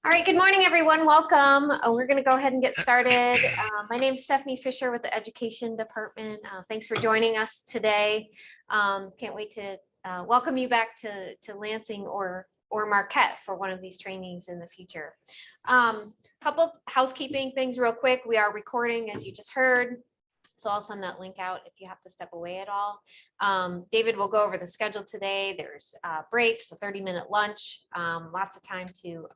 All right, good morning, everyone. Welcome. We're going to go ahead and get started. My name is Stephanie Fisher with the Education Department. Thanks for joining us today. Can't wait to welcome you back to Lansing or Marquette for one of these trainings in the future. Couple housekeeping things real quick. We are recording, as you just heard, so I'll send that link out if you have to step away at all. David will go over the schedule today. There's breaks, a 30-minute lunch, lots of time to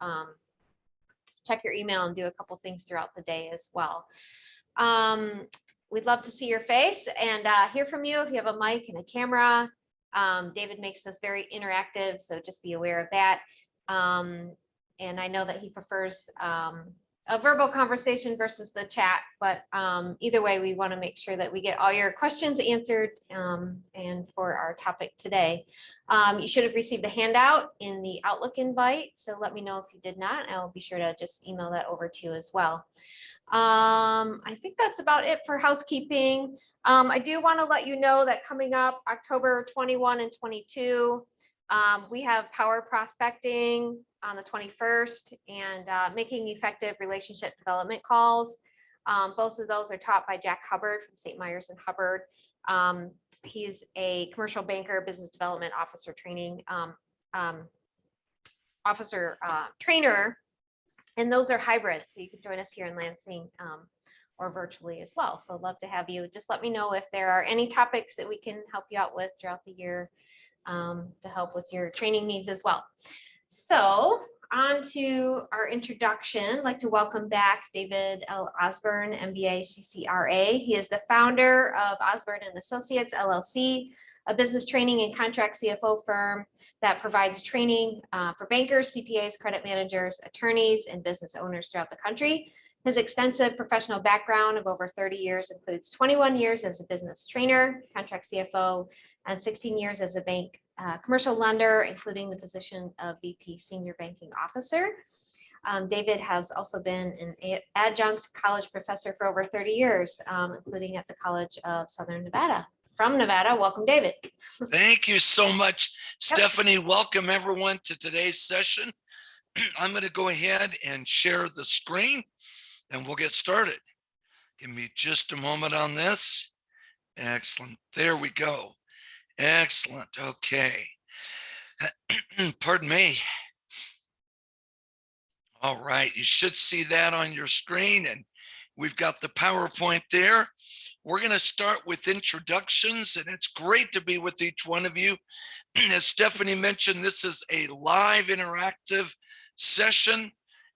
check your email and do a couple things throughout the day as well. We'd love to see your face and hear from you if you have a mic and a camera. David makes this very interactive, so just be aware of that. And I know that he prefers a verbal conversation versus the chat, but either way, we want to make sure that we get all your questions answered and for our topic today. You should have received the handout in the Outlook invite, so let me know if you did not. I'll be sure to just email that over to you as well. I think that's about it for housekeeping. I do want to let you know that coming up October 21 and 22, we have power prospecting on the 21st and making effective relationship development calls. Both of those are taught by Jack Hubbard from St. Myers and Hubbard. He's a commercial banker, business development officer training trainer, and those are hybrids. So you can join us here in Lansing or virtually as well. So I'd love to have you. Just let me know if there are any topics that we can help you out with throughout the year to help with your training needs as well. So on to our introduction. I'd like to welcome back David L. Osborne, MBA, CCRA. He is the founder of Osborne and Associates, LLC, a business training and contract CFO firm that provides training for bankers, CPAs, credit managers, attorneys, and business owners throughout the country. His extensive professional background of over 30 years includes 21 years as a business trainer, contract CFO, and 16 years as a bank commercial lender, including the position of VP Senior Banking Officer. David has also been an adjunct college professor for over 30 years, including at the College of Southern Nevada. From Nevada, welcome, David. Thank you so much, Stephanie. Welcome everyone to today's session. I'm going to go ahead and share the screen and we'll get started. Give me just a moment on this. Excellent. There we go. Excellent. Okay. Pardon me. All right. You should see that on your screen, and we've got the PowerPoint there. We're going to start with introductions, and it's great to be with each one of you. As Stephanie mentioned, this is a live interactive session,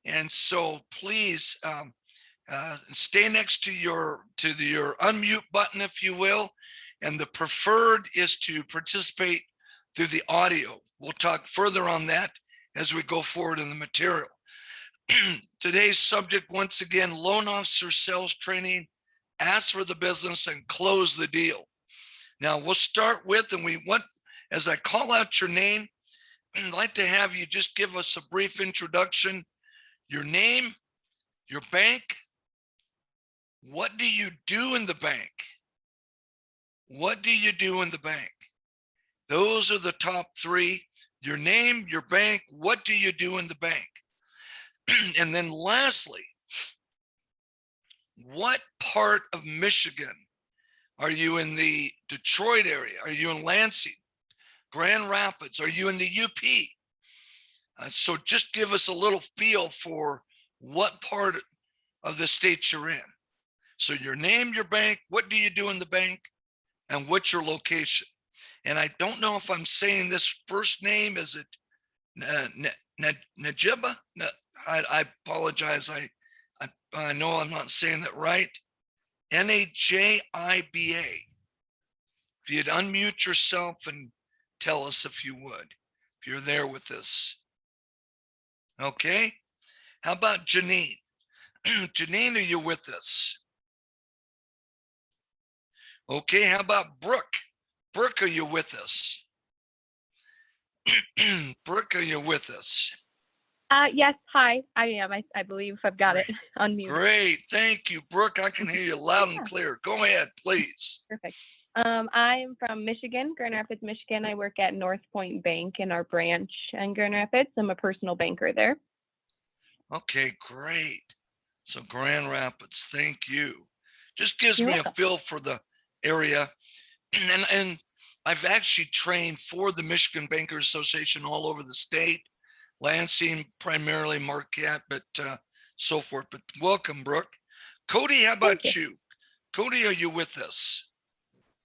and so please stay next to your unmute button, if you will. And the preferred is to participate through the audio. We'll talk further on that as we go forward in the material. Today's subject, once again, loan officer sales training, ask for the business and close the deal. Now we'll start with, and we want, as I call out your name, I'd like to have you just give us a brief introduction, your name, your bank, what do you do in the bank? What do you do in the bank? Those are the top three. Your name, your bank, what do you do in the bank? And then lastly, what part of Michigan? Are you in the Detroit area? Are you in Lansing, Grand Rapids? Are you in the UP? So just give us a little feel for what part of the state you're in. So your name, your bank, what do you do in the bank? And what's your location? And I don't know if I'm saying this first name, is it Najiba? No, I apologize. I know I'm not saying it right. Najiba. If you'd unmute yourself and tell us if you would, if you're there with us. Okay. How about Janine? Janine, are you with us? Okay, how about Brooke? Brooke, are you with us? Brooke, are you with us? Yes, hi, I am. I believe I've got it unmuted. Great, thank you, Brooke. I can hear you loud and clear. Go ahead, please. Perfect. I am from Michigan, Grand Rapids, Michigan. I work at North Point Bank in our branch in Grand Rapids. I'm a personal banker there. Okay, great. So Grand Rapids, thank you. Just gives You're me a welcome. feel for the area. And I've actually trained for the Michigan Bankers Association all over the state, Lansing, primarily Marquette, but so forth. But welcome, Brooke. Cody, how Thank about you? Cody, are you with us?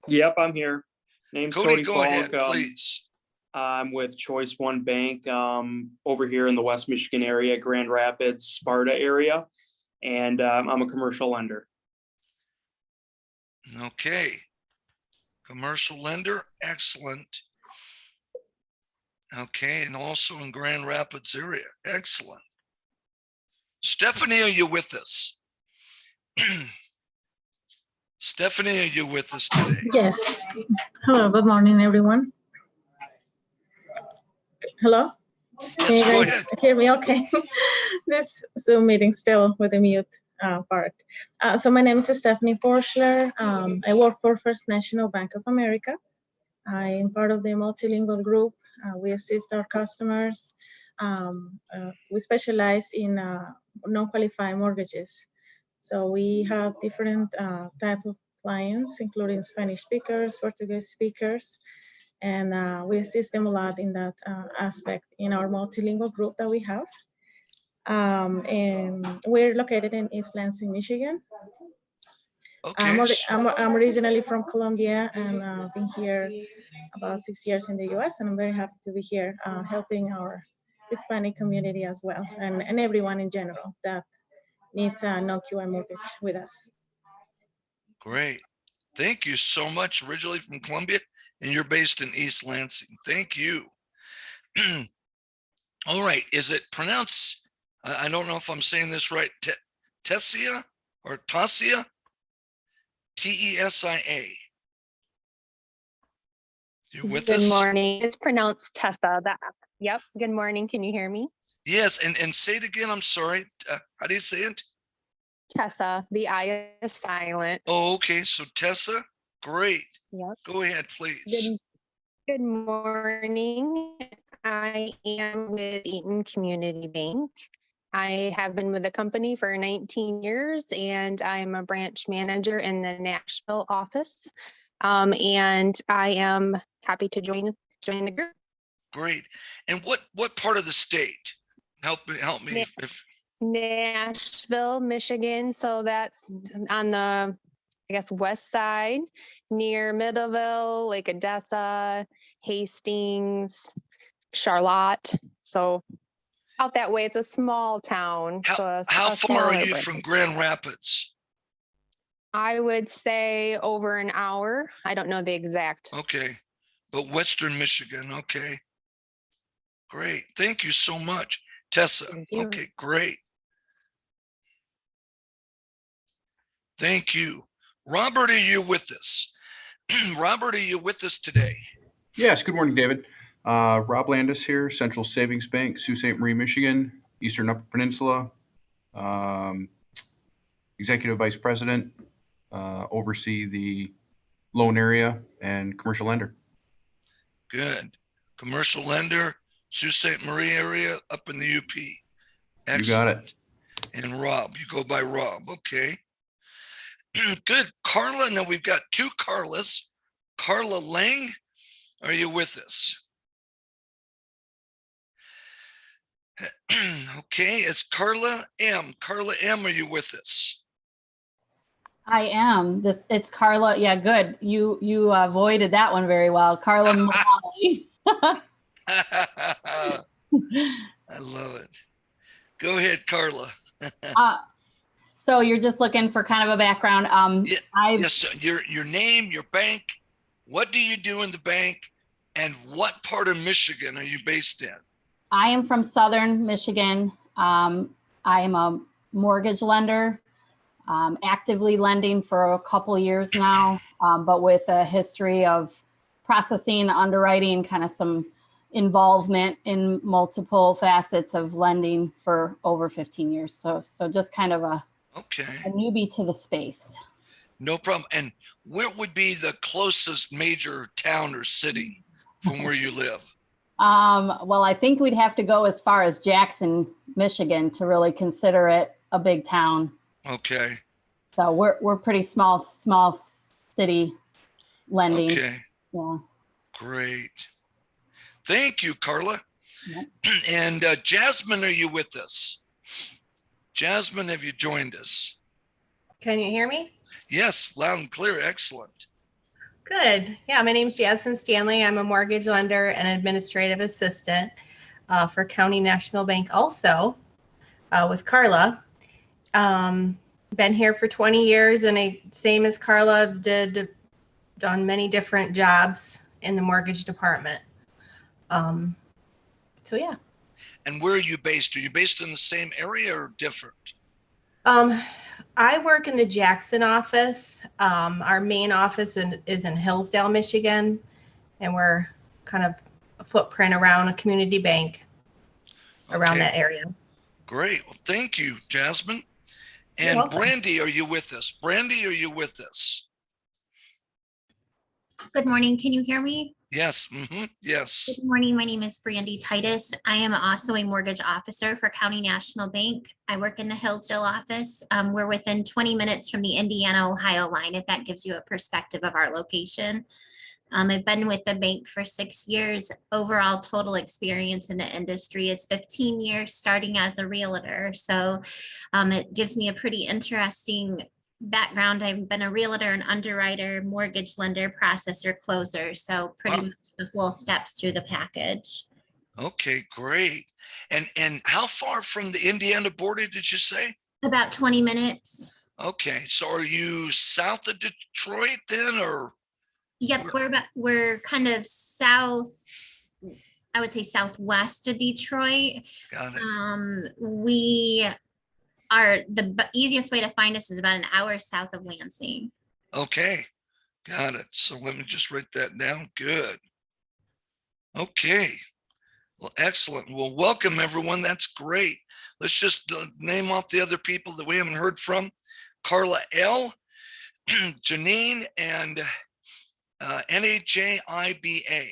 Yep, I'm here. Name's Cody, Cody go ahead, Falk. please. I'm with Choice One Bank over here in the West Michigan area, Grand Rapids, Sparta area, and I'm a commercial lender. Okay. Commercial lender, excellent. Okay, and also in Grand Rapids area, excellent. Stephanie, are you with us? Stephanie, are you with us today? Yes. Hello, good morning, everyone. Hello? Can Yes, you go guys ahead. hear me okay? This Zoom meeting still with the mute part. So my name is Stephanie Porschner. I work for First National Bank of America. I am part of the multilingual group. We assist our customers. We specialize in non-qualified mortgages. So we have different type of clients, including Spanish speakers, Portuguese speakers, and we assist them a lot in that aspect in our multilingual group that we have. And we're located in East Lansing, Michigan. Okay. I'm originally from Colombia, and I've been here about 6 years in the US, and I'm very happy to be here helping our Hispanic community as well, and everyone in general that needs a non-QM mortgage with us. Great. Thank you so much. Originally from Columbia, and you're based in East Lansing. Thank you. All right. Is it pronounced? I don't know if I'm saying this right. Tessia or Tassia? T-E-S-I-A. You with us? Good morning. It's pronounced Tessa. Yep. Good morning. Can you hear me? Yes. And say it again. I'm sorry. How do you say it? Tessa. The I is silent. Oh, okay. So Tessa, great. Yep. Go ahead, please. Good morning. I am with Eaton Community Bank. I have been with the company for 19 years, and I am a branch manager in the Nashville office. And I am happy to join the group. Great. And what part of the state? Help me. If Nashville, Michigan. So that's on the, I guess, west side near Middleville, Lake Odessa, Hastings, Charlotte. So out that way, it's a small town. how far are you from Grand Rapids? I would say over an hour. I don't know the exact. Okay. But Western Michigan. Okay. Great. Thank you so much, Tessa. Thank you. Okay, great. Thank you. Robert, are you with us? Robert, are you with us today? Yes, good morning, David. Rob Landis here, Central Savings Bank, Sault Ste. Marie, Michigan, Eastern Upper Peninsula. Executive Vice President, oversee the loan area and commercial lender. Good. Commercial lender, Sault Ste. Marie area, up in the UP. Excellent. You got it. And Rob, you go by Rob. Okay. Good. Carla, now we've got two Carlas. Carla Lang, are you with us? Okay, it's Carla M. Carla M, are you with us? I am. It's Carla. Yeah, good. You avoided that one very well. Carla Mahoney. I love it. Go ahead, Carla. So you're just looking for kind of a background. Yes, sir. Your name, your bank, what do you do in the bank, and what part of Michigan are you based in? I am from Southern Michigan. I am a mortgage lender, actively lending for a couple years now, but with a history of processing, underwriting, kind of some involvement in multiple facets of lending for over 15 years. So just kind of a newbie to the space. No problem. And where would be the closest major town or city from where you live? Well, I think we'd have to go as far as Jackson, Michigan to really consider it a big town. Okay. So we're pretty small city lending. Okay. Yeah. Great. Thank you, Carla. Yep. And Jasmine, are you with us? Jasmine, have you joined us? Can you hear me? Yes, loud and clear. Excellent. Good. Yeah, my name is Jasmine Stanley. I'm a mortgage lender and administrative assistant for County National Bank also with Carla. Been here for 20 years and same as Carla, done many different jobs in the mortgage department. So yeah. And where are you based? Are you based in the same area or different? I work in the Jackson office. Our main office is in Hillsdale, Michigan, and we're kind of a footprint around a community bank around Okay. that area. Great. Well, thank you, Jasmine. You're And welcome. Brandy, are you with us? Brandy, are you with us? Good morning. Can you hear me? Yes. Yes. Good morning. My name is Brandy Titus. I am also a mortgage officer for County National Bank. I work in the Hillsdale office. We're within 20 minutes from the Indiana-Ohio line, if that gives you a perspective of our location. I've been with the bank for 6 years. Overall total experience in the industry is 15 years, starting as a realtor. So it gives me a pretty interesting background. I've been a realtor, an underwriter, mortgage lender, processor, closer. So pretty much the whole steps through the package. Okay, great. And how far from the Indiana border did you say? About 20 minutes. Okay, so are you south of Detroit then, or? Yep, we're kind of south, I would say southwest of Detroit. Got it. We are, the easiest way to find us is about an hour south of Lansing. Okay, got it. So let me just write that down. Good. Okay. Well, excellent. Well, welcome everyone. That's great. Let's just name off the other people that we haven't heard from. Carla L, Janine, and NHAIBA.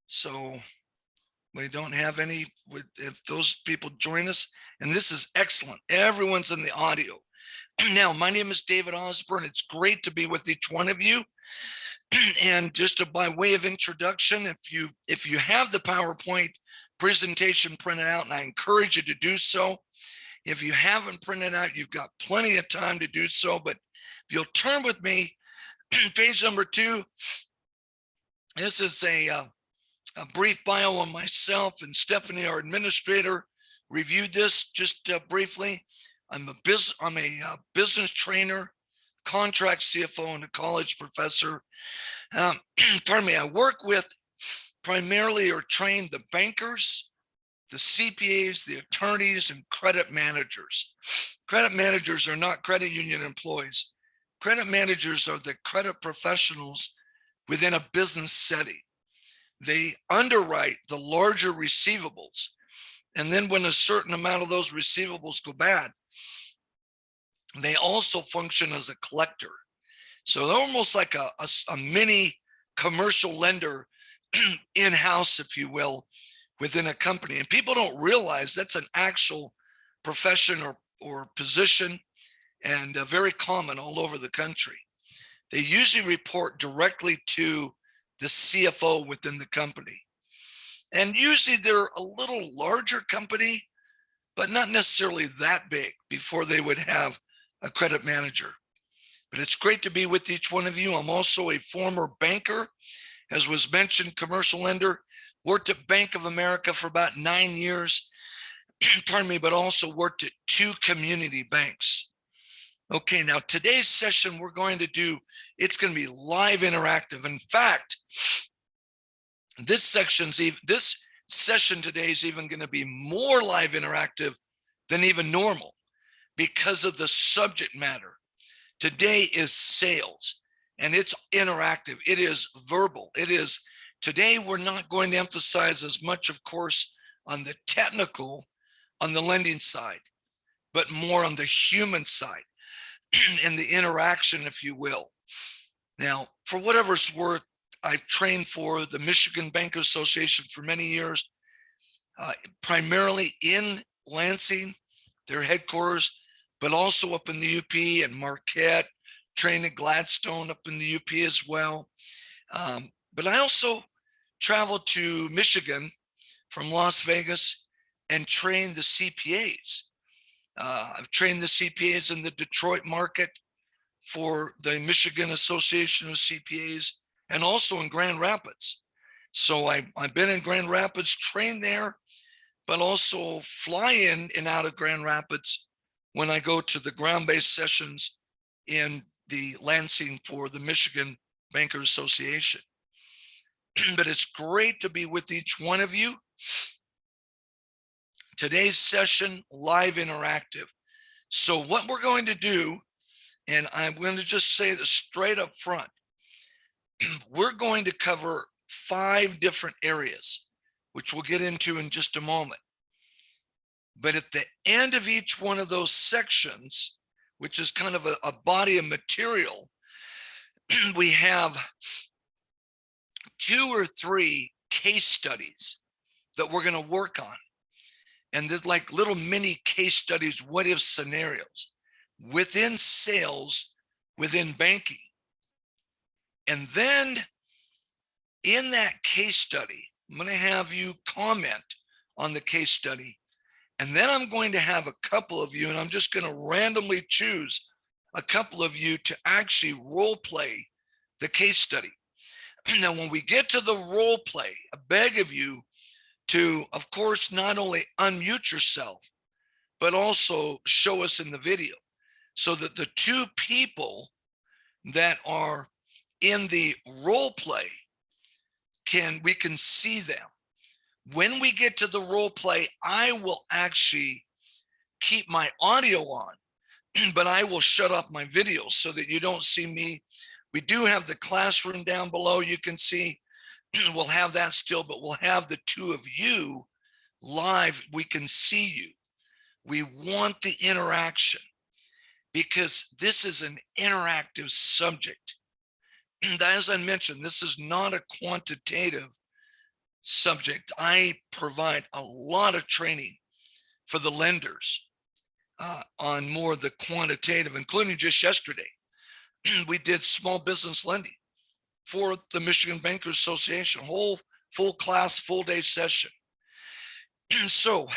So we don't have any, if those people join us, and this is excellent. Everyone's in the audio. Now, my name is David Osborne. It's great to be with each one of you. And just by way of introduction, if you have the PowerPoint presentation printed out, and I encourage you to do so. If you haven't printed out, you've got plenty of time to do so. But if you'll turn with me, page number 2. This is a brief bio on myself, and Stephanie, our administrator, reviewed this just briefly. I'm a business trainer, contract CFO, and a college professor. Pardon me. I work with primarily or train the bankers, the CPAs, the attorneys, and credit managers. Credit managers are not credit union employees. Credit managers are the credit professionals within a business setting. They underwrite the larger receivables. And then when a certain amount of those receivables go bad, they also function as a collector. So they're almost like a mini commercial lender in-house, if you will, within a company. And people don't realize that's an actual profession or position, and very common all over the country. They usually report directly to the CFO within the company. And usually they're a little larger company, but not necessarily that big before they would have a credit manager. But it's great to be with each one of you. I'm also a former banker, as was mentioned, commercial lender, worked at Bank of America for about 9 years, pardon me, but also worked at 2 community banks. Okay, now today's session we're going to do, it's going to be live interactive. In fact, this session today is even going to be more live interactive than even normal because of the subject matter. Today is sales, and it's interactive. It is verbal. Today we're not going to emphasize as much, of course, on the technical, on the lending side, but more on the human side and the interaction, if you will. Now, for whatever it's worth, I've trained for the Michigan Bankers Association for many years, primarily in Lansing, their headquarters, but also up in the UP and Marquette, trained at Gladstone up in the UP as well. But I also traveled to Michigan from Las Vegas and trained the CPAs. I've trained the CPAs in the Detroit market for the Michigan Association of CPAs and also in Grand Rapids. So I've been in Grand Rapids, trained there, but also fly in and out of Grand Rapids when I go to the ground-based sessions in the Lansing for the Michigan Bankers Association. But it's great to be with each one of you. Today's session, live interactive. So what we're going to do, and I'm going to just say this straight up front, we're going to cover 5 different areas, which we'll get into in just a moment. But at the end of each one of those sections, which is kind of a body of material, we have 2 or 3 case studies that we're going to work on. And there's like little mini case studies, what if scenarios within sales, within banking. And then in that case study, I'm going to have you comment on the case study. And then I'm going to have a couple of you, and I'm just going to randomly choose a couple of you to actually role play the case study. Now, when we get to the role play, I beg of you to, of course, not only unmute yourself, but also show us in the video so that the 2 people that are in the role play we can see them. When we get to the role play, I will actually keep my audio on, but I will shut off my video so that you don't see me. We do have the classroom down below. You can see, we'll have that still, but we'll have the 2 of you live. We can see you. We want the interaction because this is an interactive subject. As I mentioned, this is not a quantitative subject. I provide a lot of training for the lenders on more of the quantitative, including just yesterday. We did small business lending for the Michigan Bankers Association, whole full class, full day session. So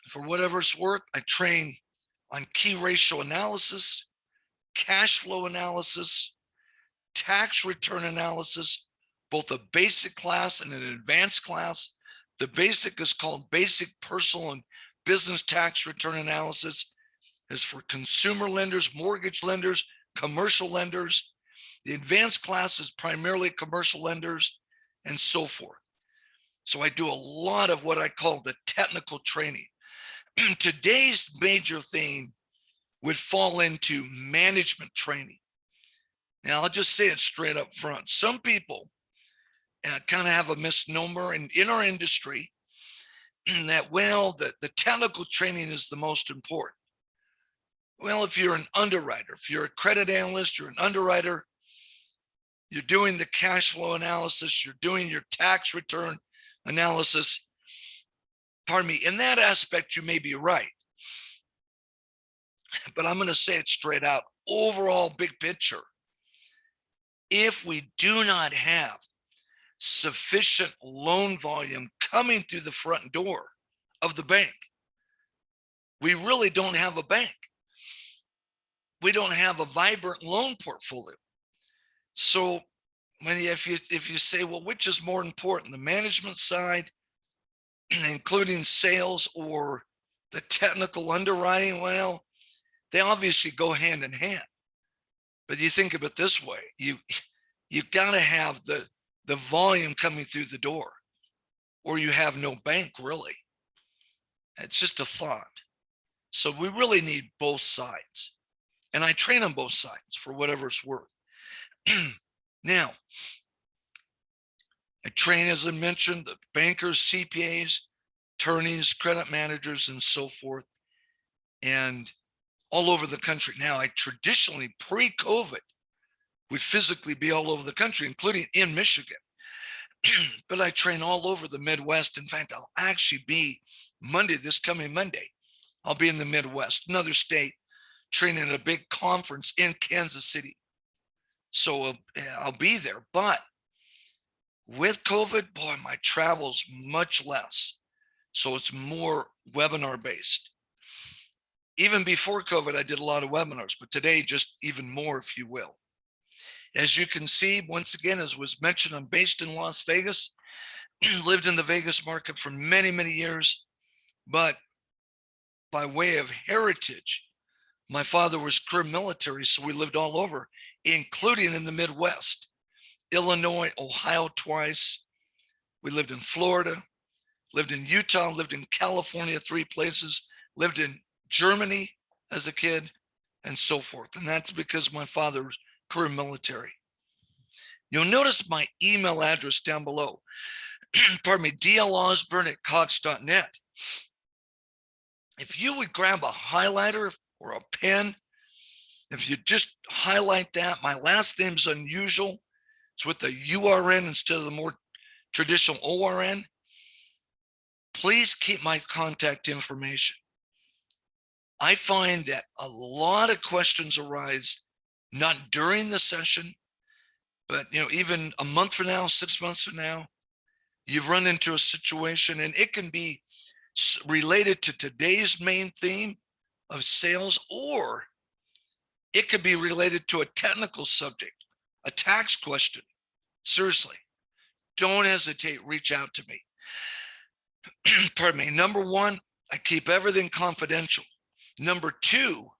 for whatever it's worth, I train on key ratio analysis, cash flow analysis, tax return analysis, both a basic class and an advanced class. The basic is called basic personal and business tax return analysis. Is for consumer lenders, mortgage lenders, commercial lenders. The advanced class is primarily commercial lenders and so forth. So I do a lot of what I call the technical training. Today's major theme would fall into management training. Now, I'll just say it straight up front. Some people kind of have a misnomer in our industry that, well, the technical training is the most important. Well, if you're an underwriter, if you're a credit analyst, you're an underwriter, you're doing the cash flow analysis, you're doing your tax return analysis, pardon me, in that aspect, you may be right. But I'm going to say it straight out, overall big picture. If we do not have sufficient loan volume coming through the front door of the bank, we really don't have a bank. We don't have a vibrant loan portfolio. So if you say, well, which is more important, the management side, including sales, or the technical underwriting? Well, they obviously go hand in hand. But you think of it this way, you've got to have the volume coming through the door, or you have no bank, really. It's just a thought. So we really need both sides. And I train on both sides for whatever it's worth. Now, I train, as I mentioned, the bankers, CPAs, attorneys, credit managers, and so forth, and all over the country. Now, I traditionally, pre-COVID, would physically be all over the country, including in Michigan. But I train all over the Midwest. In fact, I'll actually be this coming Monday, I'll be in the Midwest, another state, training at a big conference in Kansas City. So I'll be there. But with COVID, boy, my travel's much less. So it's more webinar based. Even before COVID, I did a lot of webinars, but today just even more, if you will. As you can see, once again, as was mentioned, I'm based in Las Vegas, lived in the Vegas market for many, many years, but by way of heritage, my father was career military, so we lived all over, including in the Midwest, Illinois, Ohio twice. We lived in Florida, lived in Utah, lived in California, 3 places, lived in Germany as a kid, and so forth. And that's because my father was career military. You'll notice my email address down below. Pardon me, dlosburn@cox.net. If you would grab a highlighter or a pen, if you just highlight that, my last name's unusual. It's with the URN instead of the more traditional ORN. Please keep my contact information. I find that a lot of questions arise not during the session, but even a month from now, 6 months from now, you've run into a situation, and it can be related to today's main theme of sales, or it could be related to a technical subject, a tax question. Seriously, don't hesitate, reach out to me. Pardon me. Number 1, I keep everything confidential. Number 2,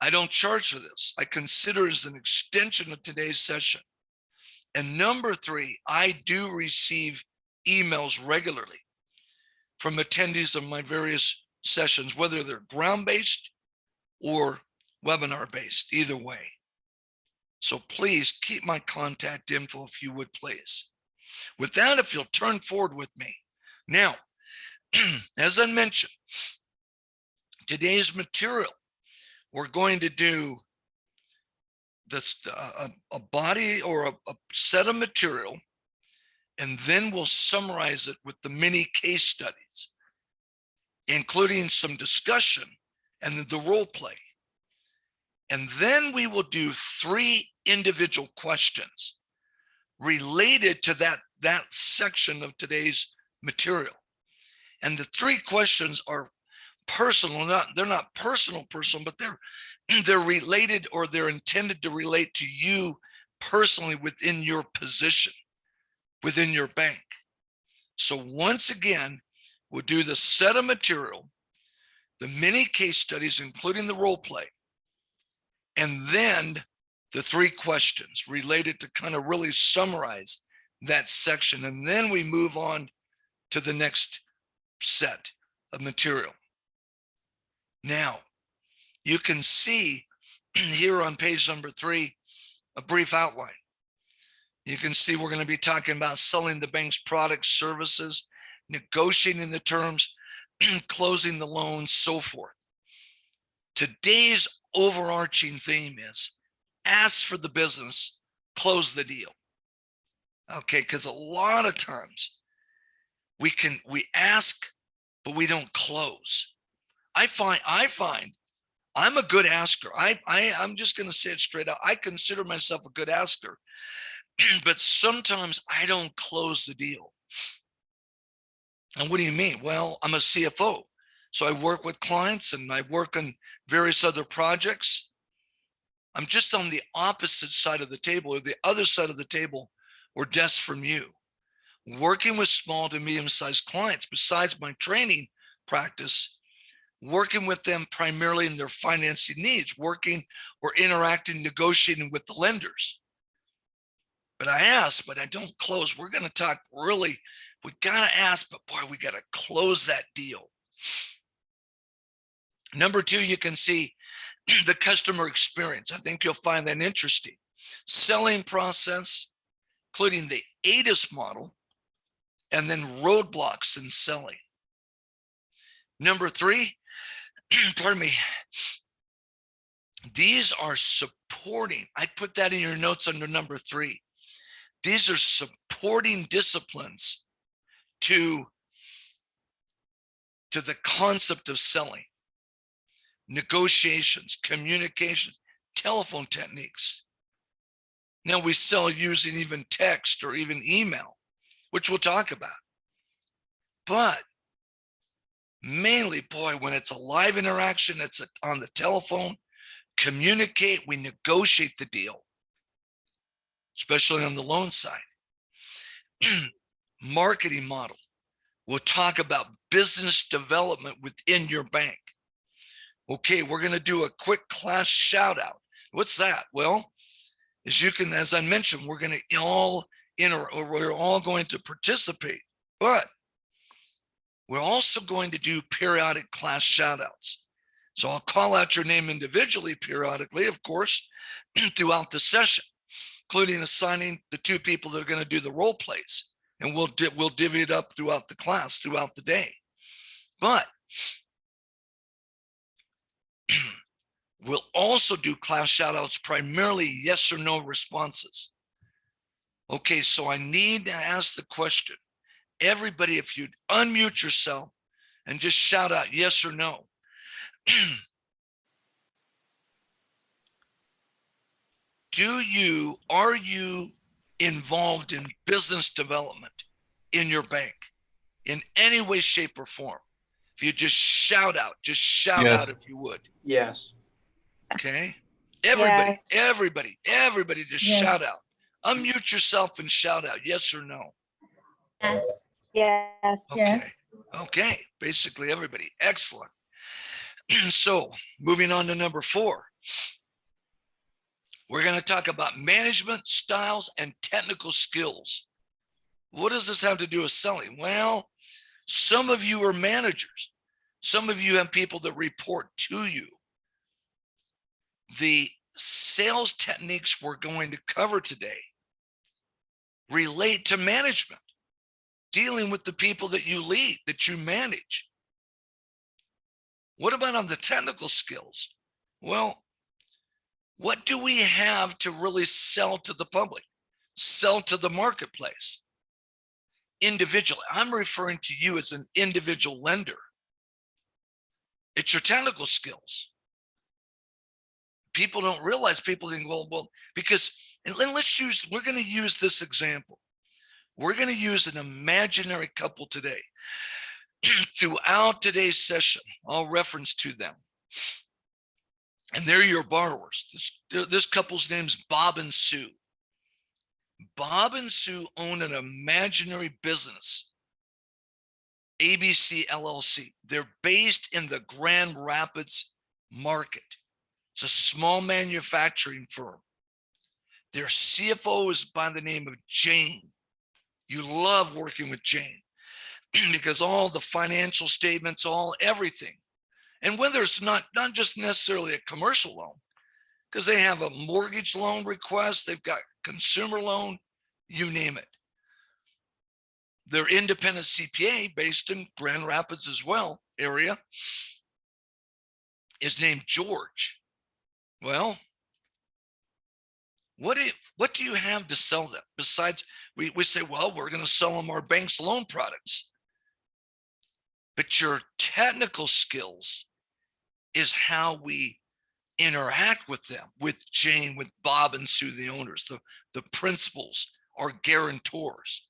I don't charge for this. I consider it as an extension of today's session. And number 3, I do receive emails regularly from attendees of my various sessions, whether they're ground-based or webinar-based, either way. So please keep my contact info if you would, please. With that, if you'll turn forward with me. Now, as I mentioned, today's material, we're going to do this, a body or a set of material, and then we'll summarize it with the mini case studies, including some discussion and the role play. And then we will do 3 individual questions related to that section of today's material. And the 3 questions are personal. They're not personal, but they're related, or they're intended to relate to you personally within your position, within your bank. So once again, we'll do the set of material, the mini case studies, including the role play, and then the 3 questions related to kind of really summarize that section. And then we move on to the next set of material. Now, you can see here on page number 3, a brief outline. You can see we're going to be talking about selling the bank's products, services, negotiating the terms, closing the loans, so forth. Today's overarching theme is ask for the business, close the deal. Okay, because a lot of times we ask, but we don't close. I find I'm a good asker. I'm just going to say it straight out. I consider myself a good asker, but sometimes I don't close the deal. And what do you mean? Well, I'm a CFO. So I work with clients and I work on various other projects. I'm just on the opposite side of the table, or the other side of the table, or desk from you, working with small to medium-sized clients. Besides my training practice, working with them primarily in their financing needs, working or interacting, negotiating with the lenders. But I ask, but I don't close. We're going to talk really, we got to ask, but boy, we got to close that deal. Number 2, you can see the customer experience. I think you'll find that interesting. Selling process, including the ATIS model, and then roadblocks in selling. Number 3, pardon me, These are supporting, I put that in your notes under number 3. These are supporting disciplines to the concept of selling, negotiations, communication, telephone techniques. Now we sell using even text or even email, which we'll talk about. But mainly, boy, when it's a live interaction, it's on the telephone, communicate, we negotiate the deal, especially on the loan side. Marketing model. We'll talk about business development within your bank. Okay, we're going to do a quick class shout out. What's that? Well, as I mentioned, we're going to all we're all going to participate, but we're also going to do periodic class shout outs. So I'll call out your name individually periodically, of course, throughout the session, including assigning the 2 people that are going to do the role plays. And we'll divvy it up throughout the class, throughout the day. But we'll also do class shout outs, primarily yes or no responses. Okay, so I need to ask the question. Everybody, if you'd unmute yourself and just shout out yes or no. Are you involved in business development in your bank in any way, shape, or form? If you just shout out Yes. if you would. Yes. Okay. Everybody, Yes. everybody just Yes. shout out. Unmute yourself and shout out yes or no. Yes. Yes. Okay. Yes. Okay. Basically everybody. Excellent. So moving on to number 4. We're going to talk about management styles and technical skills. What does this have to do with selling? Well, some of you are managers. Some of you have people that report to you. The sales techniques we're going to cover today relate to management, dealing with the people that you lead, that you manage. What about on the technical skills? Well, what do we have to really sell to the public, sell to the marketplace? Individually, I'm referring to you as an individual lender. It's your technical skills. People don't realize, people think, well, because, and we're going to use this example. We're going to use an imaginary couple today. Throughout today's session, I'll reference to them. And they're your borrowers. This couple's name's Bob and Sue. Bob and Sue own an imaginary business, ABC LLC. They're based in the Grand Rapids market. It's a small manufacturing firm. Their CFO is by the name of Jane. You love working with Jane because all the financial statements, everything. And whether it's not just necessarily a commercial loan, because they have a mortgage loan request, they've got consumer loan, you name it. They're independent CPA based in Grand Rapids as well, area, is named George. Well, what do you have to sell them? Besides, we say, well, we're going to sell them our bank's loan products. But your technical skills is how we interact with them, with Jane, with Bob and Sue, the owners, the principals, our guarantors.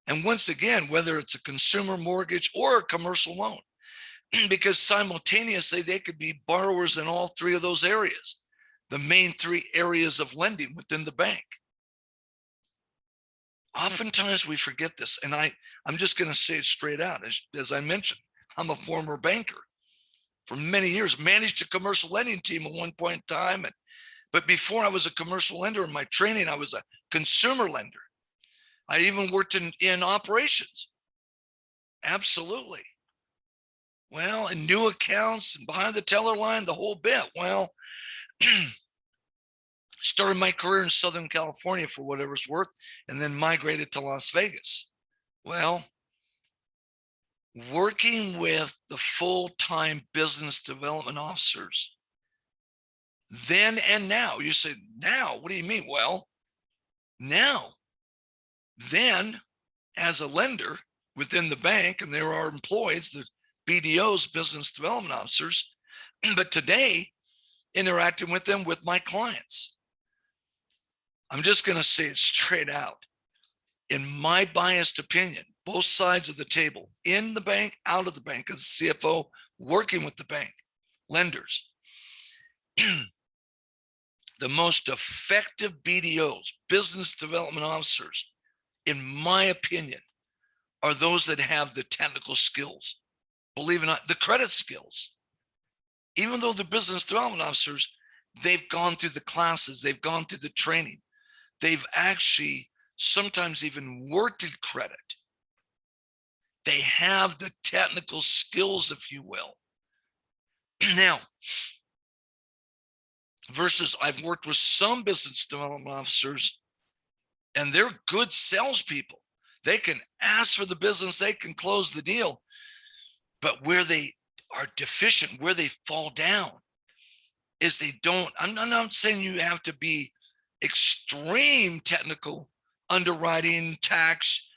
And once again, whether it's a consumer mortgage or a commercial loan, because simultaneously they could be borrowers in all 3 of those areas, the main 3 areas of lending within the bank. Oftentimes we forget this, and I'm just going to say it straight out. As I mentioned, I'm a former banker for many years, managed a commercial lending team at one point in time. But before I was a commercial lender, in my training, I was a consumer lender. I even worked in operations. Absolutely. Well, and new accounts and behind the teller line, the whole bit. Well, started my career in Southern California for whatever it's worth, and then migrated to Las Vegas. Well, working with the full-time business development officers then and now. You say, now, what do you mean? Well, now, then, as a lender within the bank, and there are employees, the BDOs, business development officers, but today, interacting with them with my clients. I'm just going to say it straight out. In my biased opinion, both sides of the table, in the bank, out of the bank, as CFO, working with the bank, lenders, the most effective BDOs, business development officers, in my opinion, are those that have the technical skills, believe it or not, the credit skills. Even though the business development officers, they've gone through the classes, they've gone through the training, they've actually sometimes even worked in credit. They have the technical skills, if you will. Now, versus I've worked with some business development officers, and they're good salespeople. They can ask for the business, they can close the deal, but where they are deficient, where they fall down, is they don't. I'm not saying you have to be extreme technical underwriting, tax,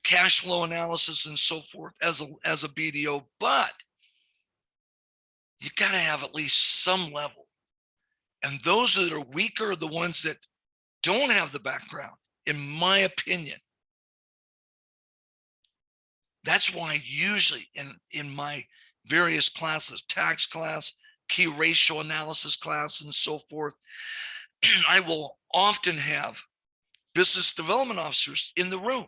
cash flow analysis, and so forth as a BDO, but you got to have at least some level. And those that are weaker are the ones that don't have the background, in my opinion. That's why usually in my various classes, tax class, key ratio analysis class, and so forth, I will often have business development officers in the room.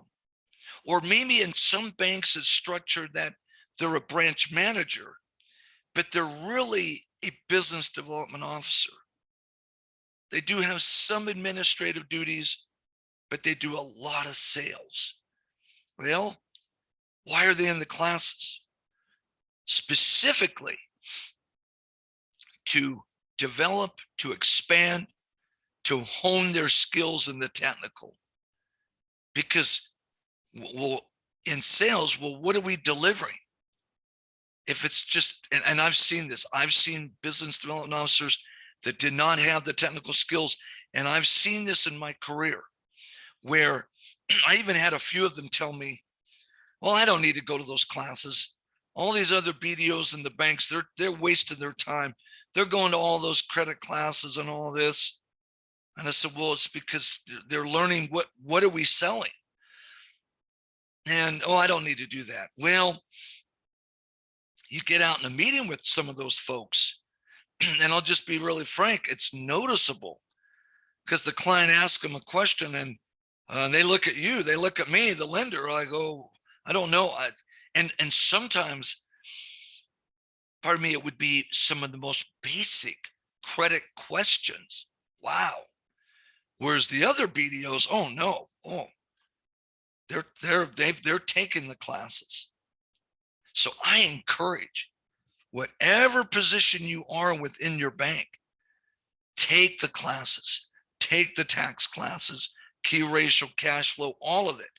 Or maybe in some banks it's structured that they're a branch manager, but they're really a business development officer. They do have some administrative duties, but they do a lot of sales. Well, why are they in the classes? Specifically to develop, to expand, to hone their skills in the technical. Because, well, in sales, well, what are we delivering? If it's just, and I've seen this, I've seen business development officers that did not have the technical skills. And I've seen this in my career where I even had a few of them tell me, well, I don't need to go to those classes. All these other BDOs in the banks, they're wasting their time. They're going to all those credit classes and all this. And I said, well, it's because they're learning what are we selling? And, oh, I don't need to do that. Well, you get out in a meeting with some of those folks, and I'll just be really frank, it's noticeable because the client asks them a question and they look at you, they look at me, the lender, I go, I don't know. And sometimes, pardon me, it would be some of the most basic credit questions. Wow. Whereas the other BDOs, oh no, oh, they're taking the classes. So I encourage, whatever position you are within your bank, take the classes, take the tax classes, key ratio, cash flow, all of it.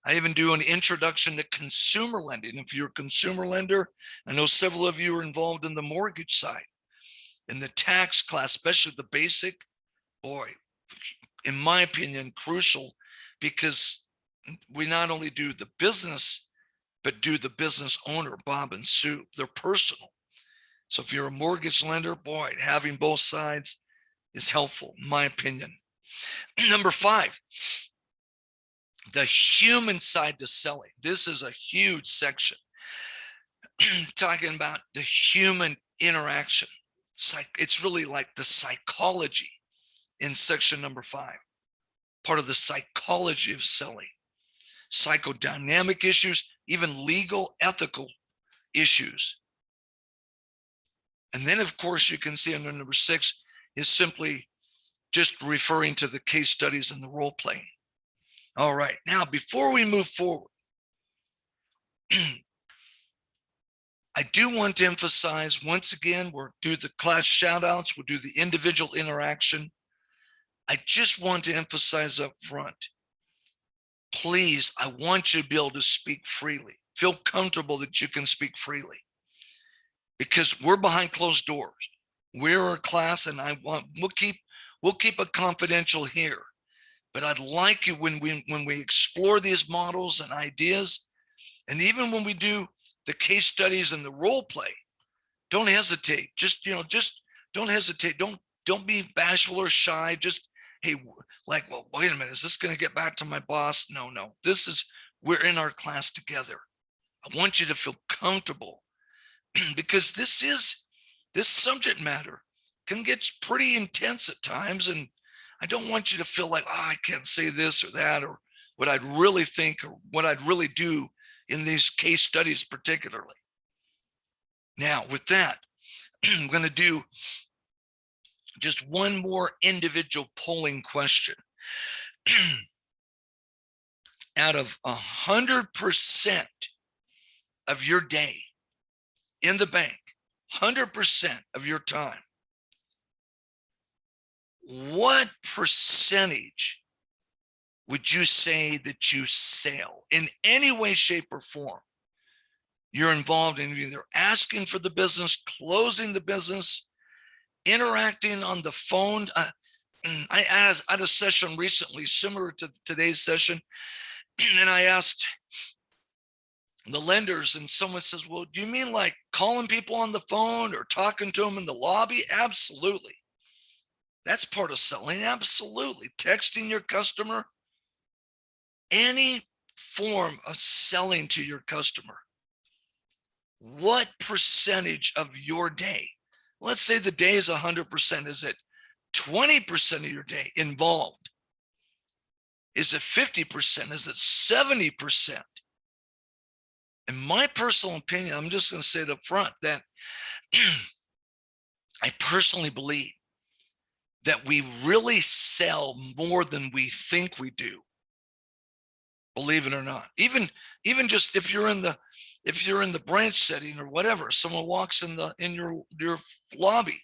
I even do an introduction to consumer lending. If you're a consumer lender, I know several of you are involved in the mortgage side. In the tax class, especially the basic, boy, in my opinion, crucial, because we not only do the business, but do the business owner, Bob and Sue, they're personal. So if you're a mortgage lender, boy, having both sides is helpful, in my opinion. Number 5, the human side to selling. This is a huge section. Talking about the human interaction. It's really like the psychology in section number 5. Part of the psychology of selling. Psychodynamic issues, even legal, ethical issues. And then, of course, you can see under number 6 is simply just referring to the case studies and the role playing. All right, now before we move forward, I do want to emphasize once again, we'll do the class shout outs, we'll do the individual interaction. I just want to emphasize up front, please, I want you to be able to speak freely. Feel comfortable that you can speak freely, because we're behind closed doors. we're a class, and we'll keep it confidential here. But I'd like you when we explore these models and ideas, and even when we do the case studies and the role play, don't hesitate. Just don't hesitate. Don't be bashful or shy. Just, hey, like, well, wait a minute, is this going to get back to my boss? No. We're in our class together. I want you to feel comfortable because this subject matter can get pretty intense at times. And I don't want you to feel like, oh, I can't say this or that, or what I'd really think, or what I'd really do in these case studies particularly. Now, with that, I'm going to do just one more individual polling question. Out of 100% of your day in the bank, 100% of your time, what percentage would you say that you sell in any way, shape, or form? You're involved in either asking for the business, closing the business, interacting on the phone. I had a session recently similar to today's session, and I asked the lenders, and someone says, well, do you mean like calling people on the phone or talking to them in the lobby? Absolutely. That's part of selling. Absolutely. Texting your customer, any form of selling to your customer. What percentage of your day, let's say the day is 100%, is it 20% of your day involved? Is it 50%? Is it 70%? In my personal opinion, I'm just going to say it up front that I personally believe that we really sell more than we think we do. Believe it or not. Even just if you're in the branch setting or whatever, someone walks in your lobby,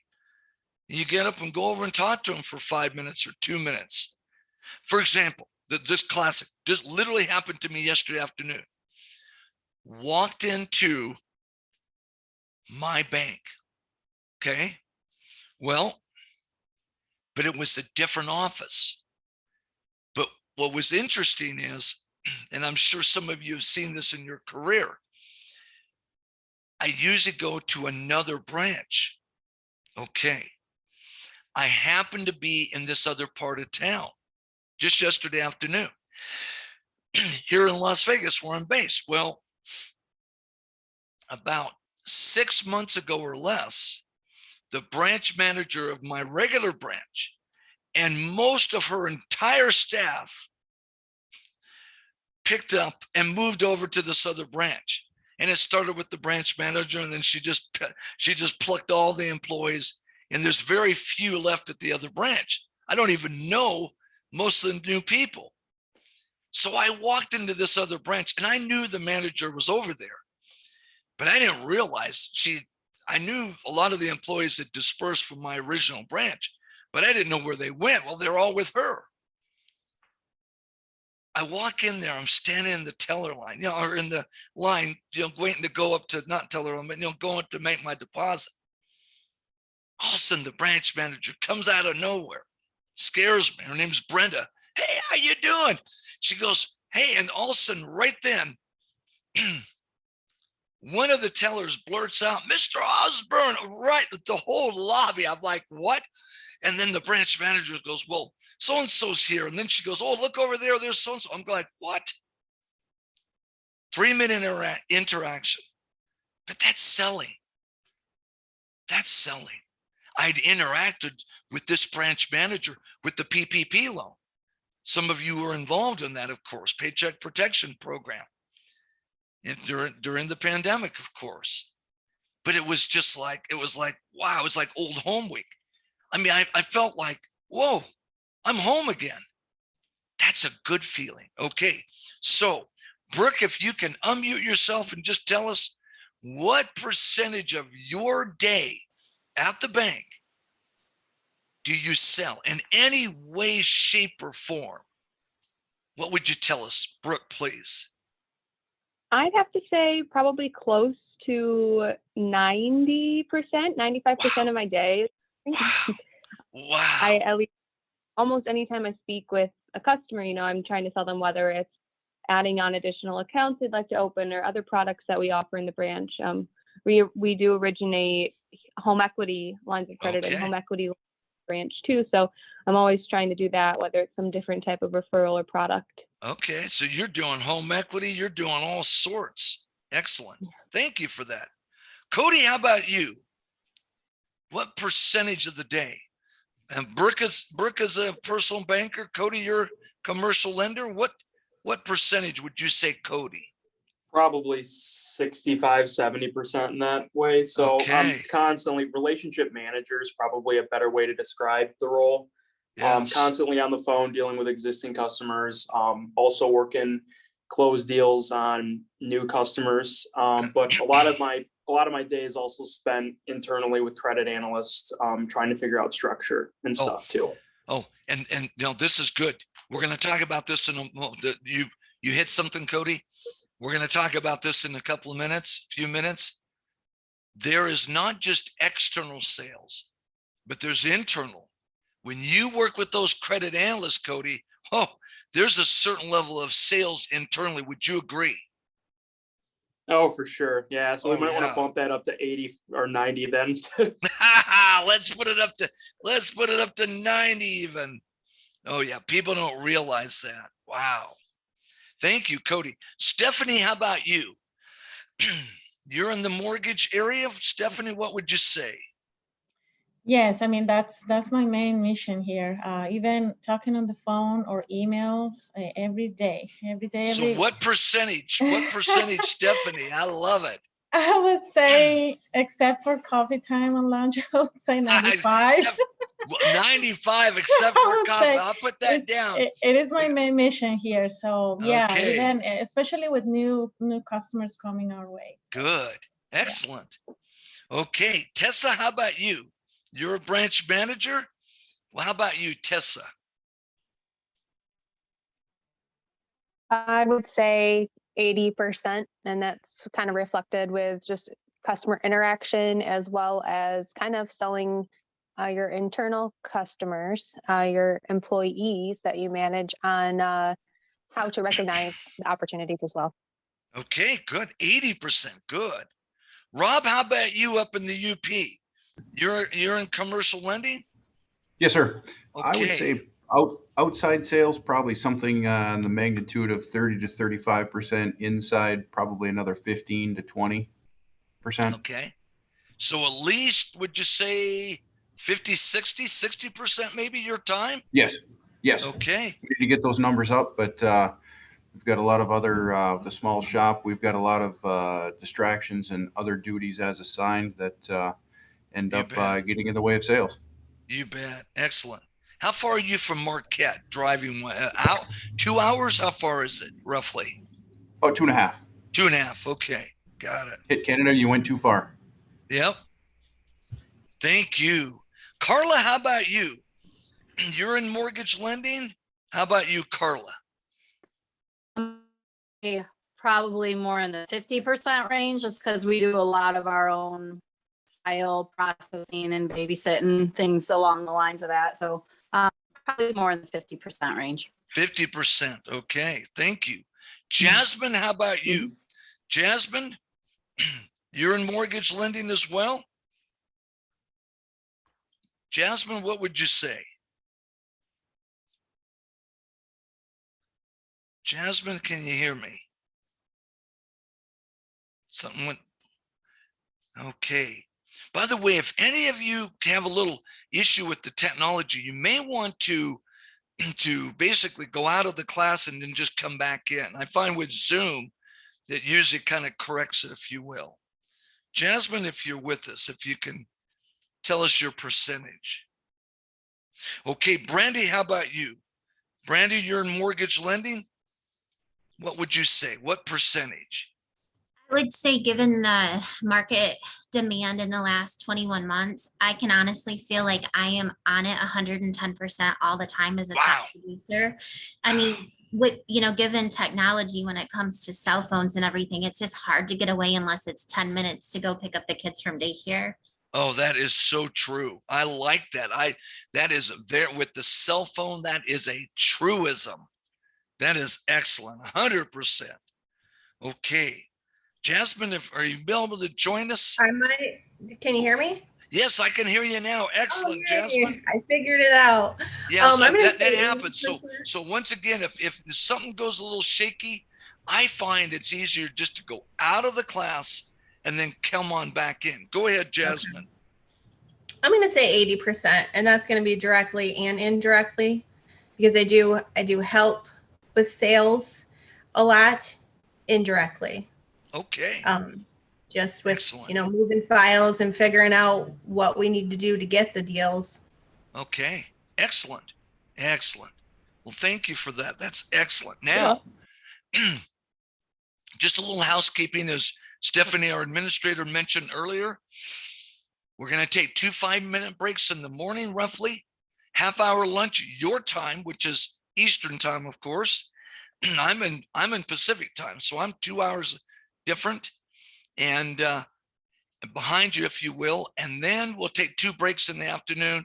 you get up and go over and talk to them for 5 minutes or 2 minutes. For example, this classic just literally happened to me yesterday afternoon. Walked into my bank. Okay. Well, but it was a different office. But what was interesting is, and I'm sure some of you have seen this in your career, I usually go to another branch. Okay. I happen to be in this other part of town just yesterday afternoon here in Las Vegas, where I'm based. Well, about 6 months ago or less, the branch manager of my regular branch and most of her entire staff picked up and moved over to this other branch. And it started with the branch manager, and then she just plucked all the employees, and there's very few left at the other branch. I don't even know most of the new people. So I walked into this other branch, and I knew the manager was over there, but I didn't realize I knew a lot of the employees had dispersed from my original branch, but I didn't know where they went. Well, they're all with her. I walk in there, I'm standing in the teller line, or in the line, waiting to go up to, not teller line, but, going to make my deposit. All of a sudden, the branch manager comes out of nowhere, scares me. Her name's Brenda. Hey, how you doing? She goes, hey, and all of a sudden, right then, one of the tellers blurts out, Mr. Osborne, right at the whole lobby. I'm like, what? And then the branch manager goes, well, so-and-so's here. And then she goes, oh, look over there. There's so-and-so. I'm like, what? 3-minute interaction. But that's selling. That's selling. I'd interacted with this branch manager with the PPP loan. Some of you were involved in that, of course, Paycheck Protection Program. And during the pandemic, of course. But it was like, wow, it was like old home week. I mean, I felt like, whoa, I'm home again. That's a good feeling. Okay. So, Brooke, if you can unmute yourself and just tell us what percentage of your day at the bank do you sell in any way, shape, or form? What would you tell us, Brooke, please? I'd have to say probably close to 90%, 95% of my day Wow. Wow. I at least almost anytime I speak with a customer, I'm trying to sell them whether it's adding on additional accounts they'd like to open or other products that we offer in the branch. We do originate home equity lines of credit and Okay. home equity branch too. So I'm always trying to do that, whether it's some different type of referral or product. Okay. So you're doing home equity. You're doing all sorts. Excellent. Thank you for that. Cody, how about you? What percentage of the day? And Brooke is a personal banker. Cody, you're a commercial lender. What percentage would you say, Cody? Probably 65, 70% in that way. So Okay. constantly relationship manager is probably a better way to describe the role. Yes. Constantly on the phone dealing with existing customers, also working close deals on new customers. But a lot of my day is also spent internally with credit analysts, trying to figure out structure and stuff too. Oh, and this is good. We're going to talk about this in you hit something, Cody. We're going to talk about this in a few minutes. There is not just external sales, but there's internal. When you work with those credit analysts, Cody, there's a certain level of sales internally. Would you agree? Oh, for sure. Yeah. So we might want to bump that up to 80 or 90 then. Let's put it up to 90 even. Oh yeah. People don't realize that. Wow. Thank you, Cody. Stephanie, how about you? You're in the mortgage area. Stephanie, what would you say? Yes, I mean, that's my main mission here. Even talking on the phone or emails every day. So what percentage, Stephanie? I love it. I would say, except for coffee time and lunch, I would say 95. 95, except for coffee. I'll put that down. It is my main mission here. So yeah, Okay. even especially with new customers coming our way. So, good. Excellent. Yeah. Okay. Tessa, how about you? You're a branch manager. Well, how about you, Tessa? I would say 80%, and that's kind of reflected with just customer interaction as well as kind of selling your internal customers, your employees that you manage on how to recognize the opportunities as well. Okay, good. 80%. Good. Rob, how about you up in the UP? You're in commercial lending? Yes, sir. Okay. I would say outside sales, probably something in the magnitude of 30 to 35%. Inside, probably another 15 to 20%. Okay. So at least, would you say 50, 60% maybe your time? Yes. Okay. We need to get those numbers up, but we've got a lot of other, the small shop, we've got a lot of distractions and other duties as assigned that end up getting in the way of sales. You bet. Excellent. How far are you from Marquette driving out? 2 hours? How far is it roughly? About 2.5. 2.5. Okay. Got it. Hit Canada, you went too far. Yep. Thank you. Carla, how about you? You're in mortgage lending. How about you, Carla? Probably more in the 50% range, just because we do a lot of our own file processing and babysitting, things along the lines of that. So probably more in the 50% range. 50%. Okay. Thank you. Jasmine, how about you? Jasmine, you're in mortgage lending as well? Jasmine, what would you say? Jasmine, can you hear me? Something went. Okay. By the way, if any of you have a little issue with the technology, you may want to basically go out of the class and then just come back in. I find with Zoom, that usually kind of corrects it, if you will. Jasmine, if you're with us, if you can tell us your percentage. Okay, Brandy, how about you? Brandy, you're in mortgage lending. What would you say? What percentage? I would say, given the market demand in the last 21 months, I can honestly feel like I am on it 110% all the time as a top producer. I mean, with, given technology, when it comes to cell phones and everything, it's just hard to get away unless it's 10 minutes to go pick up the kids from daycare. Oh, that is so true. I like that. That is there with the cell phone. That is a truism. That is excellent. 100%. Okay. Jasmine, are you able to join us? I might. Can you hear me? Yes, I can hear you now. Excellent, Oh, yay. Jasmine. I figured it out. Yeah, I'm gonna that say happens. 80%. So once again, if something goes a little shaky, I find it's easier just to go out of the class and then come on back in. Go ahead, Jasmine. I'm gonna say 80%, and that's gonna be directly and indirectly, because I do help with sales a lot indirectly. Okay. Just with Excellent. moving files and figuring out what we need to do to get the deals. Okay. Excellent. Excellent. Well, thank you for that. That's excellent. Now, just a little housekeeping, as Stephanie, our administrator, mentioned earlier. We're going to take 2 5-minute breaks in the morning, roughly half-hour lunch, your time, which is Eastern time, of course. I'm in Pacific time, so I'm 2 hours different and behind you, if you will. And then we'll take 2 breaks in the afternoon.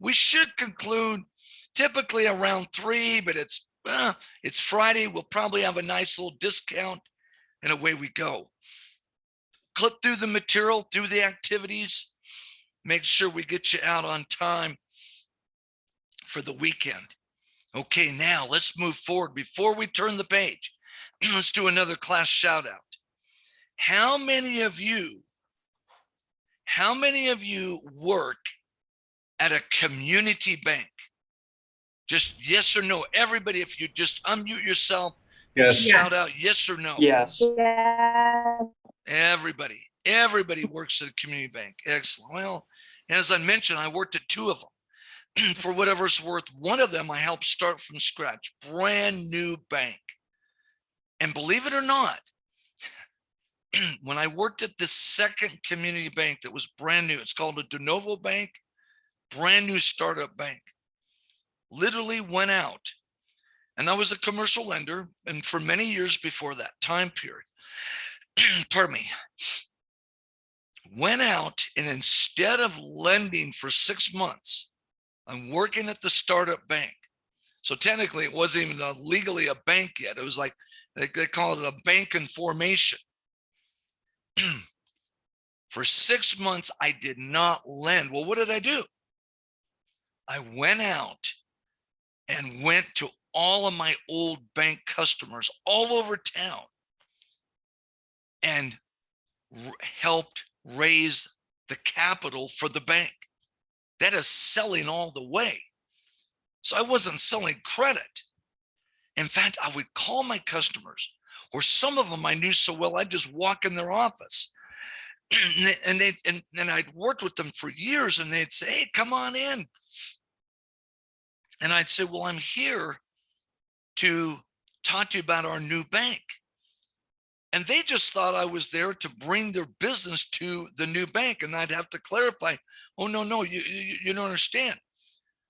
We should conclude typically around 3, but it's Friday. We'll probably have a nice little discount, and away we go. Clip through the material, through the activities. Make sure we get you out on time for the weekend. Okay, now let's move forward. Before we turn the page, let's do another class shout out. How many of you work at a community bank? Just yes or no. Everybody, if you just unmute yourself, Yes. shout out yes or no. Yes. Yeah. Everybody works at a community bank. Excellent. Well, as I mentioned, I worked at 2 of them. For whatever it's worth, one of them I helped start from scratch, brand new bank. And believe it or not, when I worked at the second community bank that was brand new, it's called a de novo bank, brand new startup bank, literally went out. And I was a commercial lender, and for many years before that time period, pardon me, went out, and instead of lending for 6 months, I'm working at the startup bank. So technically, it wasn't even legally a bank yet. It was like they call it a bank in formation. For 6 months, I did not lend. Well, what did I do? I went out and went to all of my old bank customers all over town and helped raise the capital for the bank. That is selling all the way. So I wasn't selling credit. In fact, I would call my customers, or some of them I knew so well, I'd just walk in their office. and I'd worked with them for years, and they'd say, "Hey, come on in." And I'd say, "Well, I'm here to talk to you about our new bank." And they just thought I was there to bring their business to the new bank. And I'd have to clarify, "Oh, no, you don't understand.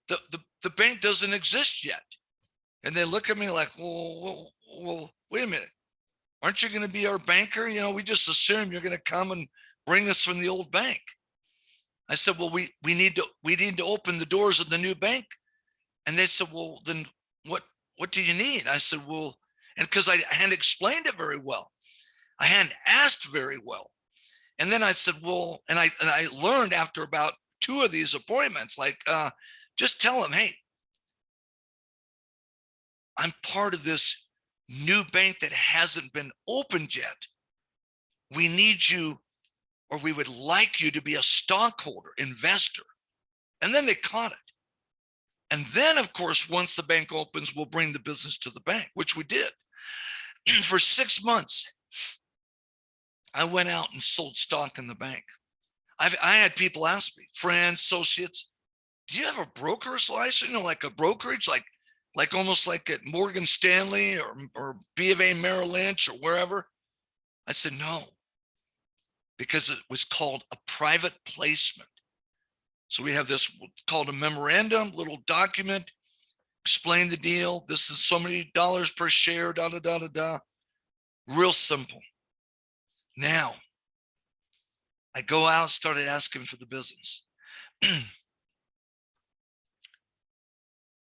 The bank doesn't exist yet." And they look at me like, well, wait a minute. Aren't you going to be our banker? We just assume you're going to come and bring us from the old bank. I said, "Well, we need to open the doors of the new bank." And they said, "Well, then what do you need?" I said, "Well," and because I hadn't explained it very well, I hadn't asked very well. And then I said, "Well," and I learned after about 2 of these appointments, like, just tell them, "Hey, I'm part of this new bank that hasn't been opened yet. We need you, or we would like you to be a stockholder, investor." And then they caught it. And then, of course, once the bank opens, we'll bring the business to the bank, which we did. For 6 months, I went out and sold stock in the bank. I had people ask me, friends, associates, "Do you have a broker's license? Like a brokerage, like almost like at Morgan Stanley or B of A Merrill Lynch or wherever?" I said, "No," because it was called a private placement. So we have this called a memorandum, little document, explain the deal. This is so many dollars per share, Real simple. Now, I go out, started asking for the business.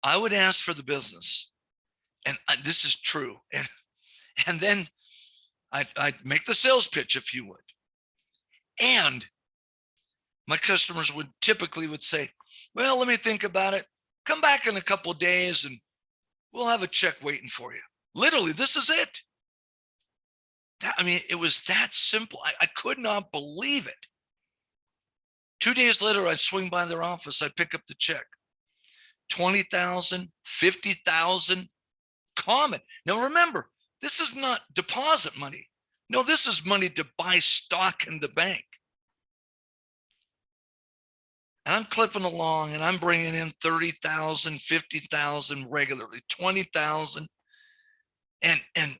I would ask for the business, and this is true. And then I'd make the sales pitch, if you would. And my customers would typically say, well, let me think about it. Come back in a couple of days and we'll have a check waiting for you. Literally, this is it. I mean, it was that simple. I could not believe it. 2 days later, I'd swing by their office. I'd pick up the check. 20,000, 50,000, common. Now remember, this is not deposit money. No, this is money to buy stock in the bank. And I'm clipping along and I'm bringing in 30,000, 50,000 regularly, 20,000. And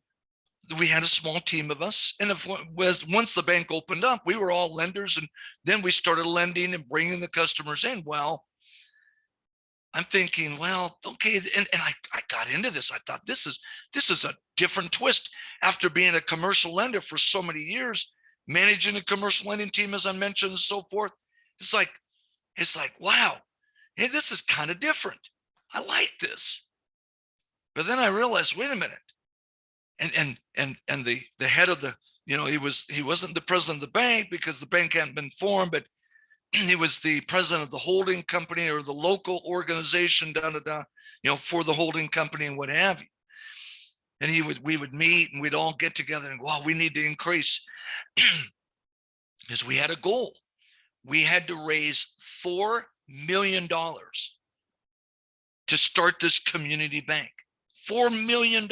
we had a small team of us. And once the bank opened up, we were all lenders. And then we started lending and bringing the customers in. Well, I'm thinking, well, okay. And I got into this. I thought this is a different twist after being a commercial lender for so many years, managing a commercial lending team, as I mentioned, and so forth. It's like, wow, hey, this is kind of different. I like this. But then I realized, wait a minute. And the head of the, he wasn't the president of the bank because the bank hadn't been formed, but he was the president of the holding company or the local organization, for the holding company and what have you. And we would meet and we'd all get together and, well, we need to increase because we had a goal. We had to raise $4 million to start this community bank. $4 million.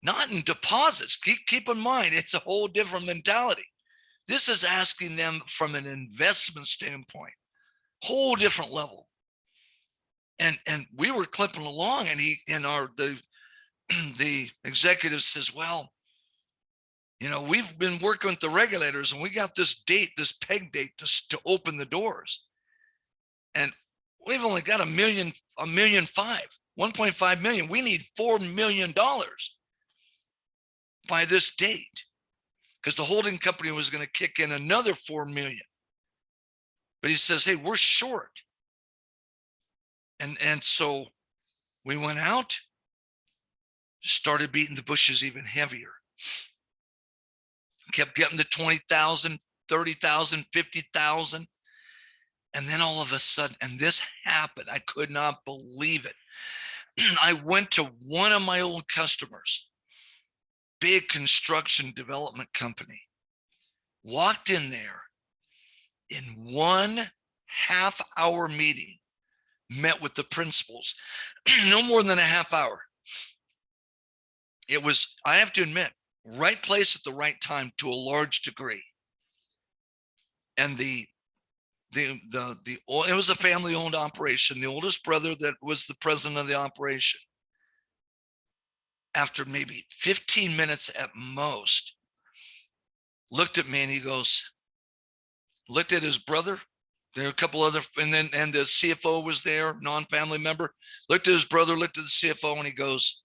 Not in deposits. Keep in mind, it's a whole different mentality. This is asking them from an investment standpoint, whole different level. And we were clipping along, and the executive says, well, we've been working with the regulators, and we got this date, this peg date to open the doors, and we've only got $1.5 million, 1.5 million. We need $4 million by this date, because the holding company was going to kick in another 4 million. But he says, hey, we're short. And so we went out, started beating the bushes even heavier. Kept getting to 20,000, 30,000, 50,000. And then all of a sudden, and this happened, I could not believe it. I went to one of my old customers, big construction development company, walked in there in 1.5 hour meeting, met with the principals, no more than a half hour. It was, I have to admit, right place at the right time to a large degree. And it was a family owned operation. The oldest brother that was the president of the operation, after maybe 15 minutes at most, looked at me and he goes, looked at his brother. There were a couple other, and the CFO was there, non-family member, looked at his brother, looked at the CFO, and he goes,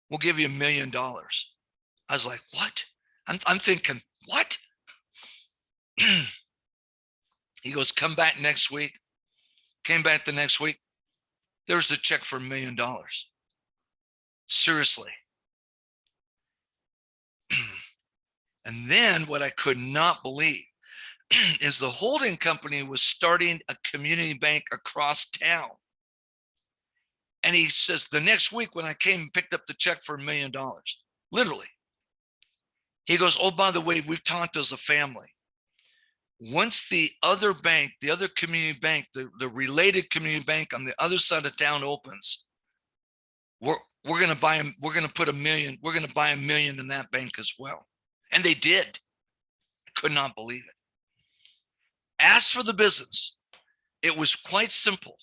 we'll give you $1 million. I was like, what? I'm thinking, what? He goes, come back next week. Came back the next week. There's a check for $1 million. Seriously. And then what I could not believe is the holding company was starting a community bank across town. And he says, the next week when I came and picked up the check for $1 million, literally, he goes, oh, by the way, we've talked as a family. Once the other bank, the other community bank, the related community bank on the other side of town opens, we're going to buy them. We're going to put $1 million. We're going to buy $1 million in that bank as well. And they did. I could not believe it. As for the business, it was quite simple,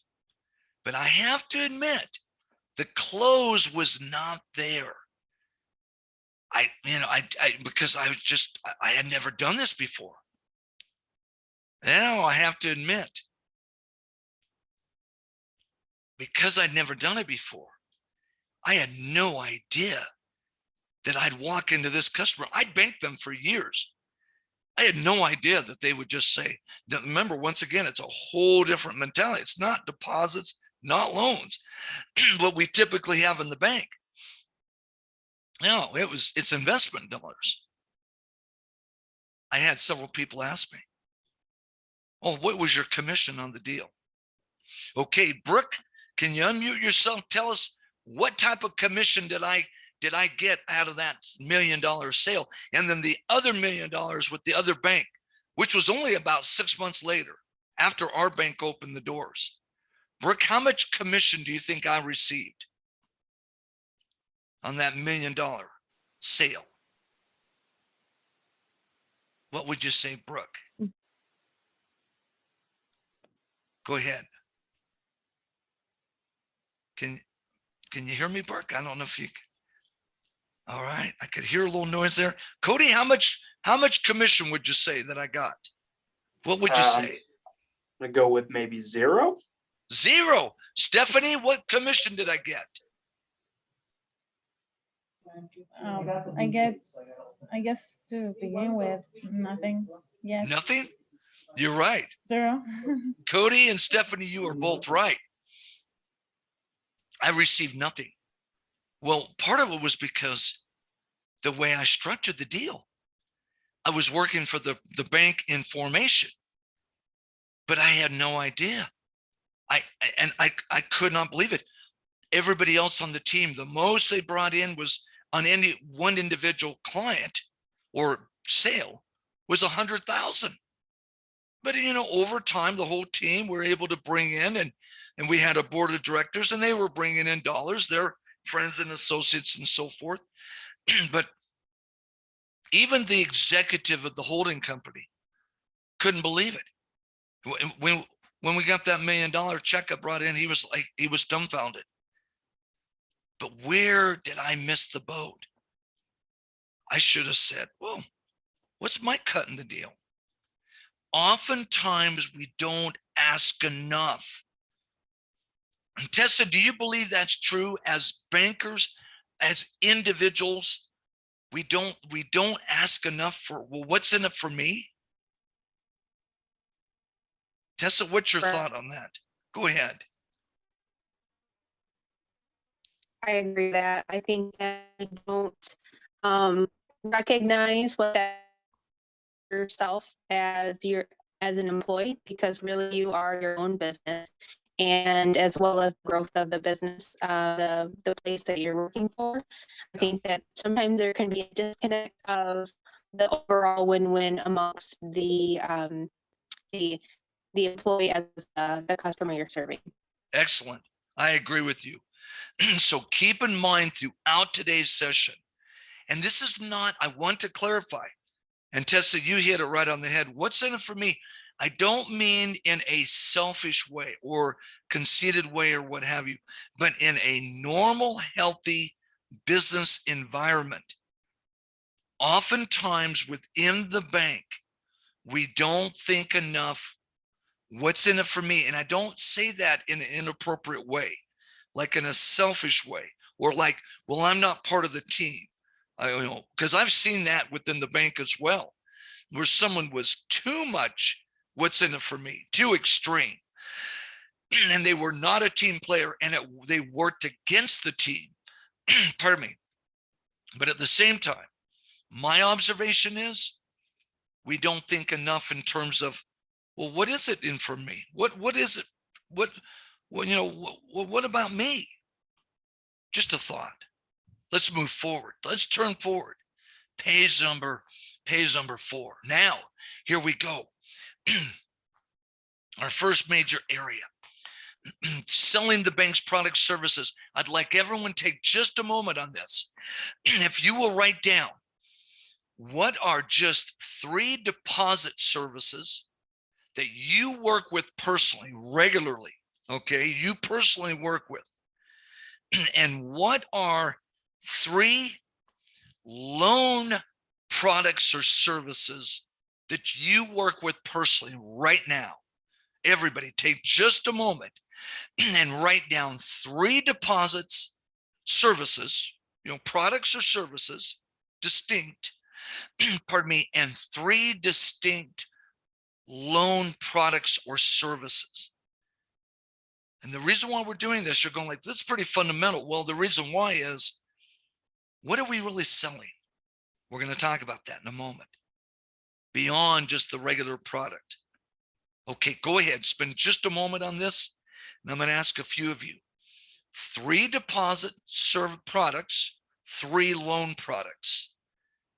but I have to admit, the close was not there. Because I had never done this before. Now I have to admit, because I'd never done it before, I had no idea that I'd walk into this customer. I'd banked them for years. I had no idea that they would just say that. Remember, once again, it's a whole different mentality. It's not deposits, not loans, what we typically have in the bank. No, it's investment dollars. I had several people ask me, "Oh, what was your commission on the deal?" Okay, Brooke, can you unmute yourself? Tell us, what type of commission did I get out of that $1 million sale? And then the other $1 million with the other bank, which was only about 6 months later after our bank opened the doors. Brooke, how much commission do you think I received on that $1 million sale? What would you say, Brooke? Go ahead. Can you hear me, Brooke? I don't know if you can. All right, I could hear a little noise there. Cody, how much commission would you say that I got? What would you say? I'm gonna go with maybe 0. 0. Stephanie, what commission did I get? I guess to begin with, nothing yet. Nothing? You're right. 0. Cody and Stephanie, you are both right. I received nothing. Well, part of it was because the way I structured the deal. I was working for the bank in formation, but I had no idea. I could not believe it. Everybody else on the team, the most they brought in was on any one individual client or sale was 100,000. But over time, the whole team were able to bring in, and we had a board of directors, and they were bringing in dollars, their friends and associates and so forth. But even the executive of the holding company couldn't believe it. When we got that $1 million check I brought in, he was dumbfounded. But where did I miss the boat? I should have said, well, what's my cut in the deal? Oftentimes we don't ask enough. And Tessa, do you believe that's true? As bankers, as individuals, we don't ask enough for, well, what's in it for me? Tessa, what's your thought on that? Go ahead. I agree that I think that I don't recognize what that yourself as an employee, because really you are your own business, and as well as growth of the business, the place that you're working for. I think that sometimes there can be a disconnect of the overall win-win amongst the employee as the customer you're serving. Excellent. I agree with you. So keep in mind throughout today's session, and this is not, I want to clarify, and Tessa, you hit it right on the head. What's in it for me? I don't mean in a selfish way or conceited way or what have you, but in a normal, healthy business environment. Oftentimes within the bank, we don't think enough, what's in it for me? And I don't say that in an inappropriate way, like in a selfish way, or like, well, I'm not part of the team. Because I've seen that within the bank as well, where someone was too much, what's in it for me, too extreme. And they were not a team player, and they worked against the team. Pardon me. But at the same time, my observation is we don't think enough in terms of, well, what is it in for me? What is it? What about me? Just a thought. Let's move forward. Let's turn forward. Page number 4. Now, here we go. Our first major area, selling the bank's product services. I'd like everyone to take just a moment on this. If you will write down, what are just 3 deposit services that you work with personally, regularly, okay? You personally work with. And what are 3 loan products or services that you work with personally right now? Everybody take just a moment and write down 3 deposits, services, products or services, distinct, pardon me, and 3 distinct loan products or services. And the reason why we're doing this, you're going like, that's pretty fundamental. Well, the reason why is, what are we really selling? We're going to talk about that in a moment. Beyond just the regular product. Okay, go ahead, spend just a moment on this. And I'm going to ask a few of you. 3 deposit serve products, 3 loan products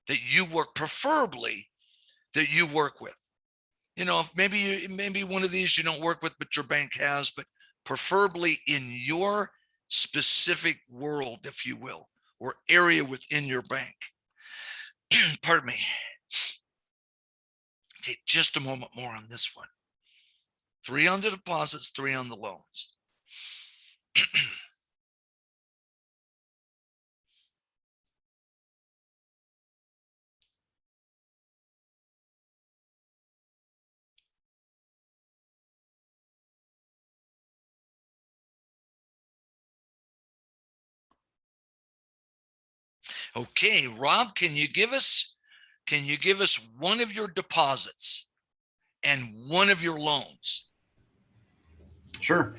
that you work, preferably that you work with. You know, if maybe one of these you don't work with, but your bank has, but preferably in your specific world, if you will, or area within your bank. Pardon me. Take just a moment more on this one. 3 on the deposits, 3 on the loans. Okay, Rob, can you give us one of your deposits and one of your loans? Sure.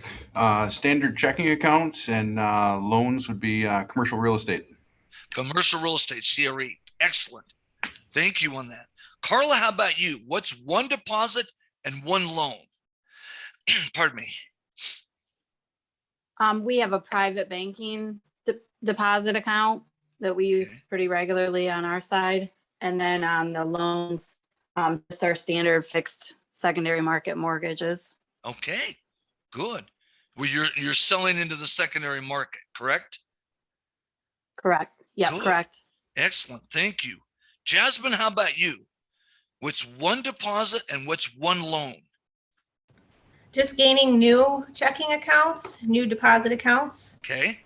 Standard checking accounts and loans would be commercial real estate. Commercial real estate, CRE. Excellent. Thank you on that. Carla, how about you? What's one deposit and one loan? Pardon me. We have a private banking deposit account that we use pretty regularly on our side. And then on the loans, just our standard fixed secondary market mortgages. Okay, good. Well, you're selling into the secondary market, correct? Correct. Yeah, Good. correct. Excellent. Thank you. Jasmine, how about you? What's one deposit and what's one loan? Just gaining new checking accounts, new deposit accounts. Okay.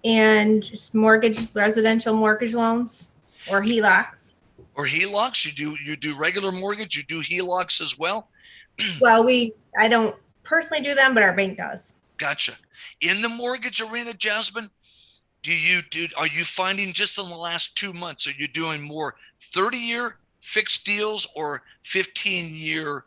And just residential mortgage loans or HELOCs. Or HELOCs? You do regular mortgage, you do HELOCs as well? Well, I don't personally do them, but our bank does. Gotcha. In the mortgage arena, Jasmine, are you finding just in the last 2 months, are you doing more 30-year fixed deals or 15-year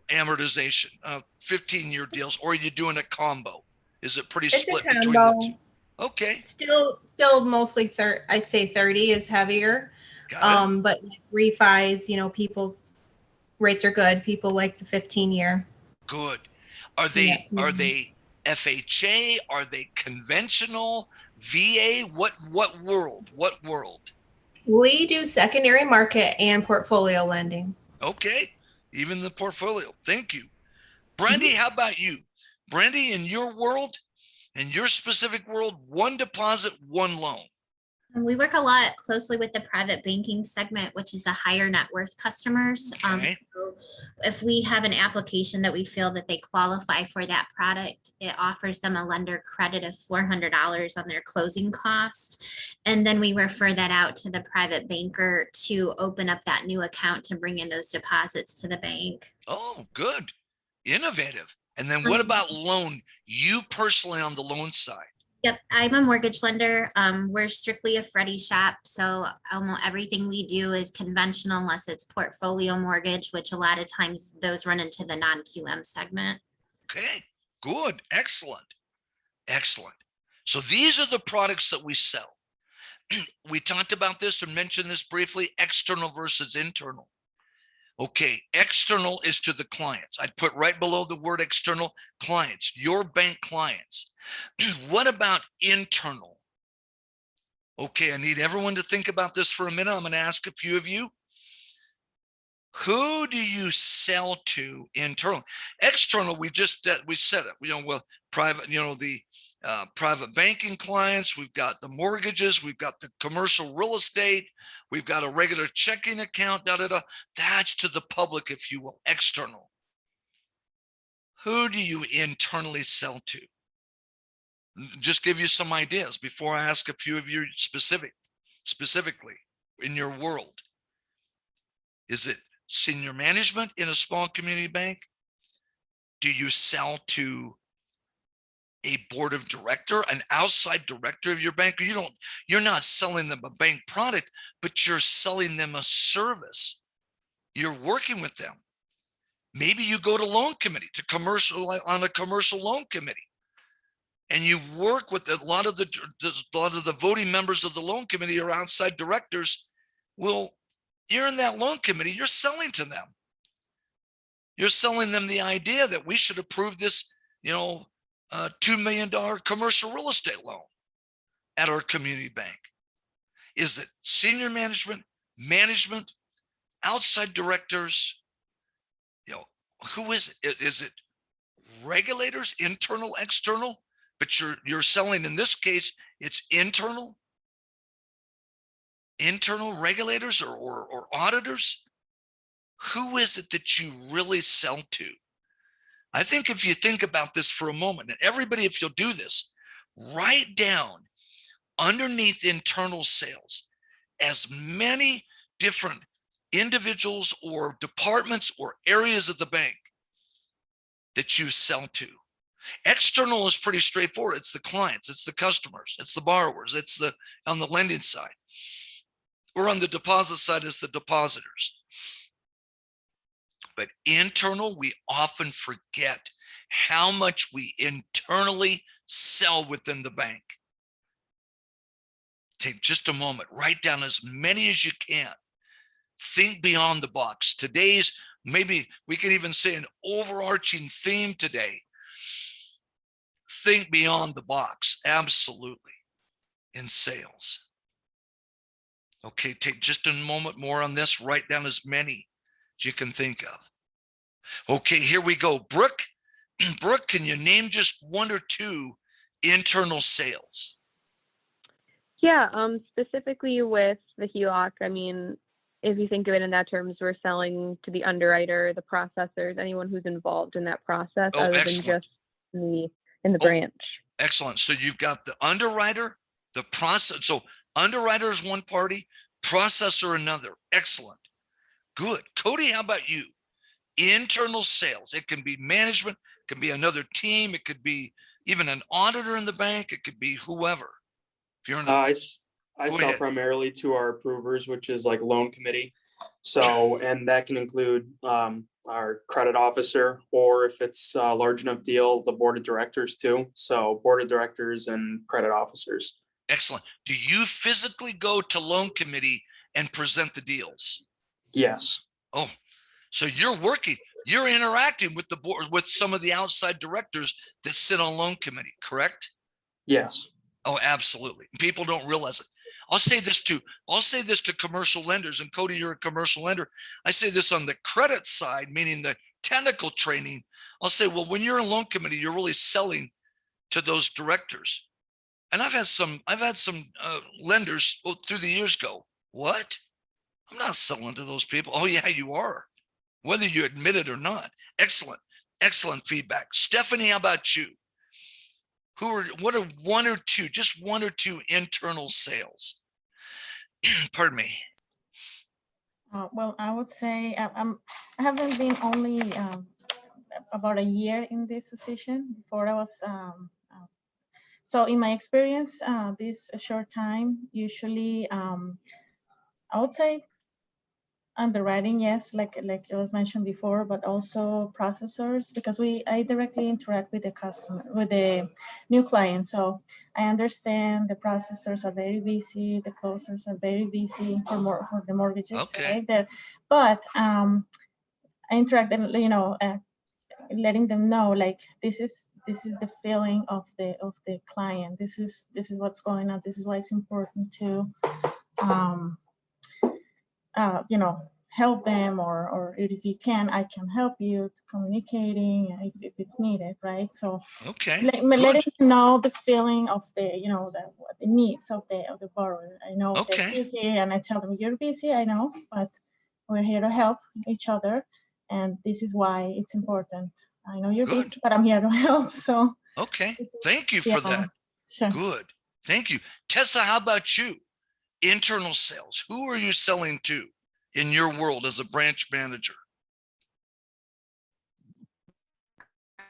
amortization, 15-year deals, or are you doing a combo? Is it pretty split between the two? Okay. Still mostly I'd say 30 is heavier. Got it. But refis, people rates are good. People like the 15-year. Good. Are they FHA? Are they conventional? VA? What world? What world? We do secondary market and portfolio lending. Okay. Even the portfolio. Thank you. Brandy, how about you? Brandy, in your world, in your specific world, one deposit, one loan. We work a lot closely with the private banking segment, which is the higher net worth customers. Okay. So if we have an application that we feel that they qualify for that product, it offers them a lender credit of $400 on their closing cost. And then we refer that out to the private banker to open up that new account to bring in those deposits to the bank. Oh, good. Innovative. And then what about loan? You personally on the loan side? Yep, I'm a mortgage lender. We're strictly a Freddie shop, so almost everything we do is conventional unless it's portfolio mortgage, which a lot of times those run into the non-QM segment. Okay, good, excellent, excellent. So these are the products that we sell. We talked about this and mentioned this briefly, external versus internal. Okay, external is to the clients. I'd put right below the word external, clients, your bank clients. What about internal? Okay, I need everyone to think about this for a minute. I'm going to ask a few of you. Who do you sell to internal? External, we said it. Private, the private banking clients, we've got the mortgages, we've got the commercial real estate, we've got a regular checking account, That's to the public, if you will, external. Who do you internally sell to? Just give you some ideas before I ask a few of you specifically in your world. Is it senior management in a small community bank? Do you sell to a board of director, an outside director of your bank. You're not selling them a bank product, but you're selling them a service. You're working with them. Maybe you go to loan committee, on a commercial loan committee, and you work with a lot of the voting members of the loan committee or outside directors. Well, you're in that loan committee, you're selling to them. You're selling them the idea that we should approve this, $2 million commercial real estate loan at our community bank. Is it senior management, outside directors? Who is it? Is it regulators, internal, external? But you're selling, in this case, it's internal regulators or auditors. Who is it that you really sell to? I think if you think about this for a moment, and everybody, if you'll do this, write down underneath internal sales as many different individuals or departments or areas of the bank that you sell to. External is pretty straightforward. It's the clients, it's the customers, it's the borrowers, it's on the lending side. Or on the deposit side, it's the depositors. But internal, we often forget how much we internally sell within the bank. Take just a moment, write down as many as you can. Think beyond the box. Today's, maybe we can even say an overarching theme today. Think beyond the box, absolutely, in sales. Okay, take just a moment more on this. Write down as many as you can think of. Okay, here we go. Brooke, can you name just one or two internal sales? Yeah, specifically with the HELOC, I mean, if you think of it in that terms, we're selling to the underwriter, the processors, anyone who's involved in that process, Oh, other excellent. than just in the branch. Excellent. So you've got the underwriter, the process. So underwriter is one party, processor another. Excellent. Good. Cody, how about you? Internal sales. It can be management, it can be another team, it could be even an auditor in the bank, it could be whoever. If you're in I sell primarily to our approvers, which is like loan committee. So, and that can include our credit officer, or if it's a large enough deal, the board of directors too. So board of directors and credit officers. Excellent. Do you physically go to loan committee and present the deals? Yes. Oh, so you're interacting with the board, with some of the outside directors that sit on loan committee, correct? Yes. Oh, absolutely. People don't realize it. I'll say this to commercial lenders, and Cody, you're a commercial lender. I say this on the credit side, meaning the technical training. I'll say, well, when you're in loan committee, you're really selling to those directors. And I've had some lenders through the years go, what? I'm not selling to those people. Oh yeah, you are, whether you admit it or not. Excellent. Excellent feedback. Stephanie, how about you? What are just one or two internal sales? Pardon me. Well, I would say I haven't been only about a year in this position. Before I was, so in my experience, this short time, usually I would say underwriting, yes, like it was mentioned before, but also processors, because I directly interact with the customer, with the new clients. So I understand the processors are very busy, the closers are very busy for the mortgages, okay. Right? But I interact and letting them know, like, this is the feeling of the client. This is what's going on. This is why it's important to help them, or if you can, I can help you to communicating if it's needed, right? So okay, letting them know the feeling of what the needs of the borrower. I know they're busy, and I tell them, you're busy, I know, but we're here to help each other, and this is why it's important. I know you're busy, but I'm here to help. So okay, thank you for that. Sure. Good, thank you. Tessa, how about you? Internal sales. Who are you selling to in your world as a branch manager?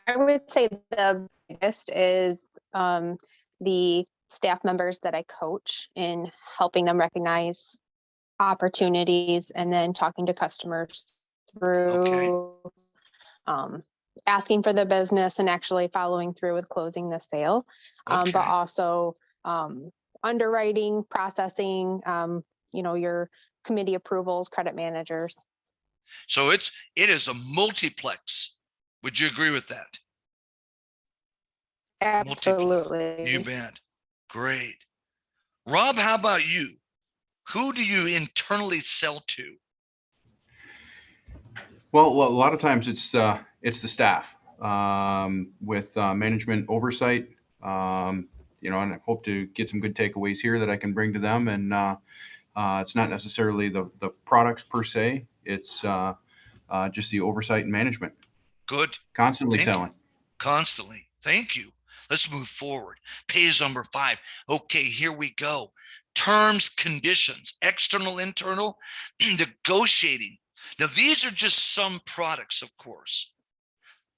I would say the biggest is the staff members that I coach in helping them recognize opportunities and then talking to customers through asking for the business and actually following through with closing the sale, but also underwriting, processing, your committee approvals, credit managers. So it is a multiplex. Would you agree with that? Absolutely. You bet. Great. Rob, how about you? Who do you internally sell to? Well, a lot of times it's the staff with management oversight. And I hope to get some good takeaways here that I can bring to them. And it's not necessarily the products per se. It's just the oversight and management. Good. Constantly selling. Constantly. Thank you. Let's move forward. Page number 5. Okay, here we go. Terms, conditions, external, internal, negotiating. Now, these are just some products, of course.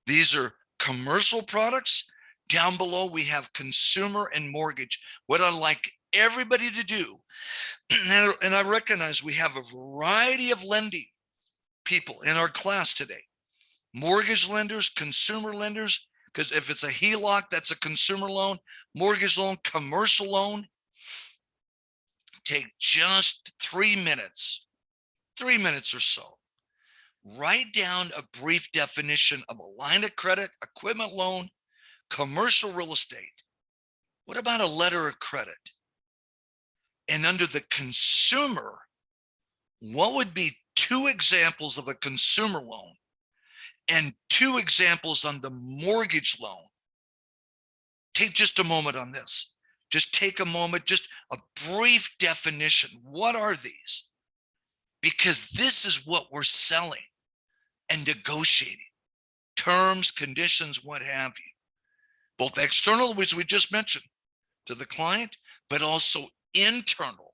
These are commercial products. Down below, we have consumer and mortgage. What I'd like everybody to do, and I recognize we have a variety of lending people in our class today. Mortgage lenders, consumer lenders, because if it's a HELOC, that's a consumer loan, mortgage loan, commercial loan. Take just 3 minutes or so. Write down a brief definition of a line of credit, equipment loan, commercial real estate. What about a letter of credit? And under the consumer, what would be 2 examples of a consumer loan and 2 examples on the mortgage loan? Take just a moment on this. Just take a moment, just a brief definition. What are these? Because this is what we're selling and negotiating. Terms, conditions, what have you. Both external, which we just mentioned, to the client, but also internal.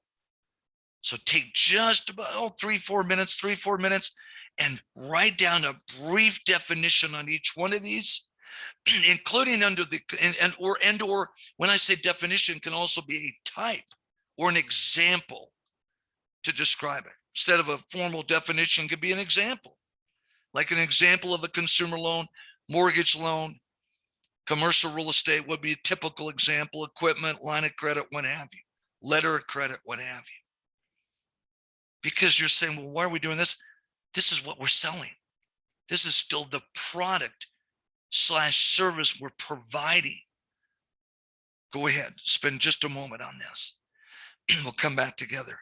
So take just about 3-4 minutes, and write down a brief definition on each one of these, including under the or when I say definition, can also be a type or an example to describe it. Instead of a formal definition, could be an example, like an example of a consumer loan, mortgage loan, commercial real estate would be a typical example, equipment, line of credit, what have you, letter of credit, what have you. Because you're saying, well, why are we doing this? This is what we're selling. This is still the product / service we're providing. Go ahead, spend just a moment on this. We'll come back together.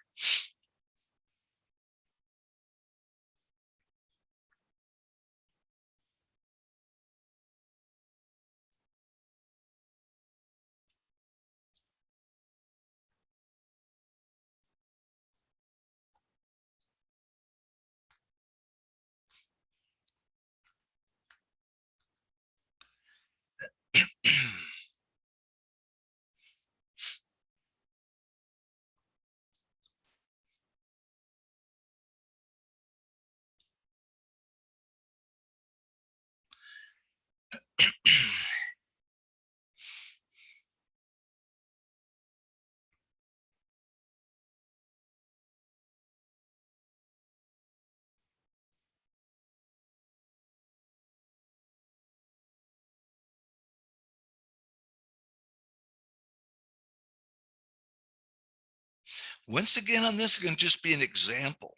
Once again, on this can just be an example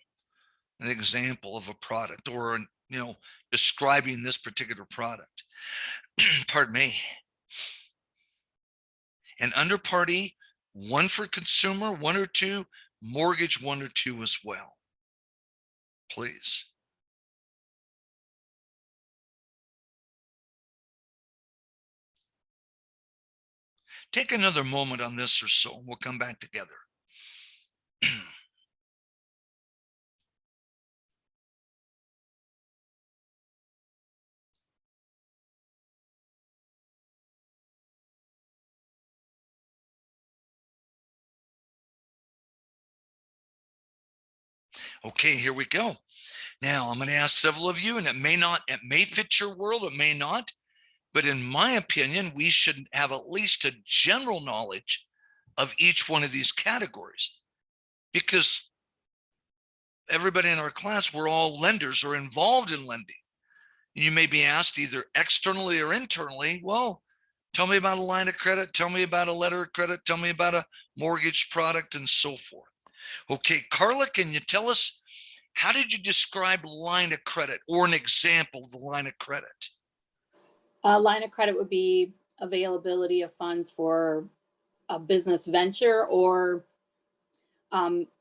of a product, or describing this particular product. Pardon me. And under Part E, 1 for consumer, 1 or 2, mortgage, 1 or 2 as well. Please. Take another moment on this or so, and we'll come back together. Okay, here we go. Now I'm going to ask several of you, and it may fit your world, it may not, But in my opinion, we should have at least a general knowledge of each one of these categories, because everybody in our class, we're all lenders or involved in lending. You may be asked either externally or internally, well, tell me about a line of credit, tell me about a letter of credit, tell me about a mortgage product, and so forth. Okay, Carla, can you tell us, how did you describe line of credit or an example of the line of credit? A line of credit would be availability of funds for a business venture, or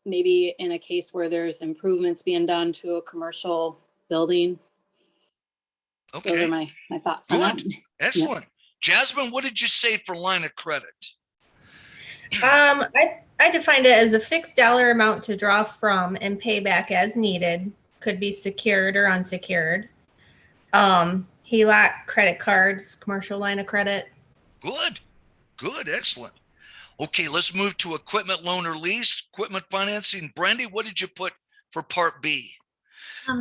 maybe in a case where there's improvements being done to a commercial building. Those Okay, are my thoughts on that. good, excellent. Jasmine, what did you say for line of credit? I defined it as a fixed dollar amount to draw from and pay back as needed. Could be secured or unsecured. HELOC, credit cards, commercial line of credit. Good, good, excellent. Okay, let's move to equipment loan or lease, equipment financing. Brandy, what did you put for part B? A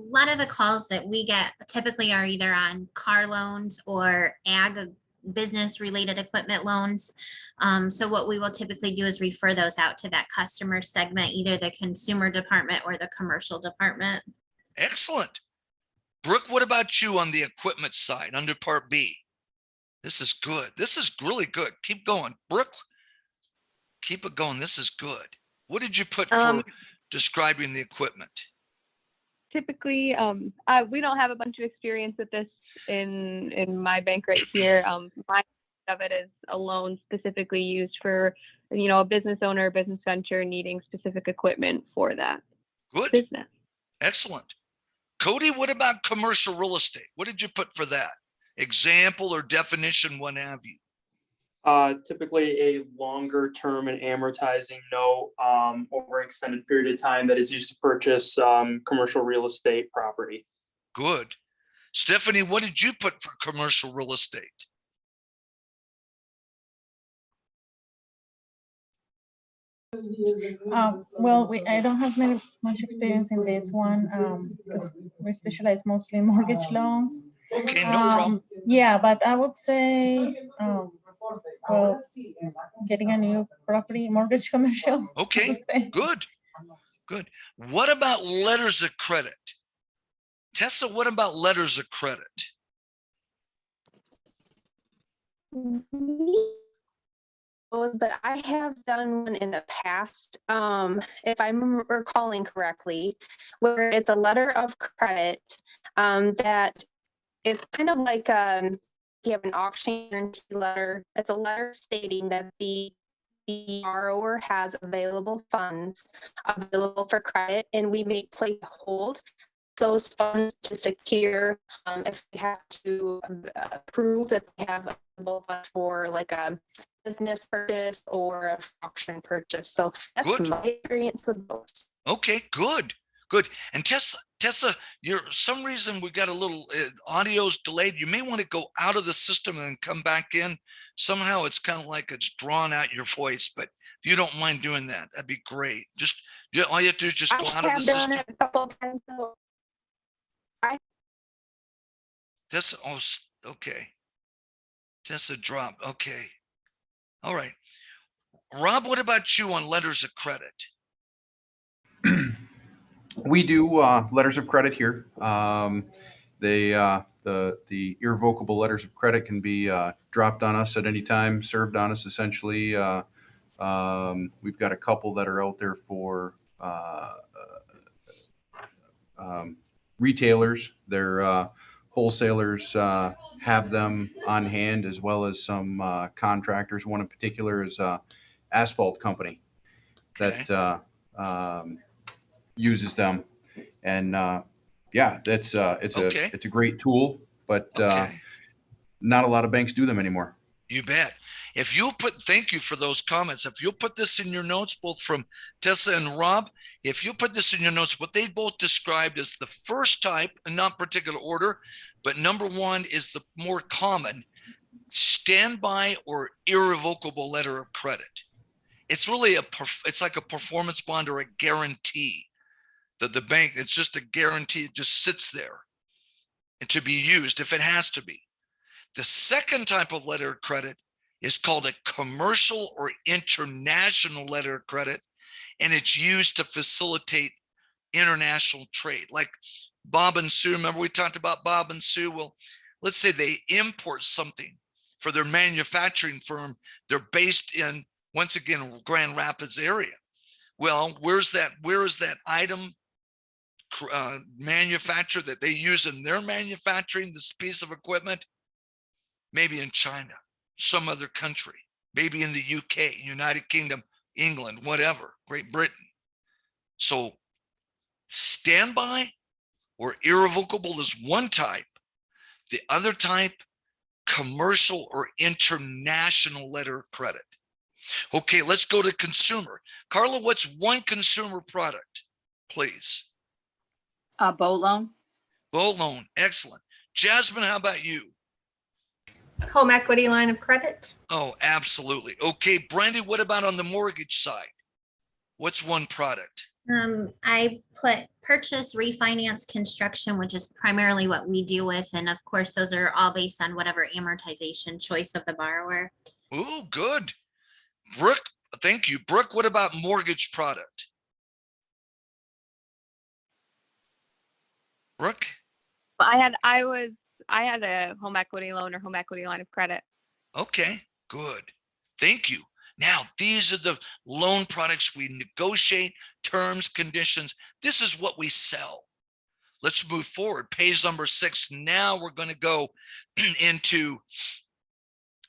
lot of the calls that we get typically are either on car loans or ag business related equipment loans. So what we will typically do is refer those out to that customer segment, either the consumer department or the commercial department. Excellent. Brooke, what about you on the equipment side under part B? This is good. This is really good. Keep going. Brooke, keep it going. This is good. What did you put for describing the equipment? Typically, we don't have a bunch of experience with this in my bank right here. My of it is a loan specifically used for, a business owner, business venture needing specific equipment for that Good. business. Excellent. Cody, what about commercial real estate? What did you put for that? Example or definition, what have you? Typically a longer term and amortizing note over an extended period of time that is used to purchase commercial real estate property. Good. Stephanie, what did you put for commercial real estate? I don't have much experience in this one because we specialize mostly in mortgage loans. Okay, no problem. Yeah, but I would say, getting a new property mortgage commercial. Okay, good, good. What about letters of credit? Tessa, what about letters of credit? But I have done one in the past, if I'm recalling correctly, where it's a letter of credit that is kind of like you have an auction guarantee letter. It's a letter stating that the borrower has available funds available for credit, and we may place hold those funds to secure if we have to prove that they have available funds for like a business purchase or an auction purchase. So that's Good. my experience with those. Okay, good, good. And Tessa, some reason we got a little audio's delayed. You may want to go out of the system and then come back in. Somehow it's kind of like it's drawn out your voice, but if you don't mind doing that, that'd be great. All you have to do is just go out of the system. I have done it a couple of times. So Tessa, oh, okay. Tessa dropped. Okay. All right. Rob, what about you on letters of credit? We do letters of credit here. The irrevocable letters of credit can be dropped on us at any time, served on us essentially. We've got a couple that are out there for retailers. They're wholesalers have them on hand, as well as some contractors. One in particular is asphalt company that uses them, and it's a great tool, but not a lot of banks do them anymore. You bet. If you'll thank you for those comments. If you'll put this in your notes, both from Tessa and Rob, if you'll put this in your notes, what they both described as the first type, in not particular order, but number one is the more common, standby or irrevocable letter of credit. It's really it's like a performance bond or a guarantee that the bank, it's just a guarantee. It just sits there and to be used if it has to be. The second type of letter of credit is called a commercial or international letter of credit, and it's used to facilitate international trade. Like Bob and Sue, remember we talked about Bob and Sue? Well, let's say they import something for their manufacturing firm. They're based in, once again, Grand Rapids area. Well, where is that item manufactured that they use in their manufacturing, this piece of equipment? Maybe in China, some other country, maybe in the UK, United Kingdom, England, whatever, Great Britain. So standby or irrevocable is one type. The other type, commercial or international letter of credit. Okay, let's go to consumer. Carla, what's one consumer product, please? A boat loan. Boat loan, excellent. Jasmine, how about you? Home equity line of credit. Oh, absolutely. Okay, Brandy, what about on the mortgage side? What's one product? I put purchase, refinance, construction, which is primarily what we deal with. And of course, those are all based on whatever amortization choice of the borrower. Oh, good. Brooke, thank you. Brooke, what about mortgage product? Brooke? I had a home equity loan or home equity line of credit. Okay, good. Thank you. Now, these are the loan products we negotiate, terms, conditions. This is what we sell. Let's move forward. Page number 6. Now we're going to go into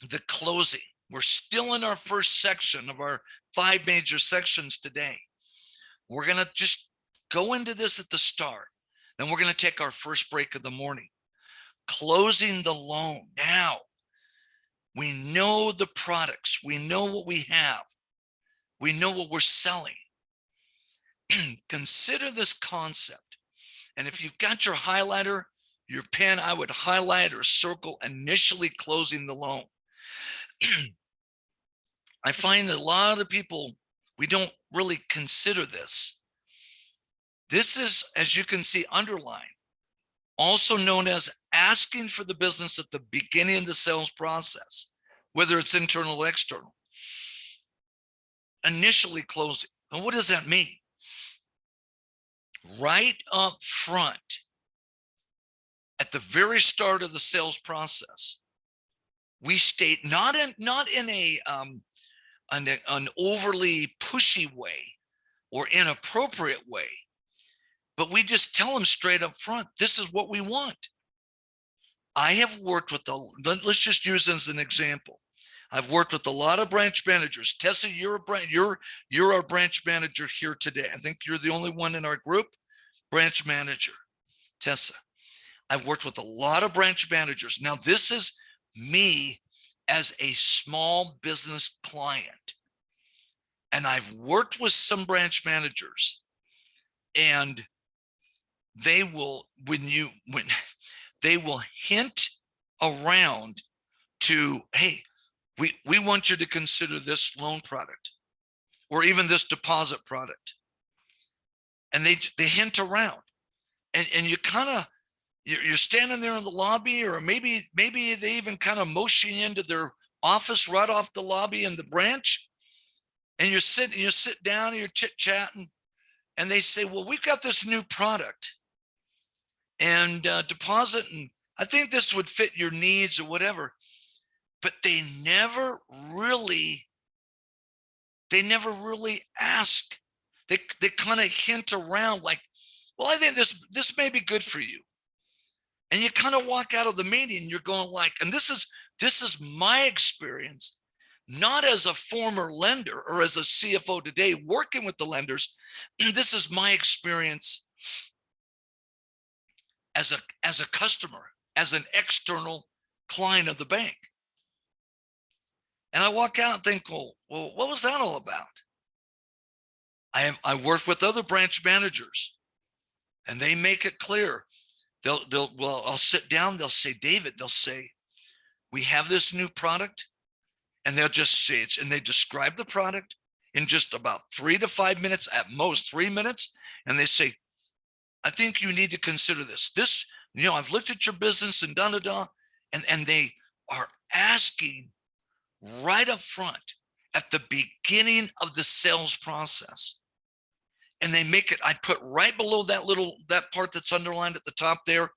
the closing. We're still in our first section of our 5 major sections today. We're going to just go into this at the start. Then we're going to take our first break of the morning. Closing the loan. Now, we know the products. We know what we have. We know what we're selling. Consider this concept. And if you've got your highlighter, your pen, I would highlight or circle initially closing the loan. I find that a lot of people, we don't really consider this. This is, as you can see, underlined, also known as asking for the business at the beginning of the sales process, whether it's internal or external. Initially closing. And what does that mean? Right up front, at the very start of the sales process, we state not in an overly pushy way or inappropriate way, but we just tell them straight up front, this is what we want. I have worked with let's just use as an example. I've worked with a lot of branch managers. Tessa, you're our branch manager here today. I think you're the only one in our group, branch manager, Tessa. I've worked with a lot of branch managers. Now, this is me as a small business client. And I've worked with some branch managers, and they will, they will hint around to, hey, we want you to consider this loan product or even this deposit product. And they hint around, and you kind of, you're standing there in the lobby, or maybe they even kind of motion you into their office right off the lobby in the branch, and you sit down and you're chit-chatting, and they say, well, we've got this new product and deposit, and I think this would fit your needs or whatever. But they never really ask. They kind of hint around like, well, I think this may be good for you. And you kind of walk out of the meeting and you're going like, and this is my experience, not as a former lender or as a CFO today working with the lenders. This is my experience as a customer, as an external client of the bank. And I walk out and think, well, what was that all about? I work with other branch managers, and they make it clear. I'll sit down, they'll say, David, they'll say, we have this new product, and they'll just say it, and they describe the product in just about 3 to 5 minutes, at most 3 minutes. And they say, I think you need to consider this. I've looked at your business and da-da-da. And they are asking right up front at the beginning of the sales process. And they make it, I put right below that part that's underlined at the top there,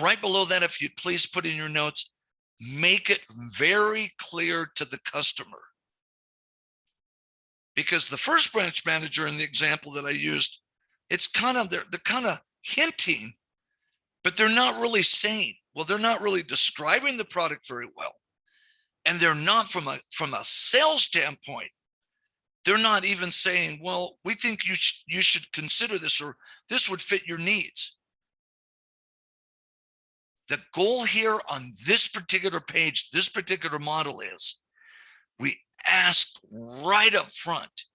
right below that, if you'd please put in your notes, make it very clear to the customer. Because the first branch manager in the example that I used, it's kind of, they're kind of hinting, but they're not really saying, well, they're not really describing the product very well. And they're not from a sales standpoint, they're not even saying, well, we think you should consider this, or this would fit your needs. The goal here on this particular page, this particular model is, we ask right up front.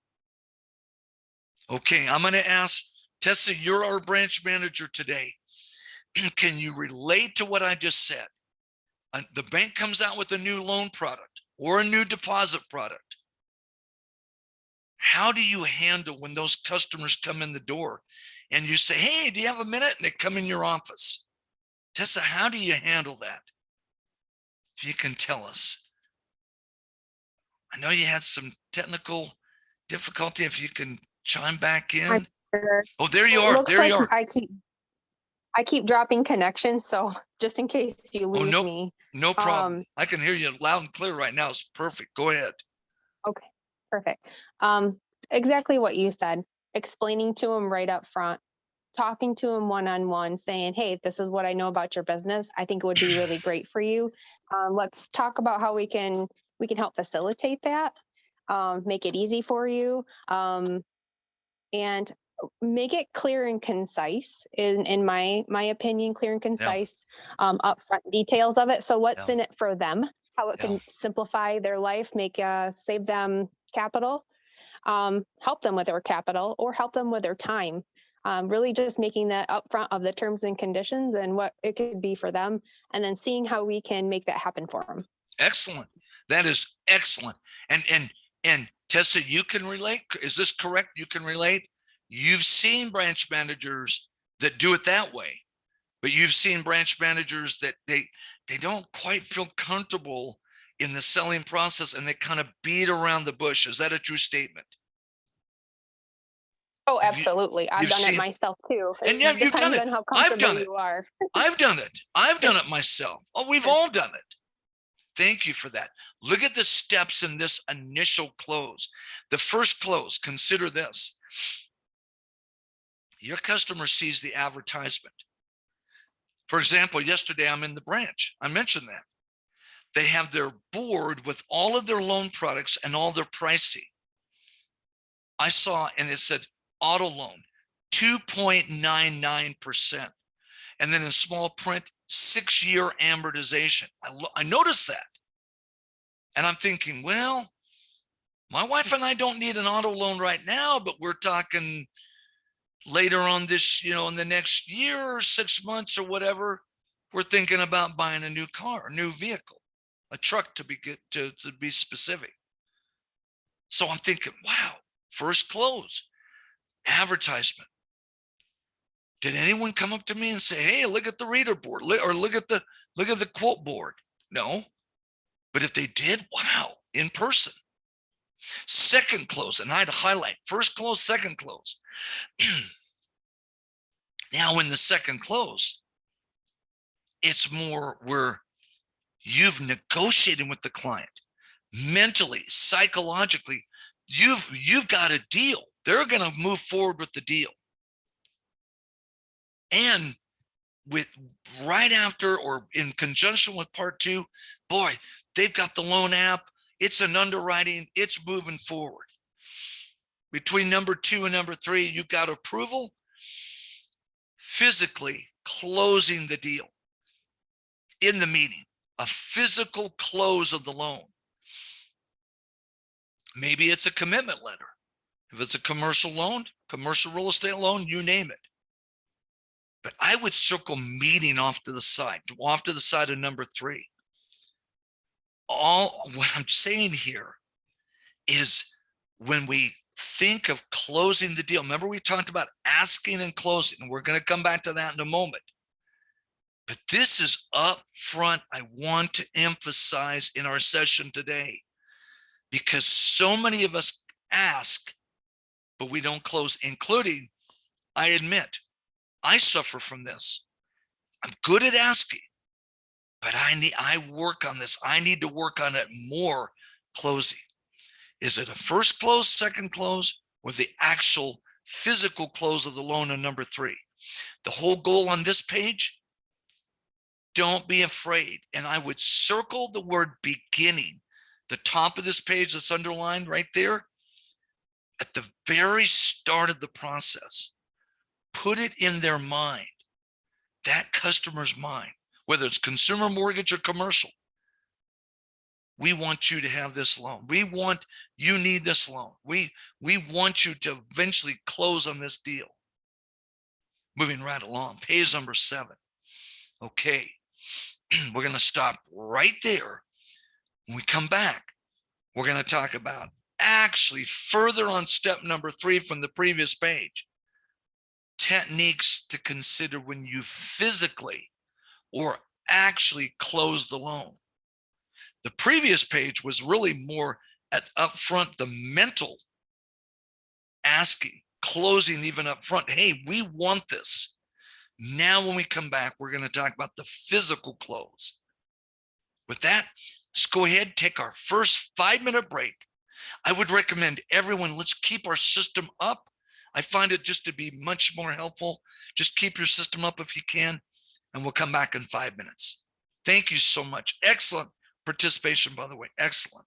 Okay, I'm going to ask Tessa, you're our branch manager today. Can you relate to what I just said? The bank comes out with a new loan product or a new deposit product. How do you handle when those customers come in the door and you say, hey, do you have a minute? And they come in your office. Tessa, how do you handle that? If you can tell us. I know you had some technical difficulty. If you can chime back in. Sure. Oh, there you It are. looks There you like are. I keep dropping connection, so just in case you Oh, lose no, me. no problem. I can hear you loud and clear right now. It's perfect. Go ahead. Okay, perfect. Exactly what you said. Explaining to them right up front, talking to them one-on-one, saying, hey, this is what I know about your business. I think it would be really great for you. Let's talk about how we can help facilitate that, make it easy for you, and make it clear and concise in my opinion, clear and concise, upfront details of it. So what's in it for them, how it can simplify their life, save them capital, help them with their capital, or help them with their time. Really just making that upfront of the terms and conditions and what it could be for them, and then seeing how we can make that happen for them. Excellent. That is excellent. And Tessa, you can relate. Is this correct? You can relate. You've seen branch managers that do it that way, but you've seen branch managers that they don't quite feel comfortable in the selling process, and they kind of beat around the bush. Is that a true statement? Oh, absolutely. I've done it myself too. And yeah, you've done it. On how I've done comfortable it. you are. I've done it. I've done it myself. Oh, we've all done it. Thank you for that. Look at the steps in this initial close. The first close, consider this. Your customer sees the advertisement. For example, yesterday I'm in the branch. I mentioned that. They have their board with all of their loan products and all their pricing. I saw, and it said auto loan, 2.99%. And then in small print, 6-year amortization. I noticed that. And I'm thinking, well, my wife and I don't need an auto loan right now, but we're talking later on this, in the next year or 6 months or whatever, we're thinking about buying a new car, a new vehicle, a truck to be specific. So I'm thinking, wow, first close, advertisement. Did anyone come up to me and say, hey, look at the reader board, or look at the quote board? No. But if they did, wow, in person. Second close, and I'd highlight first close, second close. Now in the second close, it's more where you've negotiated with the client mentally, psychologically. You've got a deal. They're going to move forward with the deal. And with right after or in conjunction with part 2, boy, they've got the loan app. It's an underwriting. It's moving forward. Between number 2 and number 3, you've got approval, physically closing the deal in the meeting, a physical close of the loan. Maybe it's a commitment letter. If it's a commercial loan, commercial real estate loan, you name it. But I would circle meeting off to the side of number 3. What I'm saying here is when we think of closing the deal, remember we talked about asking and closing, and we're going to come back to that in a moment. But this is up front. I want to emphasize in our session today, because so many of us ask, but we don't close, including, I admit, I suffer from this. I'm good at asking, but I work on this. I need to work on it more closing. Is it a first close, second close, or the actual physical close of the loan on number 3? The whole goal on this page, don't be afraid. And I would circle the word beginning, the top of this page that's underlined right there. At the very start of the process, put it in their mind, that customer's mind, whether it's consumer mortgage or commercial. We want you to have this loan. You need this loan. We want you to eventually close on this deal. Moving right along, page number 7. Okay, we're going to stop right there. When we come back, we're going to talk about actually further on step number 3 from the previous page, techniques to consider when you physically or actually close the loan. The previous page was really more at upfront, the mental asking, closing even up front. Hey, we want this. Now, when we come back, we're going to talk about the physical close. With that, let's go ahead, take our first 5-minute break. I would recommend everyone, let's keep our system up. I find it just to be much more helpful. Just keep your system up if you can, and we'll come back in 5 minutes. Thank you so much. Excellent participation, by the way. Excellent.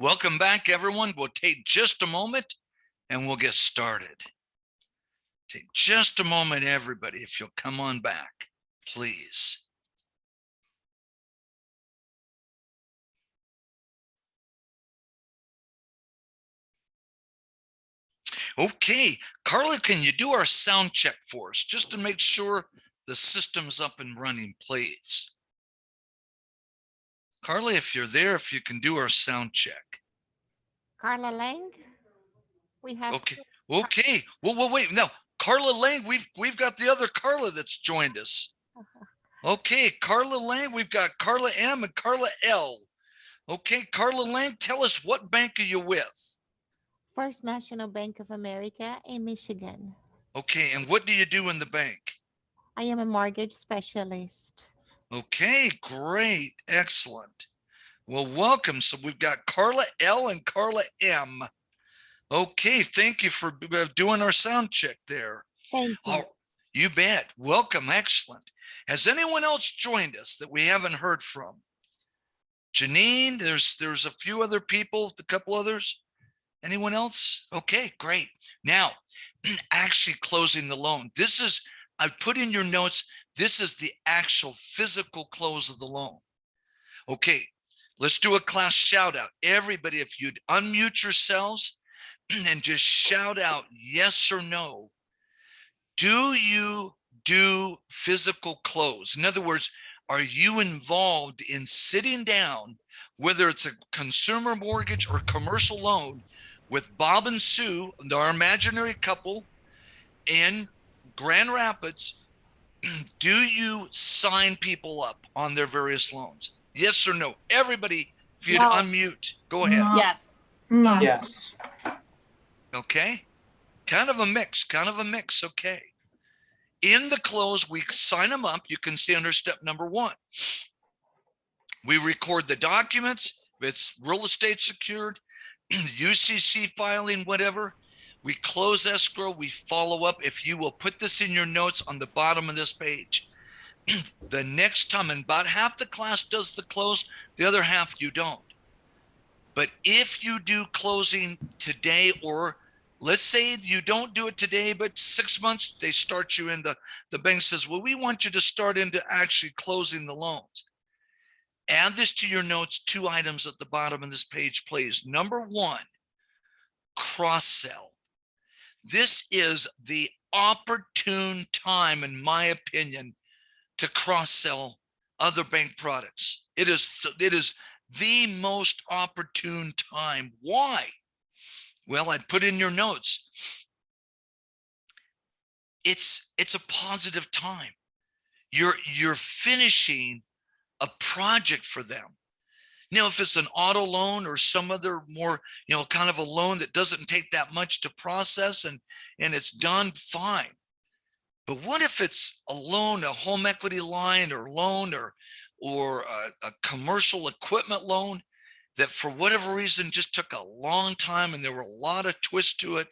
Welcome back, everyone. We'll take just a moment and we'll get started. Take just a moment, everybody, if you'll come on back, please. Okay, Carla, can you do our sound check for us just to make sure the system's up and running, please? Carla, if you're there, if you can do our sound check. Carla Lang, we have. Okay, okay. Well, wait. No, Carla Lang, we've got the other Carla that's joined us. Okay, Carla Lang, we've got Carla M and Carla L. Okay, Carla Lang, tell us, what bank are you with? First National Bank of America in Michigan. Okay, and what do you do in the bank? I am a mortgage specialist. Okay, great, excellent. Well, welcome. So we've got Carla L and Carla M. Okay, thank you for doing our sound check there. Thank you. Oh, you bet. Welcome, excellent. Has anyone else joined us that we haven't heard from? Janine, there's a few other people, a couple others. Anyone else? Okay, great. Now, actually closing the loan. This is, I've put in your notes, this is the actual physical close of the loan. Okay, let's do a class shout out. Everybody, if you'd unmute yourselves and just shout out yes or no. Do you do physical close? In other words, are you involved in sitting down, whether it's a consumer mortgage or commercial loan, with Bob and Sue, our imaginary couple in Grand Rapids? Do you sign people up on their various loans? Yes or no? Everybody, if you'd No. unmute, go ahead. No. Yes. No. Yes. Okay, kind of a mix, okay. In the close, we sign them up. You can see under step number 1. We record the documents. If it's real estate secured, UCC filing, whatever. We close escrow, we follow up. If you will put this in your notes on the bottom of this page, the next time, and about half the class does the close, the other half you don't. But if you do closing today, or let's say you don't do it today, but 6 months, they start you in, the bank says, well, we want you to start into actually closing the loans. Add this to your notes, 2 items at the bottom of this page, please. Number 1, cross-sell. This is the opportune time, in my opinion, to cross-sell other bank products. It is the most opportune time. Why? Well, I'd put in your notes. It's a positive time. You're finishing a project for them. Now, if it's an auto loan or some other more, kind of a loan that doesn't take that much to process and it's done, fine. But what if it's a loan, a home equity line or loan or a commercial equipment loan that for whatever reason just took a long time and there were a lot of twists to it,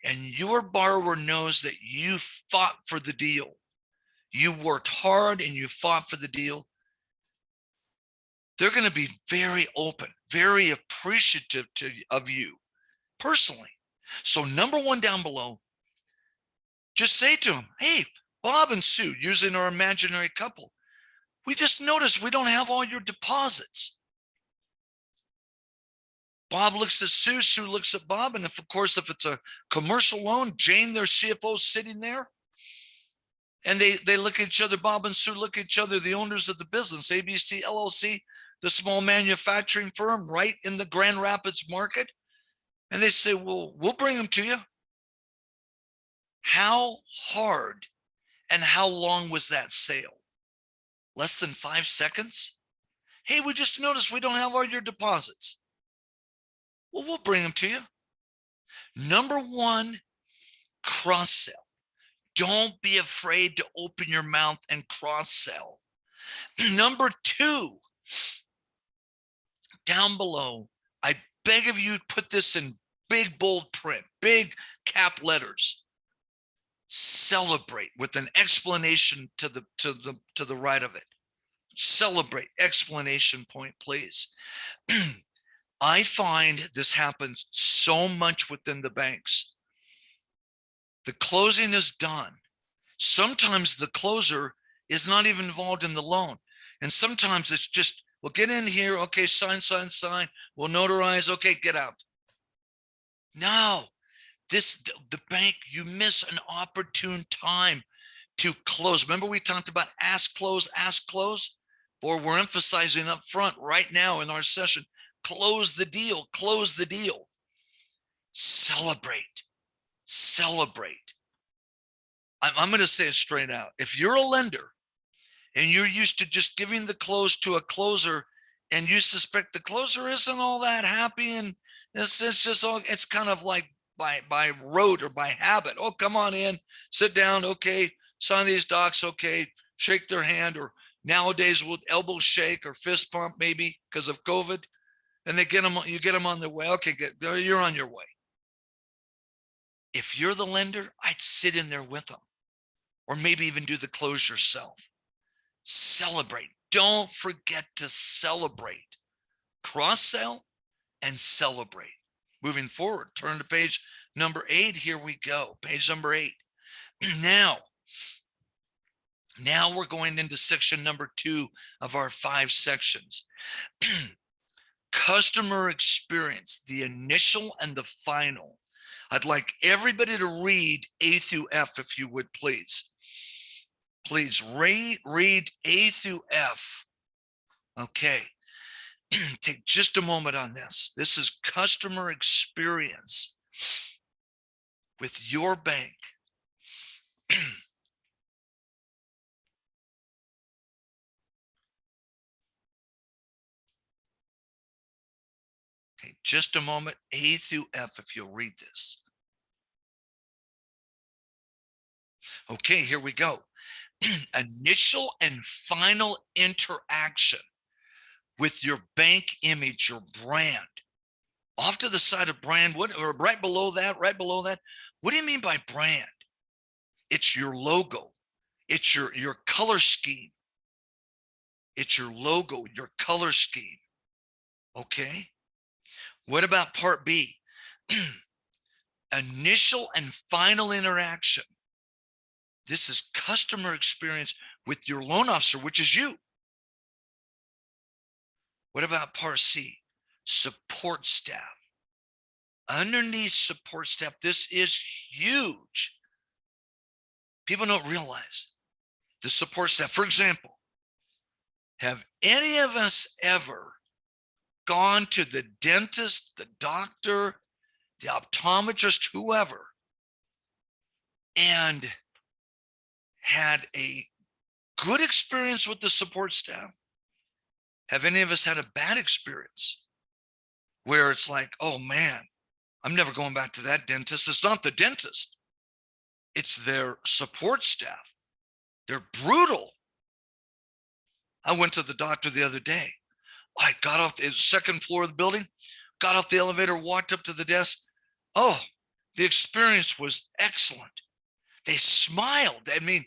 and your borrower knows that you fought for the deal. You worked hard and you fought for the deal. They're going to be very open, very appreciative of you personally. So number 1 down below, just say to them, hey, Bob and Sue, using our imaginary couple, we just noticed we don't have all your deposits. Bob looks at Sue, Sue looks at Bob, and of course, if it's a commercial loan, Jane, their CFO, sitting there, and they look at each other, Bob and Sue look at each other, the owners of the business, ABC LLC, the small manufacturing firm right in the Grand Rapids market. And they say, well, we'll bring them to you. How hard and how long was that sale? Less than 5 seconds? Hey, we just noticed we don't have all your deposits. Well, we'll bring them to you. Number 1, cross-sell. Don't be afraid to open your mouth and cross-sell. Number 2, down below, I beg of you, put this in big bold print, big cap letters. Celebrate with an explanation to the right of it. Celebrate, explanation point, please. I find this happens so much within the banks. The closing is done. Sometimes the closer is not even involved in the loan. And sometimes it's just, we'll get in here. Okay, sign, sign, sign. We'll notarize. Okay, get out. No, the bank, you miss an opportune time to close. Remember we talked about ask, close, ask, close? Or we're emphasizing up front right now in our session, close the deal, close the deal. Celebrate, celebrate. I'm going to say it straight out. If you're a lender and you're used to just giving the close to a closer and you suspect the closer isn't all that happy and it's just all, it's kind of like by rote or by habit. Oh, come on in, sit down. Okay, sign these docs. Okay, shake their hand, or nowadays we'll elbow shake or fist pump maybe because of COVID, and they get them. You get them on their way. Okay, you're on your way. If you're the lender, I'd sit in there with them, or maybe even do the close yourself. Celebrate. Don't forget to celebrate. Cross-sell and celebrate. Moving forward, turn to page number 8. Here we go. Page number 8. Now we're going into section number 2 of our 5 sections. Customer experience, the initial and the final. I'd like everybody to read A through F, if you would, please. Please read A through F. Okay. Take just a moment on this. This is customer experience with your bank. Okay, just a moment. A through F, if you'll read this. Okay, here we go. Initial and final interaction with your bank image, your brand. Off to the side of brand, or right below that, what do you mean by brand? It's your logo. It's your color scheme. It's your logo, your color scheme. Okay. What about part B? Initial and final interaction. This is customer experience with your loan officer, which is you. What about part C? Support staff. Underneath support staff, this is huge. People don't realize the support staff. For example, have any of us ever gone to the dentist, the doctor, the optometrist, whoever, and had a good experience with the support staff? Have any of us had a bad experience where it's like, oh man, I'm never going back to that dentist? It's not the dentist. It's their support staff. They're brutal. I went to the doctor the other day. I got off the 2nd floor of the building, got off the elevator, walked up to the desk. Oh, the experience was excellent. They smiled. I mean,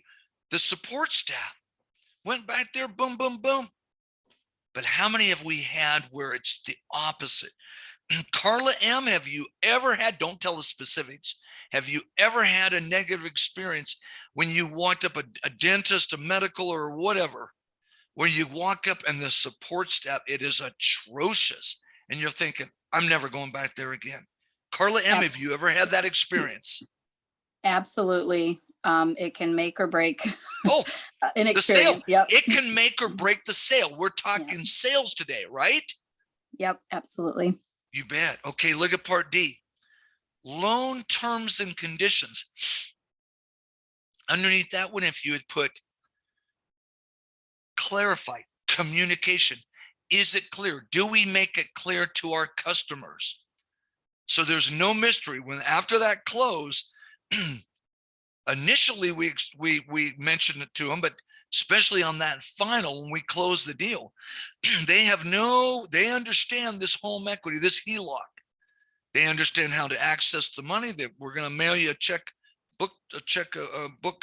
the support staff went back there, boom, boom, boom. But how many have we had where it's the opposite? Carla M., have you ever had, don't tell the specifics, have you ever had a negative experience when you walked up a dentist, a medical, or whatever, where you walk up and the support staff, it is atrocious, and you're thinking, I'm never going back there again? Carla M., have you ever had that experience? Absolutely. It can make or break Oh, an the sale. experience. Yep. It can make or break the sale. We're talking sales today, right? Yep, absolutely. You bet. Okay, look at part D. Loan terms and conditions. Underneath that one, if you had put clarify, communication. Is it clear? Do we make it clear to our customers? So there's no mystery. When after that close, initially we mentioned it to them, but especially on that final, when we close the deal, they understand this home equity, this HELOC. They understand how to access the money. That we're going to mail you a book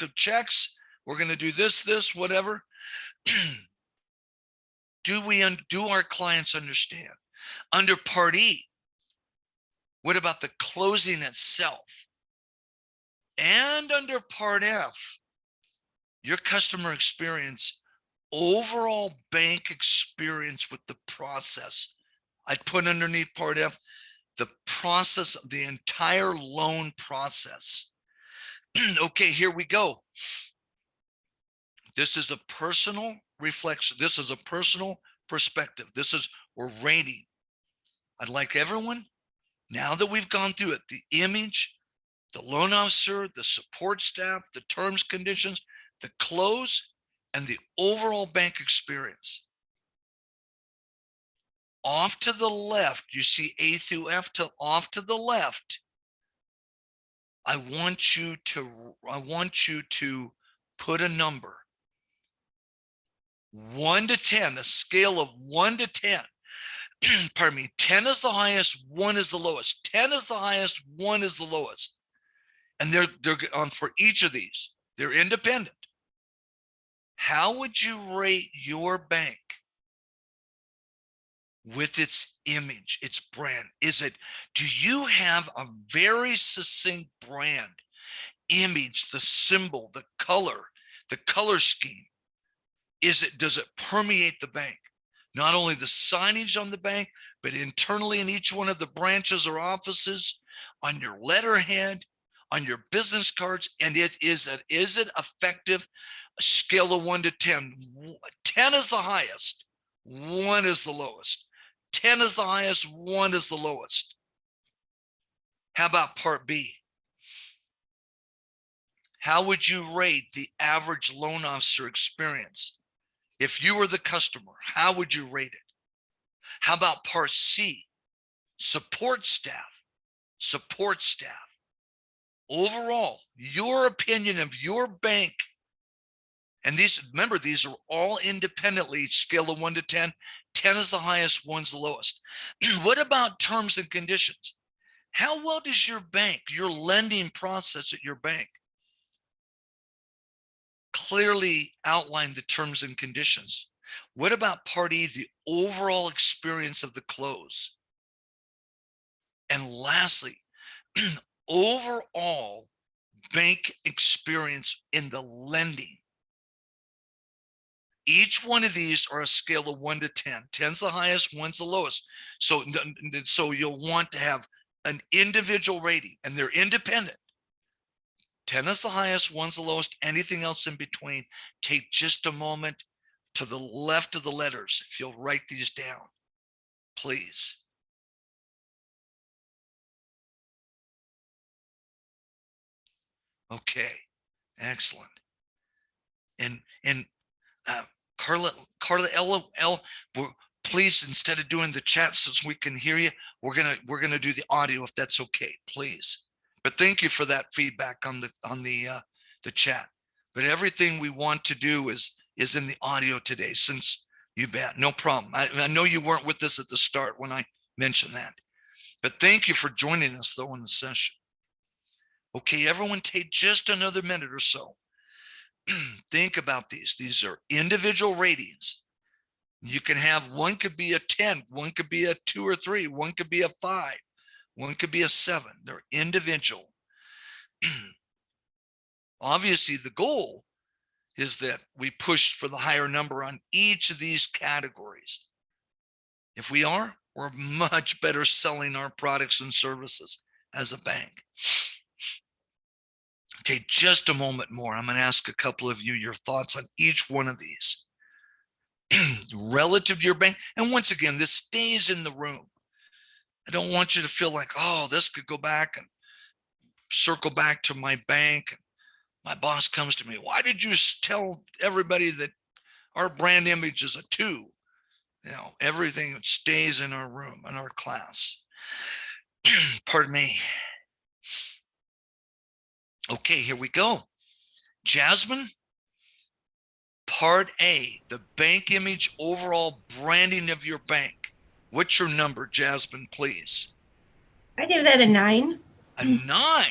of checks. We're going to do this, whatever. Do our clients understand? Under Part E, what about the closing itself? And under Part F, your customer experience, overall bank experience with the process. I'd put underneath Part F, the process, the entire loan process. Okay, here we go. This is a personal reflection. This is a personal perspective. We're rating. I'd like everyone, now that we've gone through it, the image, the loan officer, the support staff, the terms, conditions, the close, and the overall bank experience. Off to the left, you see A through F. Off to the left, I want you to put a number. 1 to 10, a scale of 1 to 10. Pardon me, 10 is the highest, 1 is the lowest. 10 is the highest, 1 is the lowest. And they're on for each of these. They're independent. How would you rate your bank with its image, its brand? Do you have a very succinct brand, image, the symbol, the color scheme? Does it permeate the bank? Not only the signage on the bank, but internally in each one of the branches or offices, on your letterhead, on your business cards, and is it effective? A scale of 1 to 10. 10 is the highest, 1 is the lowest. 10 is the highest, 1 is the lowest. How about Part B? How would you rate the average loan officer experience? If you were the customer, how would you rate it? How about Part C? Support staff. Overall, your opinion of your bank. And remember, these are all independently, scale of 1 to 10. 10 is the highest, 1's the lowest. What about terms and conditions? How well does your bank, your lending process at your bank, clearly outline the terms and conditions? What about Part E, the overall experience of the close? And lastly, overall bank experience in the lending. Each one of these are a scale of 1 to 10. 10's the highest, 1's the lowest. So you'll want to have an individual rating, and they're independent. 10 is the highest, 1's the lowest. Anything else in between, take just a moment to the left of the letters if you'll write these down, please. Okay, excellent. And Carla, please, instead of doing the chat, since we can hear you, we're gonna do the audio if that's okay, please. But thank you for that feedback on the chat. But everything we want to do is in the audio today, since you bet, no problem. I know you weren't with us at the start when I mentioned that, but thank you for joining us though in the session. Okay, everyone, take just another minute or so. Think about these. These are individual ratings. You can have, one could be a 10, one could be a 2 or 3, one could be a 5, one could be a 7. They're individual. Obviously, the goal is that we push for the higher number on each of these categories. If we are, we're much better selling our products and services as a bank. Take just a moment more. I'm going to ask a couple of you your thoughts on each one of these relative to your bank. And once again, this stays in the room. I don't want you to feel like, oh, this could go back and circle back to my bank. My boss comes to me, why did you tell everybody that our brand image is a 2? You know, everything stays in our room, in our class. Pardon me. Okay, here we go. Jasmine, Part A, the bank image, overall branding of your bank. What's your number, Jasmine, please? I give that a 9. A 9?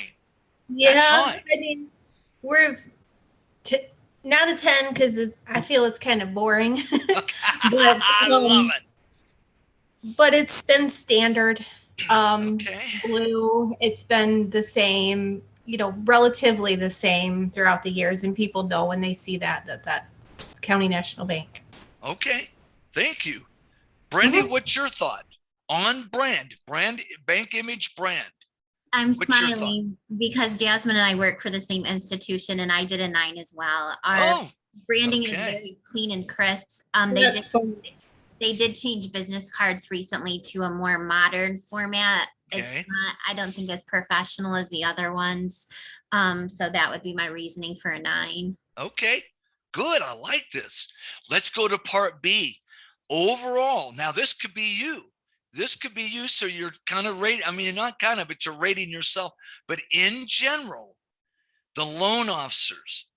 Yeah, that's high. I mean, we're not a 10 because I feel it's kind of boring. But I love it. but it's been standard. Okay. Blue, it's been the same, relatively the same throughout the years, and people know when they see that's County National Bank. Okay. Thank you. Brandy, what's your thought on brand, bank image brand? I'm What's your thought? smiling because Jasmine and I work for the same institution, and I did a 9 as well. Our branding is okay. very clean and crisp. They did change business cards recently to a more modern format. It's not, I don't think, as professional as the other ones. So that would be my reasoning for a 9. Okay, good. I like this. Let's go to part B. Overall, now this could be you. This could be you. So you're kind of rating, I mean, you're not kind of, but you're rating yourself. But in general, the loan officers,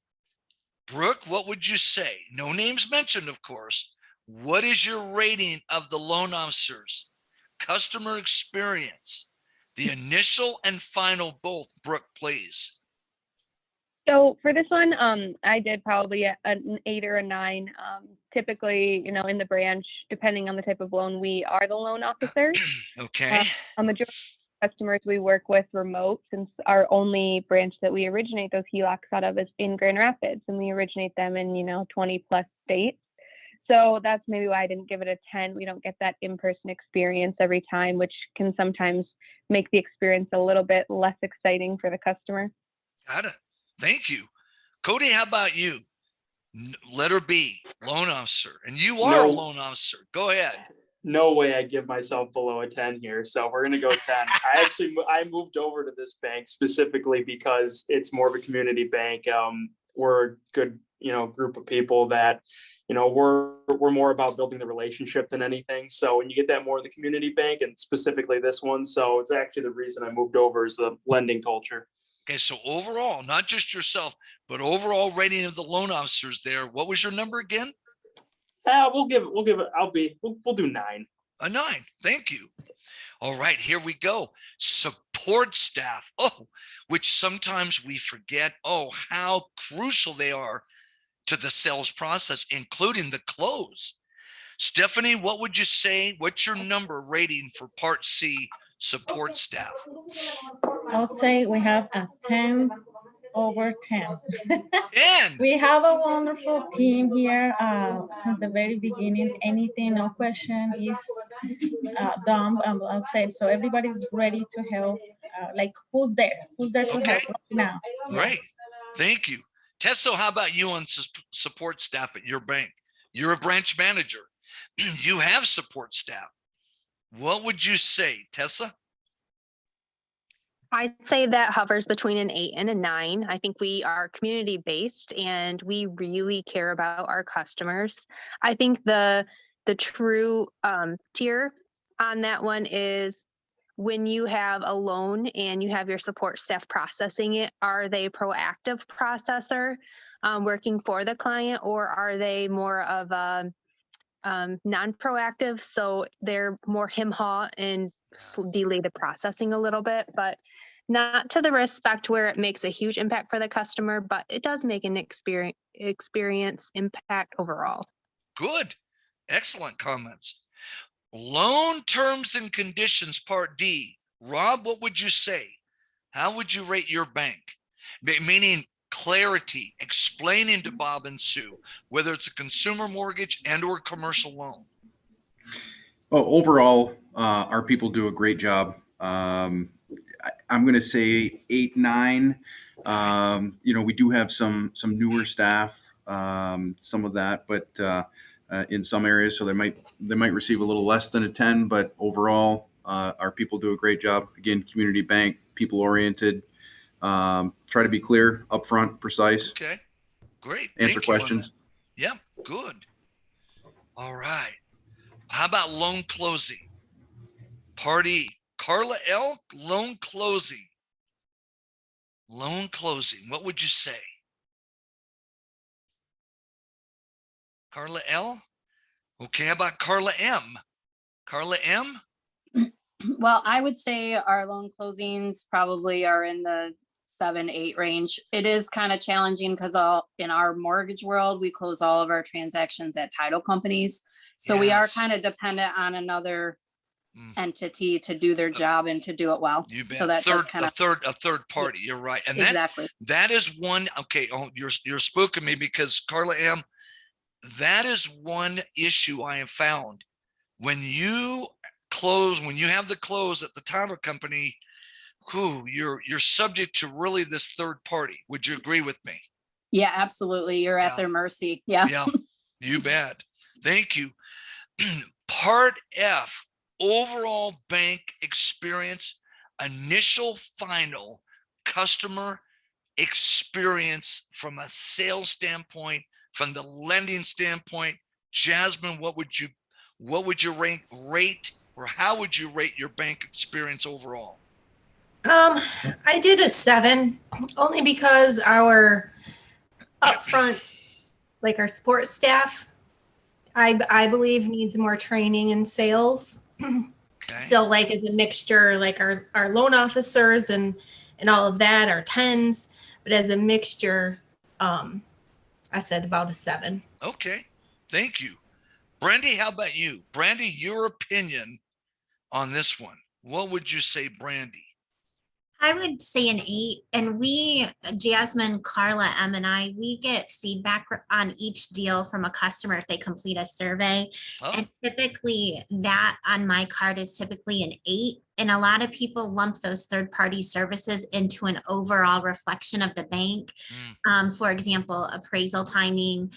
Brooke, what would you say? No names mentioned, of course. What is your rating of the loan officers? Customer experience, the initial and final both. Brooke, please. So for this one, I did probably an 8 or a 9. Typically, in the branch, depending on the type of loan, we are the loan officer. Okay. A majority of customers we work with remote, since our only branch that we originate those HELOCs out of is in Grand Rapids, and we originate them in 20 plus states. So that's maybe why I didn't give it a 10. We don't get that in-person experience every time, which can sometimes make the experience a little bit less exciting for the customer. Got it. Thank you. Cody, how about you? Letter B, loan officer. And you are a loan officer. Go ahead. No way I give myself below a 10 here. So we're going to go 10. I moved over to this bank specifically because it's more of a community bank. We're a good, group of people that, we're more about building the relationship than anything. So when you get that more in the community bank, and specifically this one, so it's actually the reason I moved over is the lending culture. Okay, so overall, not just yourself, but overall rating of the loan officers there. What was your number again? We'll do 9. A 9. Thank you. All right, here we go. Support staff. Oh, which sometimes we forget. Oh, how crucial they are to the sales process, including the close. Stephanie, what would you say? What's your number rating for Part C, support staff? I would say we have a 10 over 10. 10. We have a wonderful team here since the very beginning. Anything, no question is done. I'll say so. Everybody's ready to help. Who's there? Who's there to help right now? Great. Thank you. Tessa, how about you on support staff at your bank? You're a branch manager. You have support staff. What would you say, Tessa? I'd say that hovers between an 8 and a 9. I think we are community based and we really care about our customers. I think the true tier on that one is when you have a loan and you have your support staff processing it, are they proactive processor working for the client, or are they more of a non-proactive? So they're more him-haw and delay the processing a little bit, but not to the respect where it makes a huge impact for the customer, but it does make an experience impact overall. Good. Excellent comments. Loan terms and conditions, Part D. Rob, what would you say? How would you rate your bank? Meaning clarity, explaining to Bob and Sue, whether it's a consumer mortgage and or commercial loan. Well, overall, our people do a great job. I'm going to say 8, 9. We do have some newer staff, some of that, but in some areas, so they might receive a little less than a 10. But overall, our people do a great job. Again, community bank, people oriented. Try to be clear, upfront, precise. Okay, great. Answer questions. Yeah, good. All right. How about loan closing? Part E. Carla L., loan closing. Loan closing. What would you say? Carla L.? Okay, how about Carla M.? Carla M.? Well, I would say our loan closings probably are in the 7, 8 range. It is kind of challenging because in our mortgage world, we close all of our transactions at title companies. So we are kind of dependent on another entity to do their job and to do it well. You bet. So that does kind of a third party. You're right. And exactly. that is one. Okay. Oh, you're spoken me because Carla M. That is one issue I have found when you have the close at the title company, you're subject to really this third party. Would you agree with me? Yeah, absolutely. You're at their mercy. Yeah. Yeah, you bet. Thank you. Part F, overall bank experience, initial, final customer experience from a sales standpoint, from the lending standpoint. Jasmine, what would you rate, or how would you rate your bank experience overall? I did a 7, only because our upfront, like our support staff, I believe needs more training in sales. Okay. So like as a mixture, like our loan officers and all of that are 10s, but as a mixture, I said about a 7. Okay, thank you. Brandy, how about you? Brandy, your opinion on this one. What would you say, Brandy? I would say an 8. And we, Jasmine, Carla, M, and I, we get feedback on each deal from a customer if they complete a survey. Oh. And typically that on my card is typically an 8. And a lot of people lump those third-party services into an overall reflection of the bank. For example, appraisal timing,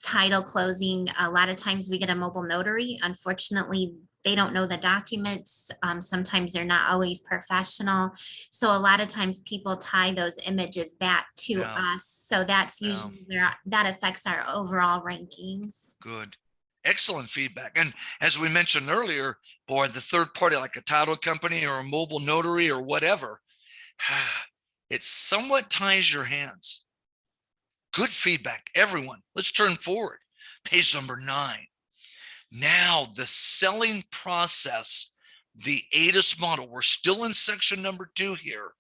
title closing. A lot of times we get a mobile notary. Unfortunately, they don't know the documents. Sometimes they're not always professional. So a lot of times people tie those images back to us. So that's usually where that affects our overall rankings. Good. Excellent feedback. And as we mentioned earlier, boy, the third party, like a title company or a mobile notary or whatever, it somewhat ties your hands. Good feedback, everyone. Let's turn forward. Page number 9. Now, the selling process, the ADIS model. We're still in section number 2 here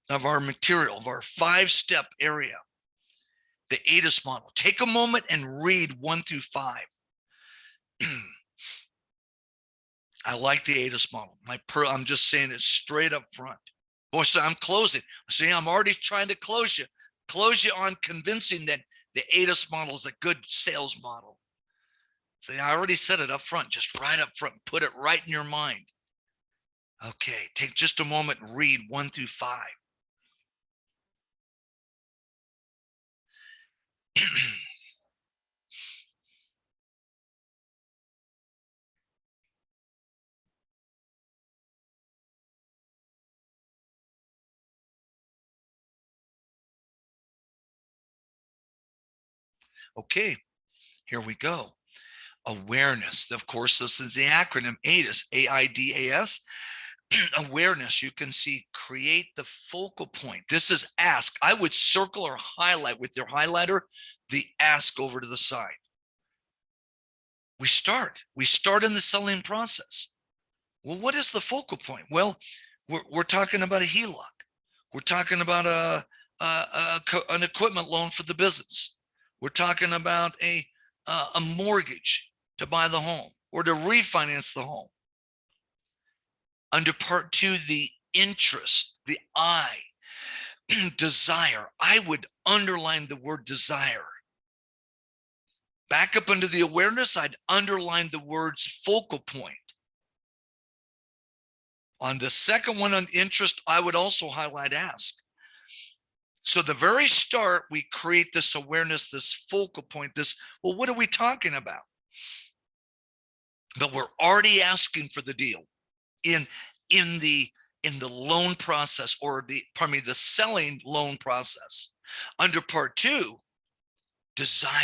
of our material, of our 5-step area. The ADIS model. Take a moment and read 1 through 5. I like the ADIS model. I'm just saying it straight up front. Boy, so I'm closing. See, I'm already trying to close you on convincing that the ADIS model is a good sales model. See, I already said it up front, just right up front. Put it right in your mind. Okay, take just a moment and read 1 through 5. Okay, here we go. Awareness. Of course, this is the acronym AIDAS, AIDAS. Awareness. You can see create the focal point. This is ask. I would circle or highlight with your highlighter the ask over to the side. We start in the selling process. Well, what is the focal point? Well, we're talking about a HELOC. We're talking about an equipment loan for the business. We're talking about a mortgage to buy the home or to refinance the home. Under part 2, the interest, the I, desire. I would underline the word desire. Back up under the awareness, I'd underline the words focal point. On the second one, on interest, I would also highlight ask. So the very start, we create this awareness, this focal point, well, what are we talking about? But we're already asking for the deal in the loan process, or the selling loan process. Under part 2, desire,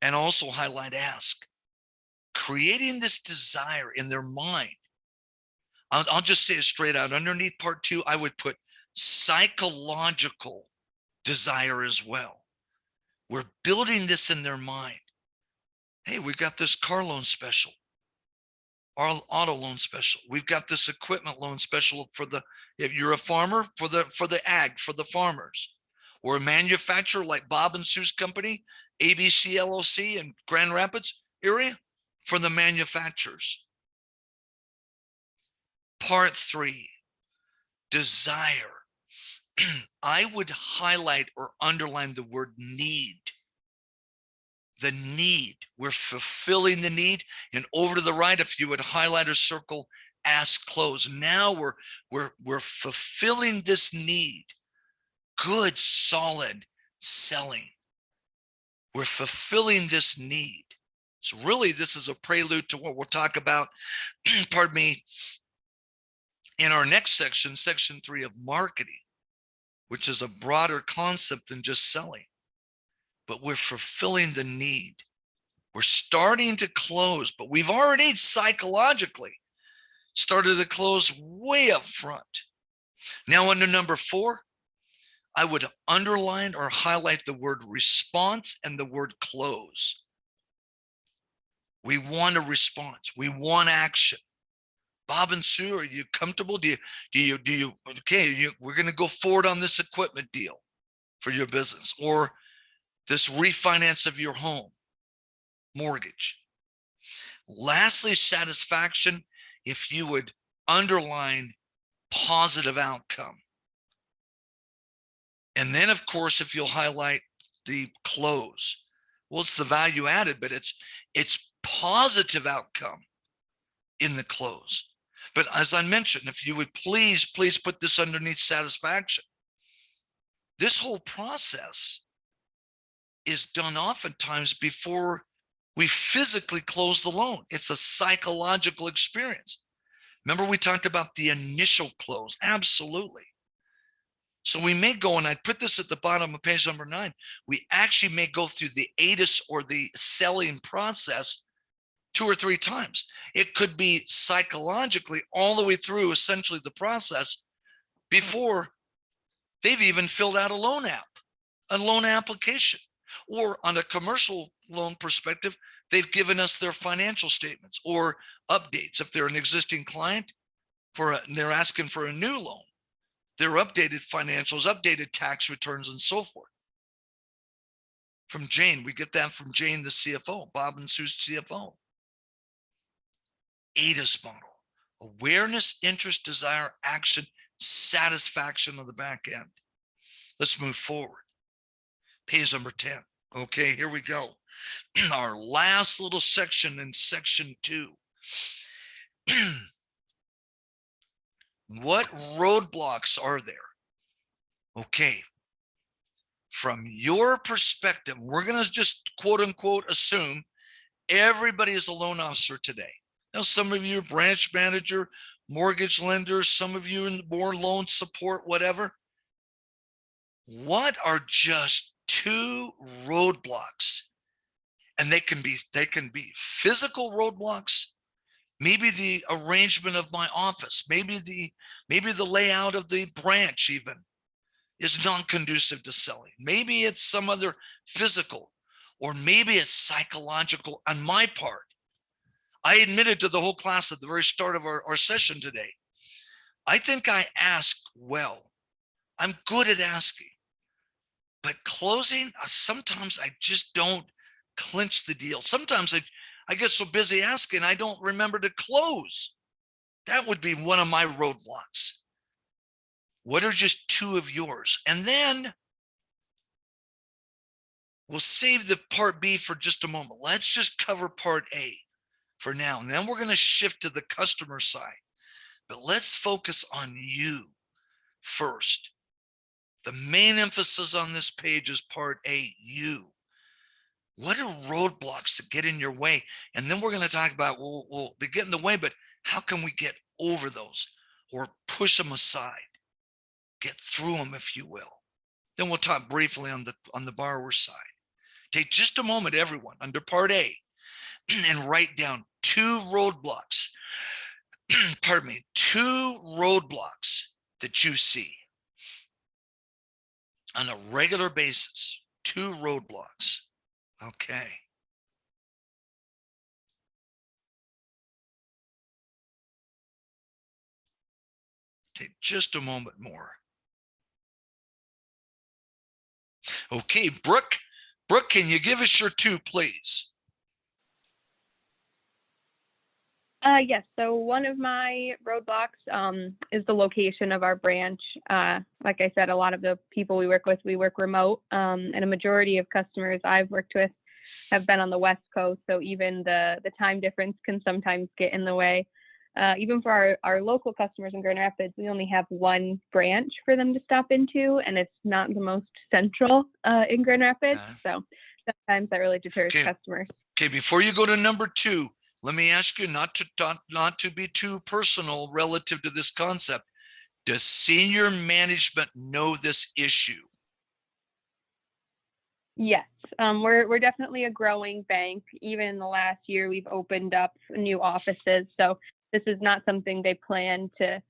and also highlight ask. Creating this desire in their mind. I'll just say it straight out. Underneath part 2, I would put psychological desire as well. We're building this in their mind. Hey, we've got this car loan special, our auto loan special. We've got this equipment loan special if you're a farmer, for the ag, for the farmers, or a manufacturer like Bob and Sue's company, ABC LLC in Grand Rapids area, for the manufacturers. Part 3, desire. I would highlight or underline the word need. The need. We're fulfilling the need. And over to the right, if you would highlight or circle ask close. Now we're fulfilling this need. Good, solid selling. We're fulfilling this need. So really, this is a prelude to what we'll talk about, pardon me, in our next section, section 3 of marketing, which is a broader concept than just selling. But we're fulfilling the need. We're starting to close, but we've already psychologically started to close way up front. Now under number 4, I would underline or highlight the word response and the word close. We want a response. We want action. Bob and Sue, are you comfortable? We're going to go forward on this equipment deal for your business or this refinance of your home, mortgage. Lastly, satisfaction, if you would underline positive outcome. And then, of course, if you'll highlight the close, well, it's the value added, but it's positive outcome in the close. But as I mentioned, if you would please put this underneath satisfaction. This whole process is done oftentimes before we physically close the loan. It's a psychological experience. Remember, we talked about the initial close. Absolutely. So we may go, and I put this at the bottom of page number 9, we actually may go through the ATIS or the selling process 2 or 3 times. It could be psychologically all the way through essentially the process before they've even filled out a loan application. Or on a commercial loan perspective, they've given us their financial statements or updates. If they're an existing client and they're asking for a new loan, their updated financials, updated tax returns, and so forth. From Jane, we get that from Jane, the CFO, Bob and Sue's CFO. ATIS model: awareness, interest, desire, action, satisfaction on the back end. Let's move forward. Page number 10. Okay, here we go. Our last little section in section 2. What roadblocks are there? Okay, from your perspective, we're going to just quote unquote assume everybody is a loan officer today. Now, some of you are branch manager, mortgage lenders, some of you in more loan support, whatever. What are just 2 roadblocks? And they can be physical roadblocks. Maybe the arrangement of my office, maybe the layout of the branch even is non-conducive to selling. Maybe it's some other physical, or maybe it's psychological on my part. I admitted to the whole class at the very start of our session today, I think I ask well. I'm good at asking. But closing, sometimes I just don't clinch the deal. Sometimes I get so busy asking, I don't remember to close. That would be one of my roadblocks. What are just 2 of yours? And then we'll save the part B for just a moment. Let's just cover part A for now. And then we're going to shift to the customer side. But let's focus on you first. The main emphasis on this page is part A, you. What are roadblocks that get in your way? And then we're going to talk about, well, they get in the way, but how can we get over those or push them aside? Get through them, if you will. Then we'll talk briefly on the borrower side. Take just a moment, everyone, under part A, and write down 2 roadblocks. Pardon me, 2 roadblocks that you see on a regular basis. 2 roadblocks. Okay. Take just a moment more. Okay, Brooke, can you give us your 2, please? Yes. So one of my roadblocks is the location of our branch. Like I said, a lot of the people we work with, we work remote, and a majority of customers I've worked with have been on the West Coast. So even the time difference can sometimes get in the way. Even for our local customers in Grand Rapids, we only have one branch for them to stop into, and it's not the most central in Grand Rapids. So sometimes that really deters customers. Okay, before you go to number 2, let me ask you not to be too personal relative to this concept. Does senior management know this issue? Yes, we're definitely a growing bank. Even in the last year, we've opened up new offices. So this is not something they plan to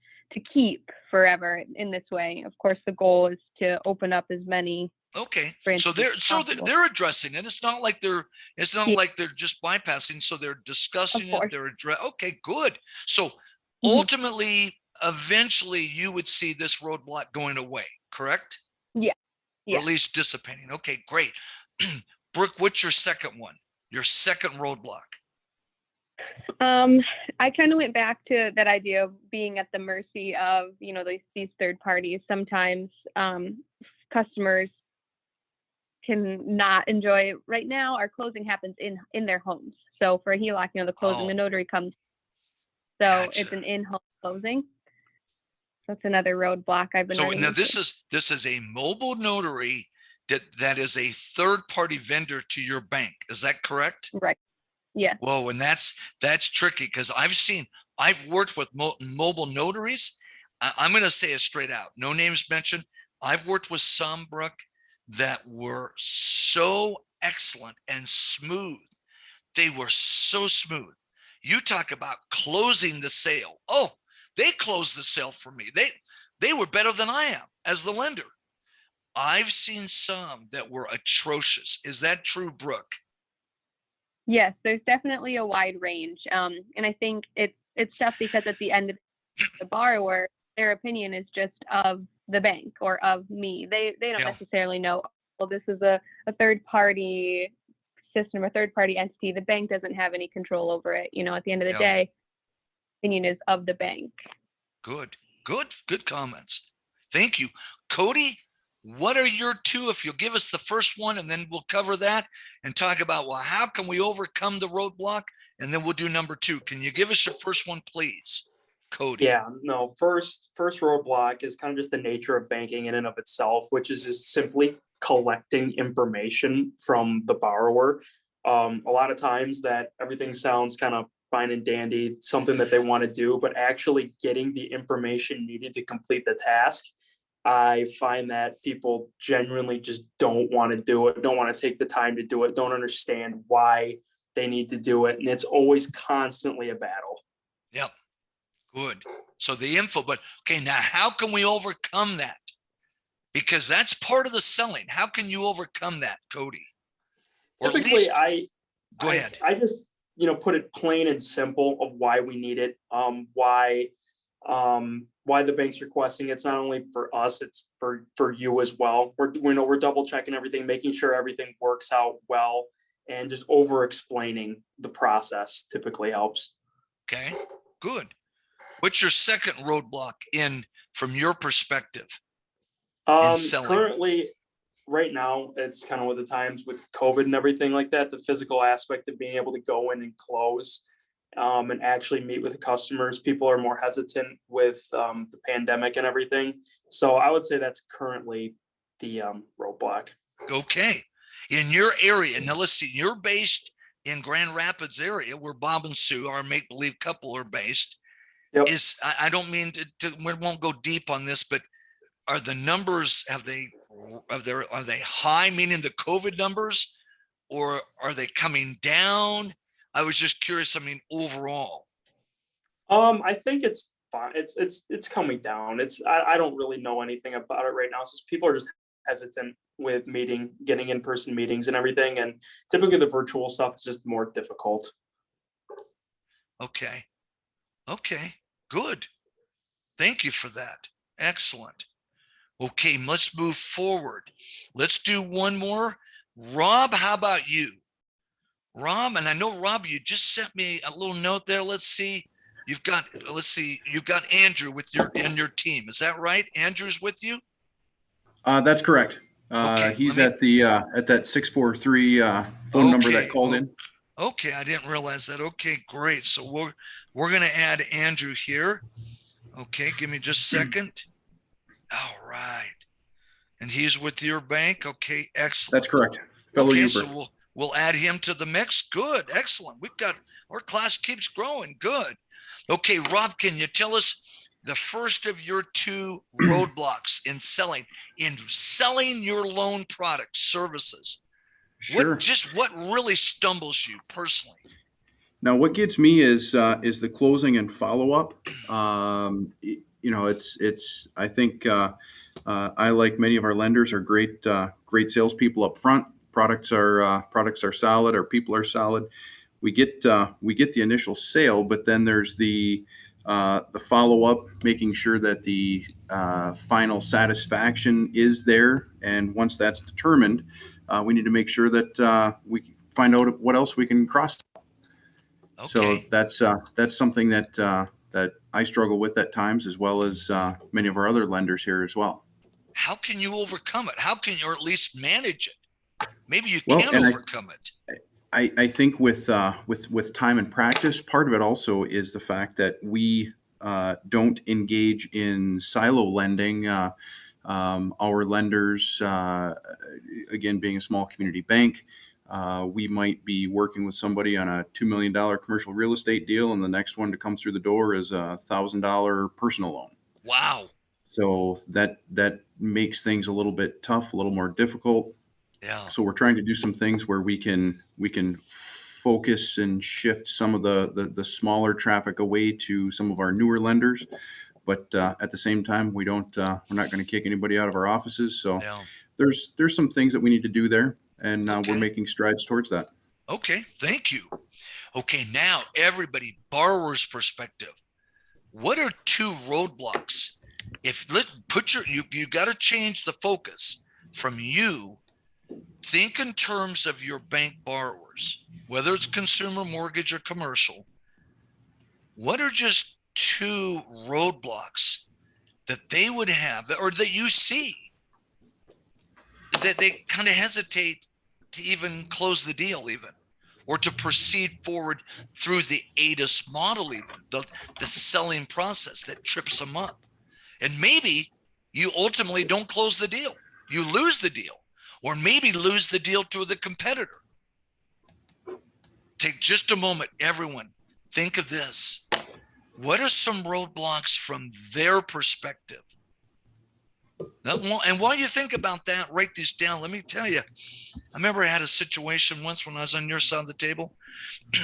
keep forever in this way. Of course, the goal is to open up as many. Okay, branches so as possible. they're addressing it. It's not like they're just bypassing. So they're discussing it. They're okay, good. So ultimately, eventually, you would see this roadblock going away, correct? Yeah. Or at least dissipating. Okay, great. Brooke, what's your second one? Your second roadblock? I kind of went back to that idea of being at the mercy of, these third parties. Sometimes customers can not enjoy it. Right now, our closing happens in their homes. So for a HELOC, the closing, the notary comes. So it's an in-home closing. That's another roadblock I've been. So now this is a mobile notary that is a third-party vendor to your bank. Is that correct? Right. Yeah. Whoa, and that's tricky because I've worked with mobile notaries. I'm going to say it straight out. No names mentioned. I've worked with some, Brooke, that were so excellent and smooth. They were so smooth. You talk about closing the sale. Oh, they closed the sale for me. They were better than I am as the lender. I've seen some that were atrocious. Is that true, Brooke? Yes, there's definitely a wide range. And I think it's tough because at the end of the borrower, their opinion is just of the bank or of me. They don't necessarily know, well, this is a third party system, a third party entity. The bank doesn't have any control over it. At the end of the day, opinion is of the bank. Good comments. Thank you. Cody, what are your 2? If you'll give us the first one, and then we'll cover that and talk about, well, how can we overcome the roadblock? And then we'll do number 2. Can you give us your first one, please, Cody? Yeah, no, first roadblock is kind of just the nature of banking in and of itself, which is just simply collecting information from the borrower. A lot of times that everything sounds kind of fine and dandy, something that they want to do, but actually getting the information needed to complete the task, I find that people genuinely just don't want to do it, don't want to take the time to do it, don't understand why they need to do it. And it's always constantly a battle. Yep. Good. So the info, but okay, now how can we overcome that? Because that's part of the selling. How can you overcome that, Cody? Or typically, at least, go ahead. I just, put it plain and simple of why we need it, why the bank's requesting. It's not only for us, it's for you as well. We're double checking everything, making sure everything works out well, and just over explaining the process typically helps. Okay, good. What's your second roadblock from your perspective? Currently, right now, it's kind of with the times with COVID and everything like that, the physical aspect of being able to go in and close and actually meet with the customers. People are more hesitant with the pandemic and everything. So I would say that's currently the roadblock. Okay. In your area, now let's see, you're based in Grand Rapids area where Bob and Sue, our make-believe couple, are based. Yep. I don't mean we won't go deep on this, but are the numbers, are they high, meaning the COVID numbers, or are they coming down? I was just curious. I mean, overall. I think it's fine. It's coming down. I don't really know anything about it right now. It's just people are just hesitant with getting in-person meetings and everything. And typically the virtual stuff is just more difficult. Okay. Good. Thank you for that. Excellent. Okay, let's move forward. Let's do one more. Rob, how about you? Rob, and I know Rob, you just sent me a little note there. Let's see. You've got Andrew with your team. Is that right? Andrew's with you? That's correct. Okay, He's at that 643 phone number that called in. Okay, I didn't realize that. Okay, great. So we're gonna add Andrew here. Okay, give me just a second. All right. And he's with your bank. Okay, excellent. That's correct. Fellow okay, Uber. so we'll add him to the mix. Good, excellent. Our class keeps growing. Good. Okay, Rob, can you tell us the first of your two roadblocks in selling your loan products, services? Sure. What really stumbles you personally? Now, what gets me is the closing and follow up. I think I, like many of our lenders, are great salespeople up front. Products are solid. Our people are solid. We get the initial sale, but then there's the follow up, making sure that the final satisfaction is there. And once that's determined, we need to make sure that we find out what else we can cross. Okay. So that's something that I struggle with at times, as well as many of our other lenders here as well. How can you overcome it? How can you, or at least manage it? Maybe you can overcome it. I think with time and practice, part of it also is the fact that we don't engage in silo lending. Our lenders, again, being a small community bank, we might be working with somebody on a $2 million commercial real estate deal, and the next one to come through the door is a $1,000 personal loan. Wow. So that makes things a little bit tough, a little more difficult. Yeah. So we're trying to do some things where we can focus and shift some of the smaller traffic away to some of our newer lenders. But at the same time, we're not going to kick anybody out of our offices. So yeah. there's some things that we need to do there, and we're making strides towards that. Okay, thank you. Okay, now everybody, borrower's perspective. What are two roadblocks? You got to change the focus from you. Think in terms of your bank borrowers, whether it's consumer, mortgage, or commercial. What are just two roadblocks that they would have, or that you see, that they kind of hesitate to even close the deal, even, or to proceed forward through the ADIS model, even the selling process that trips them up? And maybe you ultimately don't close the deal. You lose the deal, or maybe lose the deal to the competitor. Take just a moment, everyone. Think of this. What are some roadblocks from their perspective? And while you think about that, write these down. Let me tell you, I remember I had a situation once when I was on your side of the table.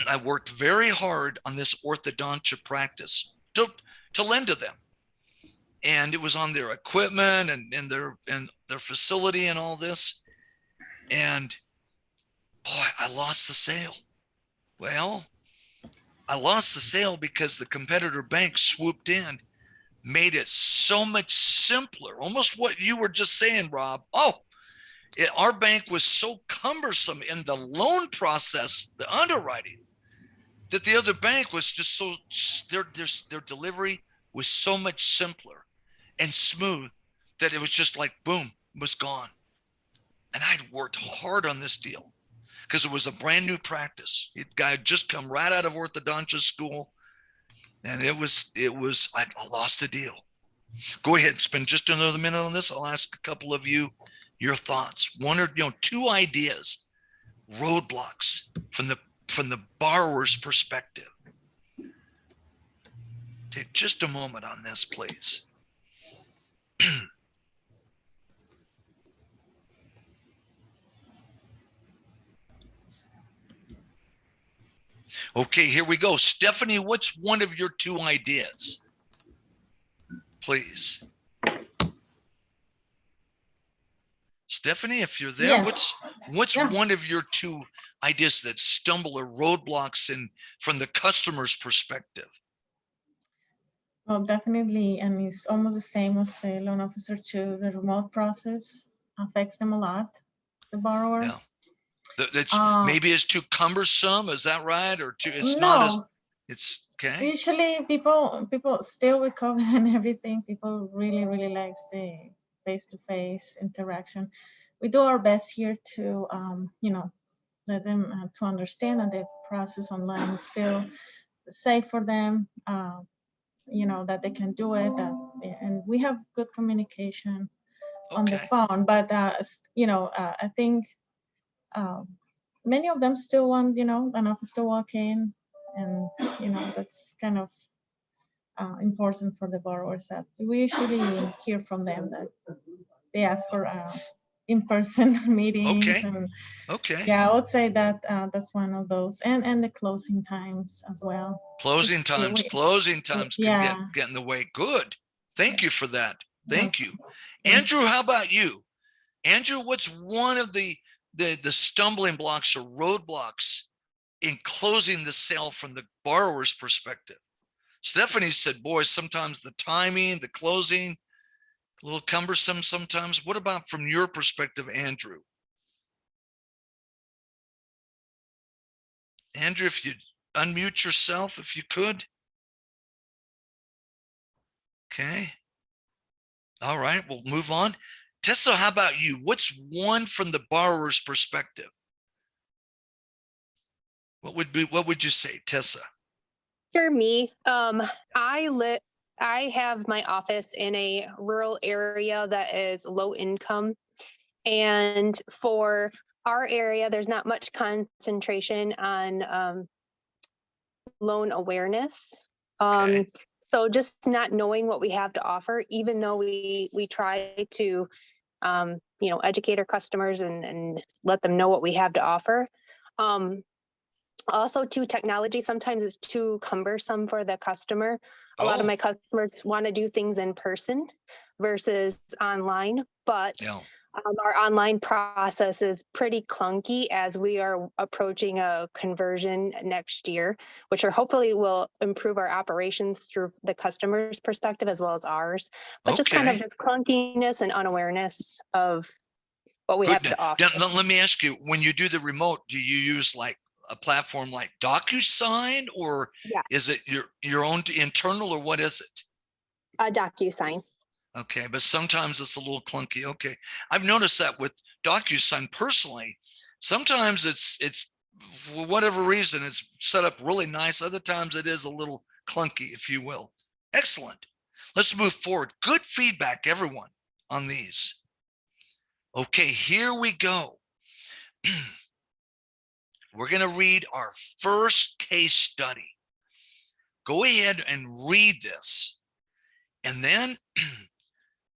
I worked very hard on this orthodontia practice to lend to them. And it was on their equipment and their facility and all this. And boy, I lost the sale. Well, I lost the sale because the competitor bank swooped in, made it so much simpler, almost what you were just saying, Rob. Our bank was so cumbersome in the loan process, the underwriting, that the other bank was just so, their delivery was so much simpler and smooth that it was just like, boom, was gone. And I'd worked hard on this deal because it was a brand new practice. The guy had just come right out of orthodontia school. And I lost a deal. Go ahead, spend just another minute on this. I'll ask a couple of you your thoughts. One or two ideas, roadblocks from the borrower's perspective. Take just a moment on this, please. Okay, here we go. Stephanie, what's one of your two ideas? Please. Stephanie, if you're there, Yes. what's one of your two ideas that stumble or roadblocks from the customer's perspective? Well, definitely, and it's almost the same as the loan officer too. The remote process affects them a lot, the borrower. Yeah. That's Uh, maybe it's too cumbersome. Is that right? Or too, it's not as, no, it's okay. usually people still with COVID and everything, people really likes the face-to-face interaction. We do our best here to, let them to understand that the process online is still safe for them, that they can do it, and we have good communication on the Okay. phone, but I think um, many of them still want, an office to walk in, and that's kind of important for the borrowers, that we usually hear from them that they ask for in-person meetings. Okay. And Okay. yeah, I would say that that's one of those, and the closing times as well. Closing times can Yeah. get in the way. Good. Thank you for that. Thank you. Okay. Andrew, how about you? Andrew, what's one of the stumbling blocks or roadblocks in closing the sale from the borrower's perspective? Stephanie said, boy, sometimes the timing, the closing, a little cumbersome sometimes. What about from your perspective, Andrew? Andrew, if you'd unmute yourself, if you could. Okay. All right, we'll move on. Tessa, how about you? What's one from the borrower's perspective? What would you say, Tessa? For me, I have my office in a rural area that is low income. And for our area, there's not much concentration on loan awareness. Okay. So just not knowing what we have to offer, even though we try to educate our customers and let them know what we have to offer. Also, too, technology sometimes is too cumbersome for the customer. A lot of my customers want to do things in person versus online, but our online process is pretty clunky as we are approaching a conversion next year, which hopefully will improve our operations through the customer's perspective as well as ours. But just kind of this clunkiness and unawareness of what we have to offer. Now, let me ask you, when you do the remote, do you use like a platform like DocuSign, or is it your own internal, or what is it? A DocuSign. Okay, but sometimes it's a little clunky. Okay, I've noticed that with DocuSign personally. Sometimes it's for whatever reason it's set up really nice. Other times it is a little clunky, if you will. Excellent. Let's move forward. Good feedback, everyone, on these. Okay, here we go. We're going to read our first case study. Go ahead and read this. And then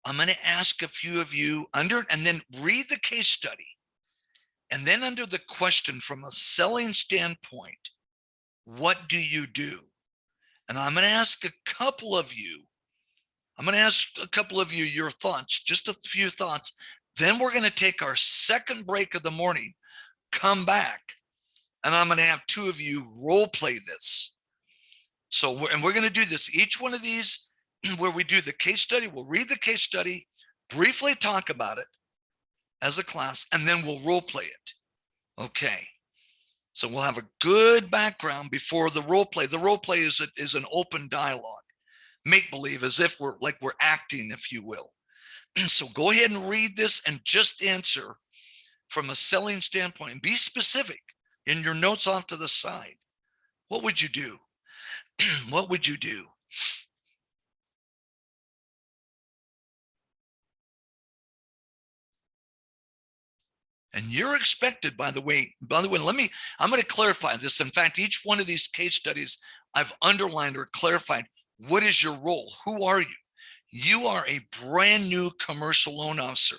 I'm going to ask a few of you and then read the case study. And then under the question from a selling standpoint, what do you do? And I'm going to ask a couple of you your thoughts, just a few thoughts. Then we're going to take our second break of the morning, come back, and I'm going to have two of you role play this. So, we're going to do this. Each one of these where we do the case study, we'll read the case study, briefly talk about it as a class, and then we'll role play it. Okay. So we'll have a good background before the role play. The role play is an open dialogue, make believe, as if we're acting, if you will. So go ahead and read this and just answer from a selling standpoint, and be specific in your notes off to the side. What would you do? What would you do? And you're expected, by the way, I'm going to clarify this. In fact, each one of these case studies, I've underlined or clarified, what is your role? Who are you? You are a brand new commercial loan officer.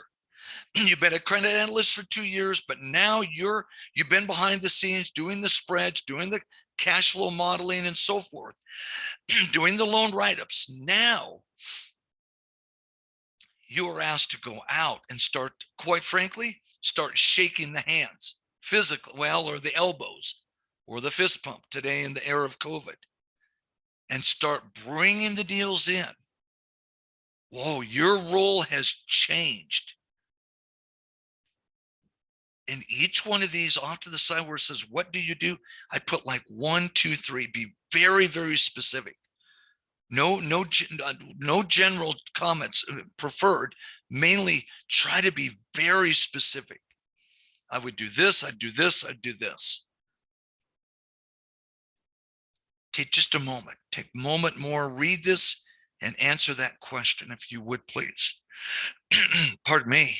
You've been a credit analyst for 2 years, but now you've been behind the scenes doing the spreads, doing the cash flow modeling and so forth, doing the loan write-ups. Now you are asked to go out and start, quite frankly, start shaking the hands physically, or the elbows, or the fist pump today in the era of COVID, and start bringing the deals in. Whoa, your role has changed. in each one of these off to the side where it says, what do you do? I put like 1, 2, 3, be very, very specific. No general comments preferred. Mainly try to be very specific. I would do this, I'd do this, I'd do this. Take just a moment, take a moment more, read this and answer that question if you would, please. Pardon me.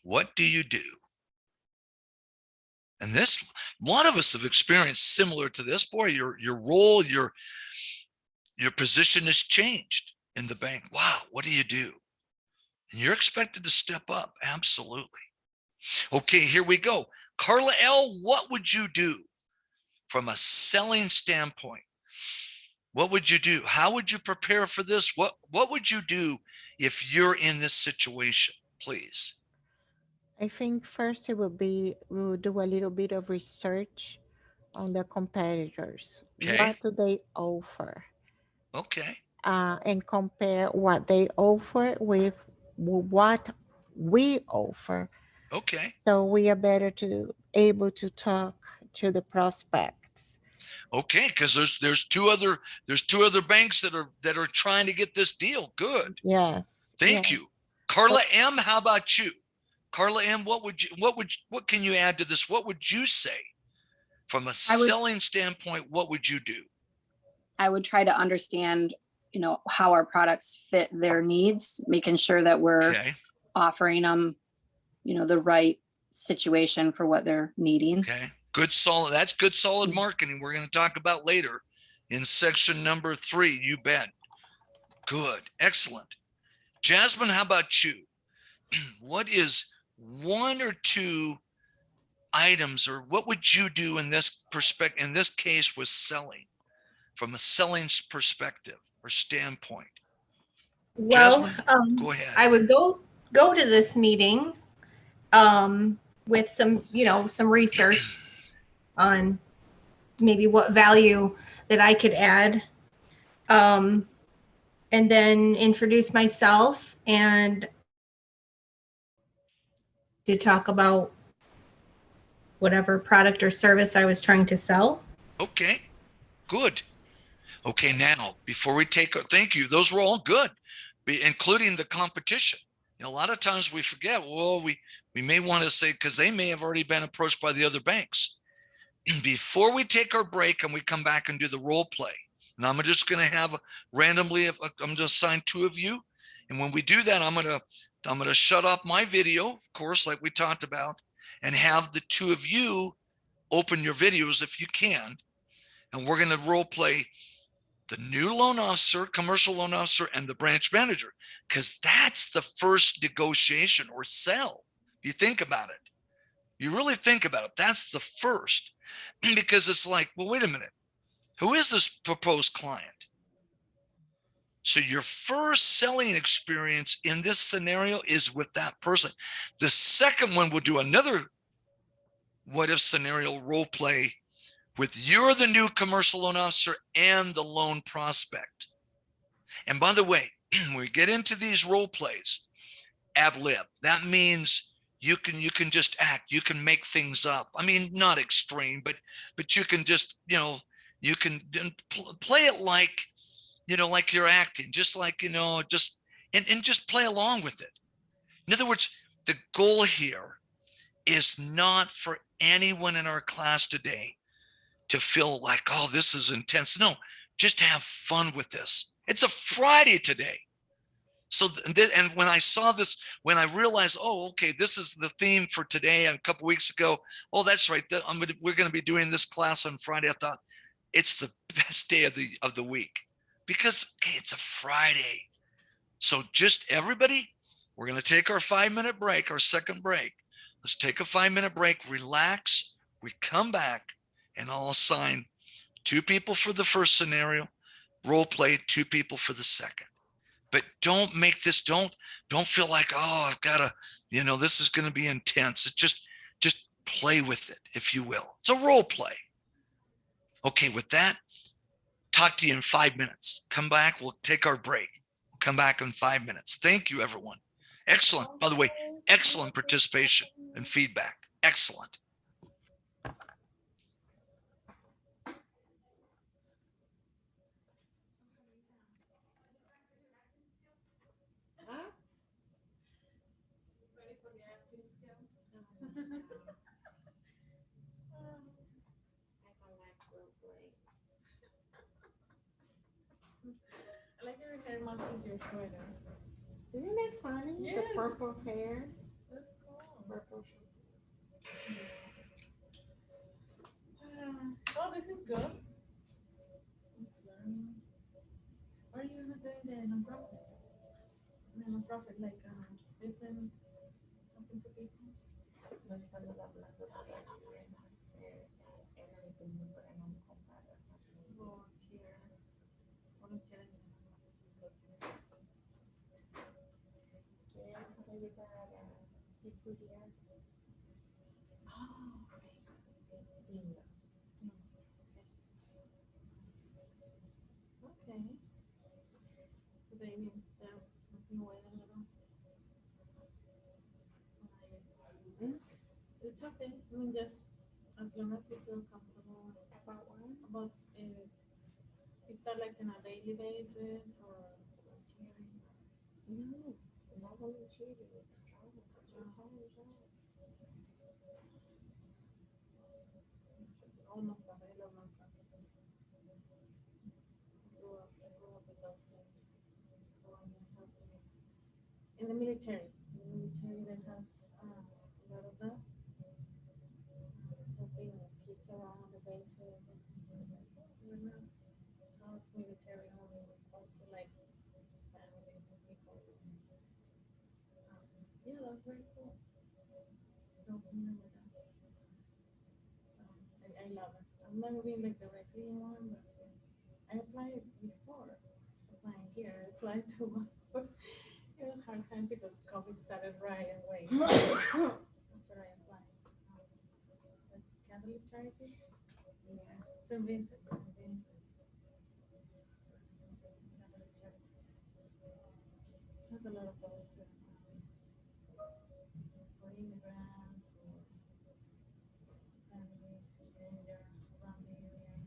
What do you do? And this, a lot of us have experienced similar to this. Boy, your role, your position has changed in the bank. Wow, what do you do? And you're expected to step up. Absolutely. Okay, here we go. Carla L., what would you do from a selling standpoint? What would you do? How would you prepare for this? What would you do if you're in this situation, please? I think first it would be, we will do a little bit of research on the competitors. Okay. What do they offer? Okay. And compare what they offer with what we offer. Okay. So we are better able to talk to the prospects. Okay, because there's two other banks that are trying to get this deal. Good. Yes. Thank you. Carla M., how about you? Carla M., what can you add to this? What would you say from a selling standpoint? What would you do? I would try to understand, how our products fit their needs, making sure that we're offering them, the right situation for what they're needing. Okay. Good, solid. That's good, solid marketing. We're going to talk about later in section number 3. You bet. Good. Excellent. Jasmine, how about you? What is 1 or 2 items, or what would you do in this perspective, in this case with selling, from a selling perspective or standpoint? Well, Jasmine, go ahead. I would go to this meeting with some research on maybe what value that I could add, and then introduce myself and to talk about whatever product or service I was trying to sell. Okay, good. Okay, now, before we thank you, those were all good, including the competition. A lot of times we forget, well, we may want to say, because they may have already been approached by the other banks. Before we take our break and we come back and do the role play, and I'm just going to have randomly, I'm going to assign 2 of you. And when we do that, I'm going to shut off my video, of course, like we talked about, and have the 2 of you open your videos if you can. And we're going to role play the new loan officer, commercial loan officer, and the branch manager, because that's the first negotiation or sell. You think about it. You really think about it. That's the first, because it's like, well, wait a minute. Who is this proposed client? So your first selling experience in this scenario is with that person. The second one, we'll do another what if scenario role play with you're the new commercial loan officer and the loan prospect. And by the way, when we get into these role plays, ad lib, that means you can just act, you can make things up. I mean, not extreme, but you can just, you can play it like, like you're acting, just like, just, and just play along with it. In other words, the goal here is not for anyone in our class today to feel like, oh, this is intense. No, just have fun with this. It's a Friday today. So, and when I saw this, when I realized, oh, okay, this is the theme for today, and a couple weeks ago, oh, that's right, we're going to be doing this class on Friday. I thought it's the best day of the week because, okay, it's a Friday. So just everybody, we're going to take our 5-minute break, our second break. Let's take a 5-minute break, relax. We come back, and I'll assign 2 people for the first scenario, role play 2 people for the second. But don't make this, don't feel like, oh, I've got to, this is going to be intense. It's just play with it, if you will. It's a role play. Okay, with that, talk to you in 5 minutes. Come back. We'll take our break. We'll come back in 5 minutes. Thank you, everyone. Excellent. By the way, excellent participation and feedback. Excellent. I like your hair matches your sweater. Isn't that funny? Yeah. The purple hair. That's cool. Purple. Oh, this is good. What are you gonna do in the nonprofit? Nonprofit, like different something to people. No están hablando todavía no sabes volunteer volunteering in the nonprofit. Yeah, para ayudar a estudiantes. Oh, niños. Okay. So they need that moving away a little. It's okay. I mean, just as long as you feel comfortable about what? About is that like on a daily basis or volunteering? No, it's not volunteering. It's almost available. I grew up with those things. So I'm helping in the military. In the military that has a lot of that. Helping kids around the bases. We're not taught military only, also like families and people. Yeah, that's very cool. Helping them with that. I love it. I've never been like directly in one, but I applied before applying here. I applied to one. It was hard times because COVID started right away after I applied. The Catholic Charities? Yeah. St. Vincent. St. Vincent. Catholic Charities. There's a lot of those too. For immigrants, for families in danger around the area.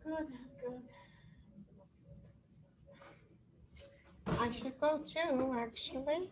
Good, that's good. I should go too, actually.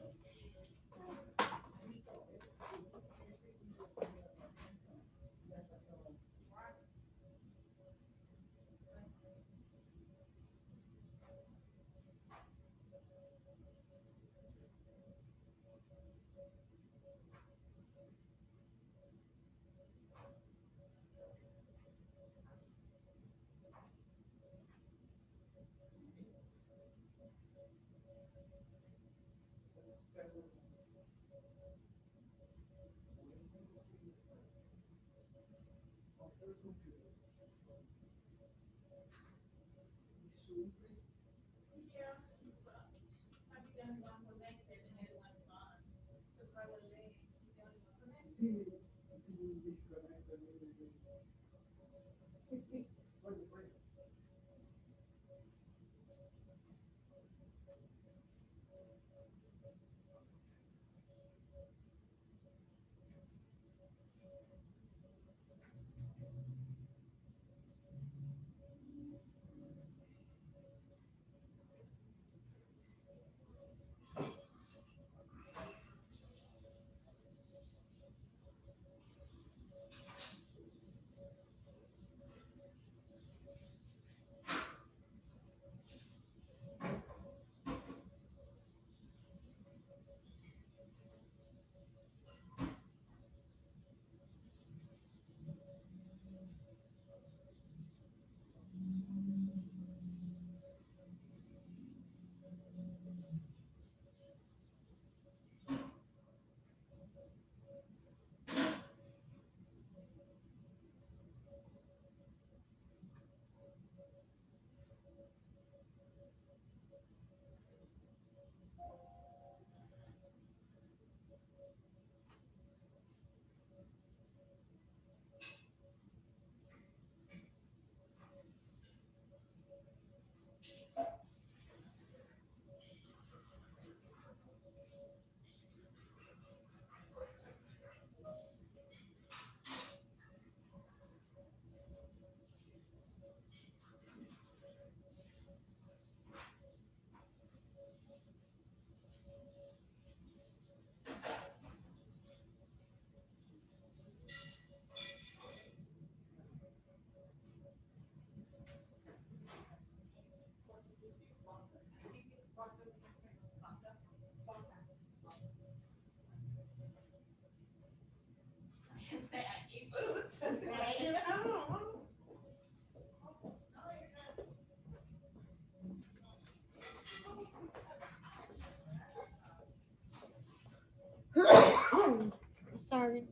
Sorry.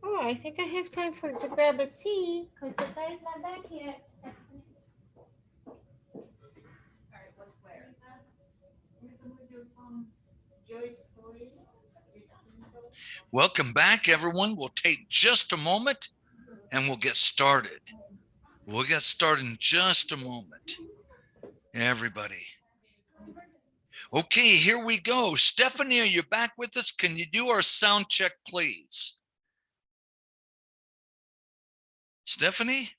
Oh, I think I have time to grab a tea because the guy's not back yet. Welcome back, everyone. We'll take just a moment and we'll get started. We'll get started in just a moment. Everybody. Okay, here we go. Stephanie, are you back with us? Can you do our sound check, please? Stephanie,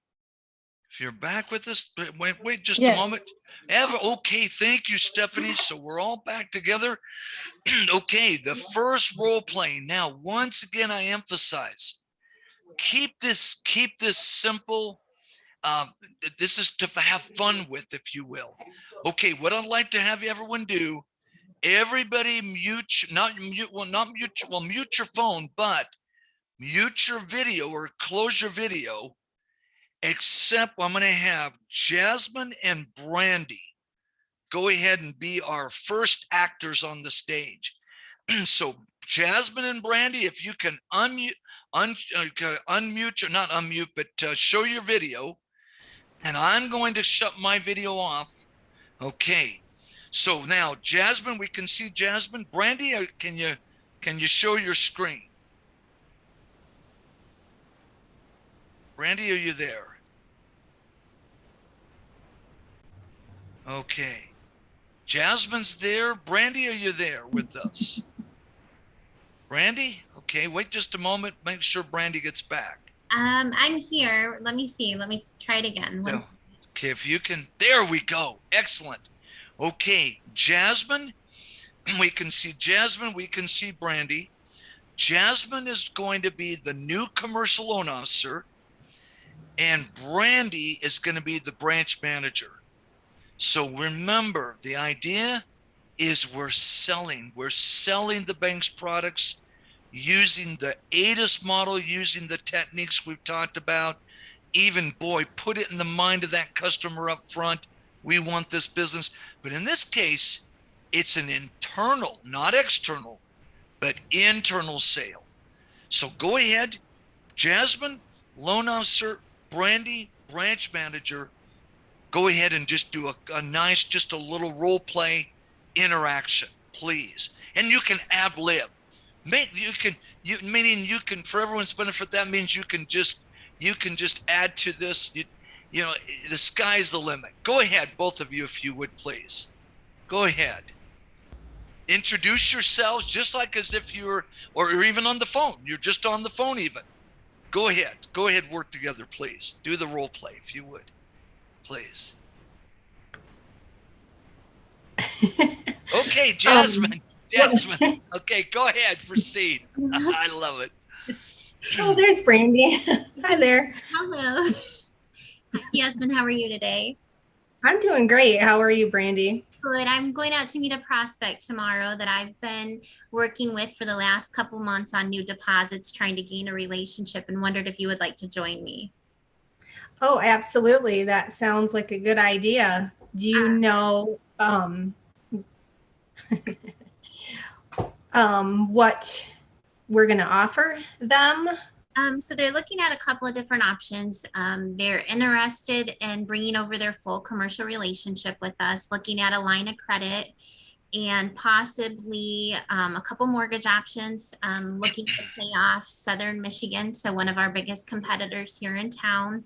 if you're back with us, wait just a moment. Okay, thank you, Stephanie. So we're all back together. Okay, the first role playing. Now, once again, I emphasize, keep this simple. This is to have fun with, if you will. Okay, what I'd like to have everyone do, everybody mute your phone, but mute your video or close your video, except I'm going to have Jasmine and Brandy go ahead and be our first actors on the stage. So Jasmine and Brandy, if you can unmute, or not unmute, but show your video, and I'm going to shut my video off. Okay. So now, Jasmine, we can see Jasmine. Brandy, can you show your screen? Brandy, are you there? Okay. Jasmine's there. Brandy, are you there with us? Brandy? Okay, wait just a moment. Make sure Brandy gets back. I'm here. Let me see. Let me try it again. Okay, if you can. There we go. Excellent. Okay, Jasmine. We can see Jasmine. We can see Brandy. Jasmine is going to be the new commercial loan officer, and Brandy is going to be the branch manager. So remember, the idea is we're selling the bank's products using the ADIS model, using the techniques we've talked about. Even, boy, put it in the mind of that customer up front. We want this business. But in this case, it's an internal, not external, but internal sale. So go ahead, Jasmine, loan officer, Brandy, branch manager, go ahead and just do a nice, just a little role play interaction, please. And you can ad lib. Meaning you can, for everyone's benefit, that means you can just add to this. You know, the sky's the limit. Go ahead, both of you, if you would, please. Go ahead. Introduce yourselves just like as if you were, or even on the phone. You're just on the phone even. Go ahead. Go ahead, work together, please. Do the role play, if you would, please. Okay, Jasmine. Jasmine. Okay, go ahead, proceed. I love it. Oh, there's Brandy. Hi there. Hello. Hi, Jasmine, how are you today? I'm doing great. How are you, Brandy? Good. I'm going out to meet a prospect tomorrow that I've been working with for the last couple months on new deposits, trying to gain a relationship, and wondered if you would like to join me. Oh, absolutely. That sounds like a good idea. Do you know what we're going to offer them? So they're looking at a couple of different options. They're interested in bringing over their full commercial relationship with us, looking at a line of credit and possibly a couple mortgage options, looking to pay off Southern Michigan, so one of our biggest competitors here in town.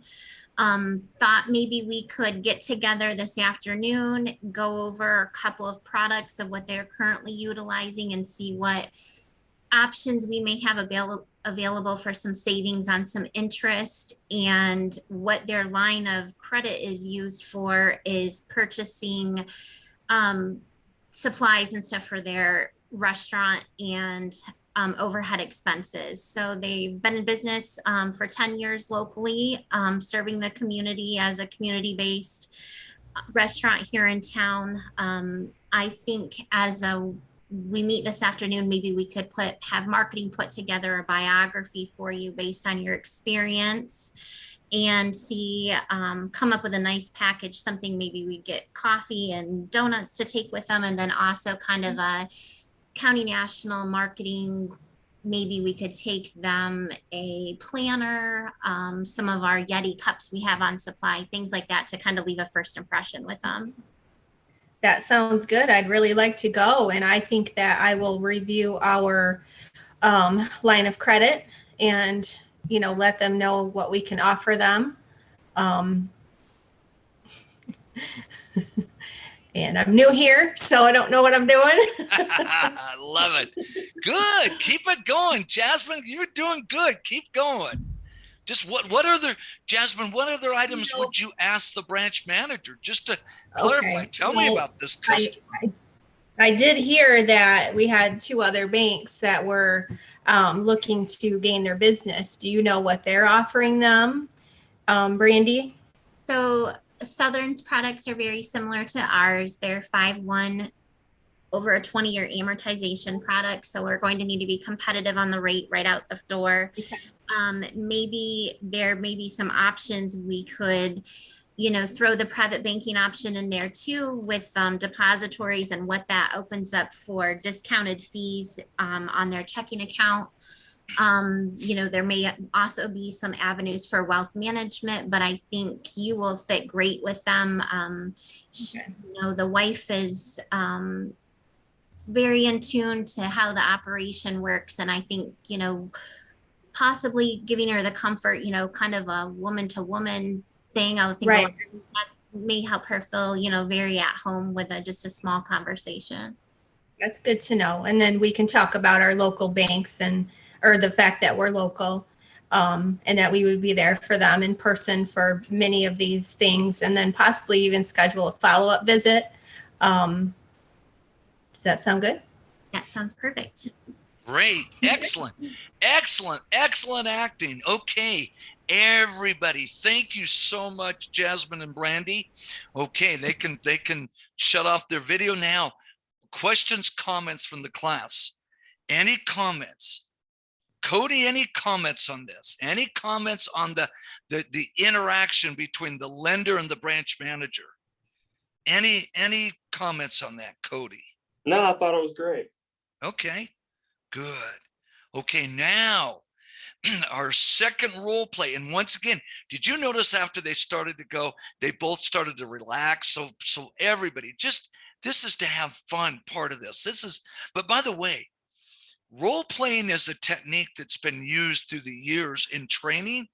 Thought maybe we could get together this afternoon, go over a couple of products of what they're currently utilizing and see what options we may have available for some savings on some interest. And what their line of credit is used for is purchasing supplies and stuff for their restaurant and overhead expenses. So they've been in business for 10 years locally, serving the community as a community-based restaurant here in town. I think as we meet this afternoon, maybe we could have marketing put together, a biography for you based on your experience, and see, come up with a nice package, something maybe we get coffee and donuts to take with them, and then also kind of a county national marketing. Maybe we could take them a planner, some of our Yeti cups we have on supply, things like that, to kind of leave a first impression with them. That sounds good. I'd really like to go, and I think that I will review our line of credit and, you know, let them know what we can offer them. And I'm new here, so I don't know what I'm doing. I love it. Good. Keep it going, Jasmine. You're doing good. Keep going. Just what other, Jasmine, what other items would you ask the branch manager? Just to clarify, tell me about this customer. I did hear that we had 2 other banks that were looking to gain their business. Do you know what they're offering them, Brandy? So Southern's products are very similar to ours. They're 5/1 over a 20-year amortization product. So we're going to need to be competitive on the rate right out the door. Okay. Maybe there may be some options we could, you know, throw the private banking option in there too, with depositories and what that opens up for discounted fees on their checking account. You know, there may also be some avenues for wealth management, but I think you will fit great with them. Okay. You know, the wife is very in tune to how the operation works. And I think, you know, possibly giving her the comfort, you know, kind of a woman to woman thing. I think that may help her feel, you know, very at home with just a small conversation. That's good to know. And then we can talk about our local banks or the fact that we're local, and that we would be there for them in person for many of these things, and then possibly even schedule a follow-up visit. Does that sound good? That sounds perfect. Great. Excellent. Excellent. Excellent acting. Okay. Everybody, thank you so much, Jasmine and Brandy. Okay, they can shut off their video now. Questions, comments from the class. Any comments? Cody, any comments on this? Any comments on the interaction between the lender and the branch manager? Any comments on that, Cody? No, I thought it was great. Okay, good. Okay, now our second role play. And once again, did you notice after they started to go, they both started to relax? So everybody, just, this is to have fun part of this. But by the way, role playing is a technique that's been used through the years in training,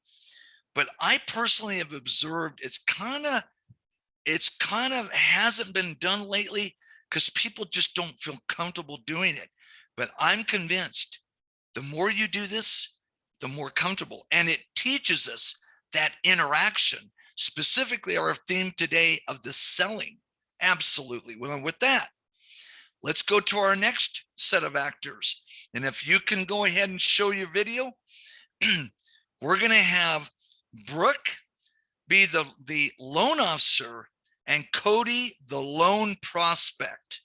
but I personally have observed it's kind of hasn't been done lately because people just don't feel comfortable doing it. But I'm convinced the more you do this, the more comfortable. And it teaches us that interaction, specifically our theme today of the selling. Absolutely. Well, with that, let's go to our next set of actors. And if you can go ahead and show your video, we're going to have Brooke be the loan officer and Cody the loan prospect.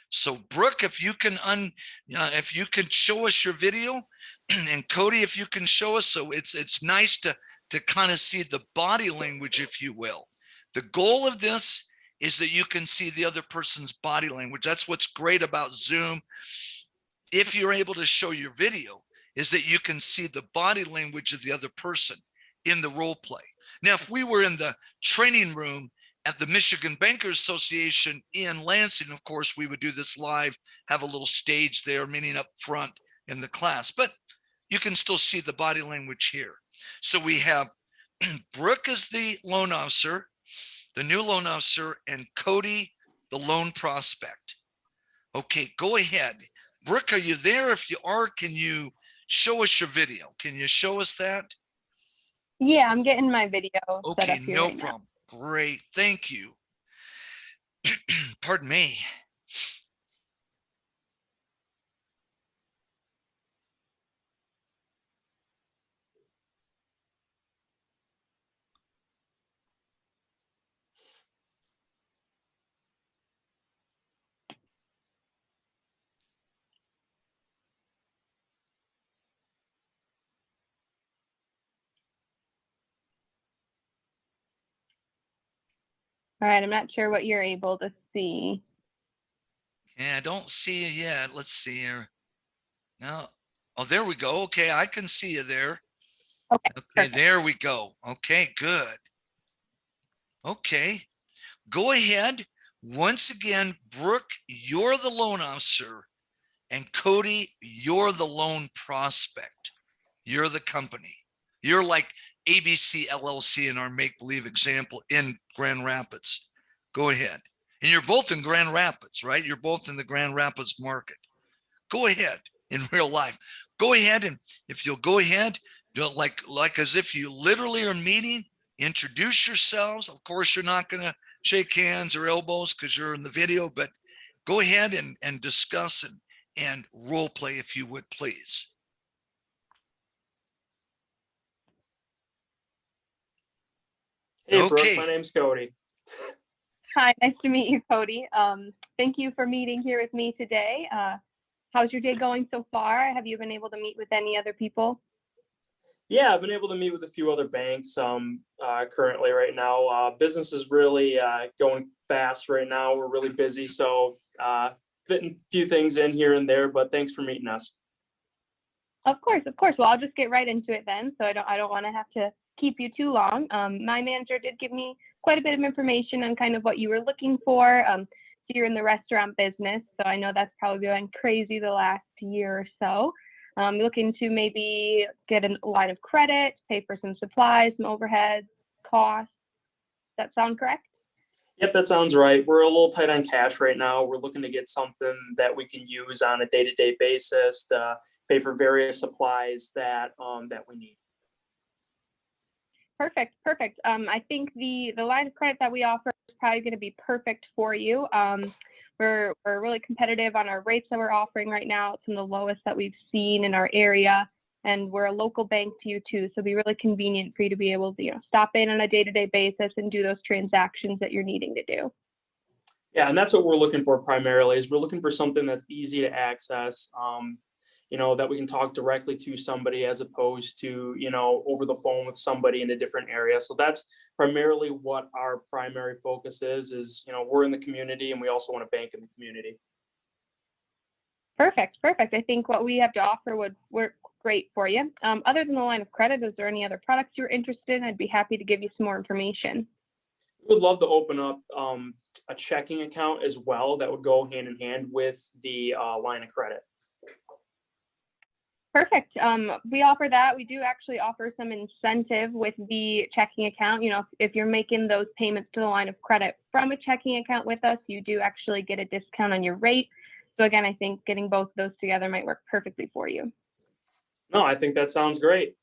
So Brooke, if you can show us your video, and Cody, if you can show us, so it's nice to kind of see the body language, if you will. The goal of this is that you can see the other person's body language. That's what's great about Zoom. If you're able to show your video, is that you can see the body language of the other person in the role play. Now, if we were in the training room at the Michigan Bankers Association in Lansing, of course, we would do this live, have a little stage there, meaning up front in the class, but you can still see the body language here. So we have Brooke as the loan officer, the new loan officer, and Cody, the loan prospect. Okay, go ahead. Brooke, are you there? If you are, can you show us your video? Can you show us that? Yeah, I'm getting my video set Okay, up here no right problem. Great, thank you. Pardon me. All right, I'm not sure what you're able to see. Yeah, I don't see you yet. Let's see here. No. Oh, there we go. Okay, I can see you there. Okay. Okay, Perfect. there we go. Okay, good. Okay, go ahead. Once again, Brooke, you're the loan officer, and Cody, you're the loan prospect. You're the company. You're like ABC LLC in our make-believe example in Grand Rapids. Go ahead. And you're both in Grand Rapids, right? You're both in the Grand Rapids market. Go ahead in real life. Go ahead, and if you'll go ahead, do it like as if you literally are meeting, introduce yourselves. Of course, you're not going to shake hands or elbows because you're in the video, but go ahead and discuss and role play if you would, please. Hey, Okay. Brooke, my name's Cody. Hi, nice to meet you, Cody. Thank you for meeting here with me today. How's your day going so far? Have you been able to meet with any other people? Yeah, I've been able to meet with a few other banks currently right now. Business is really going fast right now. We're really busy, so fitting a few things in here and there, but thanks for meeting us. Of course, of course. Well, I'll just get right into it then, so I don't want to have to keep you too long. My manager did give me quite a bit of information on kind of what you were looking for. So you're in the restaurant business, so I know that's probably been crazy the last year or so. Looking to maybe get a line of credit, pay for some supplies, some overhead costs. Does that sound correct? Yep, that sounds right. We're a little tight on cash right now. We're looking to get something that we can use on a day-to-day basis to pay for various supplies that we need. Perfect, perfect. I think the line of credit that we offer is probably going to be perfect for you. We're really competitive on our rates that we're offering right now. It's some of the lowest that we've seen in our area, and we're a local bank to you too, so it'll be really convenient for you to be able to stop in on a day-to-day basis and do those transactions that you're needing to do. Yeah, and that's what we're looking for primarily. Is we're looking for something that's easy to access. That we can talk directly to somebody as opposed to, over the phone with somebody in a different area. So that's primarily what our primary focus is, we're in the community and we also want to bank in the community. Perfect, perfect. I think what we have to offer would work great for you. Other than the line of credit, is there any other products you're interested in? I'd be happy to give you some more information. We would love to open up a checking account as well that would go hand in hand with the line of credit. Perfect. We offer that. We do actually offer some incentive with the checking account. If you're making those payments to the line of credit from a checking account with us, you do actually get a discount on your rate. So again, I think getting both of those together might work perfectly for you. No, I think that sounds great.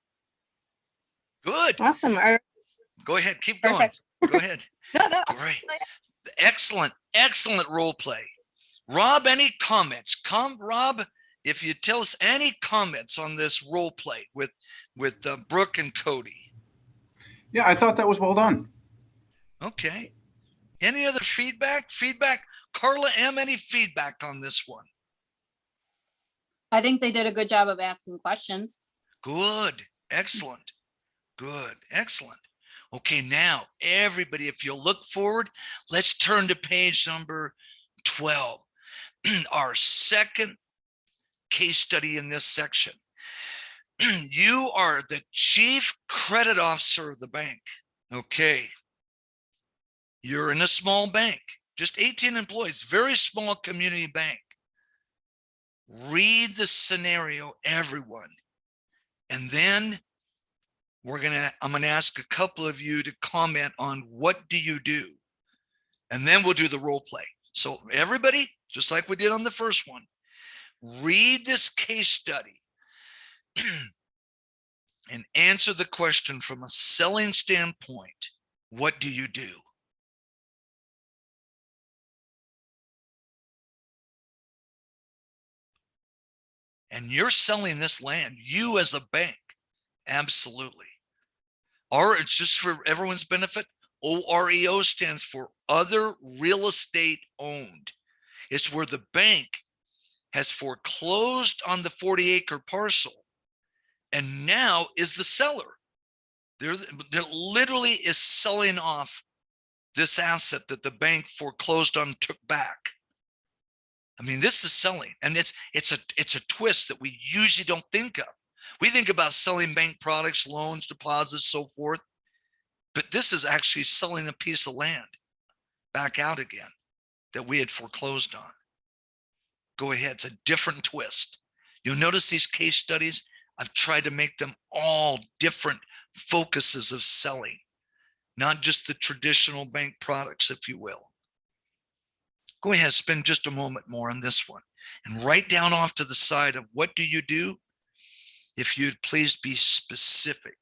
Good. Awesome. Go ahead. Keep Perfect. going. Go ahead. No. Great. Excellent. Excellent role play. Rob, any comments? Rob, if you tell us any comments on this role play with Brooke and Cody. Yeah, I thought that was well done. Okay. Any other feedback? Carla M., any feedback on this one? I think they did a good job of asking questions. Good. Excellent. Good. Excellent. Okay, now everybody, if you'll look forward, let's turn to page number 12. Our second case study in this section. You are the chief credit officer of the bank. Okay. You're in a small bank, just 18 employees, very small community bank. Read the scenario, everyone. And then I'm going to ask a couple of you to comment on what do you do? And then we'll do the role play. So everybody, just like we did on the first one, read this case study and answer the question from a selling standpoint. What do you do? And you're selling this land, you as a bank. Absolutely. Or it's just for everyone's benefit. OREO stands for other real estate owned. It's where the bank has foreclosed on the 40-acre parcel and now is the seller. They're literally is selling off this asset that the bank foreclosed on, took back. I mean, this is selling, and it's a twist that we usually don't think of. We think about selling bank products, loans, deposits, so forth, but this is actually selling a piece of land back out again that we had foreclosed on. Go ahead, it's a different twist. You'll notice these case studies, I've tried to make them all different focuses of selling, not just the traditional bank products, if you will. Go ahead, spend just a moment more on this one and write down off to the side of what do you do? If you'd please be specific.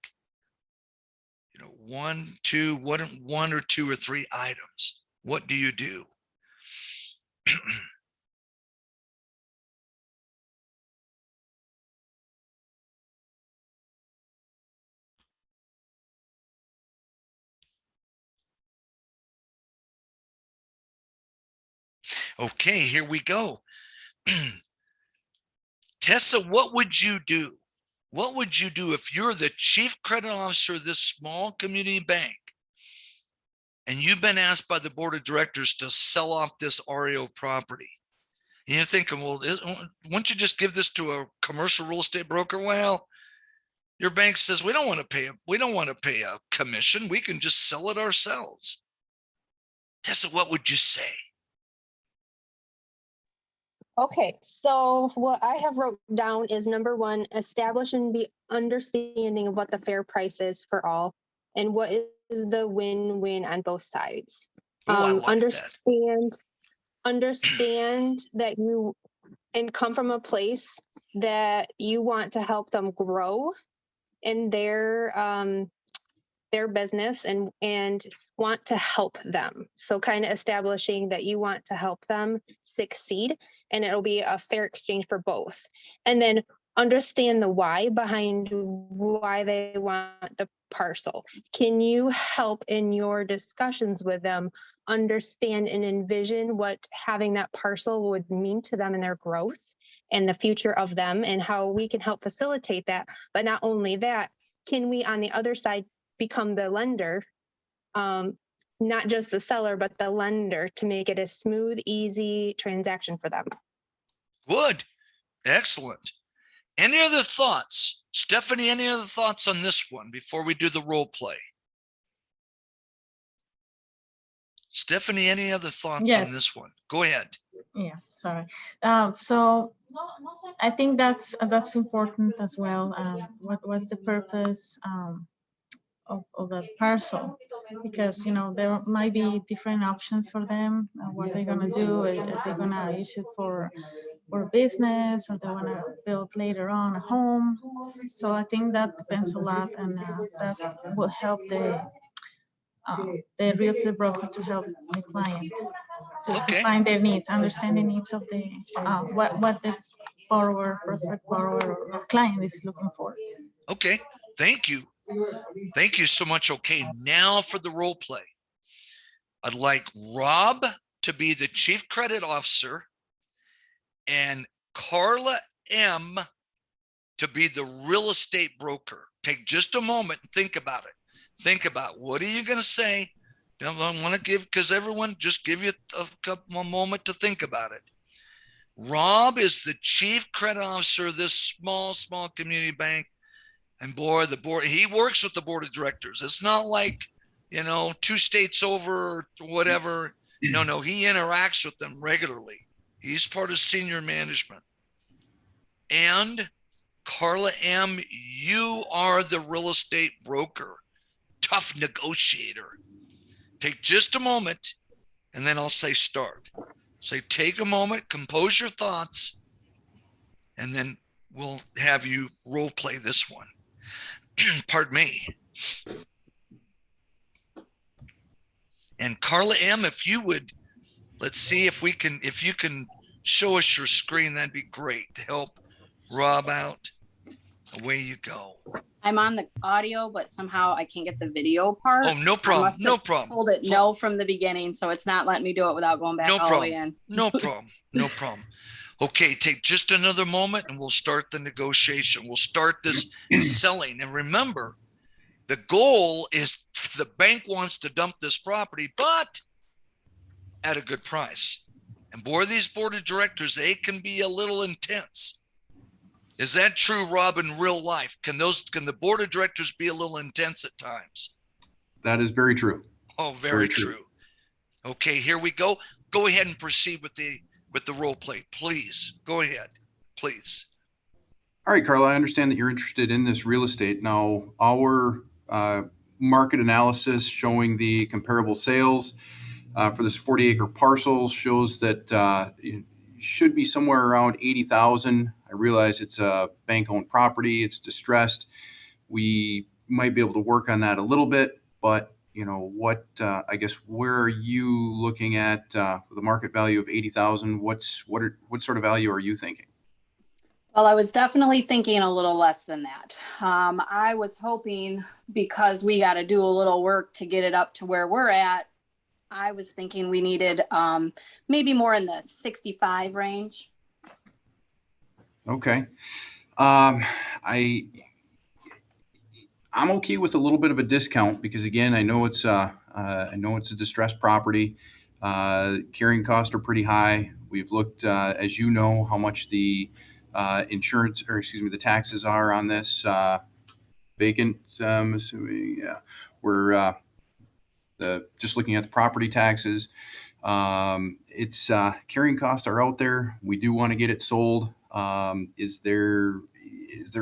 You know, one or two or three items. What do you do? Okay, here we go. Tessa, what would you do? What would you do if you're the chief credit officer of this small community bank and you've been asked by the board of directors to sell off this REO property? And you're thinking, well, won't you just give this to a commercial real estate broker? Well, your bank says we don't want to pay a commission. We can just sell it ourselves. Tessa, what would you say? Okay, so what I have wrote down is number one, establish and be understanding of what the fair price is for all and what is the win-win on both sides. Oh, I like that. Understand that you and come from a place that you want to help them grow in their business and want to help them. So kind of establishing that you want to help them succeed, and it'll be a fair exchange for both. And then understand the why behind why they want the parcel. Can you help in your discussions with them understand and envision what having that parcel would mean to them in their growth and the future of them, and how we can help facilitate that? But not only that, can we on the other side become the lender, not just the seller, but the lender, to make it a smooth, easy transaction for them? Good. Excellent. Any other thoughts? Stephanie, any other thoughts on this one before we do the role play? Stephanie, any other thoughts on this one? Go ahead. Yeah, sorry. So I think that's important as well. What's the purpose of that parcel? Because there might be different options for them. What they're gonna do? Are they gonna use it for business, or they want to build later on a home? So I think that depends a lot, and that will help the real estate broker to help the client to find their needs, understand the needs of the what the prospect borrower or client is looking for. Okay, thank you. Thank you so much. Okay, now for the role play. I'd like Rob to be the chief credit officer and Carla M to be the real estate broker. Take just a moment and think about it. Think about what are you going to say? I want to give, because everyone, just give you a moment to think about it. Rob is the chief credit officer of this small community bank. And boy, he works with the board of directors. It's not like, 2 states over or whatever. No, he interacts with them regularly. He's part of senior management. And Carla M., you are the real estate broker, tough negotiator. Take just a moment, and then I'll say start. Say, take a moment, compose your thoughts, and then we'll have you role play this one. Pardon me. And Carla M., if you would, let's see if you can show us your screen, that'd be great to help Rob out. Away you go. I'm on the audio, but somehow I can't get the video part. Oh, no problem. No problem. Told it no from the beginning, so it's not letting me do it without going back all the way in. No problem. No problem. Okay, take just another moment and we'll start the negotiation. We'll start this selling. And remember, The goal is the bank wants to dump this property, but at a good price. And boy, these board of directors, they can be a little intense. Is that true, Rob, in real life? Can the board of directors be a little intense at times? That is very true. Oh, very true. Okay, here we go. Go ahead and proceed with the role play, please. Go ahead, please. All right, Carla, I understand that you're interested in this real estate. Now, our market analysis showing the comparable sales for this 40-acre parcel shows that it should be somewhere around 80,000. I realize it's a bank-owned property. It's distressed. We might be able to work on that a little bit, but you know what? I guess where are you looking at the market value of 80,000? What sort of value are you thinking? Well, I was definitely thinking a little less than that. I was hoping, because we got to do a little work to get it up to where we're at, I was thinking we needed maybe more in the 65 range. Okay. I'm okay with a little bit of a discount because, again, I know it's a distressed property. Carrying costs are pretty high. We've looked, as you know, how much the insurance, or excuse me, the taxes are on this vacant. I'm assuming, yeah, we're just looking at the property taxes. It's carrying costs are out there. We do want to get it sold. Is there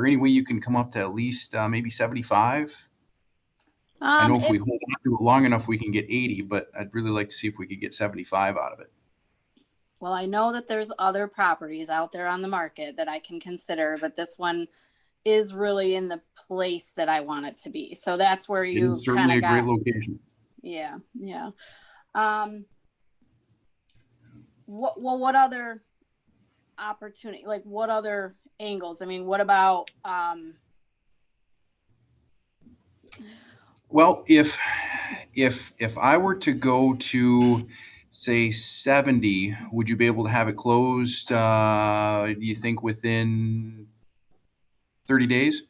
any way you can come up to at least maybe 75? I know if we hold on to it long enough, we can get 80, but I'd really like to see if we could get 75 out of it. Well, I know that there's other properties out there on the market that I can consider, but this one is really in the place that I want it to be. So that's where you kind of got. Great location. Yeah, yeah. What other opportunity, like what other angles? I mean, what about well, if I were to go to say 70, would you be able to have it closed, do you think, within 30 days?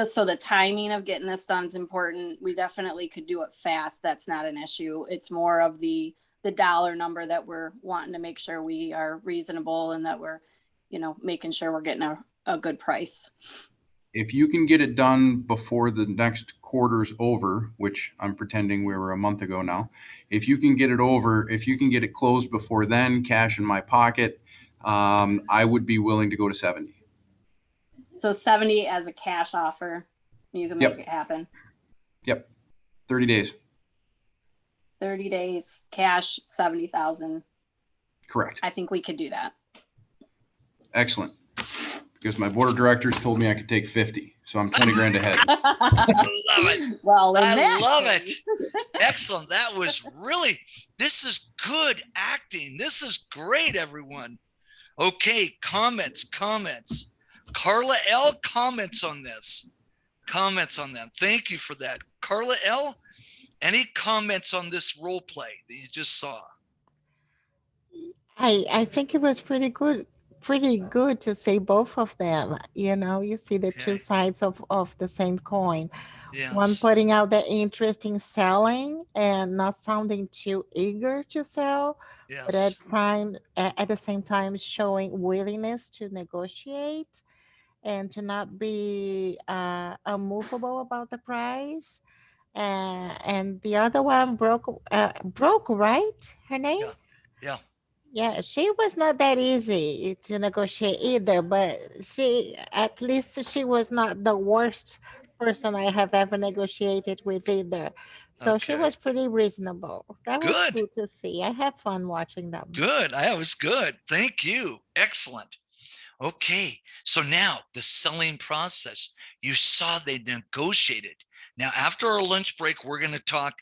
So the timing of getting this done is important. We definitely could do it fast. That's not an issue. It's more of the dollar number that we're wanting to make sure we are reasonable and that we're, making sure we're getting a good price. If you can get it done before the next quarter's over, which I'm pretending we were a month ago now, if you can get it closed before then, cash in my pocket, I would be willing to go to 70. So 70 as a cash offer, you can make it happen. Yep. 30 days. 30 days, cash, 70,000. Correct. I think we could do that. Excellent. Because my board of directors told me I could take 50. So I'm 20 grand ahead. I love it. Well, I love it. Excellent. That was this is good acting. This is great, everyone. Okay, comments. Carla L, comments on this. Comments on that. Thank you for that. Carla L, any comments on this role play that you just saw? I think it was pretty good to see both of them. You see the two sides of the same coin. Yes. One putting out the interest in selling and not sounding too eager to sell, yes, but at the same time showing willingness to negotiate and to not be unmovable about the price. And the other one broke, right? Her name? Yeah. Yeah, she was not that easy to negotiate either, but at least she was not the worst person I have ever negotiated with either. So she was pretty reasonable. That was good to see. I had fun watching them. Good. That was good. Thank you. Excellent. Okay. So now the selling process, you saw they negotiated. Now, after our lunch break, we're going to talk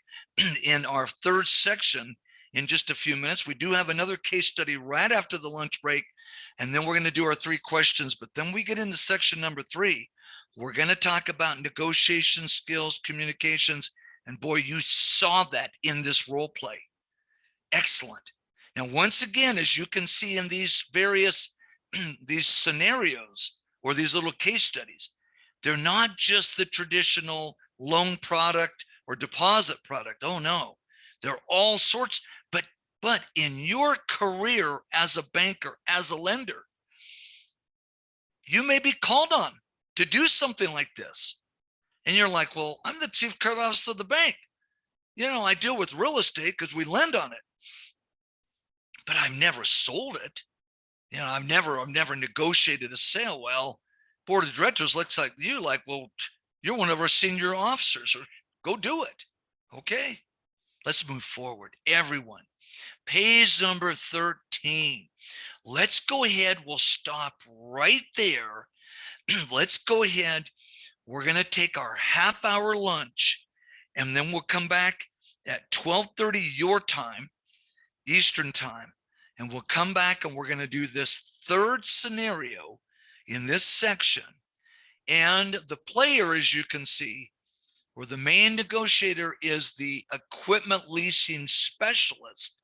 in our third section in just a few minutes. We do have another case study right after the lunch break, and then we're going to do our 3 questions. But then we get into section number 3. We're going to talk about negotiation skills, communications, and boy, you saw that in this role play. Excellent. Now, once again, as you can see in these various these scenarios or these little case studies, They're not just the traditional loan product or deposit product. Oh no, they're all sorts. But in your career as a banker, as a lender, you may be called on to do something like this. And you're like, well, I'm the chief credit officer of the bank. I deal with real estate because we lend on it, but I've never sold it. I've never negotiated a sale. Well, board of directors looks like you like, well, you're one of our senior officers, or go do it. Okay, let's move forward. Everyone, page number 13. Let's go ahead. We'll stop right there. Let's go ahead. We're going to take our half-hour lunch, and then we'll come back at 12:30 your time, Eastern time, and we'll come back and we're going to do this third scenario in this section. And the player, as you can see, or the main negotiator, is the equipment leasing specialist.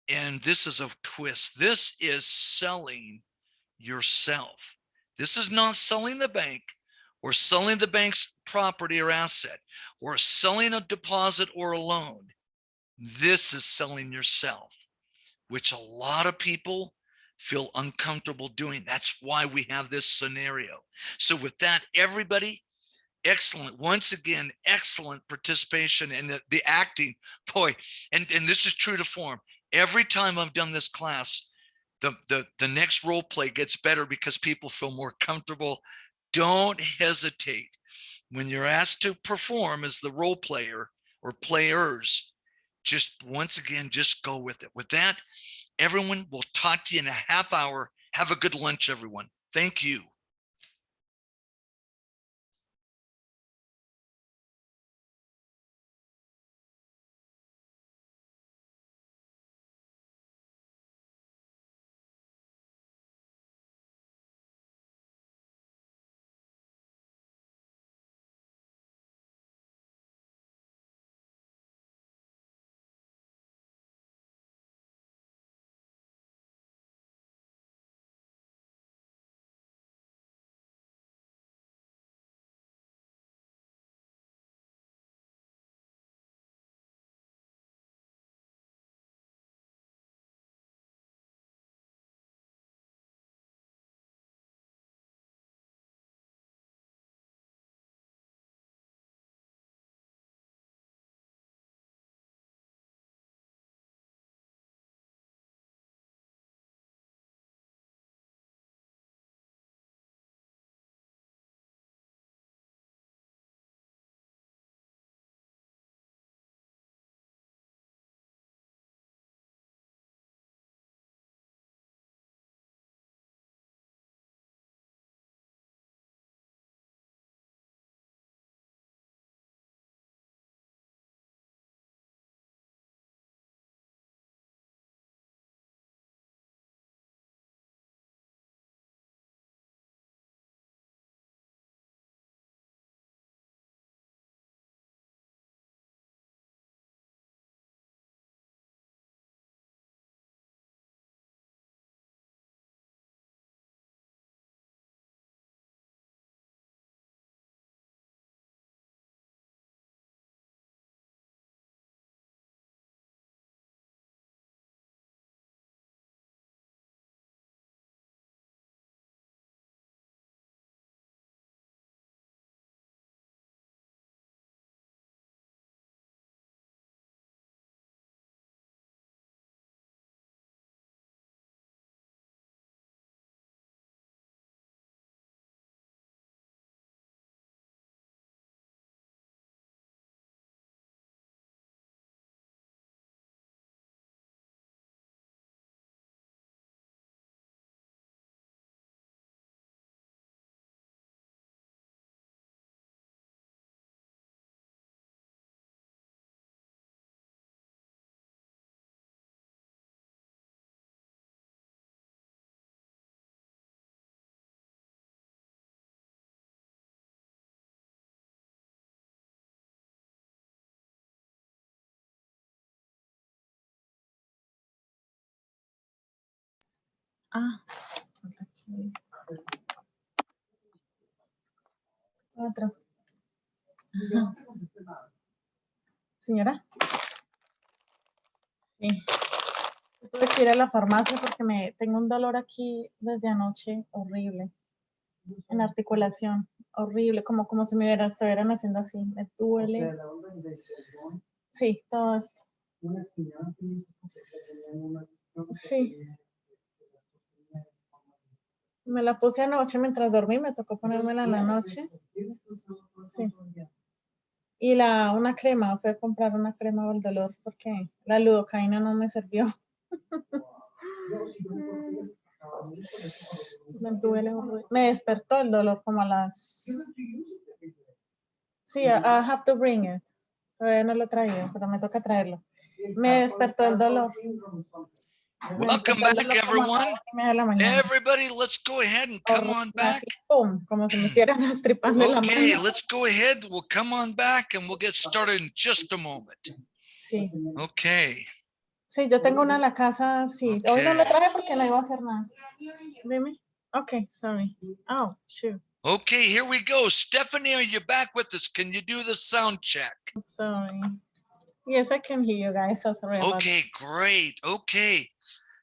And this is a twist. This is selling yourself. This is not selling the bank or selling the bank's property or asset or selling a deposit or a loan. This is selling yourself, which a lot of people feel uncomfortable doing. That's why we have this scenario. So with that, everybody, excellent. Once again, excellent participation in the acting. Boy, and this is true to form. Every time I've done this class, the next role play gets better because people feel more comfortable. Don't hesitate. When you're asked to perform as the role player or players, just once again, just go with it. With that, everyone, we'll talk to you in a half hour. Have a good lunch, everyone. Thank you. Ah, okay. Otro. Ajá. Señora. Sí. Tuve que ir a la farmacia porque tengo un dolor aquí desde anoche horrible. En la articulación. Horrible. Como si estuvieran haciendo así. Me duele. Sí, todo esto. Sí. Me la puse anoche mientras dormí, me tocó ponérmela en la noche. Sí. Y una crema, fui a comprar una crema del dolor porque la lidocaína no me sirvió. Me duele horrible. Me despertó el dolor como a las... Sí, I have to bring it. Todavía no lo he traído, pero me toca traerlo. Me despertó el dolor. Welcome back, everyone. Everybody, let's go ahead and come on back. Boom, como si me hicieran estripando la mano. Okay, let's go ahead. We'll come on back and we'll get started in just a moment. Sí. Okay. Sí, yo tengo una en la casa, sí. Okay. Hoy no lo traje porque no iba a hacer nada. Dime. Okay, sorry. Oh, shoot. Okay, here we go. Stephanie, are you back with us? Can you do the sound check? Sorry. Yes, I can hear you guys. So sorry about Okay, great. Okay.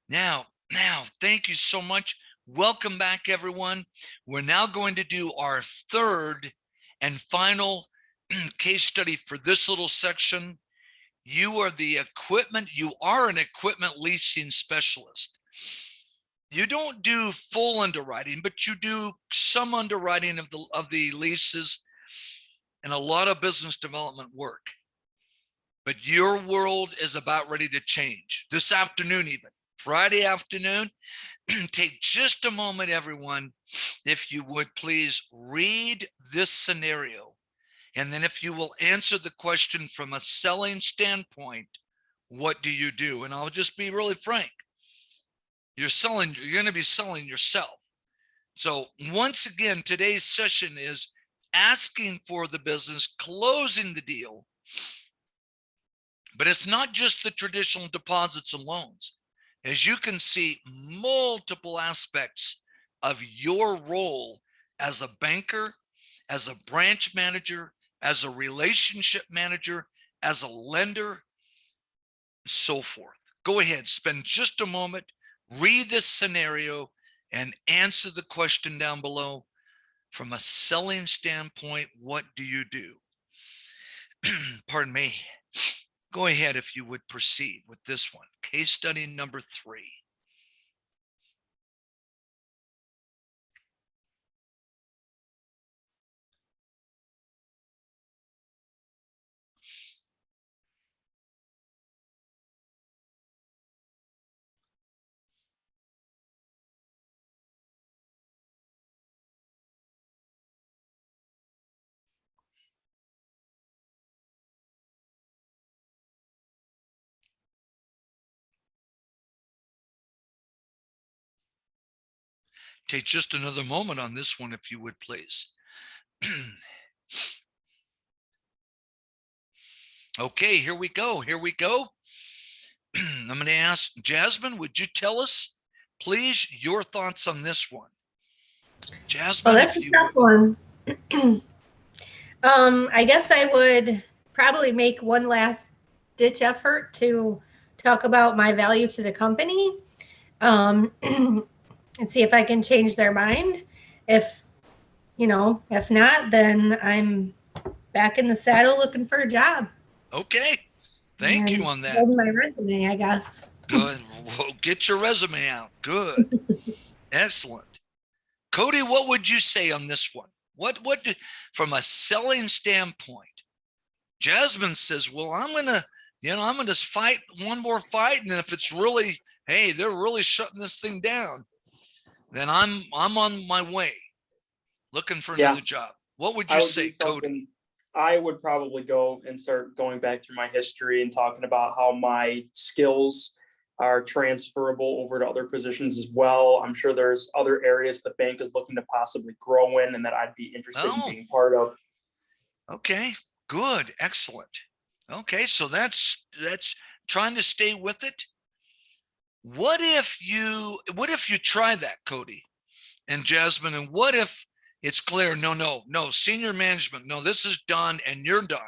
Now, thank you so much. Welcome back, everyone. We're now going to do our third and final case study for this little section. You are an equipment leasing specialist. You don't do full underwriting, but you do some underwriting of the leases and a lot of business development work. But your world is about ready to change this afternoon, even Friday afternoon. Take just a moment, everyone, if you would please read this scenario. And then if you will answer the question from a selling standpoint, what do you do? And I'll just be really frank. You're going to be selling yourself. So once again, today's session is asking for the business, closing the deal. But it's not just the traditional deposits and loans. As you can see, multiple aspects of your role as a banker, as a branch manager, as a relationship manager, as a lender, so forth. Go ahead, spend just a moment, read this scenario, and answer the question down below. From a selling standpoint, what do you do? Pardon me. Go ahead if you would proceed with this one. Case study number 3. Take just another moment on this one, if you would, please. Okay, here we go. I'm going to ask Jasmine, would you tell us, please, your thoughts on this one? Jasmine, well, that's a tough one. I guess I would probably make one last ditch effort to talk about my value to the company, and see if I can change their mind. If not, then I'm back in the saddle looking for a job. Okay. Thank you on that. My resume, I guess. Good. Well, get your resume out. Good. Excellent. Cody, what would you say on this one? What from a selling standpoint? Jasmine says, well, I'm going to fight one more fight. And then if it's really, hey, they're really shutting this thing down, then I'm on my way looking for another job. What would you say, Cody? I would probably go and start going back through my history and talking about how my skills are transferable over to other positions as well. I'm sure there's other areas the bank is looking to possibly grow in and that I'd be interested in being part of. Okay, good, excellent. Okay, so that's trying to stay with it. What if you try that, Cody and Jasmine, and what if It's clear. No, senior management. No, this is done and you're done.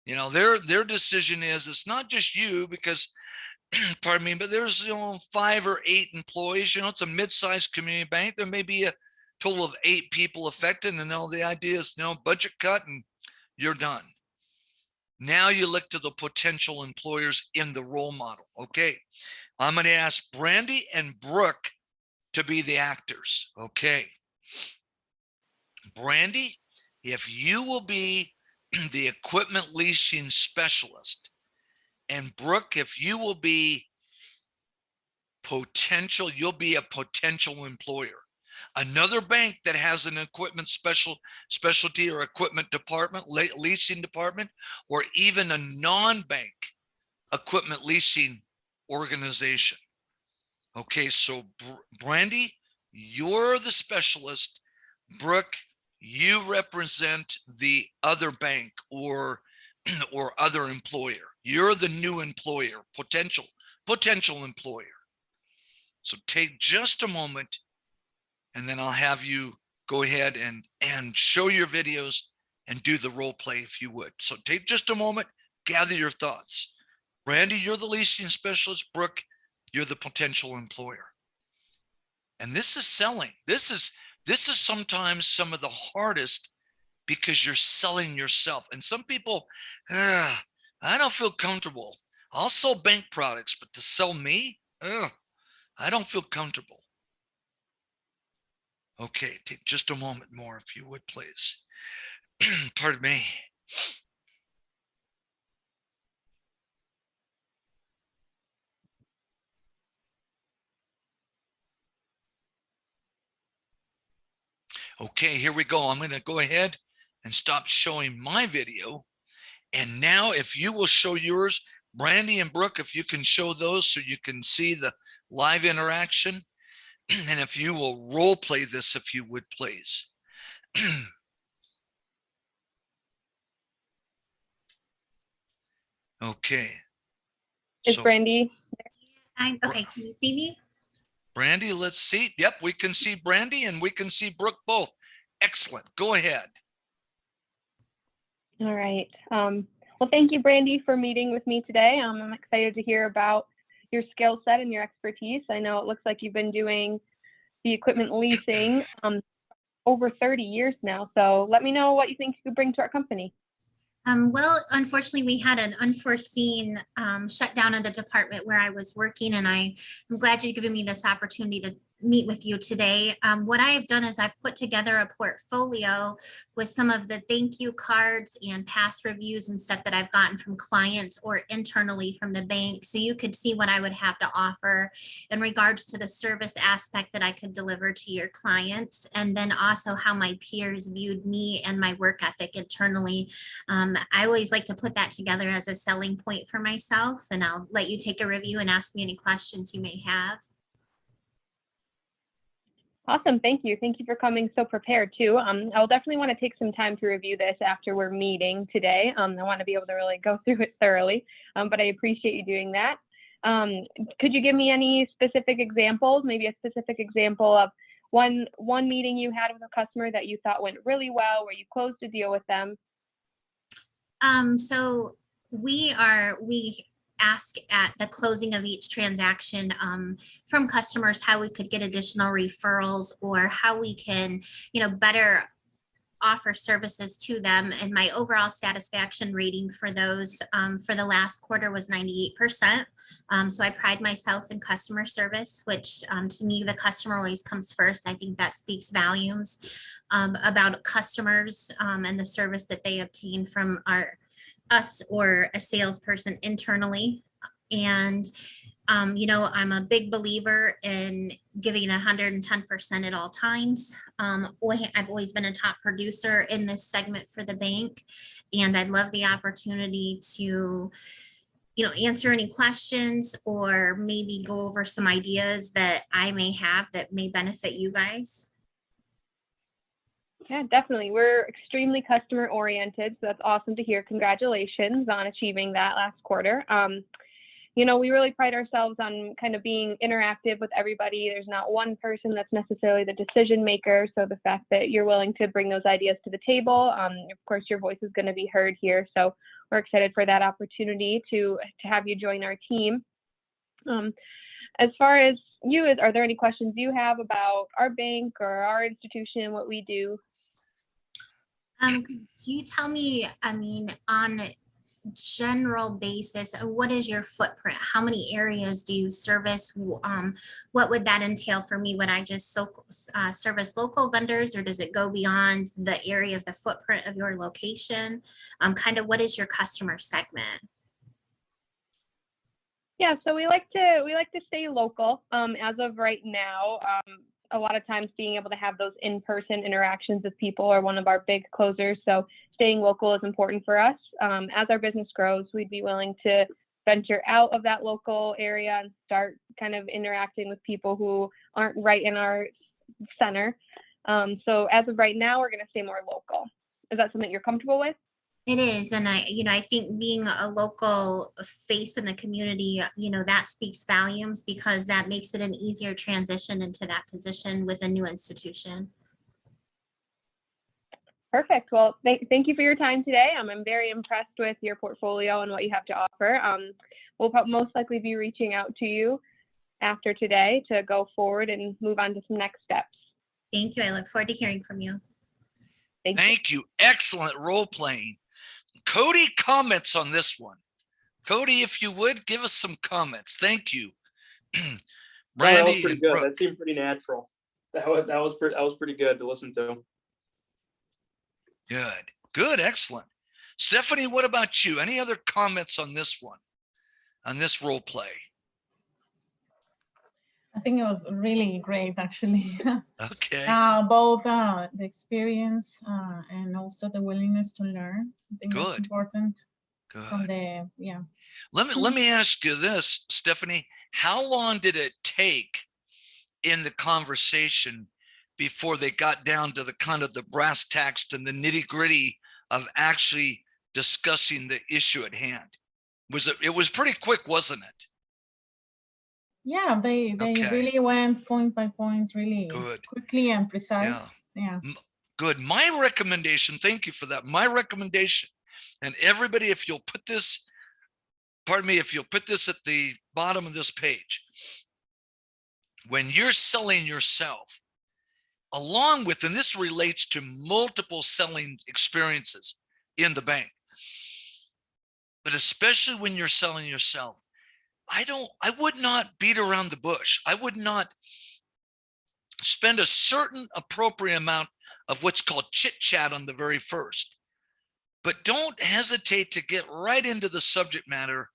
You know, their decision is, it's not just you because, pardon me, but there's, 5 or 8 employees, it's a mid-sized community bank. There may be a total of 8 people affected, and the idea is, budget cut and you're done. Now you look to the potential employers in the role model. Okay, I'm going to ask Brandy and Brooke to be the actors. Okay. Brandy, if you will be the equipment leasing specialist, and Brooke, if you will be you'll be a potential employer. Another bank that has an equipment specialty or equipment department, leasing department, or even a non-bank equipment leasing organization. Okay, so Brandy, you're the specialist. Brooke, you represent the other bank or other employer. You're the new employer, potential employer. So take just a moment, and then I'll have you go ahead and show your videos and do the role play if you would. So take just a moment, gather your thoughts. Brandy, you're the leasing specialist. Brooke, you're the potential employer. And this is selling. This is sometimes some of the hardest, because you're selling yourself. And some people, I don't feel comfortable. I'll sell bank products, but to sell me, I don't feel comfortable. Okay, take just a moment more, if you would, please. Pardon me. Okay, here we go. I'm going to go ahead and stop showing my video. And now if you will show yours, Brandy and Brooke, if you can show those so you can see the live interaction. And if you will role play this, if you would, please. Okay. Is Brandy? Okay, can you see me? Brandy, let's see. Yep, we can see Brandy and we can see Brooke both. Excellent. Go ahead. All right. Well, thank you, Brandy, for meeting with me today. I'm excited to hear about your skill set and your expertise. I know it looks like you've been doing the equipment leasing over 30 years now. So let me know what you think you could bring to our company. Well, unfortunately, we had an unforeseen shutdown of the department where I was working, and I'm glad you've given me this opportunity to meet with you today. What I have done is I've put together a portfolio with some of the thank you cards and past reviews and stuff that I've gotten from clients or internally from the bank. So you could see what I would have to offer in regards to the service aspect that I could deliver to your clients, and then also how my peers viewed me and my work ethic internally. I always like to put that together as a selling point for myself, and I'll let you take a review and ask me any questions you may have. Awesome. Thank you. Thank you for coming so prepared too. I'll definitely want to take some time to review this after we're meeting today. I want to be able to really go through it thoroughly, but I appreciate you doing that. Could you give me any specific examples, maybe a specific example of one meeting you had with a customer that you thought went really well, where you closed a deal with them? So we ask at the closing of each transaction from customers how we could get additional referrals, or how we can, better offer services to them. And my overall satisfaction rating for those for the last quarter was 98%. So I pride myself in customer service, which to me, the customer always comes first. I think that speaks volumes about customers and the service that they obtain from us or a salesperson internally. And I'm a big believer in giving 110% at all times. I've always been a top producer in this segment for the bank, and I'd love the opportunity to answer any questions, or maybe go over some ideas that I may have that may benefit you guys. Yeah, definitely. We're extremely customer oriented, so that's awesome to hear. Congratulations on achieving that last quarter. we really pride ourselves on kind of being interactive with everybody. There's not one person that's necessarily the decision maker. So the fact that you're willing to bring those ideas to the table, of course, your voice is going to be heard here. So we're excited for that opportunity to have you join our team. As far as you, are there any questions you have about our bank or our institution, what we do? Do you tell me, on a general basis, what is your footprint? How many areas do you service? What would that entail for me? Would I just service local vendors, or does it go beyond the area of the footprint of your location? Kind of what is your customer segment? Yeah, so we like to stay local. As of right now, a lot of times being able to have those in-person interactions with people are one of our big closers. So staying local is important for us. As our business grows, we'd be willing to venture out of that local area and start kind of interacting with people who aren't right in our center. So as of right now, we're going to stay more local. Is that something you're comfortable with? It is. And I think being a local face in the community, that speaks volumes, because that makes it an easier transition into that position with a new institution. Perfect. Well, thank you for your time today. I'm very impressed with your portfolio and what you have to offer. We'll most likely be reaching out to you after today to go forward and move on to some next steps. Thank you. I look forward to hearing from you. Thank you. Excellent role playing. Cody, comments on this one. Cody, if you would, give us some comments. Thank you. Brandy, that was pretty good. That seemed pretty natural. That was pretty good to listen to. Good, excellent. Stephanie, what about you? Any other comments on this one, on this role play? I think it was really great, actually. Okay. Both the experience and also the willingness to learn. I think that's important. From the, yeah. Let me ask you this, Stephanie. How long did it take in the conversation before they got down to the kind of the brass tacks and the nitty gritty of actually discussing the issue at hand? It was pretty quick, wasn't it? Yeah, they really went point by point, really quickly and precise. Yeah. Good. My recommendation, thank you for that. My recommendation, and everybody, if you'll put this, if you'll put this at the bottom of this page, when you're selling yourself, along with, and this relates to multiple selling experiences in the bank, but especially when you're selling yourself, I would not beat around the bush. I would not spend a certain appropriate amount of what's called chit chat on the very first, but don't hesitate to get right into the subject matter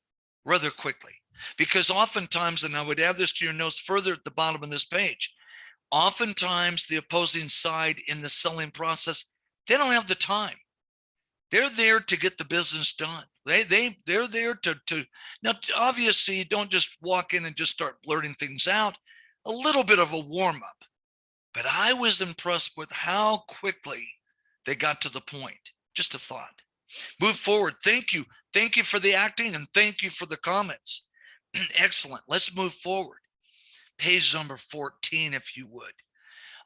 rather quickly, because oftentimes, and I would add this to your notes further at the bottom of this page, oftentimes the opposing side in the selling process, they don't have the time. They're there to get the business done. They're there to now, obviously you don't just walk in and just start blurting things out, a little bit of a warm-up, but I was impressed with how quickly they got to the point. Just a thought. Move forward. Thank you for the acting, and thank you for the comments. Excellent. Let's move forward. Page number 14, if you would,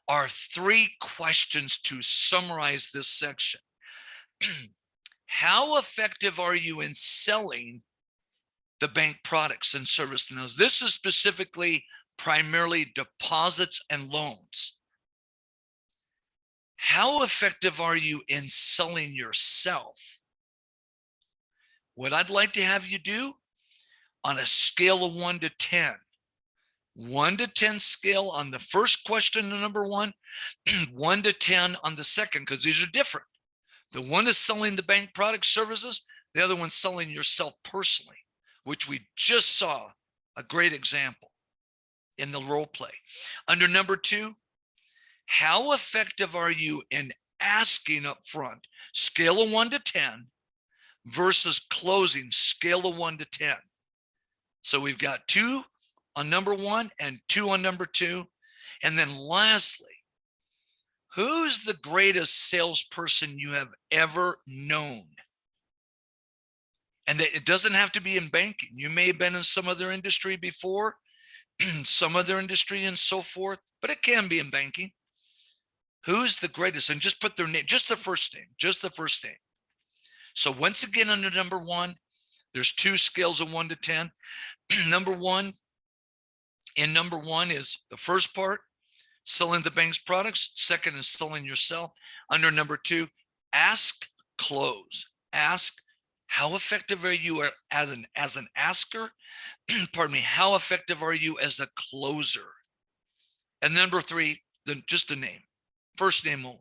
are 3 questions to summarize this section. How effective are you in selling the bank products and services? Now, this is specifically primarily deposits and loans. How effective are you in selling yourself? What I'd like to have you do on a scale of 1 to 10, 1 to 10 scale on the first question, number 1, 1 to 10 on the second, because these are different. The one is selling the bank product services, the other one's selling yourself personally, which we just saw a great example in the role play. Under number 2, how effective are you in asking up front, scale of 1 to 10, versus closing, scale of 1 to 10. So we've got 2 on number 1 and 2 on number 2. And then lastly, who's the greatest salesperson you have ever known? And that it doesn't have to be in banking. You may have been in some other industry before, some other industry and so forth, but it can be in banking. Who's the greatest? And just put their name, just the first name, just the first name. So once again, under number 1, there's 2 scales of 1 to 10. Number 1 is the first part, selling the bank's products. Second is selling yourself. Under number 2, ask, close. Ask, how effective are you as an asker? Pardon me, how effective are you as a closer? And number 3, just a name, first name only.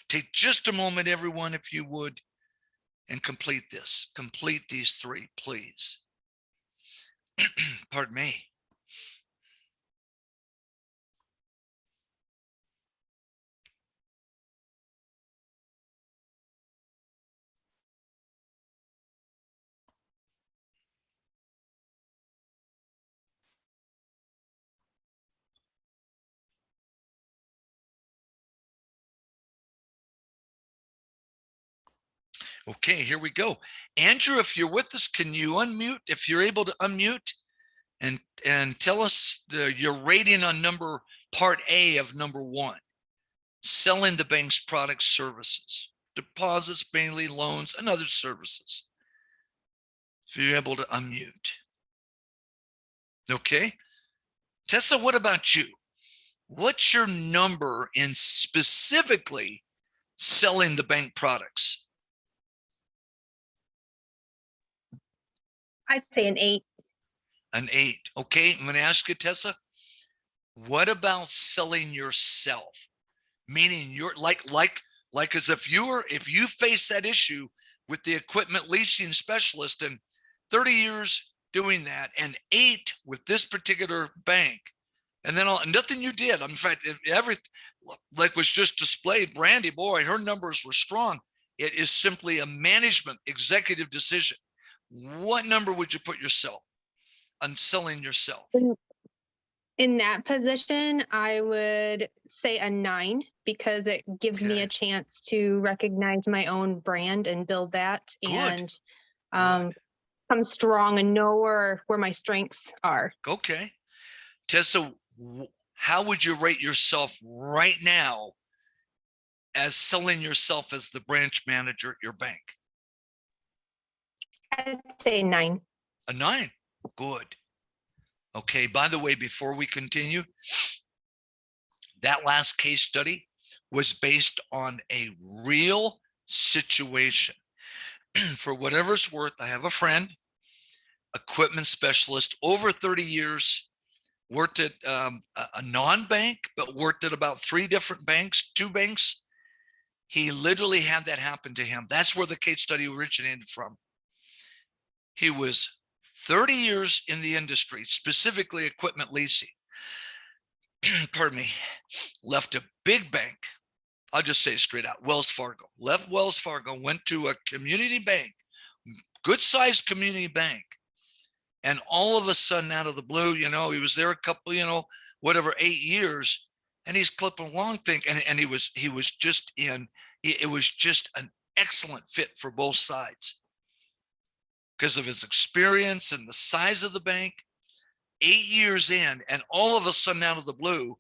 Take just a moment, everyone, if you would, and complete this. Complete these 3, please. Pardon me. Okay, here we go. Andrew, if you're with us, can you unmute? If you're able to unmute and tell us your rating on part A of number 1, selling the bank's products, services, deposits, mainly loans, and other services. If you're able to unmute. Okay. Tessa, what about you? What's your number in specifically selling the bank products? I'd say an 8. An 8. Okay, I'm going to ask you, Tessa, what about selling yourself? Meaning you're like as if you face that issue with the equipment leasing specialist and 30 years doing that and 8 with this particular bank, and then nothing you did. In fact, like was just displayed, Brandy, boy, her numbers were strong. It is simply a management executive decision. What number would you put yourself on selling yourself? In that position, I would say a 9 because it gives me a chance to recognize my own brand and build that. Good. And come strong and know where my strengths are. Okay. Tessa, how would you rate yourself right now as selling yourself as the branch manager at your bank? I'd say 9. A 9. Good. Okay. By the way, before we continue, that last case study was based on a real situation. For whatever it's worth, I have a friend, equipment specialist, over 30 years, worked at a non-bank, but worked at about 3 different banks, 2 banks. He literally had that happen to him. That's where the case study originated from. He was 30 years in the industry, specifically equipment leasing. Pardon me. Left a big bank. I'll just say it straight out, Wells Fargo. Left Wells Fargo, went to a community bank, good sized community bank. And all of a sudden, out of the blue, he was there a couple, 8 years, and he's clipping along and it was just an excellent fit for both sides because of his experience and the size of the bank. 8 years in, and all of a sudden, out of the blue,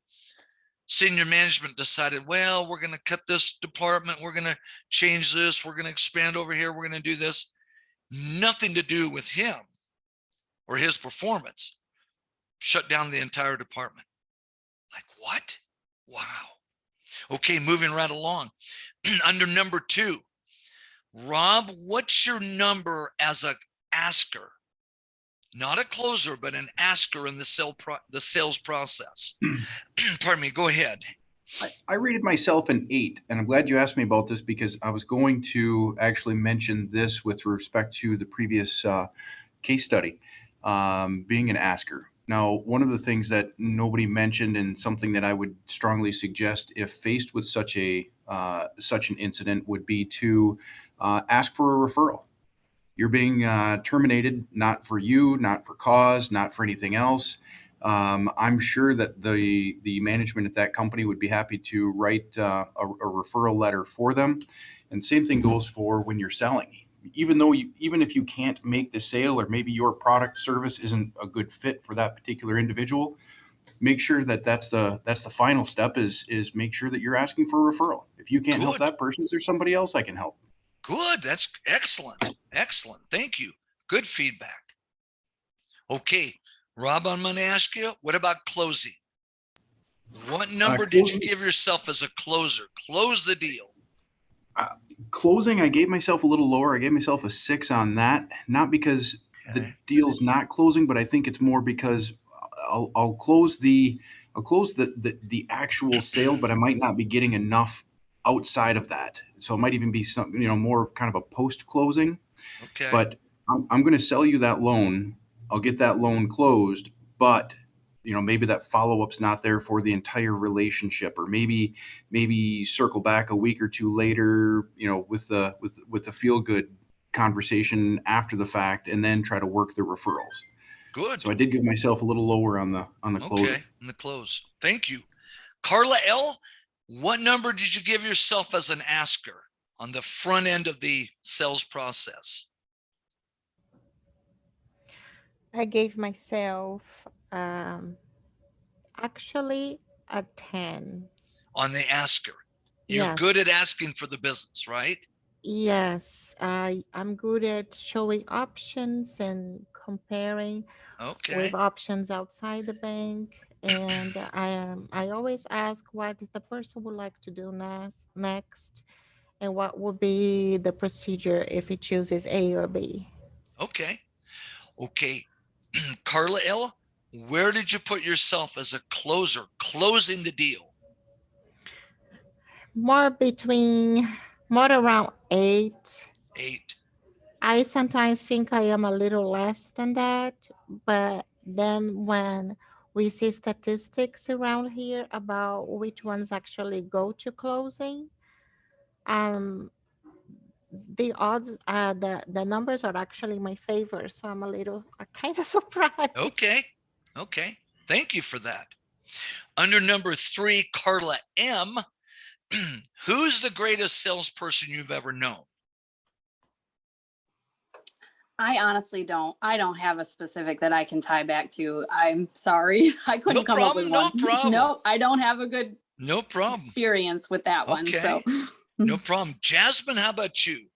senior management decided, well, we're going to cut this department. We're going to change this. We're going to expand over here. We're going to do this. Nothing to do with him or his performance. Shut down the entire department. Like, what? Wow. Okay, moving right along. Under number 2, Rob, what's your number as a asker? Not a closer, but an asker in the sales process. Pardon me, go ahead. I rated myself an 8, and I'm glad you asked me about this because I was going to actually mention this with respect to the previous case study, being an asker. Now, one of the things that nobody mentioned and something that I would strongly suggest if faced with such an incident would be to ask for a referral. You're being terminated, not for you, not for cause, not for anything else. I'm sure that the management at that company would be happy to write a referral letter for them. And same thing goes for when you're selling. even if you can't make the sale, or maybe your product service isn't a good fit for that particular individual, make sure that that's the final step is make sure that you're asking for a referral. If you can't help Good. that person, is there somebody else I can help? Good. That's excellent. Excellent. Thank you. Good feedback. Okay, Rob, I'm going to ask you, what about closing? What number did you give yourself as a closer? Close the deal. Closing, I gave myself a little lower. I gave myself a 6 on that, not because the deal's not closing, but I think it's more because I'll close the actual sale, but I might not be getting enough outside of that. So it might even be something, more kind of a post closing. Okay. But I'm going to sell you that loan. I'll get that loan closed, but maybe that follow-up's not there for the entire relationship, or maybe circle back a week or two later, with the feel good conversation after the fact, and then try to work the referrals. Good. So I did give myself a little lower on the closing. Okay, on the close. Thank you. Carla L., what number did you give yourself as an asker on the front end of the sales process? I gave myself actually a 10. On the asker. You're Yes. good at asking for the business, right? Yes, I'm good at showing options and comparing with options outside the bank. And I always ask what is the person would like to do next, and what would be the procedure if he chooses A or B. Okay. Carla L., where did you put yourself as a closer, closing the deal? More around 8. 8. I sometimes think I am a little less than that, but then when we see statistics around here about which ones actually go to closing, the odds, the numbers are actually my favor. So I'm kind of surprised. Okay. Thank you for that. Under number 3, Carla M., who's the greatest salesperson you've ever known? I honestly don't. I don't have a specific that I can tie back to. I'm sorry. I couldn't come up with one. No problem. No, I don't have a good experience with that one. Okay. So No problem. Jasmine, how about you?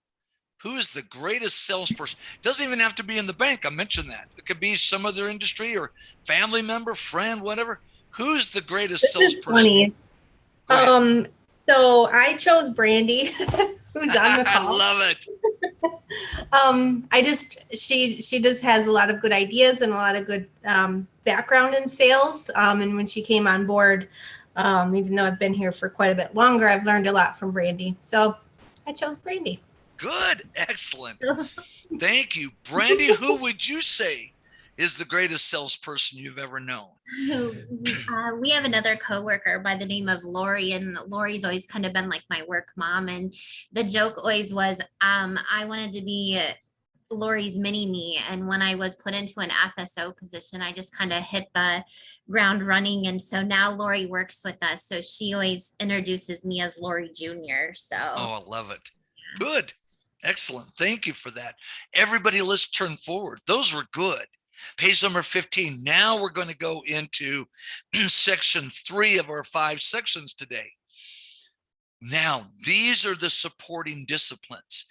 Who is the greatest salesperson? Doesn't even have to be in the bank. I mentioned that. It could be some other industry or family member, friend, whatever. Who's the greatest salesperson? Funny. So I chose Brandy, who's on the call. I love it. She just has a lot of good ideas and a lot of good background in sales. And when she came on board, even though I've been here for quite a bit longer, I've learned a lot from Brandy. So I chose Brandy. Good. Excellent. Thank you. Brandy, who would you say is the greatest salesperson you've ever known? We have another coworker by the name of Lori, and Lori's always kind of been like my work mom. And the joke always was, I wanted to be Lori's mini me. And when I was put into an FSO position, I just kind of hit the ground running. And so now Lori works with us. So she always introduces me as Lori Jr. So. Oh, I love it. Good. Excellent. Thank you for that. Everybody, let's turn forward. Those were good. Page number 15. Now we're going to go into section 3 of our 5 sections today. Now, these are the supporting disciplines.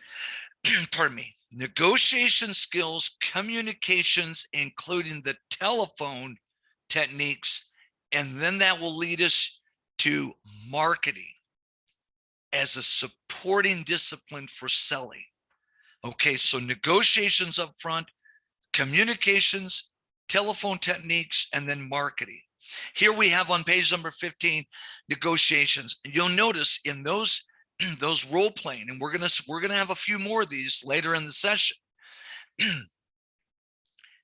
Pardon me. Negotiation skills, communications, including the telephone techniques, and then that will lead us to marketing as a supporting discipline for selling. Okay, so negotiations up front, communications, telephone techniques, and then marketing. Here we have on page number 15, negotiations. You'll notice in those role playing, and we're gonna have a few more of these later in the session.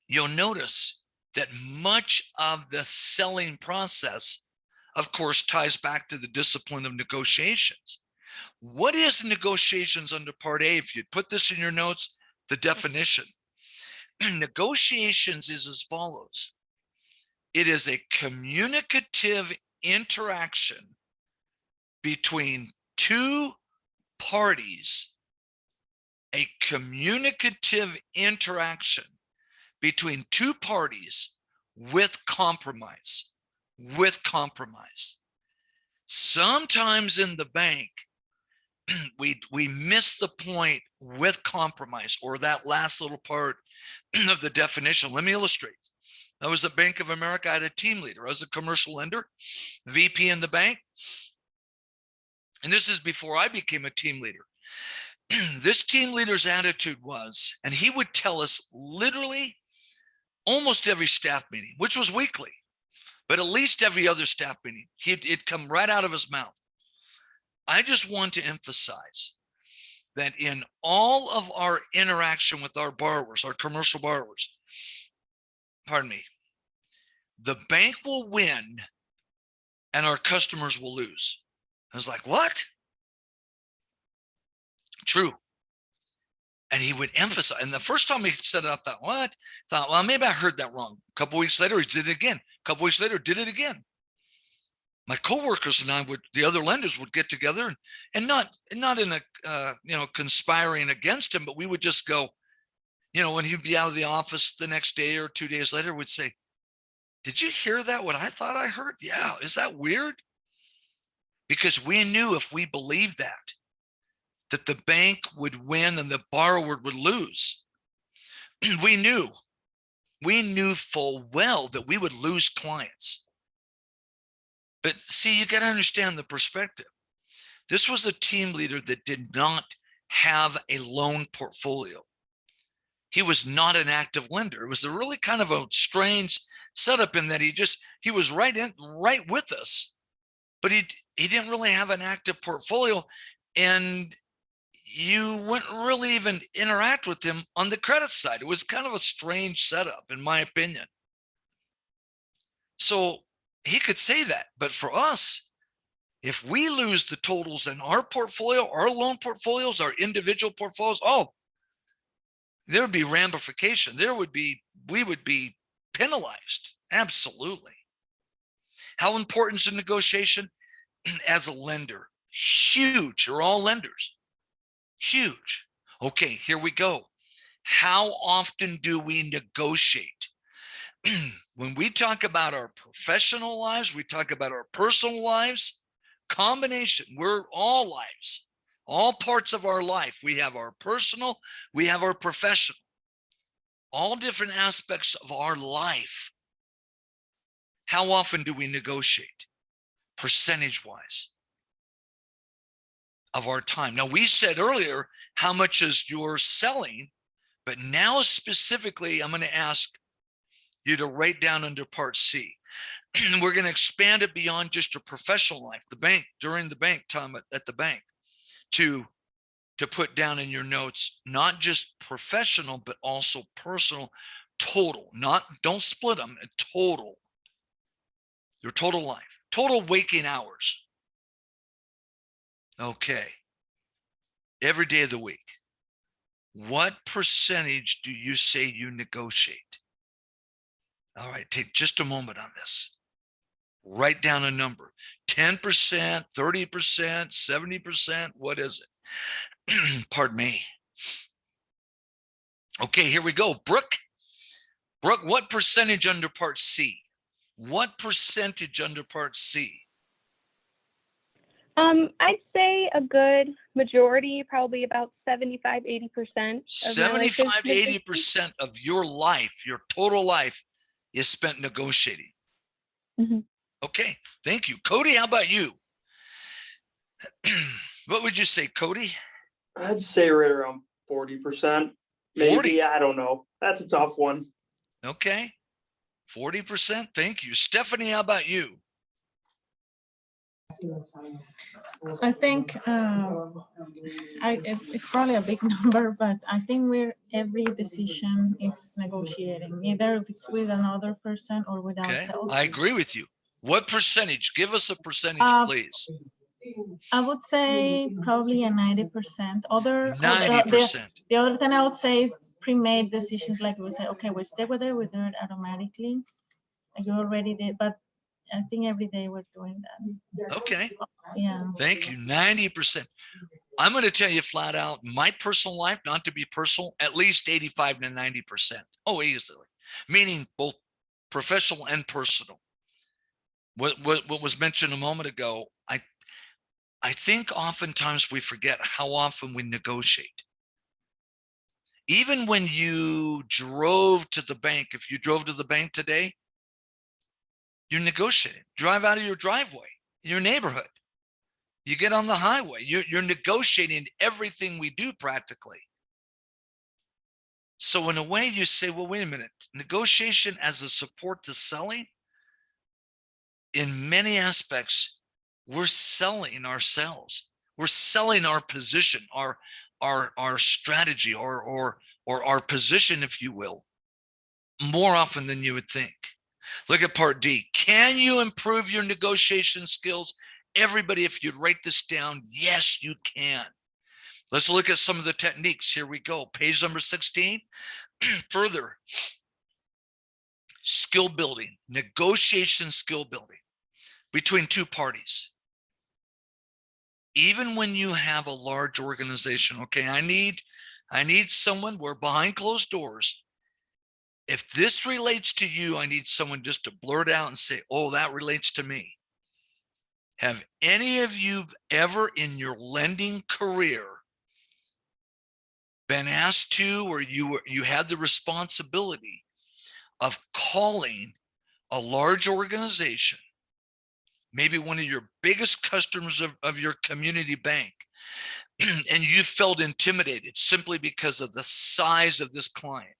You'll notice that much of the selling process, of course, ties back to the discipline of negotiations. What is negotiations under Part A? If you'd put this in your notes, the definition. Negotiations is as follows. It is a communicative interaction between two parties a communicative interaction between two parties with compromise. Sometimes in the bank, we miss the point with compromise, or that last little part of the definition. Let me illustrate. I was at Bank of America. I had a team leader. I was a commercial lender, VP in the bank. And this is before I became a team leader. This team leader's attitude was, and he would tell us literally almost every staff meeting, which was weekly, but at least every other staff meeting, it'd come right out of his mouth. I just want to emphasize that in all of our interaction with our borrowers, our commercial borrowers, the bank will win and our customers will lose. I was like, what? True. And he would emphasize, and the first time he said it, I thought, what? Well, maybe I heard that wrong. A couple weeks later, he did it again. A couple weeks later, did it again. My coworkers and I the other lenders would get together and not in a, conspiring against him, but we would just go, when he'd be out of the office the next day or 2 days later, we'd say, did you hear that? What I thought I heard? Yeah. Is that weird? Because we knew if we believed that the bank would win and the borrower would lose. We knew full well that we would lose clients. But see, you got to understand the perspective. This was a team leader that did not have a loan portfolio. He was not an active lender. It was a really kind of a strange setup in that he was right with us, but he didn't really have an active portfolio, and you wouldn't really even interact with him on the credit side. It was kind of a strange setup, in my opinion. So he could say that, but for us, if we lose the totals in our portfolio, our loan portfolios, our individual portfolios, there would be ramification. We would be penalized. Absolutely. How important is negotiation? As a lender, huge. You're all lenders. Huge. Okay, here we go. How often do we negotiate? When we talk about our professional lives, we talk about our personal lives, combination. We're all lives, all parts of our life. We have our personal, we have our professional, all different aspects of our life. How often do we negotiate? Percentage-wise of our time. Now, we said earlier, how much is your selling? But now specifically, I'm going to ask you to write down under part C. We're going to expand it beyond just your professional life, the bank, during the bank time at the bank, to put down in your notes, not just professional, but also personal, total. Don't split them, total. Your total life, total waking hours. Okay. Every day of the week. What percentage do you say you negotiate? All right, take just a moment on this. Write down a number. 10%, 30%, 70%, what is it? Pardon me. Okay, here we go. Brooke, what percentage under part C? What percentage under part C? I'd say a good majority, probably about 75, 80%. 75 to 80% of your life, your total life, is spent negotiating. Mm-hmm. Okay, thank you. Cody, how about you? What would you say, Cody? I'd say right around 40%. Maybe, 40? I don't know. That's a tough one. Okay, 40%. Thank you. Stephanie, how about you? I think it's probably a big number, but I think every decision is negotiating, either if it's with another person or with ourselves. I agree with you. What percentage? Give us a percentage, please. I would say probably a 90%. 90%. The other thing I would say is pre-made decisions, like we say, okay, we stay with it, we do it automatically. You already did, but I think every day we're doing that. Okay. Yeah. Thank you. 90%. I'm going to tell you flat out, my personal life, not to be personal, at least 85 to 90%. Oh, easily. Meaning both professional and personal. What was mentioned a moment ago, I think oftentimes we forget how often we negotiate. Even when you drove to the bank, if you drove to the bank today, you're negotiating. Drive out of your driveway in your neighborhood. You get on the highway, you're negotiating everything we do practically. So in a way you say, well, wait a minute, negotiation as a support to selling, in many aspects, we're selling ourselves. We're selling our position, our strategy, or our position, if you will, more often than you would think. Look at part D. Can you improve your negotiation skills? Everybody, if you'd write this down, yes, you can. Let's look at some of the techniques. Here we go. Page number 16. Further, skill building, negotiation skill building between two parties. Even when you have a large organization, okay, I need someone, we're behind closed doors. If this relates to you, I need someone just to blurt out and say, oh, that relates to me. Have any of you ever in your lending career been asked to, or you had the responsibility of calling a large organization, maybe one of your biggest customers of your community bank, and you felt intimidated simply because of the size of this client?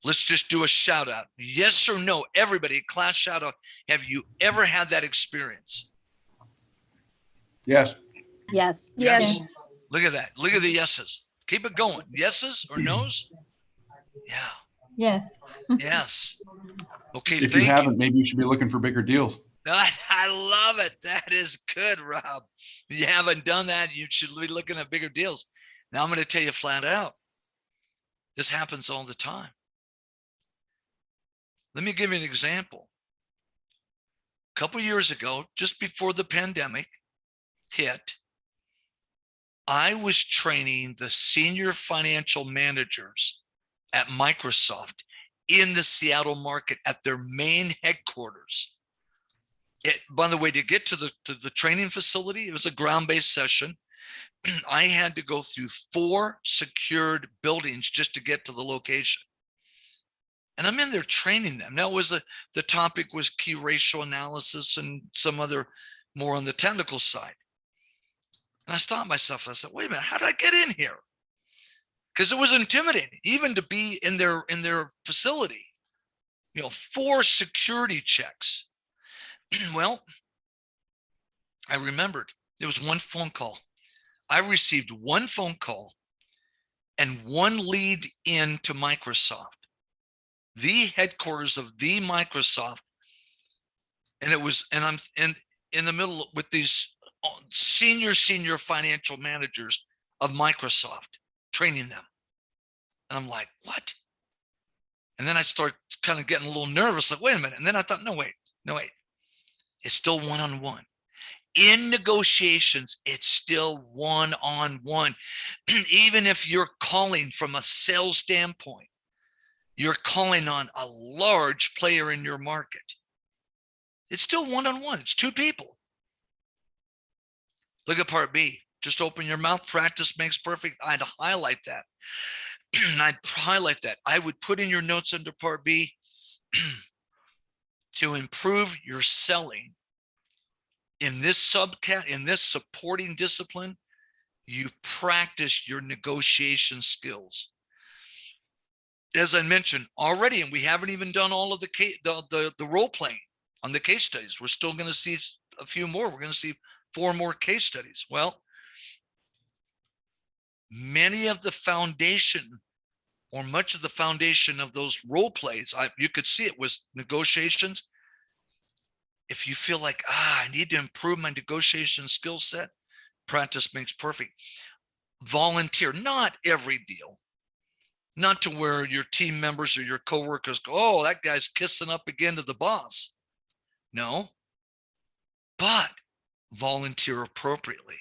Let's just do a shout out. Yes or no, everybody, class shout out. Have you ever had that experience? Yes. Yes. Yes. Look at that. Look at the yeses. Keep it going. Yeses or nos? Yeah. Yes. Yes. Okay. If you haven't, maybe you should be looking for bigger deals. I love it. That is good, Rob. If you haven't done that, you should be looking at bigger deals. Now I'm going to tell you flat out, this happens all the time. Let me give you an example. A couple of years ago, just before the pandemic hit, I was training the senior financial managers at Microsoft in the Seattle market at their main headquarters. By the way, to get to the training facility, it was a ground-based session. I had to go through 4 secured buildings just to get to the location. And I'm in there training them. Now, the topic was key ratio analysis and some other more on the technical side. And I stopped myself. I said, wait a minute, how did I get in here? Because it was intimidating, even to be in their facility. 4 security checks. Well, I remembered there was one phone call. I received one phone call and one lead into Microsoft, the headquarters of the Microsoft. And I'm in the middle with these senior financial managers of Microsoft, training them. And I'm like, what? And then I start kind of getting a little nervous, like, wait a minute. And then I thought, no, wait. It's still one-on-one. In negotiations, it's still one-on-one. Even if you're calling from a sales standpoint, you're calling on a large player in your market. It's still one-on-one. It's 2 people. Look at part B. Just open your mouth. Practice makes perfect. I'd highlight that. I would put in your notes under part B to improve your selling. In this supporting discipline, you practice your negotiation skills. As I mentioned already, and we haven't even done all of the role playing on the case studies. We're still going to see a few more. We're going to see 4 more case studies. Well, many of the foundation, or much of the foundation of those role plays, you could see it was negotiations. If you feel like, I need to improve my negotiation skill set, practice makes perfect. Volunteer, not every deal. Not to where your team members or your coworkers go, oh, that guy's kissing up again to the boss. No, but volunteer appropriately.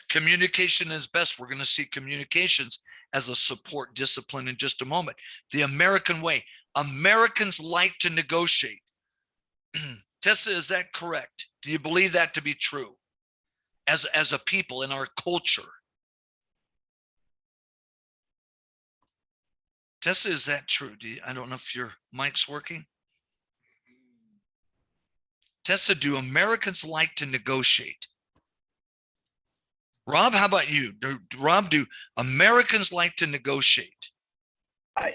Communication is best. We're going to see communications as a support discipline in just a moment. The American way. Americans like to negotiate. Tessa, is that correct? Do you believe that to be true as a people in our culture? Tessa, is that true? I don't know if your mic's working. Tessa, do Americans like to negotiate? Rob, how about you? Rob, do Americans like to negotiate?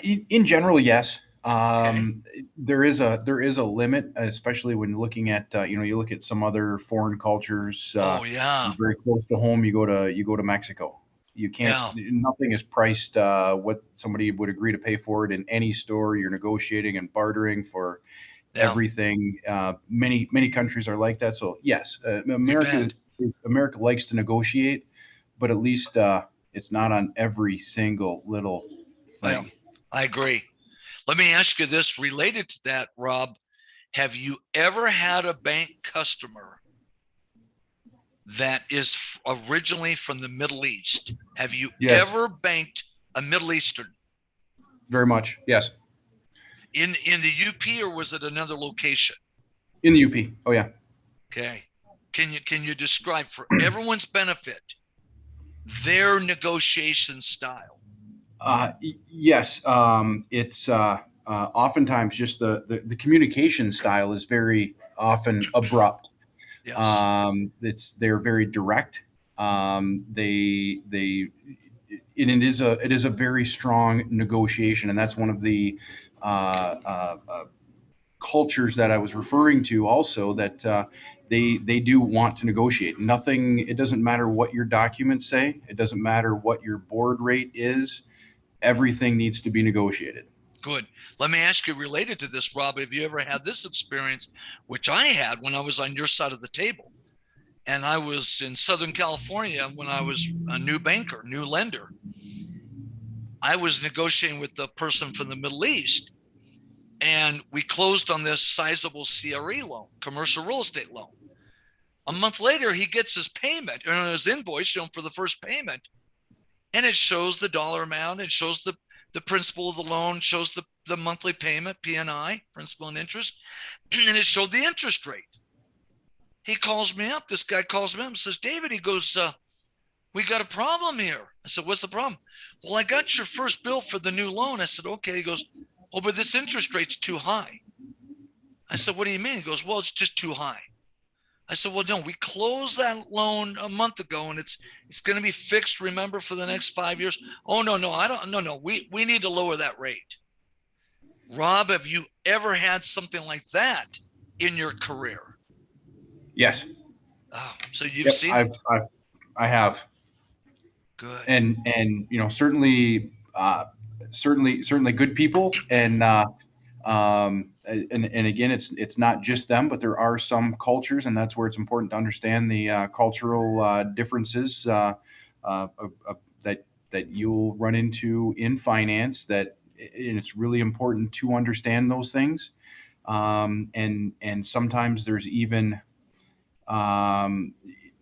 In general, yes. Okay. There is a limit, especially when looking at you look at some other foreign cultures. Oh yeah. Very close to home. You go to Mexico. You can't. Nothing is priced what somebody would agree to pay for it in any store. You're negotiating and bartering for everything. Many countries are like that. So yes, America likes to negotiate, but at least it's not on every single little thing. I agree. Let me ask you this related to that, Rob. Have you ever had a bank customer that is originally from the Middle East? Have you ever banked a Middle Eastern? Very much, yes. In the UP, or was it another location? In the UP. Oh yeah. Okay. Can you describe for everyone's benefit their negotiation style? Yes. It's oftentimes just the communication style is very often abrupt. Yes. They're very direct. It is a very strong negotiation, and that's one of the cultures that I was referring to also, that they do want to negotiate. It doesn't matter what your documents say. It doesn't matter what your board rate is. Everything needs to be negotiated. Good. Let me ask you, related to this, Rob, have you ever had this experience, which I had when I was on your side of the table? And I was in Southern California when I was a new banker, new lender. I was negotiating with the person from the Middle East, and we closed on this sizable CRE loan, commercial real estate loan. A month later, he gets his payment, or his invoice for the first payment, and it shows the dollar amount, it shows the principal of the loan, shows the monthly payment, P&I, principal and interest, and it showed the interest rate. He calls me up. This guy calls me up and says, David, he goes, we got a problem here. I said, what's the problem? Well, I got your first bill for the new loan. I said, okay. He goes, oh, but this interest rate's too high. I said, what do you mean? He goes, well, it's just too high. I said, well, no, we closed that loan a month ago and it's going to be fixed, remember, for the next 5 years. Oh, no, we need to lower that rate. Rob, have you ever had something like that in your career? Yes. Oh, so you've seen it? I have. Good. And certainly good people, and again, it's not just them, but there are some cultures, and that's where it's important to understand the cultural differences that you'll run into in finance. And it's really important to understand those things, and sometimes there's even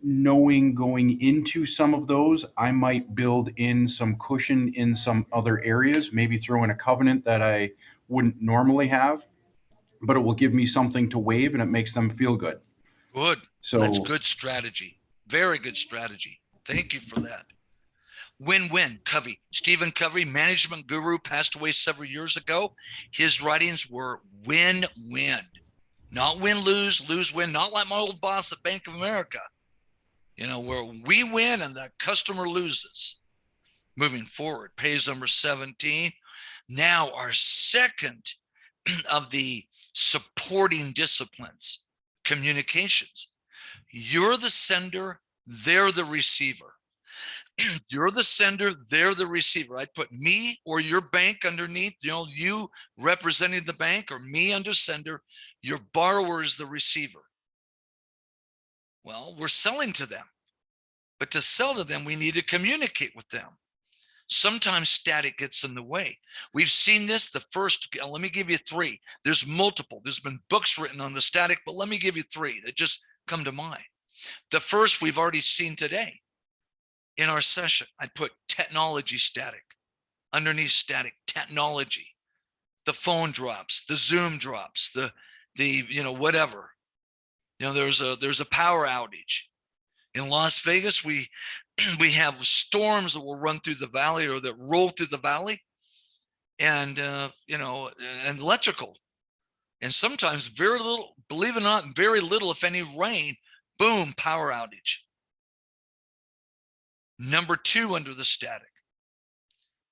knowing going into some of those, I might build in some cushion in some other areas, maybe throw in a covenant that I wouldn't normally have, but it will give me something to waive, and it makes them feel good. Good. So that's good strategy. Very good strategy. Thank you for that. Win-win. Covey, Stephen Covey, management guru, passed away several years ago. His writings were win-win. Not win-lose, lose-win, not like my old boss at Bank of America, where we win and the customer loses. Moving forward, page number 17. Now, our second of the supporting disciplines, communications. You're the sender, they're the receiver. You're the sender, they're the receiver. I'd put me or your bank underneath, you representing the bank, or me under sender. Your borrower is the receiver. Well, we're selling to them, but to sell to them, we need to communicate with them. Sometimes static gets in the way. We've seen this. Let me give you three. There's multiple. There's been books written on the static, but let me give you three that just come to mind. The first we've already seen today. in our session, I'd put technology static, underneath static technology. The phone drops, the Zoom drops, the whatever. There's a power outage. In Las Vegas, we have storms that will run through the valley or that roll through the valley, and and electrical. And sometimes very little, believe it or not, very little, if any, rain, boom, power outage. Number 2 under the static,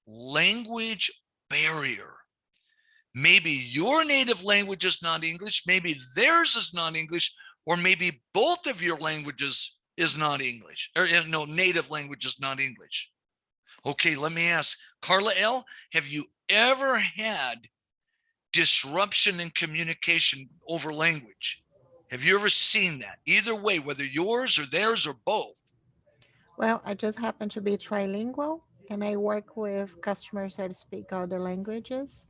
language barrier. Maybe your native language is not English, maybe theirs is not English, or maybe both of your languages is not English, or no, native language is not English. Okay, let me ask, Carla L., have you ever had disruption in communication over language? Have you ever seen that? Either way, whether yours or theirs or both. Well, I just happen to be trilingual, and I work with customers that speak other languages,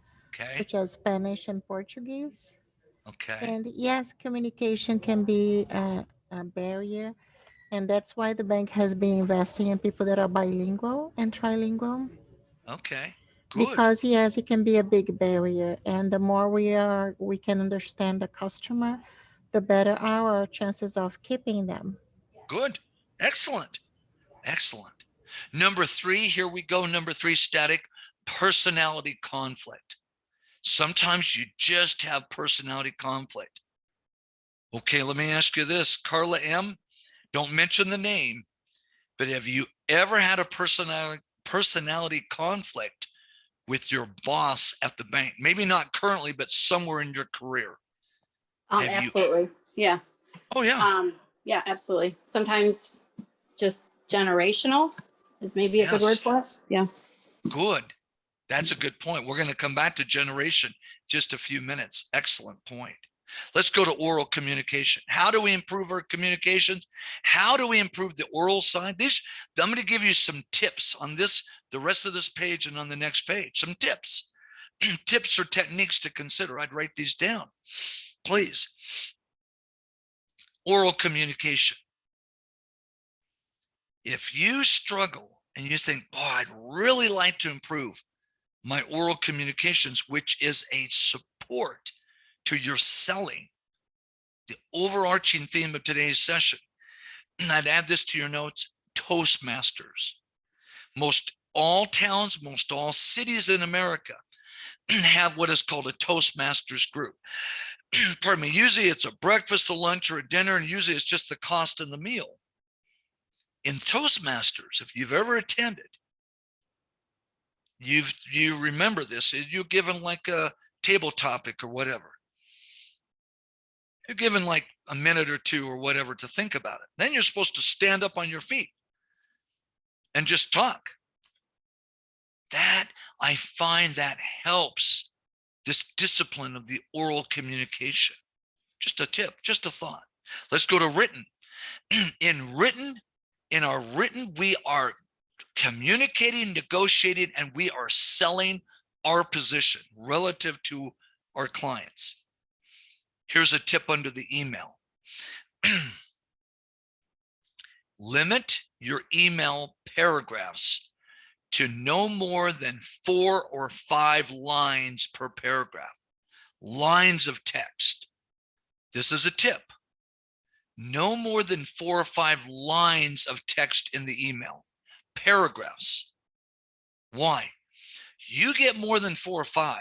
such as Spanish and Portuguese. Okay. And yes, communication can be a barrier. And that's why the bank has been investing in people that are bilingual and trilingual. Okay, good. Because yes, it can be a big barrier. And the more we can understand the customer, the better our chances of keeping them. Good. Excellent. Excellent. Number 3, here we go. Number 3, static, personality conflict. Sometimes you just have personality conflict. Okay, let me ask you this, Carla M., don't mention the name, but have you ever had a personality conflict with your boss at the bank? Maybe not currently, but somewhere in your career. Absolutely. Yeah. Oh, yeah. Yeah, absolutely. Sometimes just generational is maybe a good word for it. Yeah. Good. That's a good point. We're going to come back to generation just a few minutes. Excellent point. Let's go to oral communication. How do we improve our communications? How do we improve the oral side? I'm going to give you some tips on this, the rest of this page and on the next page. Some tips. Tips or techniques to consider. I'd write these down, please. Oral communication. If you struggle and you think, boy, I'd really like to improve my oral communications, which is a support to your selling, the overarching theme of today's session, I'd add this to your notes, Toastmasters. Most all towns, most all cities in America have what is called a Toastmasters group. Pardon me, usually it's a breakfast, a lunch, or a dinner, and usually it's just the cost of the meal. In Toastmasters, if you've ever attended, you remember this, you're given like a table topic or whatever. You're given like a minute or 2 or whatever to think about it. Then you're supposed to stand up on your feet and just talk. That, I find that helps this discipline of the oral communication. Just a tip, just a thought. Let's go to written. In our written, we are communicating, negotiating, and we are selling our position relative to our clients. Here's a tip under the email. Limit your email paragraphs to no more than 4 or 5 lines per paragraph. Lines of text. This is a tip. No more than 4 or 5 lines of text in the email. Paragraphs. Why? You get more than 4 or 5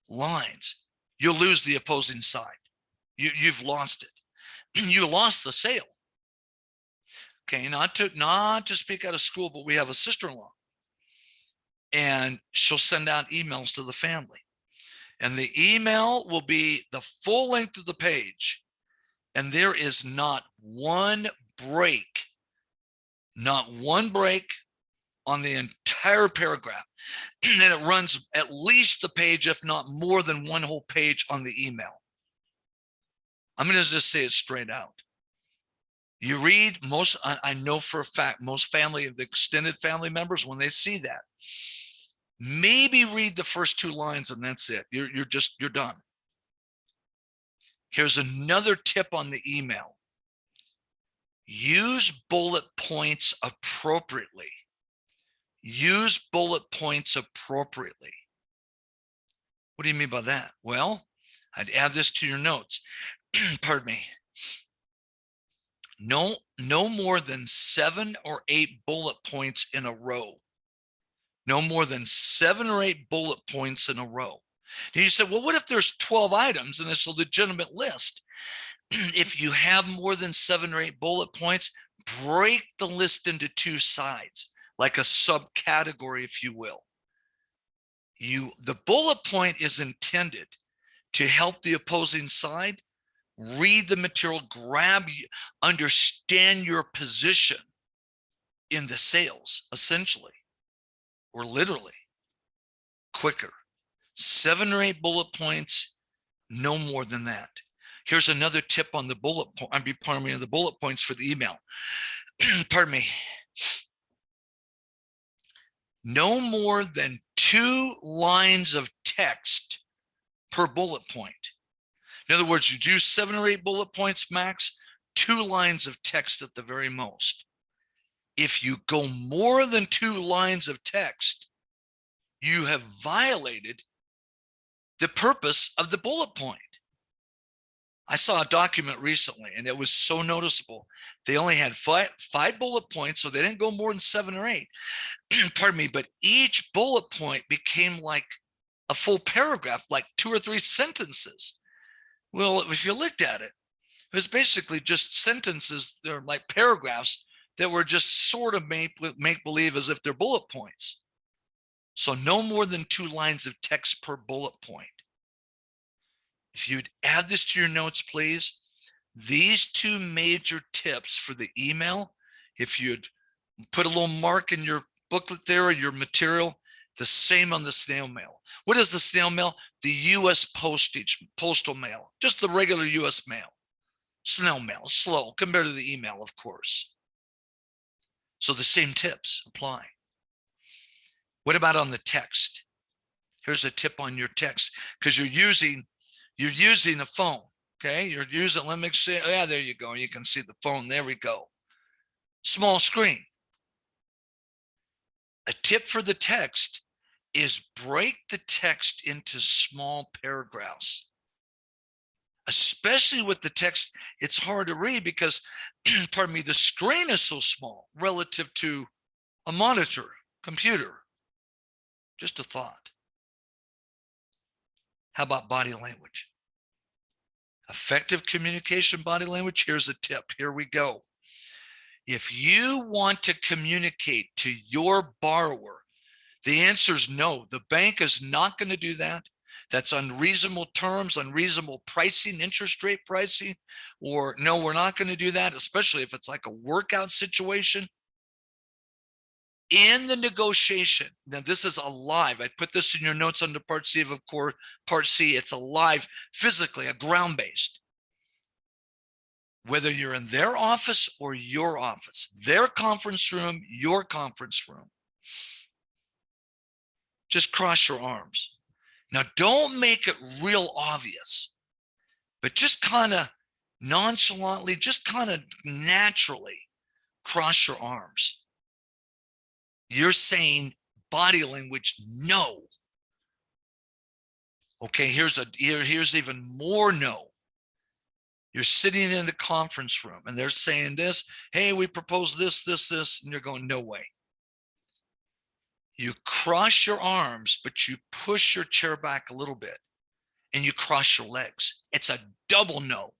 lines, you'll lose the opposing side. You've lost it. You lost the sale. Okay, not to speak out of school, but we have a sister-in-law, and she'll send out emails to the family, and the email will be the full length of the page, and there is not one break on the entire paragraph. And it runs at least the page, if not more than one whole page on the email. I'm going to just say it straight out. You read most, I know for a fact, most family, the extended family members, when they see that, maybe read the first 2 lines and that's it. You're done. Here's another tip on the email. Use bullet points appropriately. Use bullet points appropriately. What do you mean by that? Well, I'd add this to your notes. Pardon me. No more than 7 or 8 bullet points in a row. No more than 7 or 8 bullet points in a row. And you said, well, what if there's 12 items and it's a legitimate list? If you have more than 7 or 8 bullet points, break the list into 2 sides, like a subcategory, if you will. The bullet point is intended to help the opposing side read the material, understand your position in the sales, essentially, or literally, quicker. 7 or 8 bullet points, no more than that. Here's another tip on the bullet point. The bullet points for the email. Pardon me. No more than 2 lines of text per bullet point. In other words, you do 7 or 8 bullet points max, 2 lines of text at the very most. If you go more than 2 lines of text, you have violated the purpose of the bullet point. I saw a document recently and it was so noticeable. They only had five bullet points, so they didn't go more than 7 or 8. Pardon me, but each bullet point became like a full paragraph, like 2 or 3 sentences. Well, if you looked at it, it was basically just sentences, they're like paragraphs that were just sort of make believe as if they're bullet points. So no more than 2 lines of text per bullet point. If you'd add this to your notes, please, these 2 major tips for the email, if you'd put a little mark in your booklet there or your material, the same on the snail mail. What is the snail mail? The US postal mail, just the regular US mail. Snail mail, slow compared to the email, of course. So the same tips apply. What about on the text? Here's a tip on your text, because you're using a phone, okay? You're using, let me see, yeah, there you go. You can see the phone, there we go. Small screen. A tip for the text is break the text into small paragraphs. Especially with the text, it's hard to read because, pardon me, the screen is so small relative to a monitor, computer. Just a thought. How about body language? Effective communication body language. Here's a tip. Here we go. If you want to communicate to your borrower, the answer is no. The bank is not going to do that. That's unreasonable terms, unreasonable pricing, interest rate pricing, or no, we're not going to do that, especially if it's like a workout situation. In the negotiation, now this is alive. I put this in your notes under Part C of course, Part C, it's alive physically, a ground-based. Whether you're in their office or your office, their conference room, your conference room, just cross your arms. Now, don't make it real obvious, but just kind of nonchalantly, just kind of naturally cross your arms. You're saying body language, no. Okay, here's even more no. You're sitting in the conference room and they're saying this, hey, we propose this, and you're going, no way. You cross your arms, but you push your chair back a little bit and you cross your legs. It's a double no.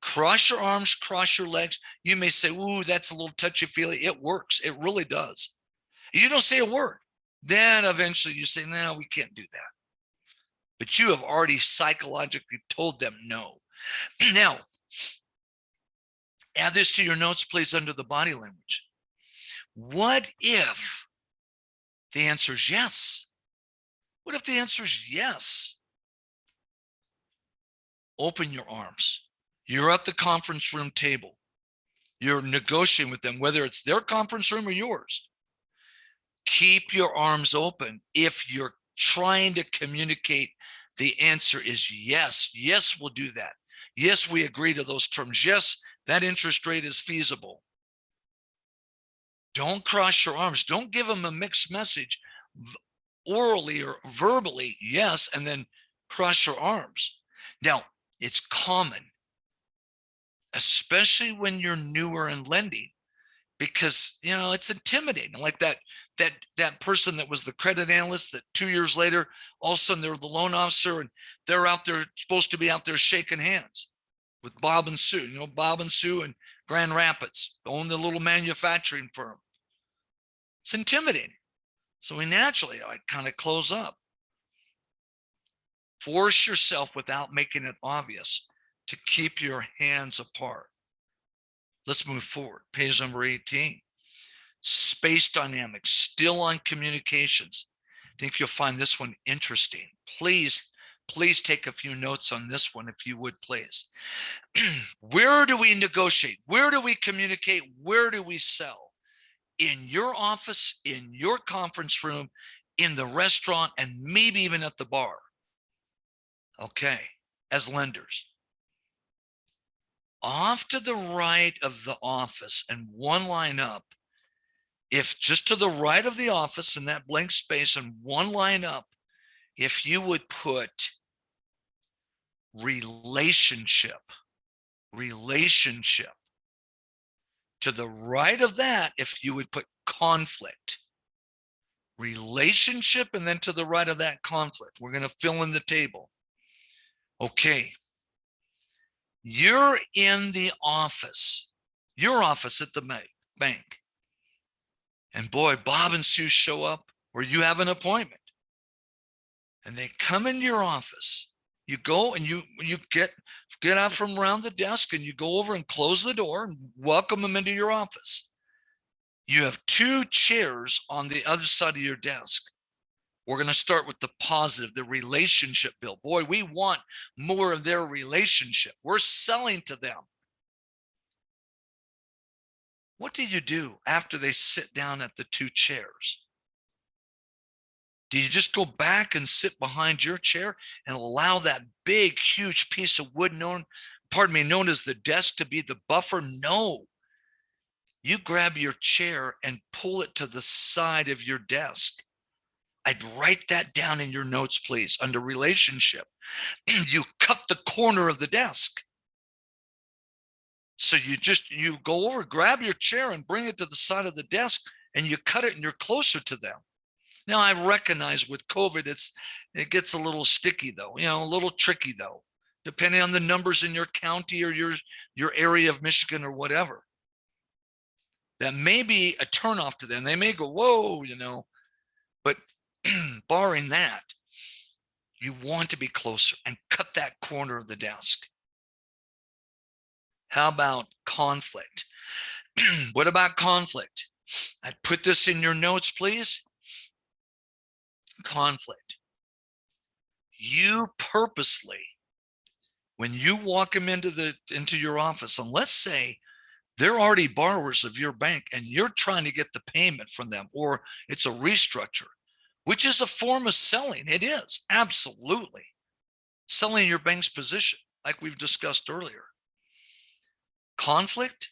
Cross your arms, cross your legs. You may say, ooh, that's a little touchy-feely. It works. It really does. You don't say a word. Then eventually you say, no, we can't do that. But you have already psychologically told them no. Now, add this to your notes, please, under the body language. What if the answer is yes? What if the answer is yes? Open your arms. You're at the conference room table. You're negotiating with them, whether it's their conference room or yours. Keep your arms open. If you're trying to communicate, the answer is yes. Yes, we'll do that. Yes, we agree to those terms. Yes, that interest rate is feasible. Don't cross your arms. Don't give them a mixed message orally or verbally, yes, and then cross your arms. Now, it's common, especially when you're newer in lending, because it's intimidating. Like that person that was the credit analyst that 2 years later, all of a sudden they're the loan officer and they're out there supposed to be out there shaking hands with Bob and Sue. Bob and Sue in Grand Rapids own the little manufacturing firm. It's intimidating. So we naturally kind of close up. Force yourself without making it obvious to keep your hands apart. Let's move forward. Page number 18. Space dynamics, still on communications. I think you'll find this one interesting. Please take a few notes on this one, if you would, please. Where do we negotiate? Where do we communicate? Where do we sell? In your office, in your conference room, in the restaurant, and maybe even at the bar. Okay, as lenders. Off to the right of the office and one line up, if just to the right of the office in that blank space and one line up, if you would put relationship. To the right of that, if you would put conflict. Relationship, and then to the right of that, conflict. We're going to fill in the table. Okay. You're in the office, your office at the bank. And boy, Bob and Sue show up, or you have an appointment. And they come into your office. You go and you get out from around the desk and you go over and close the door and welcome them into your office. You have 2 chairs on the other side of your desk. We're going to start with the positive, the relationship build. Boy, we want more of their relationship. We're selling to them. What do you do after they sit down at the 2 chairs? Do you just go back and sit behind your chair and allow that big, huge piece of wood known as the desk to be the buffer? No. You grab your chair and pull it to the side of your desk. I'd write that down in your notes, please, under relationship. You cut the corner of the desk. So you go over, grab your chair and bring it to the side of the desk and you cut it and you're closer to them. Now, I recognize with COVID, it gets a little sticky though, a little tricky though, depending on the numbers in your county or your area of Michigan or whatever. That may be a turnoff to them. They may go, whoa, but barring that, you want to be closer and cut that corner of the desk. How about conflict? What about conflict? I'd put this in your notes, please. Conflict. You purposely, when you walk them into your office, and let's say they're already borrowers of your bank and you're trying to get the payment from them, or it's a restructure, which is a form of selling. It is, absolutely. Selling your bank's position, like we've discussed earlier. Conflict,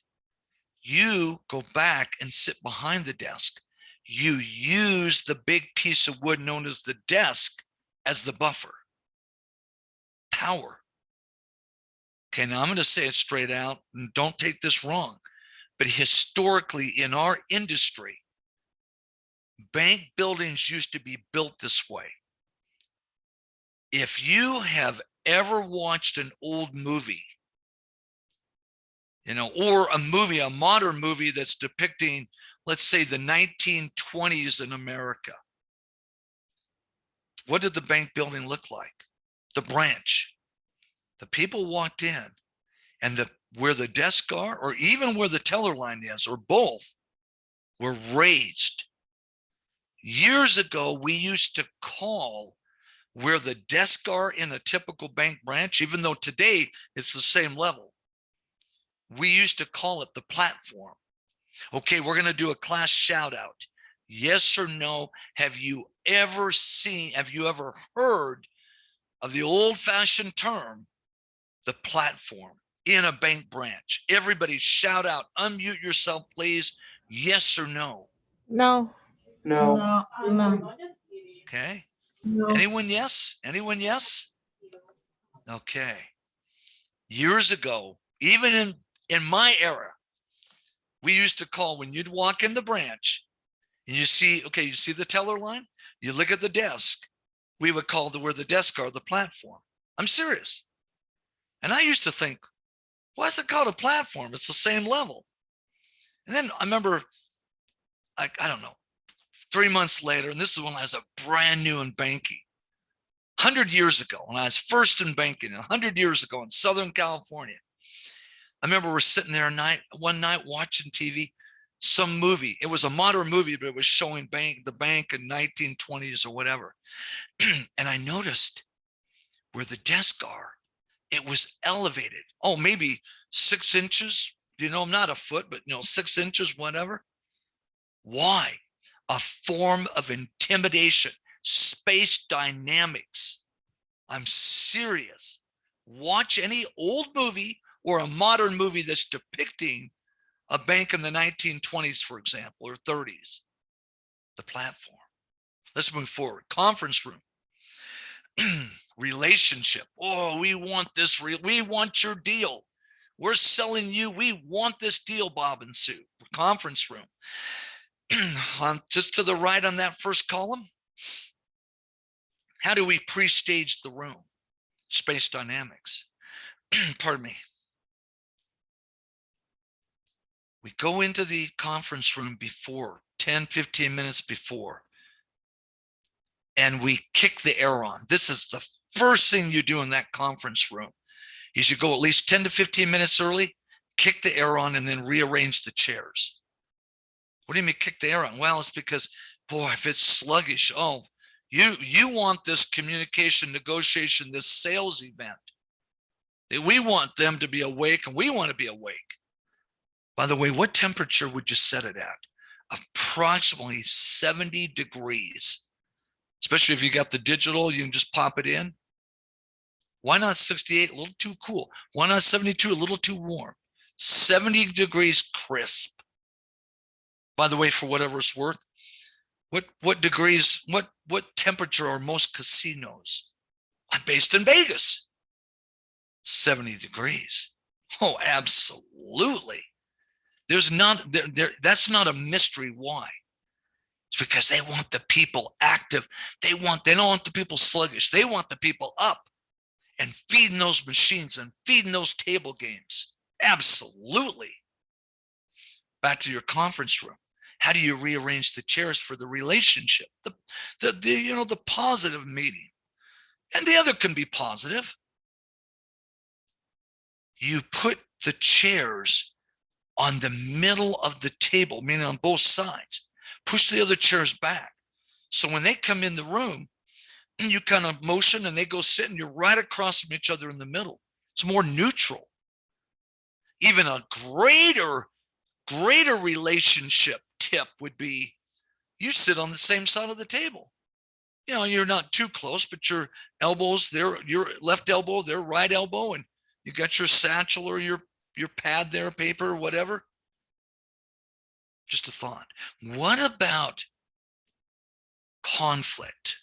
you go back and sit behind the desk. You use the big piece of wood known as the desk as the buffer. Power. Okay, now I'm going to say it straight out, and don't take this wrong, but historically in our industry, bank buildings used to be built this way. If you have ever watched an old movie, or a modern movie that's depicting, let's say, the 1920s in America, what did the bank building look like? The branch. The people walked in, and where the desks are, or even where the teller line is, or both, were raised. Years ago, we used to call where the desks are in a typical bank branch, even though today it's the same level. We used to call it the platform. Okay, we're going to do a class shout out. Yes or no, have you ever heard of the old-fashioned term, the platform? in a bank branch? Everybody shout out, unmute yourself, please. Yes or no? No. No. No. Okay. No. Anyone yes? Anyone yes? Okay. Years ago, even in my era, we used to call when you'd walk in the branch and you see, okay, you see the teller line, you look at the desk, we would call where the desk are the platform. I'm serious. And I used to think, why is it called a platform? It's the same level. And then I remember, I don't know, 3 months later, and this is when I was a brand new in banking, 100 years ago, when I was first in banking, 100 years ago in Southern California. I remember we're sitting there one night watching TV, some movie. It was a modern movie, but it was showing the bank in 1920s or whatever. And I noticed where the desks are, it was elevated. Oh, maybe 6 inches. You know, not a foot, but 6 inches, whatever. Why? A form of intimidation, space dynamics. I'm serious. Watch any old movie or a modern movie that's depicting a bank in the 1920s, for example, or 30s. The platform. Let's move forward. Conference room. Relationship. Oh, we want this. We want your deal. We're selling you. We want this deal, Bob and Sue. Conference room. Just to the right on that first column. How do we pre-stage the room? Space dynamics. Pardon me. We go into the conference room before, 10, 15 minutes before, and we kick the air on. This is the first thing you do in that conference room. Is you go at least 10 to 15 minutes early, kick the air on, and then rearrange the chairs. What do you mean kick the air on? Well, it's because, boy, if it's sluggish, oh, you want this communication, negotiation, this sales event. We want them to be awake, and we want to be awake. By the way, what temperature would you set it at? Approximately 70 degrees. Especially if you got the digital, you can just pop it in. Why not 68? A little too cool. Why not 72? A little too warm. 70 degrees crisp. By the way, for whatever it's worth, what degrees, what temperature are most casinos? I'm based in Vegas. 70 degrees. Oh, absolutely. That's not a mystery. Why? It's because they want the people active. They don't want the people sluggish. They want the people up and feeding those machines and feeding those table games. Absolutely. Back to your conference room. How do you rearrange the chairs for the relationship? The positive meeting. And the other can be positive. You put the chairs on the middle of the table, meaning on both sides. Push the other chairs back. So when they come in the room, you kind of motion and they go sit and you're right across from each other in the middle. It's more neutral. Even a greater relationship tip would be you sit on the same side of the table. You're not too close, but your elbows, your left elbow, their right elbow, and you got your satchel or your pad there, paper, whatever. Just a thought. What about conflict?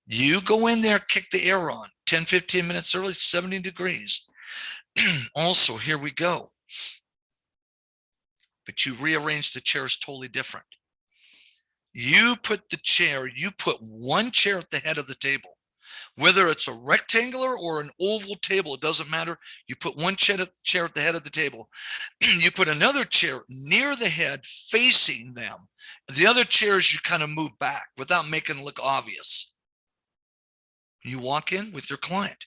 You go in there, kick the air on, 10, 15 minutes early, 70 degrees. Also, here we go. But you rearrange the chairs totally different. You put one chair at the head of the table. Whether it's a rectangular or an oval table, it doesn't matter. You put one chair at the head of the table. You put another chair near the head facing them. The other chairs you kind of move back without making it look obvious. You walk in with your client.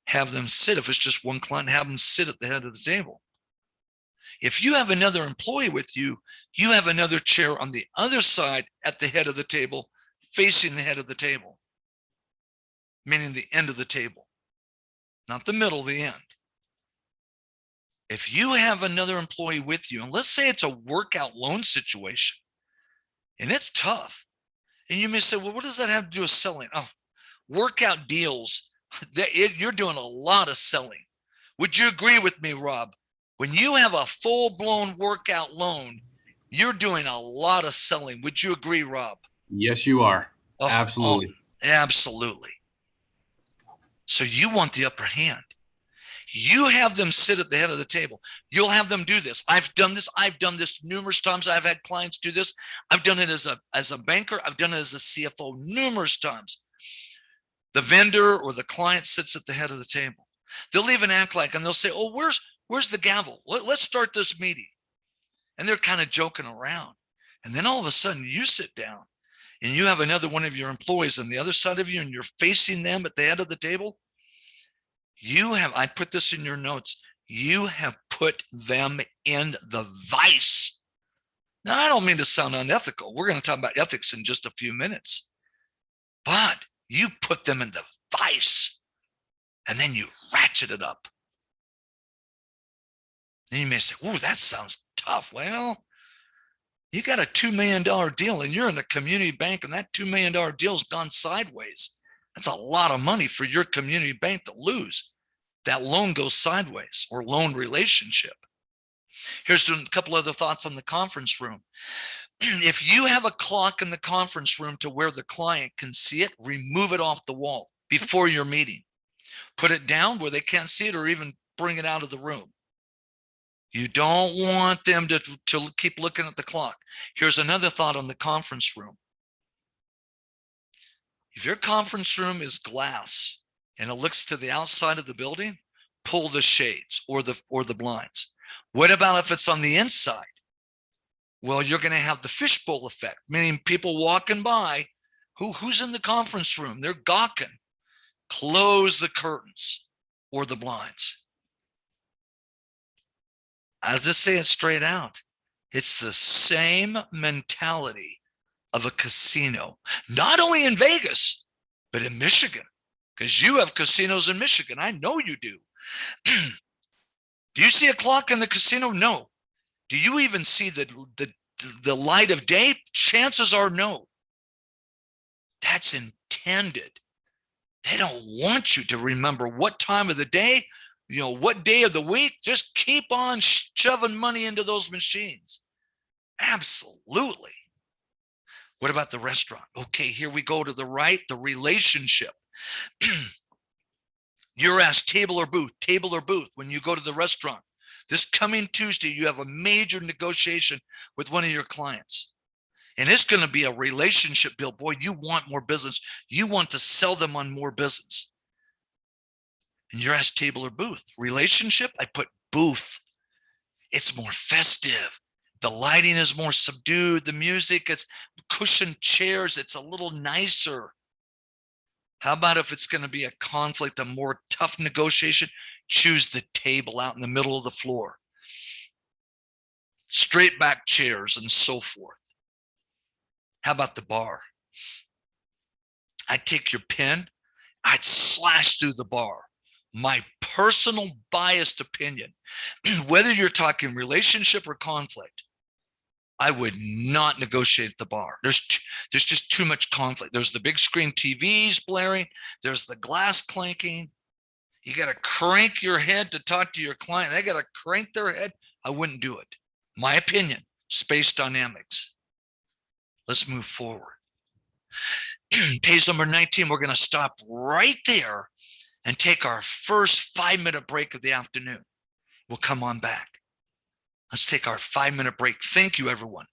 Have them sit. If it's just one client, have them sit at the head of the table. If you have another employee with you, you have another chair on the other side at the head of the table, facing the head of the table. Meaning the end of the table, not the middle, the end. If you have another employee with you, and let's say it's a workout loan situation, and it's tough, and you may say, well, what does that have to do with selling? Oh, workout deals You're doing a lot of selling. Would you agree with me, Rob? When you have a full-blown workout loan, you're doing a lot of selling. Would you agree, Rob? Yes, you are. Oh, Absolutely. Absolutely. So you want the upper hand. You have them sit at the head of the table. You'll have them do this. I've done this. I've done this numerous times. I've had clients do this. I've done it as a banker. I've done it as a CFO numerous times. The vendor or the client sits at the head of the table. They'll even act like, and they'll say, oh, where's the gavel? Let's start this meeting. And they're kind of joking around. And then all of a sudden you sit down and you have another one of your employees on the other side of you and you're facing them at the head of the table. I put this in your notes, you have put them in the vice. Now, I don't mean to sound unethical. We're going to talk about ethics in just a few minutes. But you put them in the vice and then you ratchet it up. And you may say, oh, that sounds tough. Well, you got a $2 million deal and you're in a community bank and that $2 million deal's gone sideways. That's a lot of money for your community bank to lose. That loan goes sideways or loan relationship. Here's a couple other thoughts on the conference room. If you have a clock in the conference room to where the client can see it, remove it off the wall before your meeting. Put it down where they can't see it or even bring it out of the room. You don't want them to keep looking at the clock. Here's another thought on the conference room. If your conference room is glass and it looks to the outside of the building, pull the shades or the blinds. What about if it's on the inside? Well, you're going to have the fishbowl effect, meaning people walking by, who's in the conference room? They're gawking. Close the curtains or the blinds. I'll just say it straight out. It's the same mentality of a casino, not only in Vegas, but in Michigan, because you have casinos in Michigan. I know you do. Do you see a clock in the casino? No. Do you even see the light of day? Chances are no. That's intended. They don't want you to remember what time of the day, what day of the week. Just keep on shoving money into those machines. Absolutely. What about the restaurant? Okay, here we go to the right, the relationship. You're asked table or booth when you go to the restaurant. This coming Tuesday, you have a major negotiation with one of your clients. And it's going to be a relationship build. Boy, you want more business. You want to sell them on more business. And you're asked table or booth. Relationship, I put booth. It's more festive. The lighting is more subdued. The music, it's cushioned chairs. It's a little nicer. How about if it's going to be a conflict, a more tough negotiation? Choose the table out in the middle of the floor. Straight back chairs and so forth. How about the bar? I'd take your pen, I'd slash through the bar. My personal biased opinion, whether you're talking relationship or conflict, I would not negotiate at the bar. There's just too much conflict. There's the big screen TVs blaring. There's the glass clanking. You got to crank your head to talk to your client. They got to crank their head. I wouldn't do it. My opinion, space dynamics. Let's move forward. Page number 19, we're going to stop right there and take our first 5-minute break of the afternoon. We'll come on back. Let's take our 5-minute break. Thank you, everyone.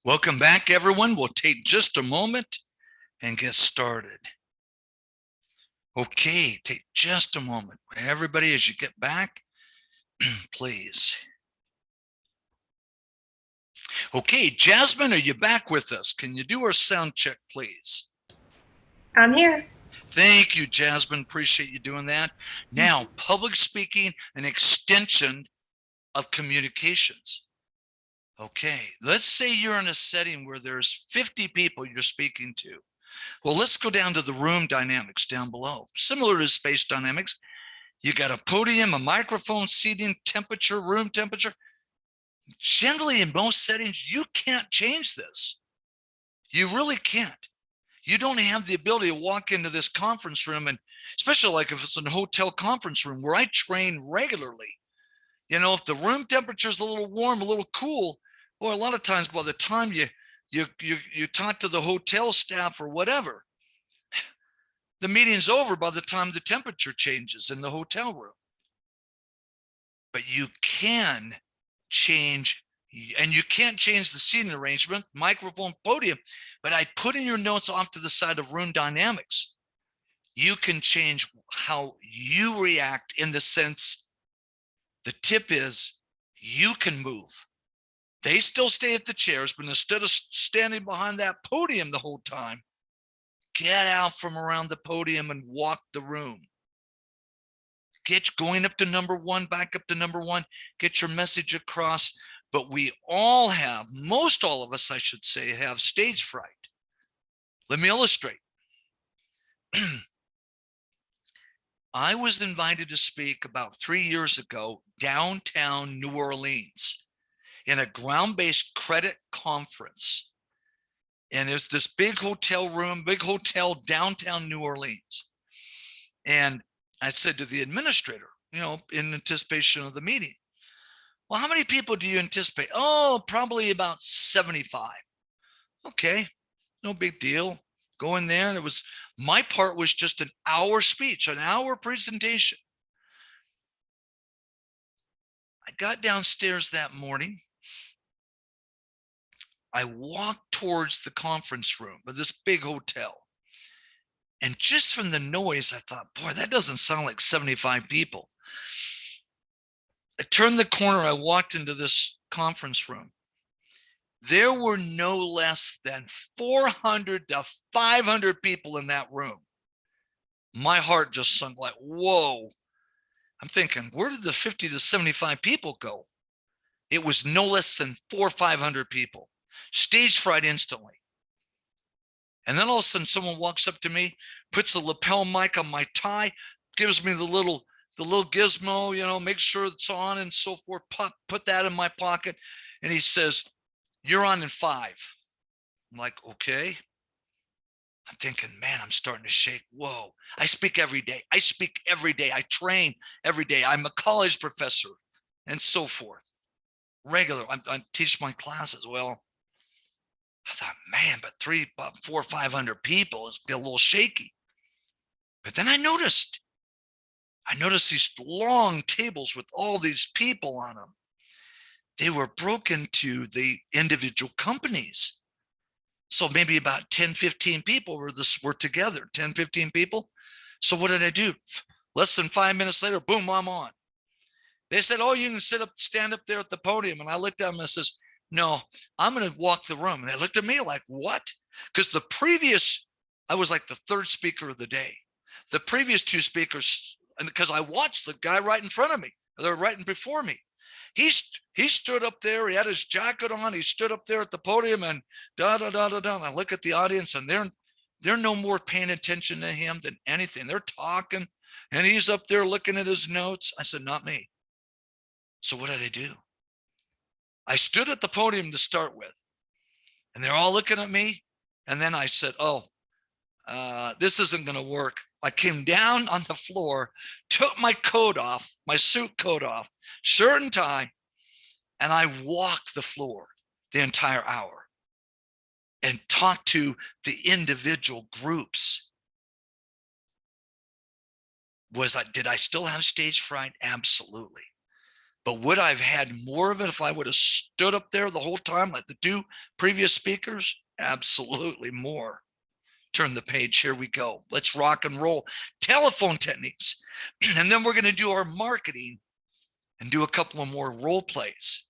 Welcome back, everyone. We'll take just a moment and get started. Okay, take just a moment. Everybody, as you get back, please. Okay, Jasmine, are you back with us? Can you do our sound check, please? I'm here. Thank you, Jasmine. Appreciate you doing that. Now, public speaking, an extension of communications. Okay, let's say you're in a setting where there's 50 people you're speaking to. Well, let's go down to the room dynamics down below. Similar to space dynamics, you got a podium, a microphone, seating, temperature, room temperature. Generally, in most settings, you can't change this. You really can't. You don't have the ability to walk into this conference room, and especially like if it's a hotel conference room where I train regularly. You know, if the room temperature is a little warm, a little cool, or a lot of times by the time you talk to the hotel staff or whatever, the meeting's over by the time the temperature changes in the hotel room. But you can change, and you can't change the seating arrangement, microphone, podium, but I put in your notes off to the side of room dynamics. You can change how you react in the sense, the tip is you can move. They still stay at the chairs, but instead of standing behind that podium the whole time, get out from around the podium and walk the room. Get going up to number one, back up to number one, get your message across. But we all have, most all of us, I should say, have stage fright. Let me illustrate. I was invited to speak about 3 years ago, downtown New Orleans, in a ground-based credit conference. And it's this big hotel room, big hotel, downtown New Orleans. And I said to the administrator, you know, in anticipation of the meeting, well, how many people do you anticipate? Oh, probably about 75. Okay, no big deal. Go in there, and it was, my part was just an hour speech, an hour presentation. I got downstairs that morning. I walked towards the conference room of this big hotel. And just from the noise, I thought, boy, that doesn't sound like 75 people. I turned the corner, I walked into this conference room. There were no less than 400 to 500 people in that room. My heart just sunk like, whoa. I'm thinking, where did the 50 to 75 people go? It was no less than 400 or 500 people. Stage fright instantly. And then all of a sudden someone walks up to me, puts a lapel mic on my tie, gives me the little gizmo, you know, make sure it's on and so forth, put that in my pocket. And he says, you're on in 5. I'm like, okay. I'm thinking, man, I'm starting to shake. Whoa, I speak every day. I speak every day. I train every day. I'm a college professor and so forth. Regular, I teach my classes. Well, I thought, man, but 400 or 500 people is a little shaky. But then I noticed these long tables with all these people on them. They were broken to the individual companies. So maybe about 10, 15 people were together, 10, 15 people. So what did I do? Less than 5 minutes later, boom, I'm on. They said, oh, you can stand up there at the podium. And I looked at them and says, no, I'm going to walk the room. And they looked at me like, what? Because I was like the 3rd speaker of the day. The previous 2 speakers, and because I watched the guy right in front of me, they're right before me. He stood up there, he had his jacket on, he stood up there at the podium and And I look at the audience and they're no more paying attention to him than anything. They're talking and he's up there looking at his notes. I said, not me. So what did I do? I stood at the podium to start with and they're all looking at me. And then I said, oh, this isn't going to work. I came down on the floor, took my coat off, my suit coat off, shirt and tie, and I walked the floor the entire hour and talked to the individual groups. Did I still have stage fright? Absolutely. But would I've had more of it if I would have stood up there the whole time like the two previous speakers? Absolutely more. Turn the page. Here we go. Let's rock and roll. Telephone techniques. And then we're going to do our marketing and do a couple of more role plays.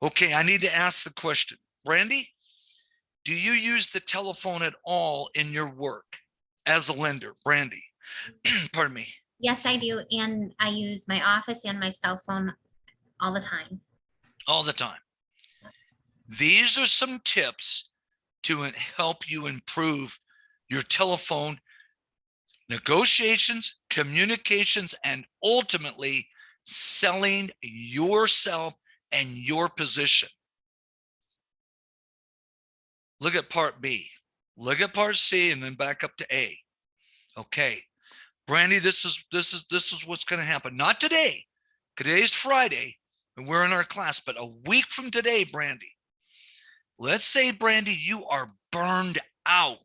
Okay, I need to ask the question. Brandy, do you use the telephone at all in your work as a lender? Brandy, pardon me. Yes, I do. And I use my office and my cell phone all the time. All the time. These are some tips to help you improve your telephone negotiations, communications, and ultimately selling yourself and your position. Look at part B, look at part C, and then back up to A. Okay, Brandy, this is what's going to happen. Not today. Today's Friday, and we're in our class, but a week from today, Brandy. Let's say, Brandy, you are burned out.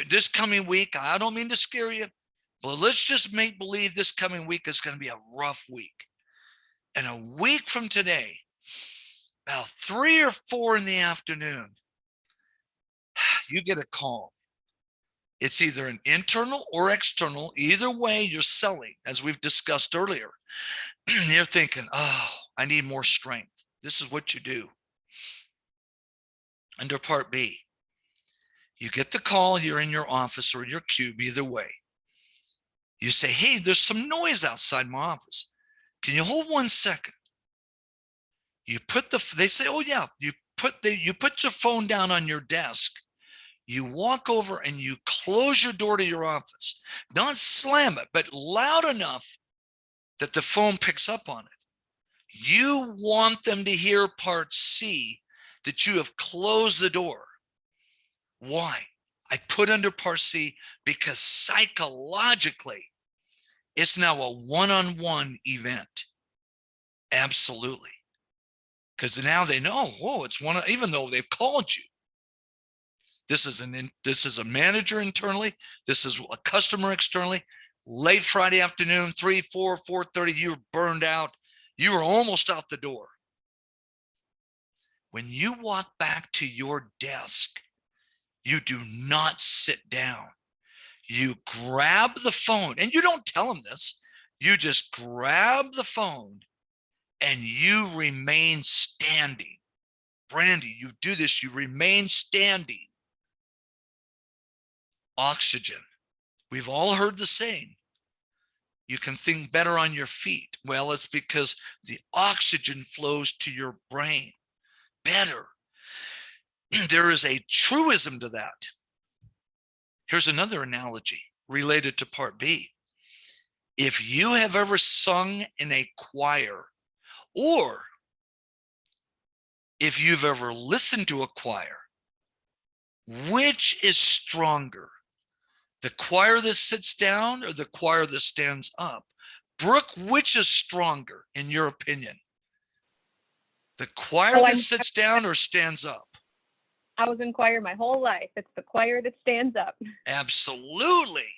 This coming week, I don't mean to scare you, but let's just make believe this coming week is going to be a rough week. And a week from today, about 3 or 4 in the afternoon, you get a call. It's either an internal or external. Either way, you're selling, as we've discussed earlier. You're thinking, oh, I need more strength. This is what you do. Under part B, you get the call, you're in your office or your cube, either way. You say, hey, there's some noise outside my office. Can you hold 1 second? You put they say, oh yeah, you put your phone down on your desk. You walk over and you close your door to your office. Not slam it, but loud enough that the phone picks up on it. You want them to hear part C, that you have closed the door. Why? I put under part C because psychologically, it's now a one-on-one event. Absolutely. Because now they know, whoa, it's one, even though they've called you. This is a manager internally. This is a customer externally. Late Friday afternoon, 3, 4, 4:30, you're burned out. You were almost out the door. When you walk back to your desk, you do not sit down. You grab the phone, and you don't tell them this. You just grab the phone and you remain standing. Brandy, you do this, you remain standing. Oxygen. We've all heard the saying, you can think better on your feet. Well, it's because the oxygen flows to your brain better. There is a truism to that. Here's another analogy related to part B. If you have ever sung in a choir, or if you've ever listened to a choir, which is stronger? The choir that sits down or the choir that stands up? Brooke, which is stronger in your opinion? The choir that sits down or stands up? I was in choir my whole life. It's the choir that stands up. Absolutely.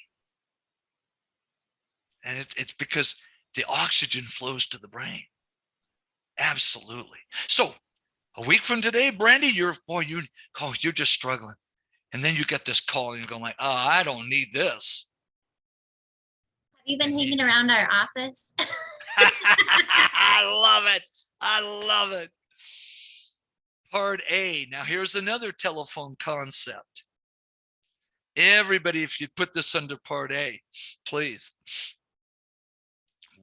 And it's because the oxygen flows to the brain. Absolutely. So a week from today, Brandy, you're just struggling. And then you get this call and you're going like, oh, I don't need this. Have you been hanging around our office? I love it. I love it. Part A. Now here's another telephone concept. Everybody, if you put this under part A, please.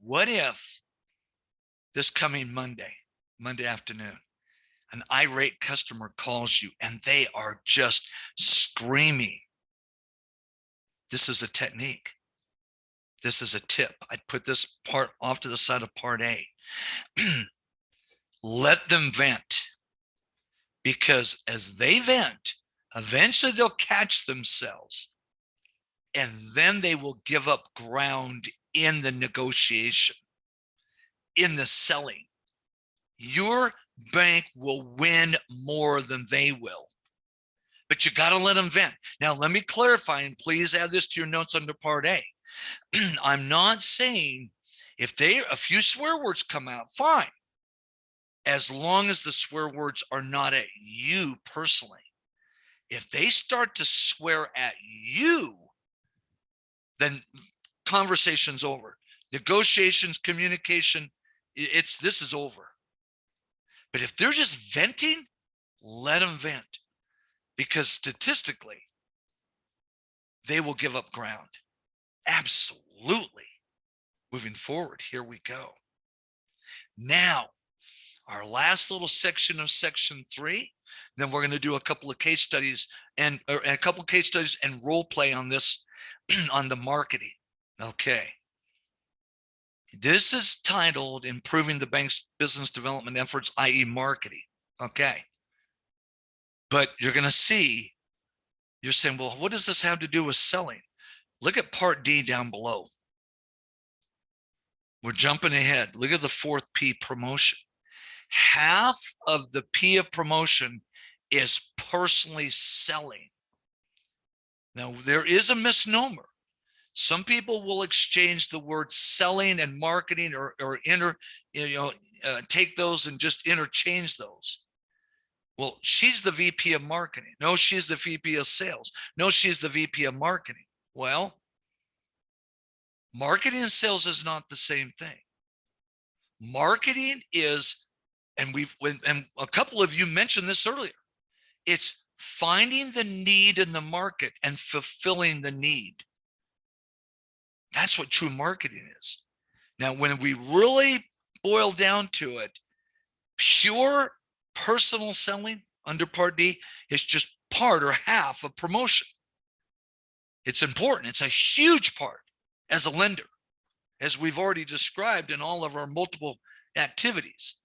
What if this coming Monday afternoon, an irate customer calls you and they are just screaming? This is a technique. This is a tip. I'd put this part off to the side of part A. Let them vent, because as they vent, eventually they'll catch themselves and then they will give up ground in the negotiation, in the selling. Your bank will win more than they will, but you got to let them vent. Now, let me clarify, and please add this to your notes under part A. I'm not saying If a few swear words come out, fine. As long as the swear words are not at you personally. If they start to swear at you, then conversation's over. Negotiations, communication, this is over. But if they're just venting, let them vent. Because statistically, they will give up ground. Absolutely. Moving forward, here we go. Now, our last little section of section 3, then we're going to do a couple of case studies and role play on this on the marketing. Okay. This is titled Improving the Bank's Business Development Efforts, i.e. marketing. Okay. But you're going to see, you're saying, well, what does this have to do with selling? Look at part D down below. We're jumping ahead. Look at the 4th P, promotion. Half of the P of promotion is personally selling. Now, there is a misnomer. Some people will exchange the word selling and marketing or take those and just interchange those. Well, she's the VP of marketing. No, she's the VP of sales. No, she's the VP of marketing. Well, marketing and sales is not the same thing. Marketing is, and a couple of you mentioned this earlier, it's finding the need in the market and fulfilling the need. That's what true marketing is. Now, when we really boil down to it, pure personal selling under part D is just part or half of promotion. It's important. It's a huge part as a lender, as we've already described in all of our multiple activities.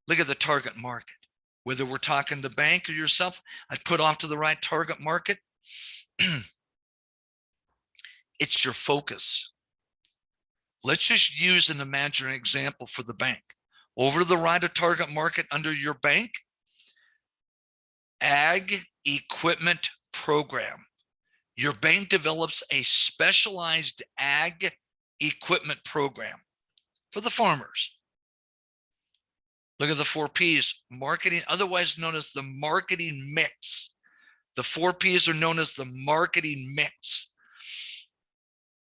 Look at the target market. Whether we're talking the bank or yourself, I'd put off to the right target market. It's your focus. Let's just use an imaginary example for the bank. Over to the right of target market under your bank, ag equipment program. Your bank develops a specialized ag equipment program for the farmers. Look at the 4 Ps, marketing, otherwise known as the marketing mix. The 4 Ps are known as the marketing mix.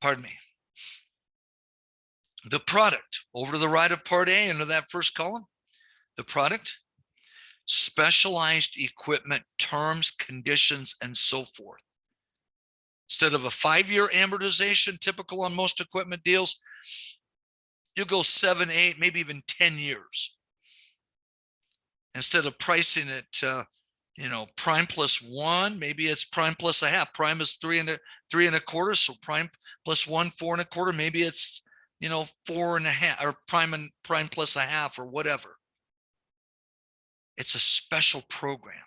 Pardon me. The product, over to the right of part A, under that first column, the product, specialized equipment, terms, conditions, and so forth. Instead of a 5-year amortization, typical on most equipment deals, you go 7, 8, maybe even 10 years. Instead of pricing it, prime plus 1, maybe it's prime plus a half. Prime is 3 1/4, so prime plus 1, 4 1/4. Maybe it's 4 1/2, or prime plus a half, or whatever. It's a special program.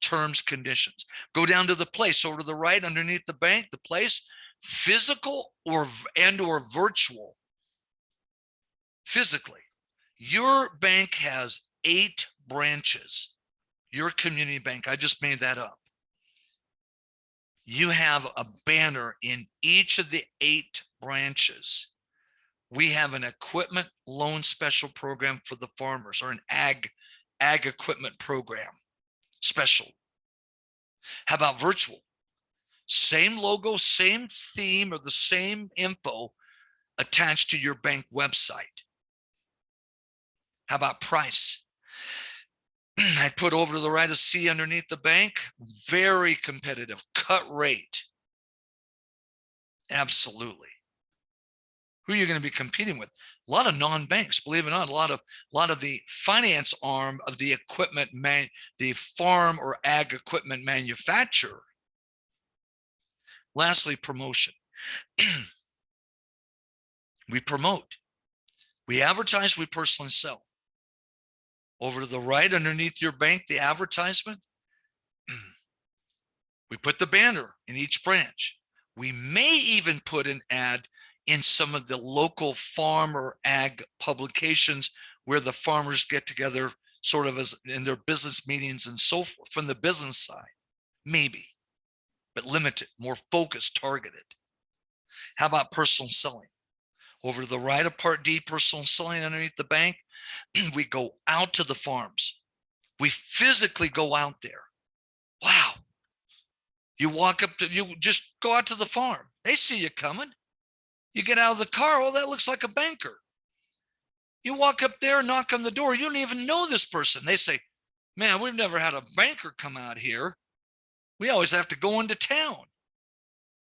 Terms, conditions. Go down to the place over to the right underneath the bank, the place, physical or virtual. Physically, your bank has 8 branches. Your community bank, I just made that up. You have a banner in each of the 8 branches. We have an equipment loan special program for the farmers, or an ag equipment program special. How about virtual? Same logo, same theme, or the same info attached to your bank website. How about price? I put over to the right a C underneath the bank. Very competitive, cut rate. Absolutely. Who are you going to be competing with? A lot of non-banks, believe it or not. A lot of the finance arm of the equipment the farm or ag equipment manufacturer. Lastly, promotion. We promote. We advertise, we personally sell. Over to the right underneath your bank, the advertisement. We put the banner in each branch. We may even put an ad in some of the local farm or ag publications where the farmers get together sort of as in their business meetings and so forth from the business side, maybe, but limited, more focused, targeted. How about personal selling? over to the right of Part D, personal selling underneath the bank. We go out to the farms. We physically go out there. Wow. You walk up to, you just go out to the farm. They see you coming. You get out of the car. Oh, that looks like a banker. You walk up there, knock on the door. You don't even know this person. They say, man, we've never had a banker come out here. We always have to go into town.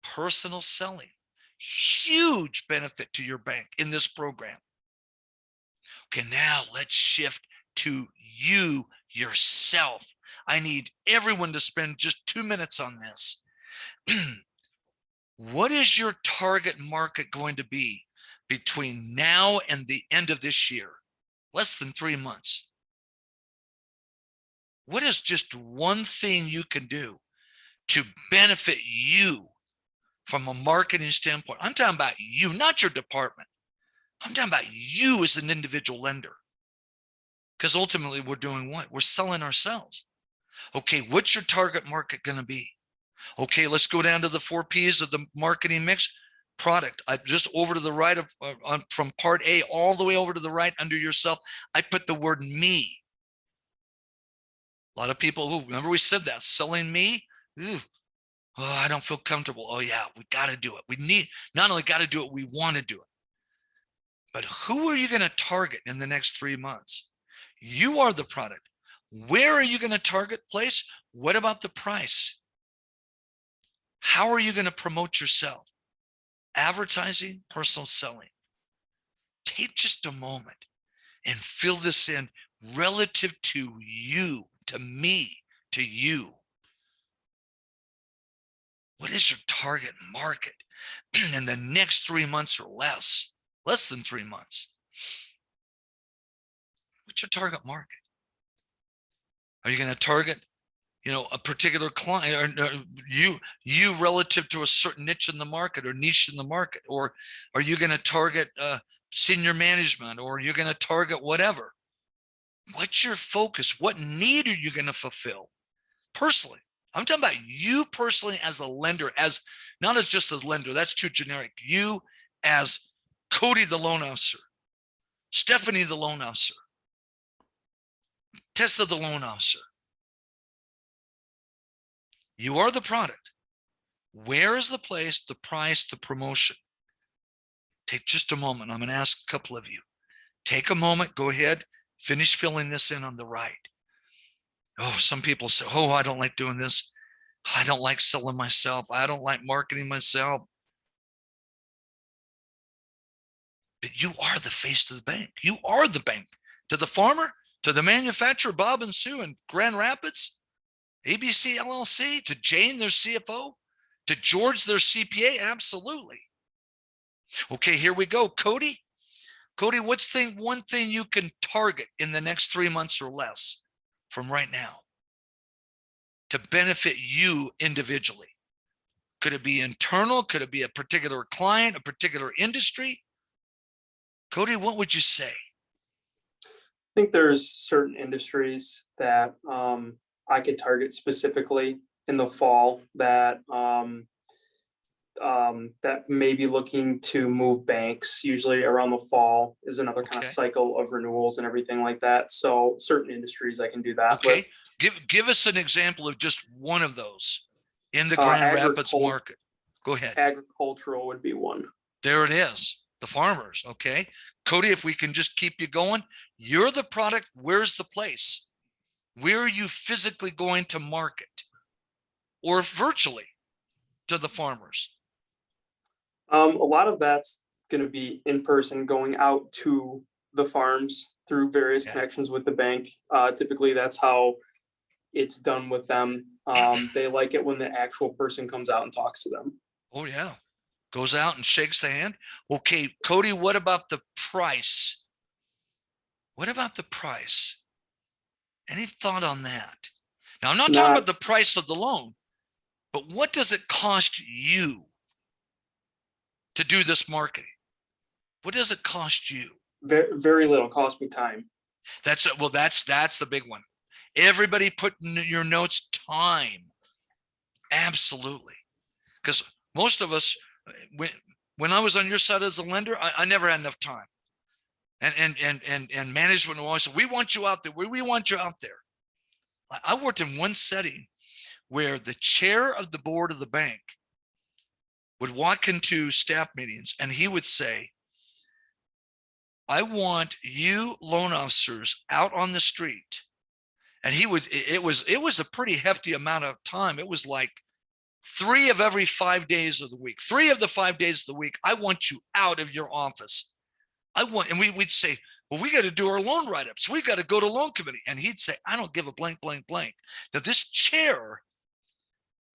Personal selling. Huge benefit to your bank in this program. Okay, now let's shift to you yourself. I need everyone to spend just 2 minutes on this. What is your target market going to be between now and the end of this year? Less than 3 months. What is just one thing you can do to benefit you from a marketing standpoint? I'm talking about you, not your department. I'm talking about you as an individual lender. Because ultimately we're doing what? We're selling ourselves. Okay, what's your target market going to be? Okay, let's go down to the 4 P's of the marketing mix. Product, just over to the right of from Part A all the way over to the right under yourself, I put the word me. A lot of people who, remember we said that, selling me, ooh, oh, I don't feel comfortable. Oh yeah, we got to do it. We need, not only got to do it, we want to do it. But who are you going to target in the next 3 months? You are the product. Where are you going to target place? What about the price? How are you going to promote yourself? Advertising, personal selling. Take just a moment and fill this in relative to you, to me, to you. What is your target market in the next 3 months or less than 3 months? What's your target market? Are you going to target, a particular client, or you relative to a certain niche in the market or niche in the market? Or are you going to target senior management, or you're going to target whatever? What's your focus? What need are you going to fulfill personally? I'm talking about you personally as a lender, as not as just a lender, that's too generic. You as Cody, the loan officer, Stephanie, the loan officer, Tessa, the loan officer. You are the product. Where is the place, the price, the promotion? Take just a moment. I'm going to ask a couple of you. Take a moment. Go ahead. Finish filling this in on the right. Oh, some people say, oh, I don't like doing this. I don't like selling myself. I don't like marketing myself. But you are the face of the bank. You are the bank. To the farmer, to the manufacturer, Bob and Sue in Grand Rapids, ABC LLC, to Jane, their CFO, to George, their CPA, absolutely. Okay, here we go. Cody, what's one thing you can target in the next 3 months or less from right now to benefit you individually? Could it be internal? Could it be a particular client, a particular industry? Cody, what would you say? I think there's certain industries that I could target specifically in the fall that that may be looking to move banks. Usually around the fall is another kind of cycle of renewals and everything like that. So certain industries I can do that. Okay, give us an example of just one of those in the Grand Rapids market. Go ahead. Agricultural would be one. There it is. The farmers. Okay, Cody, if we can just keep you going, you're the product. Where's the place? Where are you physically going to market, or virtually to the farmers? A lot of that's going to be in person, going out to the farms through various connections with the bank. Typically, that's how it's done with them. They like it when the actual person comes out and talks to them. Oh, yeah. Goes out and shakes the hand. Okay, Cody, what about the price? What about the price? Any thought on that? Now, I'm not talking about the price of the loan, but what does it cost you to do this marketing? What does it cost you? Very, very little. Cost me time. That's the big one. Everybody put in your notes time. Absolutely. Because most of us, When I was on your side as a lender, I never had enough time. And management always said, we want you out there. We want you out there. I worked in one setting where the chair of the board of the bank would walk into staff meetings and he would say, I want you loan officers out on the street. And it was a pretty hefty amount of time. It was like 3 of every 5 days of the week, 3 of the 5 days of the week. I want you out of your office. And we'd say, well, we got to do our loan write-ups. We got to go to loan committee. And he'd say, I don't give a blank, blank, blank. Now this chair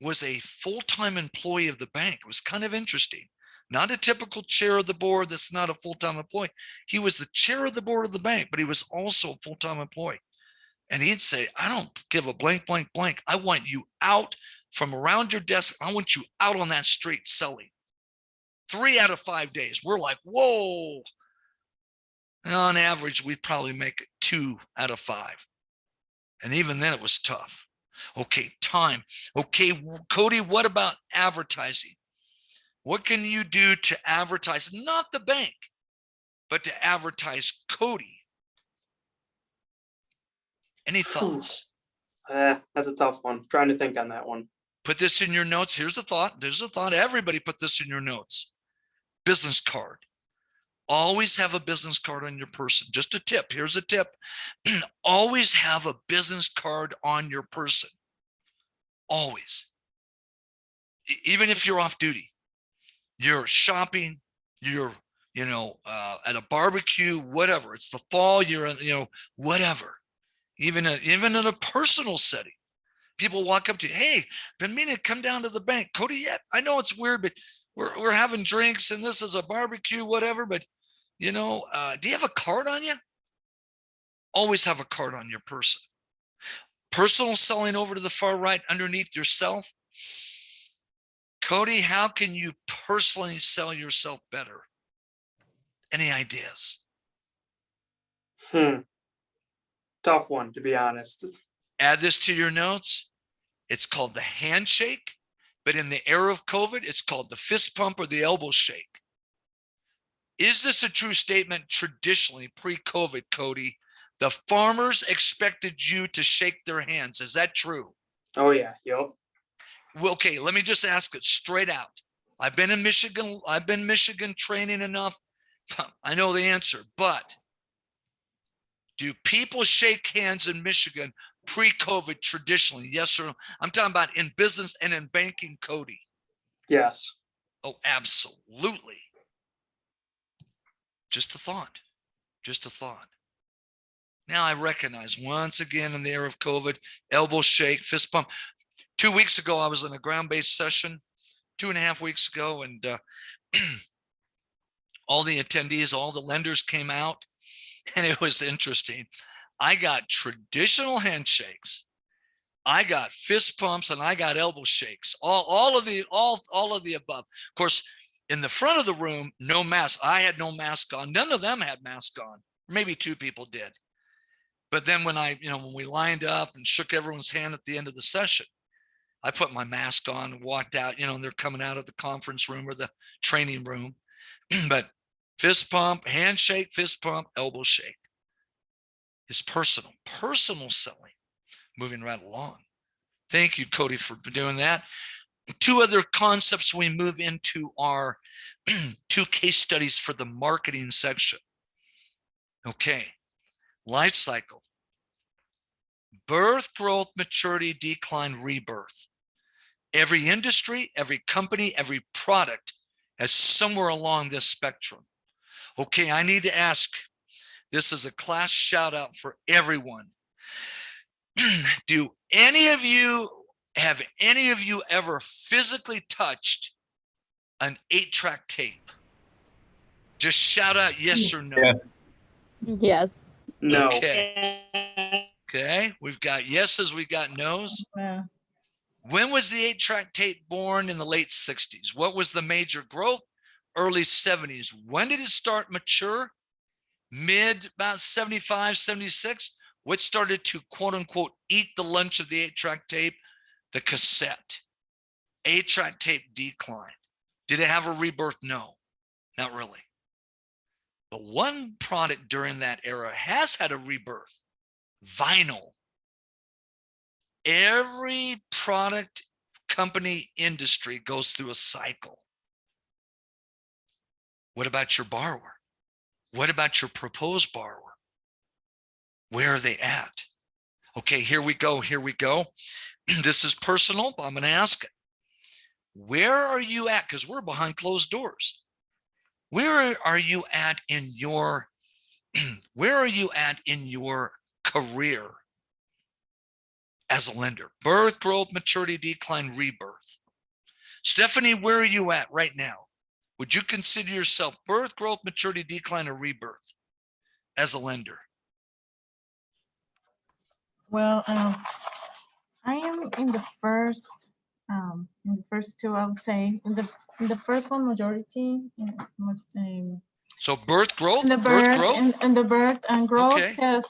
was a full-time employee of the bank. It was kind of interesting. Not a typical chair of the board that's not a full-time employee. He was the chair of the board of the bank, but he was also a full-time employee. And he'd say, I don't give a blank, blank, blank. I want you out from around your desk. I want you out on that street selling. 3 out of 5 days. We're like, whoa. And on average, we'd probably make it 2 out of 5. And even then it was tough. Okay, time. Okay, Cody, what about advertising? What can you do to advertise, not the bank, but to advertise Cody? Any thoughts? That's a tough one. I'm trying to think on that one. Put this in your notes. Here's the thought. There's a thought. Everybody put this in your notes. Business card. Always have a business card on your person. Just a tip. Here's a tip. Always have a business card on your person. Always. Even if you're off duty, you're shopping, you're, at a barbecue, whatever. It's the fall, you're, whatever. Even in a personal setting, people walk up to you. Hey, been meaning to come down to the bank. Cody, yet? I know it's weird, but we're having drinks and this is a barbecue, whatever. But do you have a card on you? Always have a card on your person. Personal selling over to the far right underneath yourself. Cody, how can you personally sell yourself better? Any ideas? Tough one, to be honest. Add this to your notes. It's called the handshake, but in the era of COVID, it's called the fist pump or the elbow shake. Is this a true statement? Traditionally, pre-COVID, Cody, the farmers expected you to shake their hands. Is that true? Oh yeah, yep. Well, okay, let me just ask it straight out. I've been in Michigan. I've been Michigan training enough. I know the answer, but do people shake hands in Michigan pre-COVID traditionally? Yes or no? I'm talking about in business and in banking, Cody. Yes. Oh, absolutely. Just a thought. Just a thought. Now I recognize once again in the era of COVID, elbow shake, fist pump. 2 weeks ago, I was in a ground-based session, 2.5 weeks ago, and all the attendees, all the lenders came out, and it was interesting. I got traditional handshakes, I got fist pumps, and I got elbow shakes. All of the above. Of course, in the front of the room, no mask. I had no mask on. None of them had mask on. Maybe 2 people did. But then when when we lined up and shook everyone's hand at the end of the session, I put my mask on and walked out, and they're coming out of the conference room or the training room. But fist pump, handshake, fist pump, elbow shake is personal selling. Moving right along. Thank you, Cody, for doing that. 2 other concepts we move into our 2 case studies for the marketing section. Okay, life cycle. Birth, growth, maturity, decline, rebirth. Every industry, every company, every product has somewhere along this spectrum. Okay, I need to ask, this is a class shout out for everyone. Have any of you ever physically touched an 8-track tape? Just shout out yes or no. Yeah. Yes. No. Okay, we've got yeses, we got nos. Yeah. When was the 8-track tape born? In the late 60s. What was the major growth? Early 70s. When did it start mature? Mid about 75, 76. What started to quote unquote eat the lunch of the 8-track tape? The cassette. 8-track tape declined. Did it have a rebirth? No. Not really. But one product during that era has had a rebirth: vinyl. Every product, company, industry goes through a cycle. What about your borrower? What about your proposed borrower? Where are they at? Okay, here we go. Here we go. This is personal, but I'm going to ask it. Where are you at? Because we're behind closed doors. Where are you at in your where are you at in your career as a lender? Birth, growth, maturity, decline, rebirth. Stephanie, where are you at right now? Would you consider yourself birth, growth, maturity, decline, or rebirth as a lender? Well, I am in the first two, I would say. In the first one, majority. So birth, growth, In the birth, birth, growth. and the birth and growth, Okay. because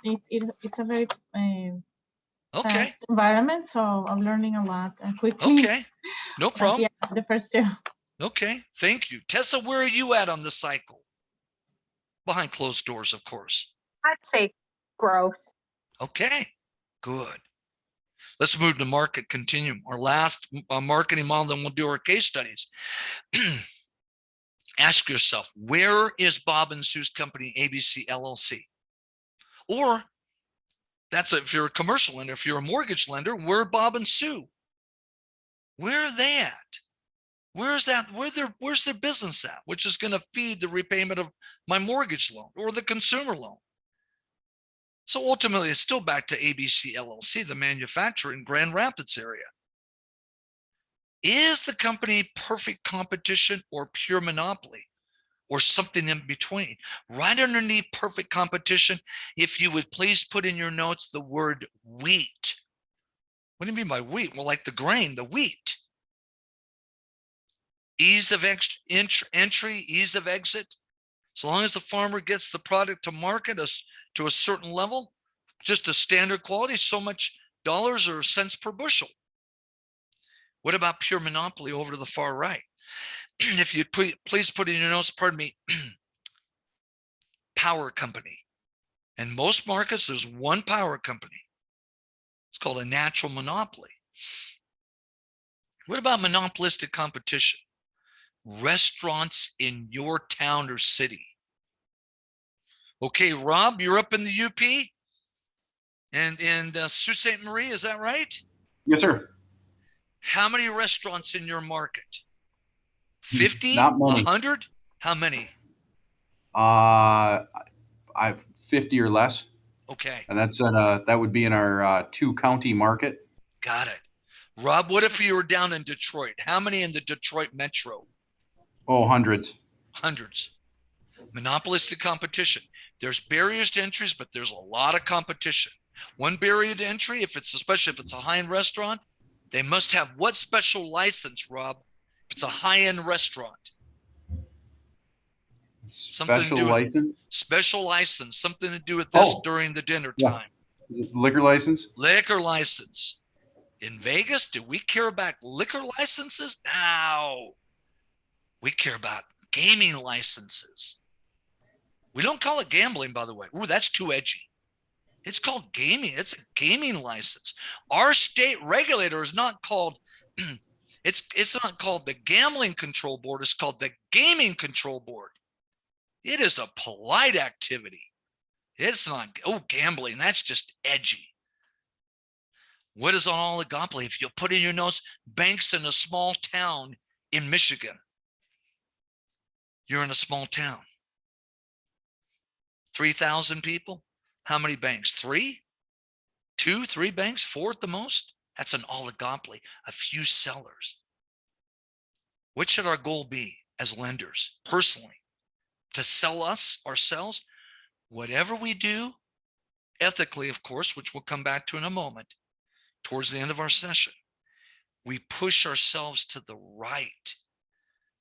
it's a very Okay. fast environment, so I'm learning a lot quickly. Okay. No But problem. yeah, the first two. Okay. Thank you. Tessa, where are you at on the cycle? Behind closed doors, of course. I'd say growth. Okay. Good. Let's move to market continuum. Our last marketing model, then we'll do our case studies. Ask yourself, where is Bob and Sue's company, ABC LLC? Or that's if you're a commercial lender. If you're a mortgage lender, where are Bob and Sue? Where are they at? Where's their business at, which is going to feed the repayment of my mortgage loan or the consumer loan? So ultimately, it's still back to ABC LLC, the manufacturer in Grand Rapids area. Is the company perfect competition or pure monopoly or something in between? Right underneath perfect competition, if you would please put in your notes the word wheat. What do you mean by wheat? Well, like the grain, the wheat. Ease of entry, ease of exit. So long as the farmer gets the product to market to a certain level, just a standard quality, so much dollars or cents per bushel. What about pure monopoly over to the far right? If you please put in your notes, pardon me, power company. In most markets, there's one power company. It's called a natural monopoly. What about monopolistic competition? Restaurants in your town or city. Okay, Rob, you're up in the UP and Sault Ste. Marie, is that right? Yes, sir. How many restaurants in your market? 50? Not many. 100? How many? I've 50 or less. Okay. And that would be in our 2-county market. Got it. Rob, what if you were down in Detroit? How many in the Detroit metro? Oh, hundreds. Hundreds. Monopolistic competition. There's barriers to entries, but there's a lot of competition. One barrier to entry, especially if it's a high-end restaurant, they must have what special license, Rob? If it's a high-end restaurant. Special license? Special license, something to do with this during the dinner time. Liquor license? Liquor license. In Vegas, do we care about liquor licenses? No. We care about gaming licenses. We don't call it gambling, by the way. Ooh, that's too edgy. It's called gaming. It's a gaming license. Our state regulator is not called, it's not called the Gambling Control Board. It's called the Gaming Control Board. It is a polite activity. It's not, gambling, that's just edgy. What is an oligopoly? If you put in your notes, banks in a small town in Michigan. You're in a small town. 3,000 people. How many banks? 3? 2, 3 banks? 4 at the most? That's an oligopoly. A few sellers. What should our goal be as lenders, personally? To sell ourselves? Whatever we do, ethically, of course, which we'll come back to in a moment, towards the end of our session, we push ourselves to the right.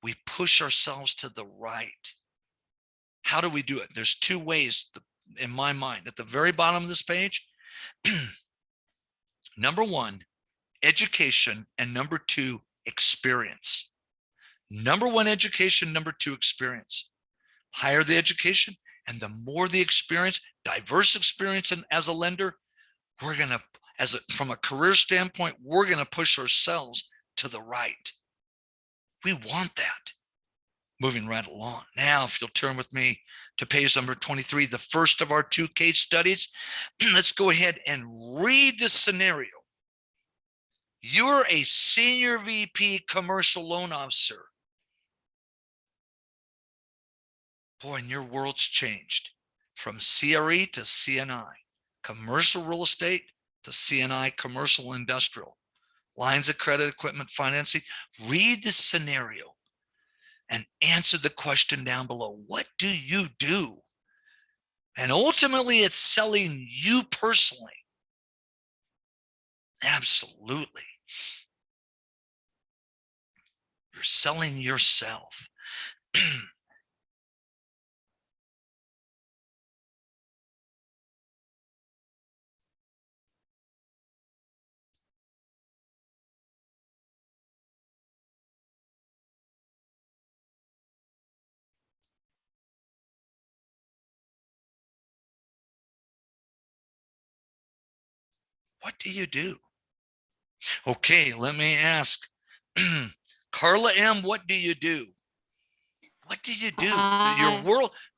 We push ourselves to the right. How do we do it? There's 2 ways in my mind. At the very bottom of this page, number 1, education, and number 2, experience. Number one, education. Number two, experience. Higher the education and the more the experience, diverse experience, and as a lender, we're going to, from a career standpoint, we're going to push ourselves to the right. We want that. Moving right along. Now, if you'll turn with me to page number 23, the first of our two case studies, let's go ahead and read this scenario. You're a senior VP commercial loan officer. Boy, and your world's changed from CRE to CNI, commercial real estate to CNI, commercial industrial, lines of credit, equipment financing. Read the scenario and answer the question down below. What do you do? And ultimately, it's selling you personally. Absolutely. You're selling yourself. What do you do? Okay, let me ask. Carla M., what do you do? What do you do?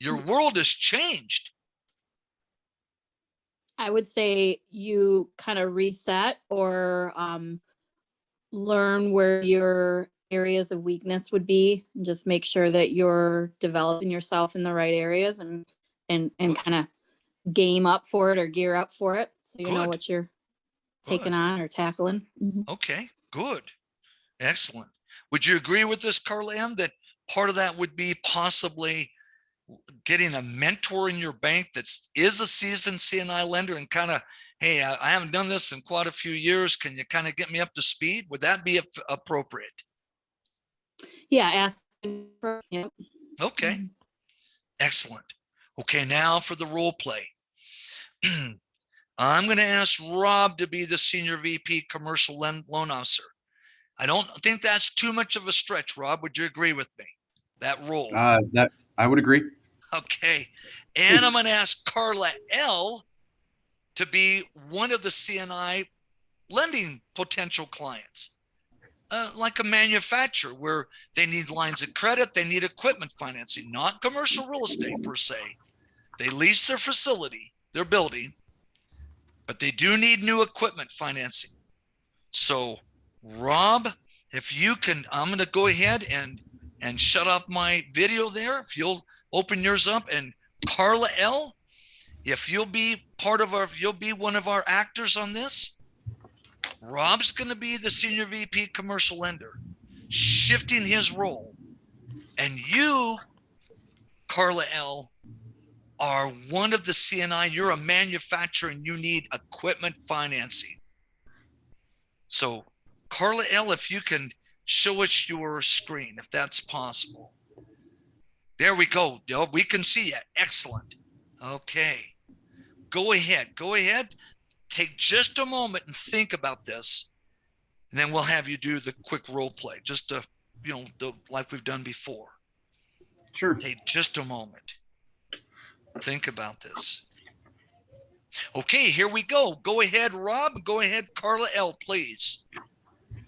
Your world has changed. I would say you kind of reset or learn where your areas of weakness would be, and just make sure that you're developing yourself in the right areas and kind of game up for it or gear up for it, so you know what you're taking on or tackling. Okay, good. Excellent. Would you agree with this, Carla M., that part of that would be possibly getting a mentor in your bank that is a seasoned CNI lender and kind of, hey, I haven't done this in quite a few years. Can you kind of get me up to speed? Would that be appropriate? Yeah, ask for, yeah. Okay, excellent. Okay, now for the role play. I'm going to ask Rob to be the senior VP commercial loan officer. I don't think that's too much of a stretch. Rob, would you agree with me? That role. That I would agree. Okay. And I'm going to ask Carla L. to be one of the CNI lending potential clients, like a manufacturer where they need lines of credit, they need equipment financing, not commercial real estate per se. They lease their facility, their building, but they do need new equipment financing. So Rob, if you can, I'm going to go ahead and shut off my video there. If you'll open yours up, and Carla L., if you'll be you'll be one of our actors on this. Rob's going to be the senior VP commercial lender, shifting his role. And you, Carla L., are one of the CNI. You're a manufacturer and you need equipment financing. So Carla L., if you can show us your screen, if that's possible. There we go. We can see it. Excellent. Okay. Go ahead. Take just a moment and think about this. And then we'll have you do the quick role play, just to, like we've done before. Sure. Take just a moment. Think about this. Okay, here we go. Go ahead, Rob. Go ahead, Carla L., please.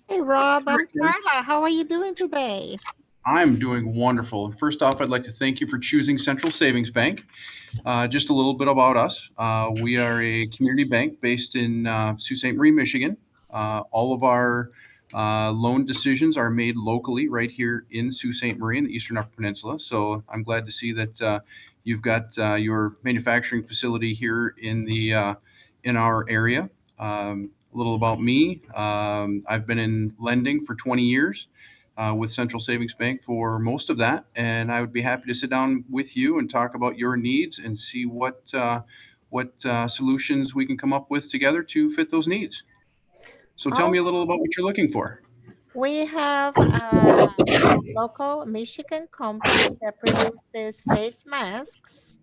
Hey, Rob, I'm Carla. How are you doing today? I'm doing wonderful. First off, I'd like to thank you for choosing Central Savings Bank. Just a little bit about us. We are a community bank based in Sault Ste. Marie, Michigan. All of our loan decisions are made locally right here in Sault Ste. Marie in the Eastern Upper Peninsula. So I'm glad to see that you've got your manufacturing facility here in our area. A little about me. I've been in lending for 20 years. With Central Savings Bank for most of that, and I would be happy to sit down with you and talk about your needs and see what solutions we can come up with together to fit those needs. So tell me a little about what you're looking for. We have a local Michigan company that produces face masks,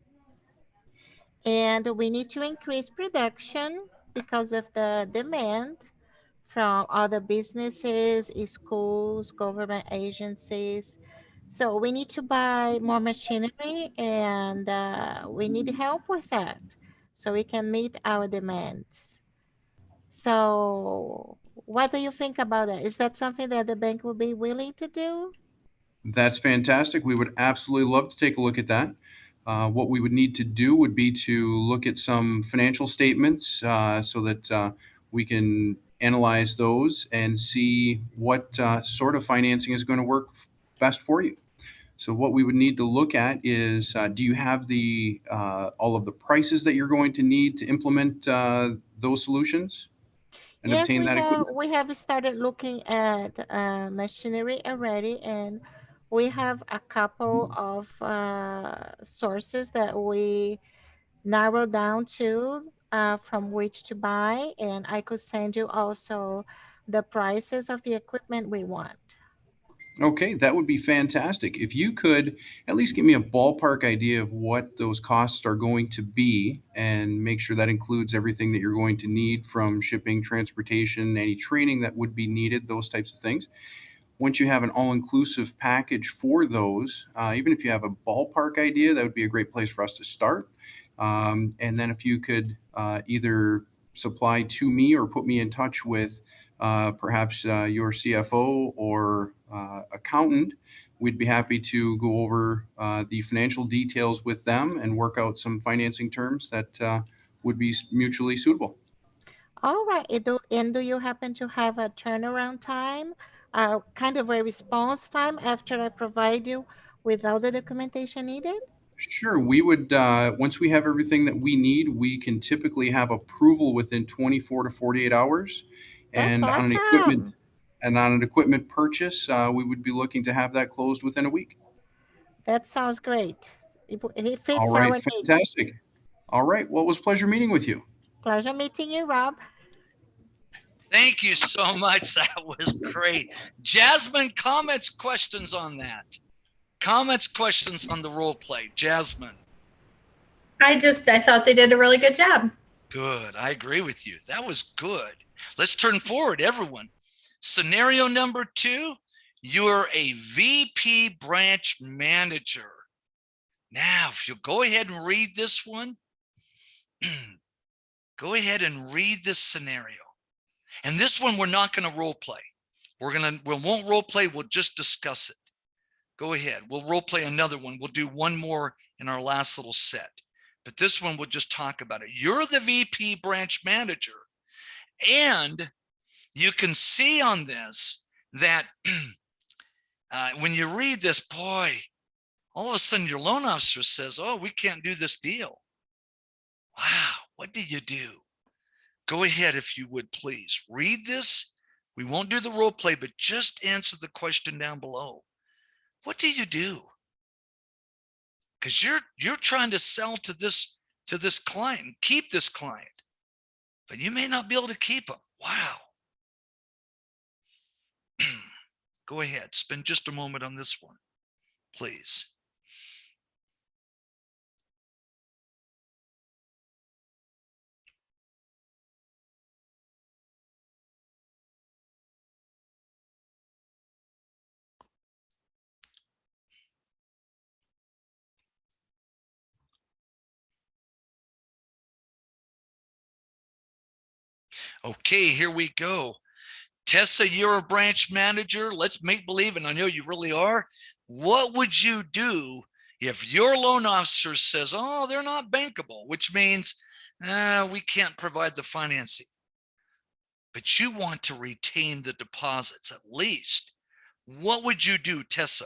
and we need to increase production because of the demand from other businesses, schools, government agencies. So we need to buy more machinery, and we need help with that so we can meet our demands. So what do you think about that? Is that something that the bank would be willing to do? That's fantastic. We would absolutely love to take a look at that. What we would need to do would be to look at some financial statements so that we can analyze those and see what sort of financing is going to work best for you. So what we would need to look at is, do you have the all of the prices that you're going to need to implement those solutions and Yes, obtain that equipment? we have started looking at machinery already, and we have a couple of sources that we narrow down to from which to buy, and I could send you also the prices of the equipment we want. Okay, that would be fantastic. If you could at least give me a ballpark idea of what those costs are going to be and make sure that includes everything that you're going to need from shipping, transportation, any training that would be needed, those types of things. Once you have an all-inclusive package for those, even if you have a ballpark idea, that would be a great place for us to start. And then if you could either supply to me or put me in touch with perhaps your CFO or accountant, we'd be happy to go over the financial details with them and work out some financing terms that would be mutually suitable. All right. And do you happen to have a turnaround time, kind of a response time after I provide you with all the documentation needed? Sure, we would, once we have everything that we need, we can typically have approval within 24 to 48 hours. That's And awesome. on an equipment purchase, we would be looking to have that closed within a week. That sounds great. It All fits right, our needs. fantastic. All right, well, it was a pleasure meeting with you. Pleasure meeting you, Rob. Thank you so much. That was great. Jasmine, comments, questions on that? Comments, questions on the role play? Jasmine. I thought they did a really good job. Good. I agree with you. That was good. Let's turn forward, everyone. Scenario number 2, you're a VP branch manager. Now, if you'll go ahead and read this one, go ahead and read this scenario. And this one, we're not going to role play. We won't role play. We'll just discuss it. Go ahead. We'll role play another one. We'll do one more in our last little set. But this one, we'll just talk about it. You're the VP branch manager. And you can see on this that when you read this, boy, all of a sudden your loan officer says, oh, we can't do this deal. Wow, what did you do? Go ahead, if you would, please. Read this. We won't do the role play, but just answer the question down below. What do you do? Because you're trying to sell to this client, keep this client, but you may not be able to keep them. Wow. Go ahead. Spend just a moment on this one, please. Okay, here we go. Tessa, you're a branch manager. Let's make believe, and I know you really are. What would you do if your loan officer says, oh, they're not bankable, which means we can't provide the financing, but you want to retain the deposits at least? What would you do, Tessa?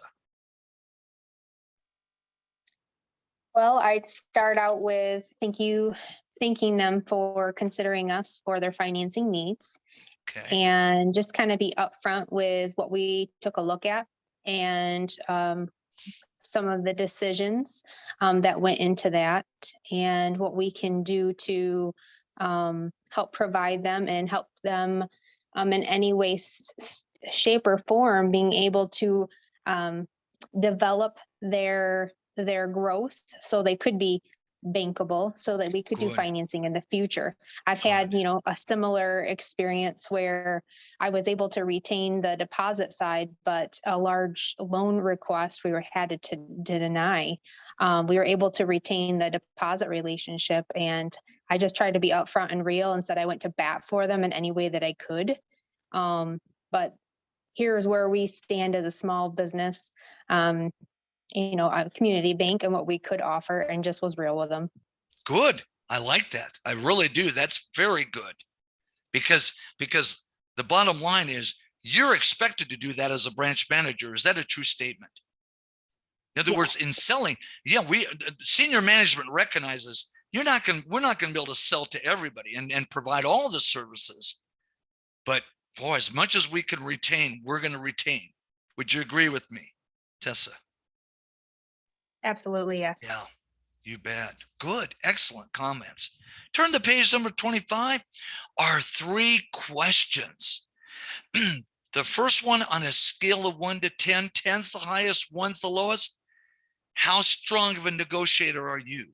Well, I'd start out with thanking them for considering us for their financing needs. Okay. And just kind of be upfront with what we took a look at and some of the decisions that went into that and what we can do to help provide them and help them in any way, shape, or form being able to develop their growth so they could be bankable so that we could do Good. financing in the future. I've had, a similar experience where I was able to retain the deposit side, but a large loan request we had to deny. We were able to retain the deposit relationship, and I just tried to be upfront and real and said I went to bat for them in any way that I could. But here's where we stand as a small business, a community bank, and what we could offer, and just was real with them. Good. I like that. I really do. That's very good. Because the bottom line is you're expected to do that as a branch manager. Is that a true statement? In other words, in selling, senior management recognizes we're not going to be able to sell to everybody and provide all the services. But boy, as much as we can retain, we're going to retain. Would you agree with me, Tessa? Absolutely, yes. Yeah, you bet. Good. Excellent comments. Turn to page number 25. Are 3 questions. The first one, on a scale of 1 to 10, 10's the highest, 1's the lowest. How strong of a negotiator are you?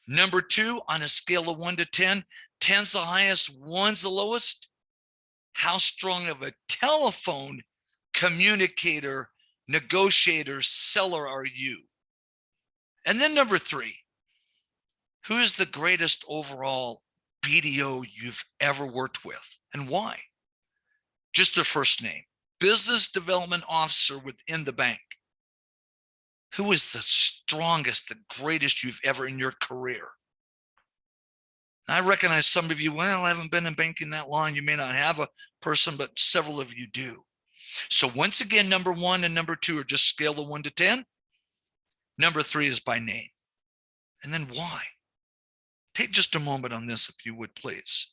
Number 2, on a scale of 1 to 10, 10's the highest, 1's the lowest. How strong of a telephone communicator, negotiator, seller are you? And then number 3, who is the greatest overall BDO you've ever worked with and why? Just their first name. Business development officer within the bank. Who is the strongest, the greatest you've ever in your career? I recognize some of you, I haven't been in banking that long. You may not have a person, but several of you do. So once again, number 1 and number 2 are just scale of 1 to 10. Number 3 is by name. And then why? Take just a moment on this, if you would, please.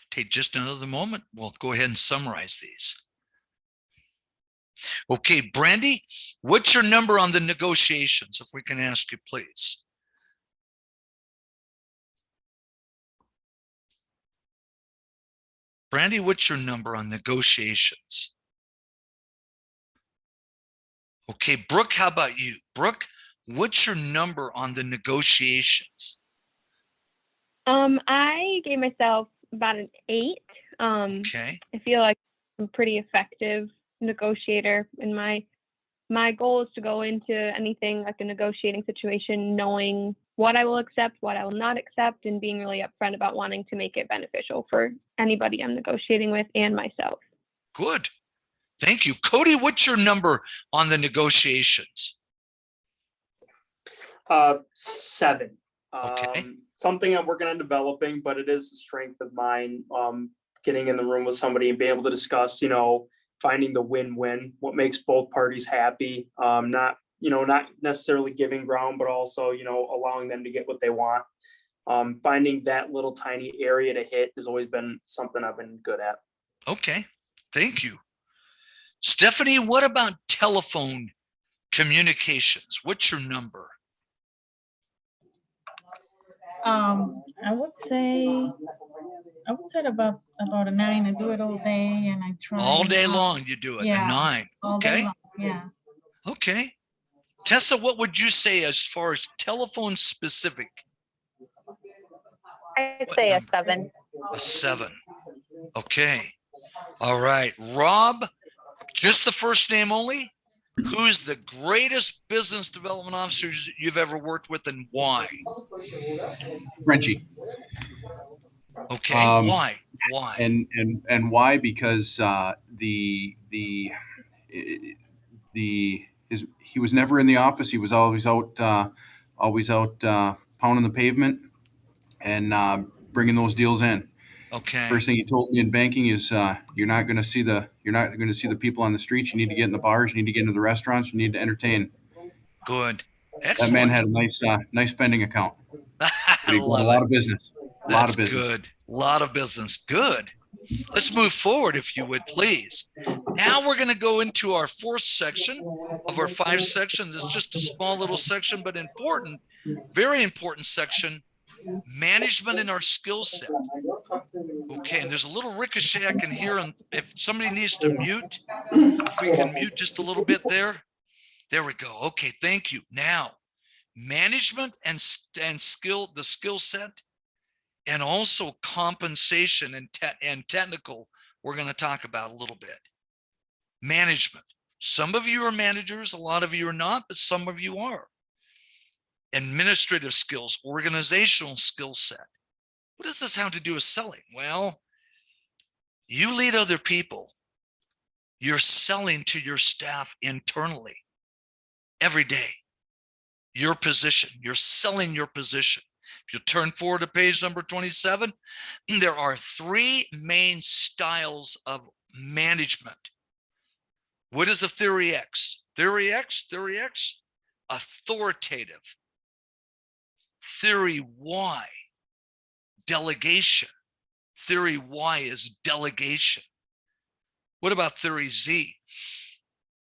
Take just another moment. We'll go ahead and summarize these. Okay, Brandy, what's your number on the negotiations, if we can ask you, please? Brandy, what's your number on negotiations? Okay, Brooke, how about you? Brooke, what's your number on the negotiations? I gave myself about an 8. Okay. I feel like I'm a pretty effective negotiator, and my goal is to go into anything like a negotiating situation knowing what I will accept, what I will not accept, and being really upfront about wanting to make it beneficial for anybody I'm negotiating with and myself. Good. Thank you. Cody, what's your number on the negotiations? 7. Okay. Something I'm working on developing, but it is a strength of mine. Getting in the room with somebody and being able to discuss, finding the win-win, what makes both parties happy. Not necessarily giving ground, but also, allowing them to get what they want. Finding that little tiny area to hit has always been something I've been good at. Okay. Thank you. Stephanie, what about telephone communications? What's your number? I would say about a 9. I do it all day, and I try All day long you do it. Yeah, A 9. all Okay. day long, yeah. Okay. Tessa, what would you say as far as telephone specific? I'd say a 7. A 7. Okay. All right. Rob, just the first name only? Who's the greatest business development officer you've ever worked with, and why? Frenchie. Okay. Why? Why? And why? Because he was never in the office. He was always out pounding the pavement and bringing those deals in. Okay. First thing he told me in banking is you're not going to see the people on the streets. You need to get in the bars. You need to get into the restaurants. You need to entertain. Good. Excellent. That man had a nice spending account. I He love a lot of business. A lot of business. Good. lot of business. Good. Let's move forward, if you would, please. Now we're going to go into our fourth section of our 5 sections. It's just a small little section, but important, very important section, management in our skill set. Okay, and there's a little ricochet I can hear, and if somebody needs to mute, if we can mute just a little bit there. There we go. Okay, thank you. Now, management and skill, the skill set, and also compensation and technical, we're going to talk about a little bit. Management. Some of you are managers, a lot of you are not, but some of you are. Administrative skills, organizational skill set. What does this have to do with selling? Well, you lead other people. You're selling to your staff internally every day. Your position, you're selling your position. If you turn forward to page number 27, there are 3 main styles of management. What is a theory X? Theory X, authoritative. Theory Y, delegation. Theory Y is delegation. What about theory Z?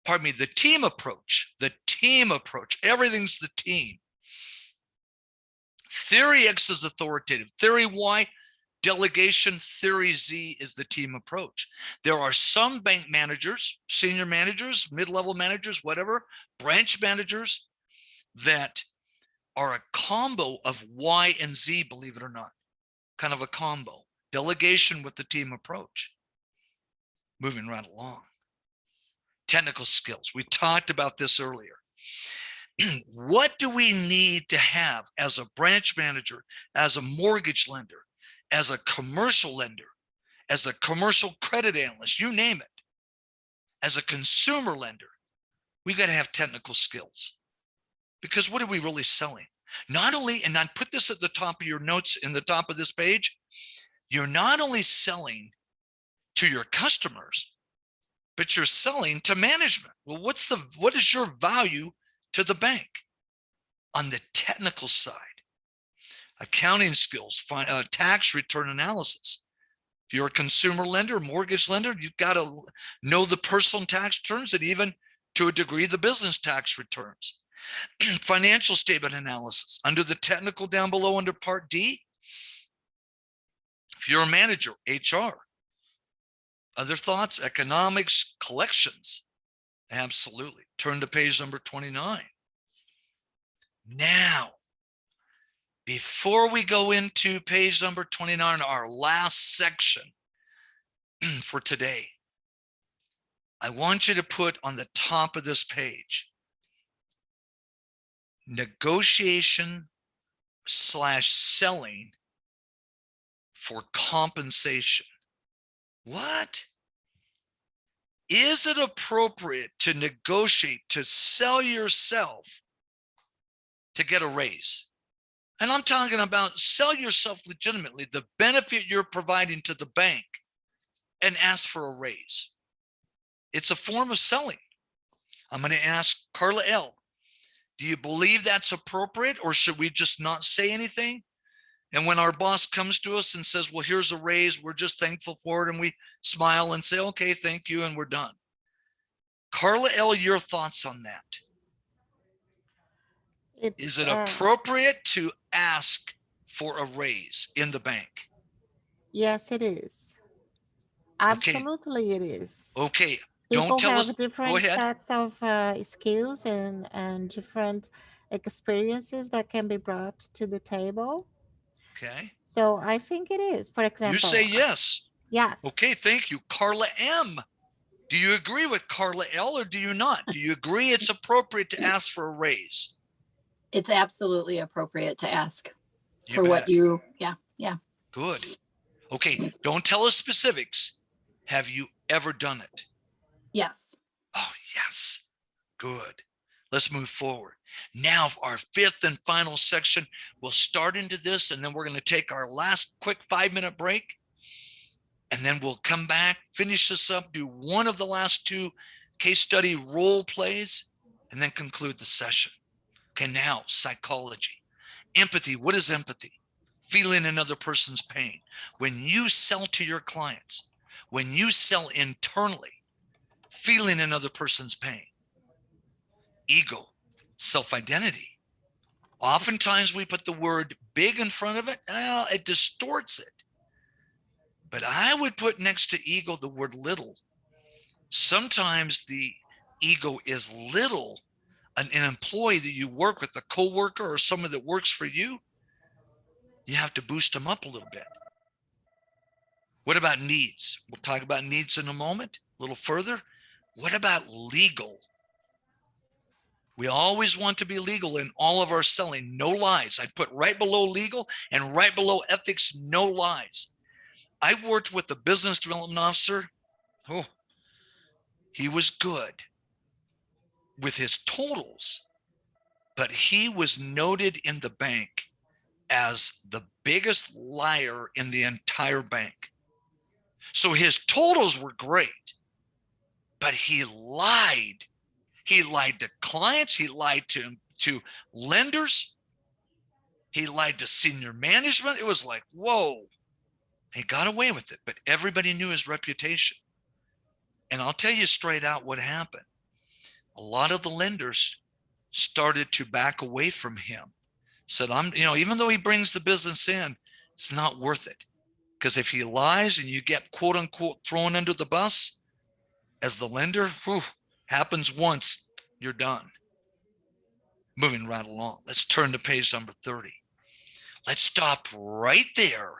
Pardon me, the team approach. The team approach. Everything's the team. Theory X is authoritative. Theory Y, delegation. Theory Z is the team approach. There are some bank managers, senior managers, mid-level managers, whatever, branch managers that are a combo of Y and Z, believe it or not. Kind of a combo. Delegation with the team approach. Moving right along. Technical skills. We talked about this earlier. What do we need to have as a branch manager, as a mortgage lender, as a commercial lender, as a commercial credit analyst, you name it, as a consumer lender? We got to have technical skills. Because what are we really selling? Not only, and I put this at the top of your notes in the top of this page, you're not only selling to your customers, but you're selling to management. Well, what is your value to the bank? On the technical side, accounting skills, tax return analysis. If you're a consumer lender, mortgage lender, you've got to know the personal tax returns and even to a degree the business tax returns. Financial statement analysis under the technical down below under part D. If you're a manager, HR. Other thoughts? Economics, collections. Absolutely. Turn to page number 29. Now, before we go into page number 29, our last section for today, I want you to put on the top of this page, negotiation / selling for compensation. What? Is it appropriate to negotiate, to sell yourself to get a raise? And I'm talking about sell yourself legitimately, the benefit you're providing to the bank, and ask for a raise. It's a form of selling. I'm going to ask Carla L., do you believe that's appropriate, or should we just not say anything? And when our boss comes to us and says, well, here's a raise, we're just thankful for it, and we smile and say, okay, thank you, and we're done. Carla L., your thoughts on that? Is it appropriate to ask for a raise in the bank? Yes, it is. Absolutely, it is. Okay. People Don't tell us. have different sets of skills and different experiences that can be brought to the table. Okay. So I think it is. For example, you say yes. Yes. Okay, thank you. Carla M., do you agree with Carla L., or do you not? Do you agree it's appropriate to ask for a raise? It's absolutely appropriate to ask for what you, yeah. Good. Okay, don't tell us specifics. Have you ever done it? Yes. Oh, yes. Good. Let's move forward. Now, our 5th and final section, we'll start into this, and then we're going to take our last quick 5-minute break. And then we'll come back, finish this up, do one of the last 2 case study role plays, and then conclude the session. Okay, now, psychology. Empathy. What is empathy? feeling another person's pain. When you sell to your clients, when you sell internally, feeling another person's pain. Ego, self-identity. Oftentimes we put the word big in front of it. Well, it distorts it. But I would put next to ego the word little. Sometimes the ego is little. An employee that you work with, a coworker or someone that works for you, you have to boost them up a little bit. What about needs? We'll talk about needs in a moment, a little further. What about legal? We always want to be legal in all of our selling. No lies. I put right below legal and right below ethics, no lies. I worked with the business development officer. Oh, he was good with his totals, but he was noted in the bank as the biggest liar in the entire bank. So his totals were great, but he lied. He lied to clients. He lied to lenders. He lied to senior management. It was like, whoa, he got away with it, but everybody knew his reputation. And I'll tell you straight out what happened. A lot of the lenders started to back away from him. Said, even though he brings the business in, it's not worth it. Because if he lies and you get quote unquote thrown under the bus as the lender, happens once, you're done. Moving right along. Let's turn to page number 30. Let's stop right there.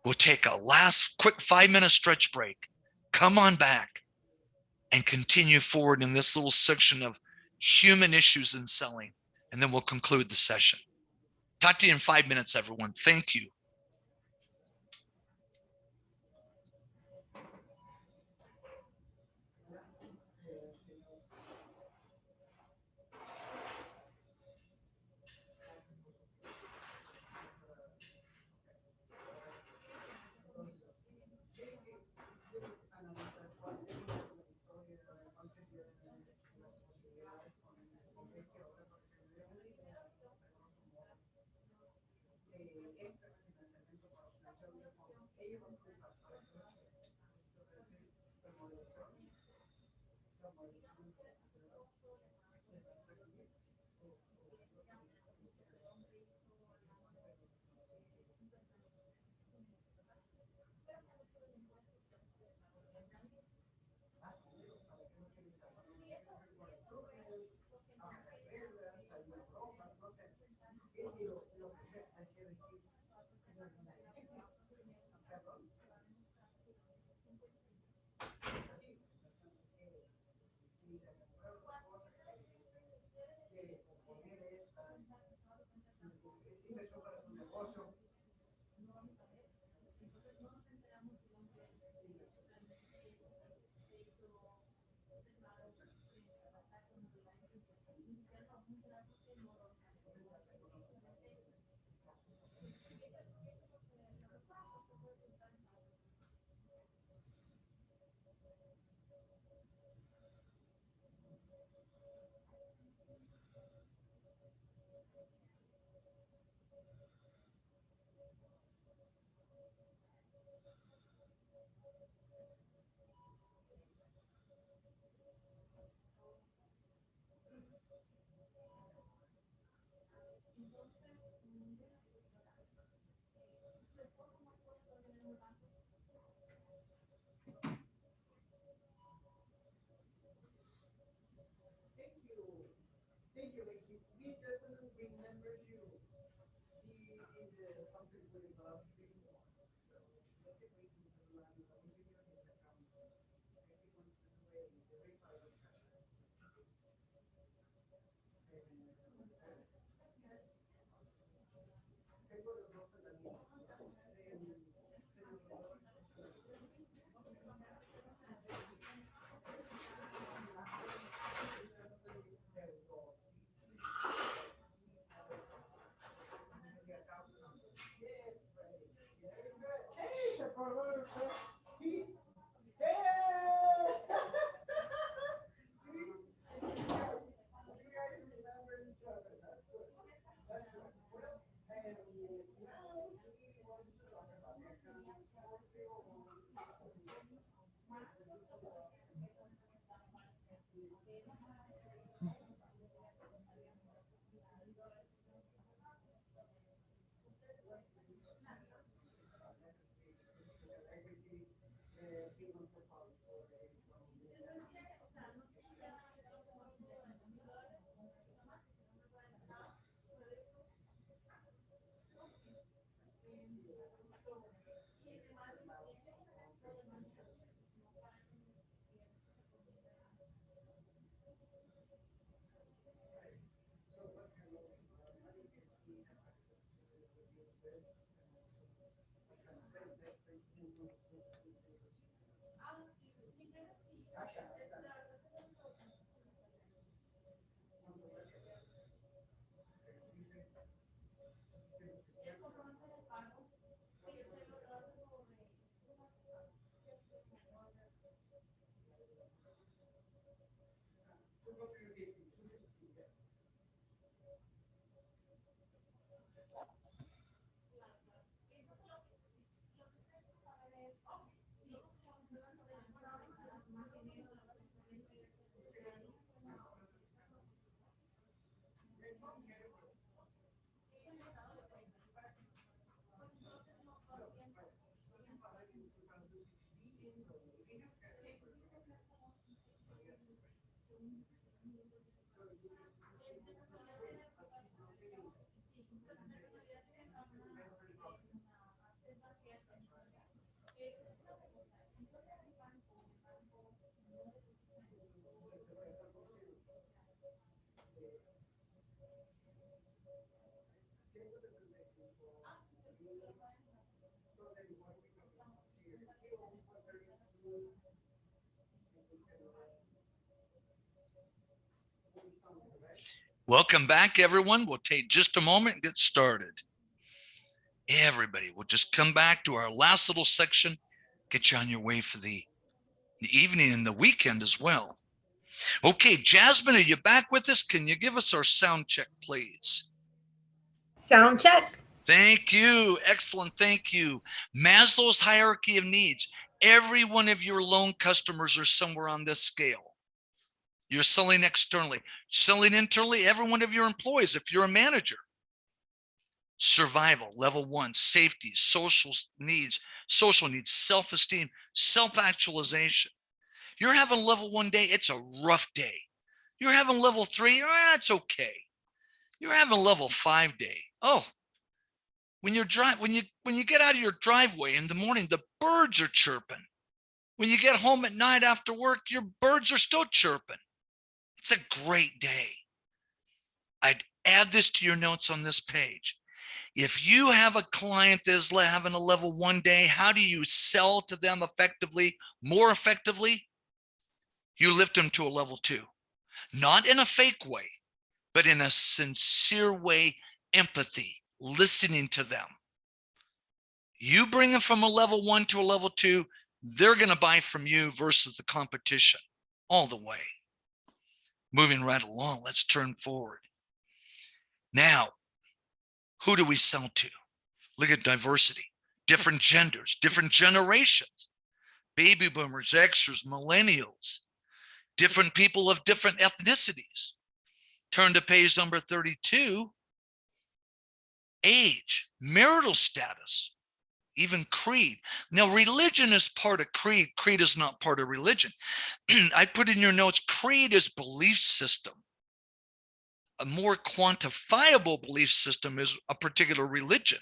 We'll take a last quick 5-minute stretch break. Come on back and continue forward in this little section of human issues in selling. And then we'll conclude the session. Talk to you in 5 minutes, everyone. Thank you. Welcome back, everyone. We'll take just a moment and get started. Everybody, we'll just come back to our last little section, get you on your way for the evening and the weekend as well. Okay, Jasmine, are you back with us? Can you give us our sound check, please? Sound check. Thank you. Excellent. Thank you. Maslow's hierarchy of needs. Every one of your loan customers are somewhere on this scale. You're selling externally, selling internally, every one of your employees, if you're a manager. Survival, level 1, safety, social needs, self-esteem, self-actualization. You're having level 1 day, it's a rough day. You're having level 3, it's okay. You're having level 5 day. Oh, when you get out of your driveway in the morning, the birds are chirping. When you get home at night after work, your birds are still chirping. It's a great day. I'd add this to your notes on this page. If you have a client that is having a level 1 day, how do you sell to them effectively, more effectively? You lift them to a level 2, not in a fake way, but in a sincere way, empathy, listening to them. You bring them from a level 1 to a level 2, they're going to buy from you versus the competition all the way. Moving right along, let's turn forward. Now, who do we sell to? Look at diversity, different genders, different generations, baby boomers, Xers, millennials, different people of different ethnicities. Turn to page number 32, age, marital status, even creed. Now, religion is part of creed. Creed is not part of religion. I put in your notes, creed is belief system. A more quantifiable belief system is a particular religion.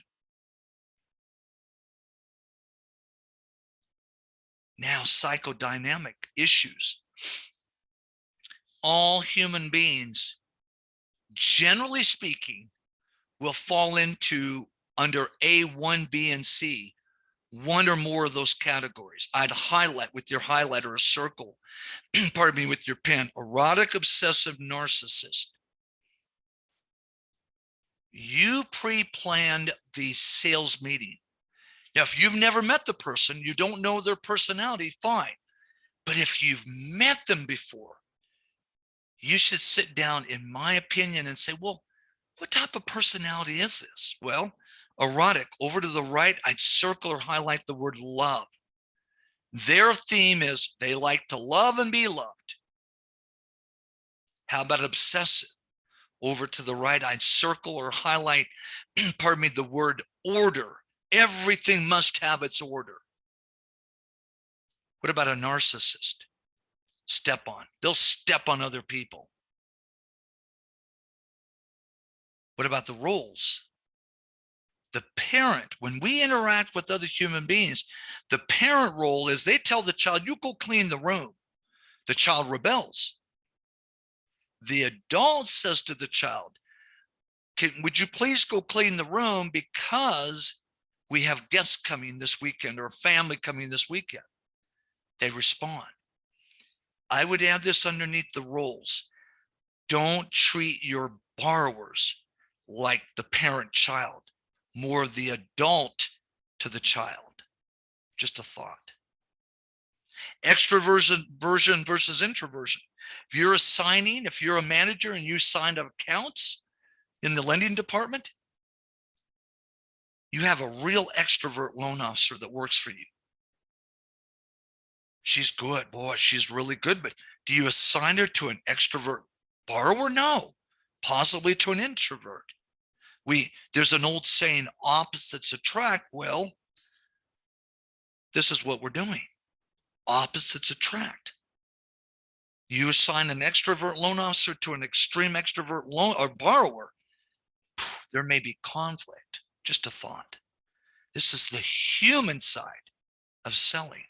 Now, psychodynamic issues. All human beings, generally speaking, will fall into under A, 1, B, and C, one or more of those categories. I'd highlight with your highlighter or circle, pardon me, with your pen, erotic, obsessive, narcissist. You pre-planned the sales meeting. Now, if you've never met the person, you don't know their personality, fine. But if you've met them before, you should sit down, in my opinion, and say, well, what type of personality is this? Well, erotic, over to the right, I'd circle or highlight the word love. Their theme is they like to love and be loved. How about obsessive? Over to the right, I'd circle or highlight, pardon me, the word order. Everything must have its order. What about a narcissist? Step on. They'll step on other people. What about the roles? The parent, when we interact with other human beings, the parent role is they tell the child, you go clean the room. The child rebels. The adult says to the child, would you please go clean the room because we have guests coming this weekend or family coming this weekend? They respond. I would add this underneath the roles. Don't treat your borrowers like the parent-child, more the adult to the child. Just a thought. Extroversion versus introversion. If you're assigning, if you're a manager and you signed up accounts in the lending department, you have a real extrovert loan officer that works for you. She's good, boy, she's really good, but do you assign her to an extrovert borrower? No, possibly to an introvert. There's an old saying, opposites attract. Well, this is what we're doing. Opposites attract. You assign an extrovert loan officer to an extreme extrovert loan or borrower, there may be conflict. Just a thought. This is the human side of selling.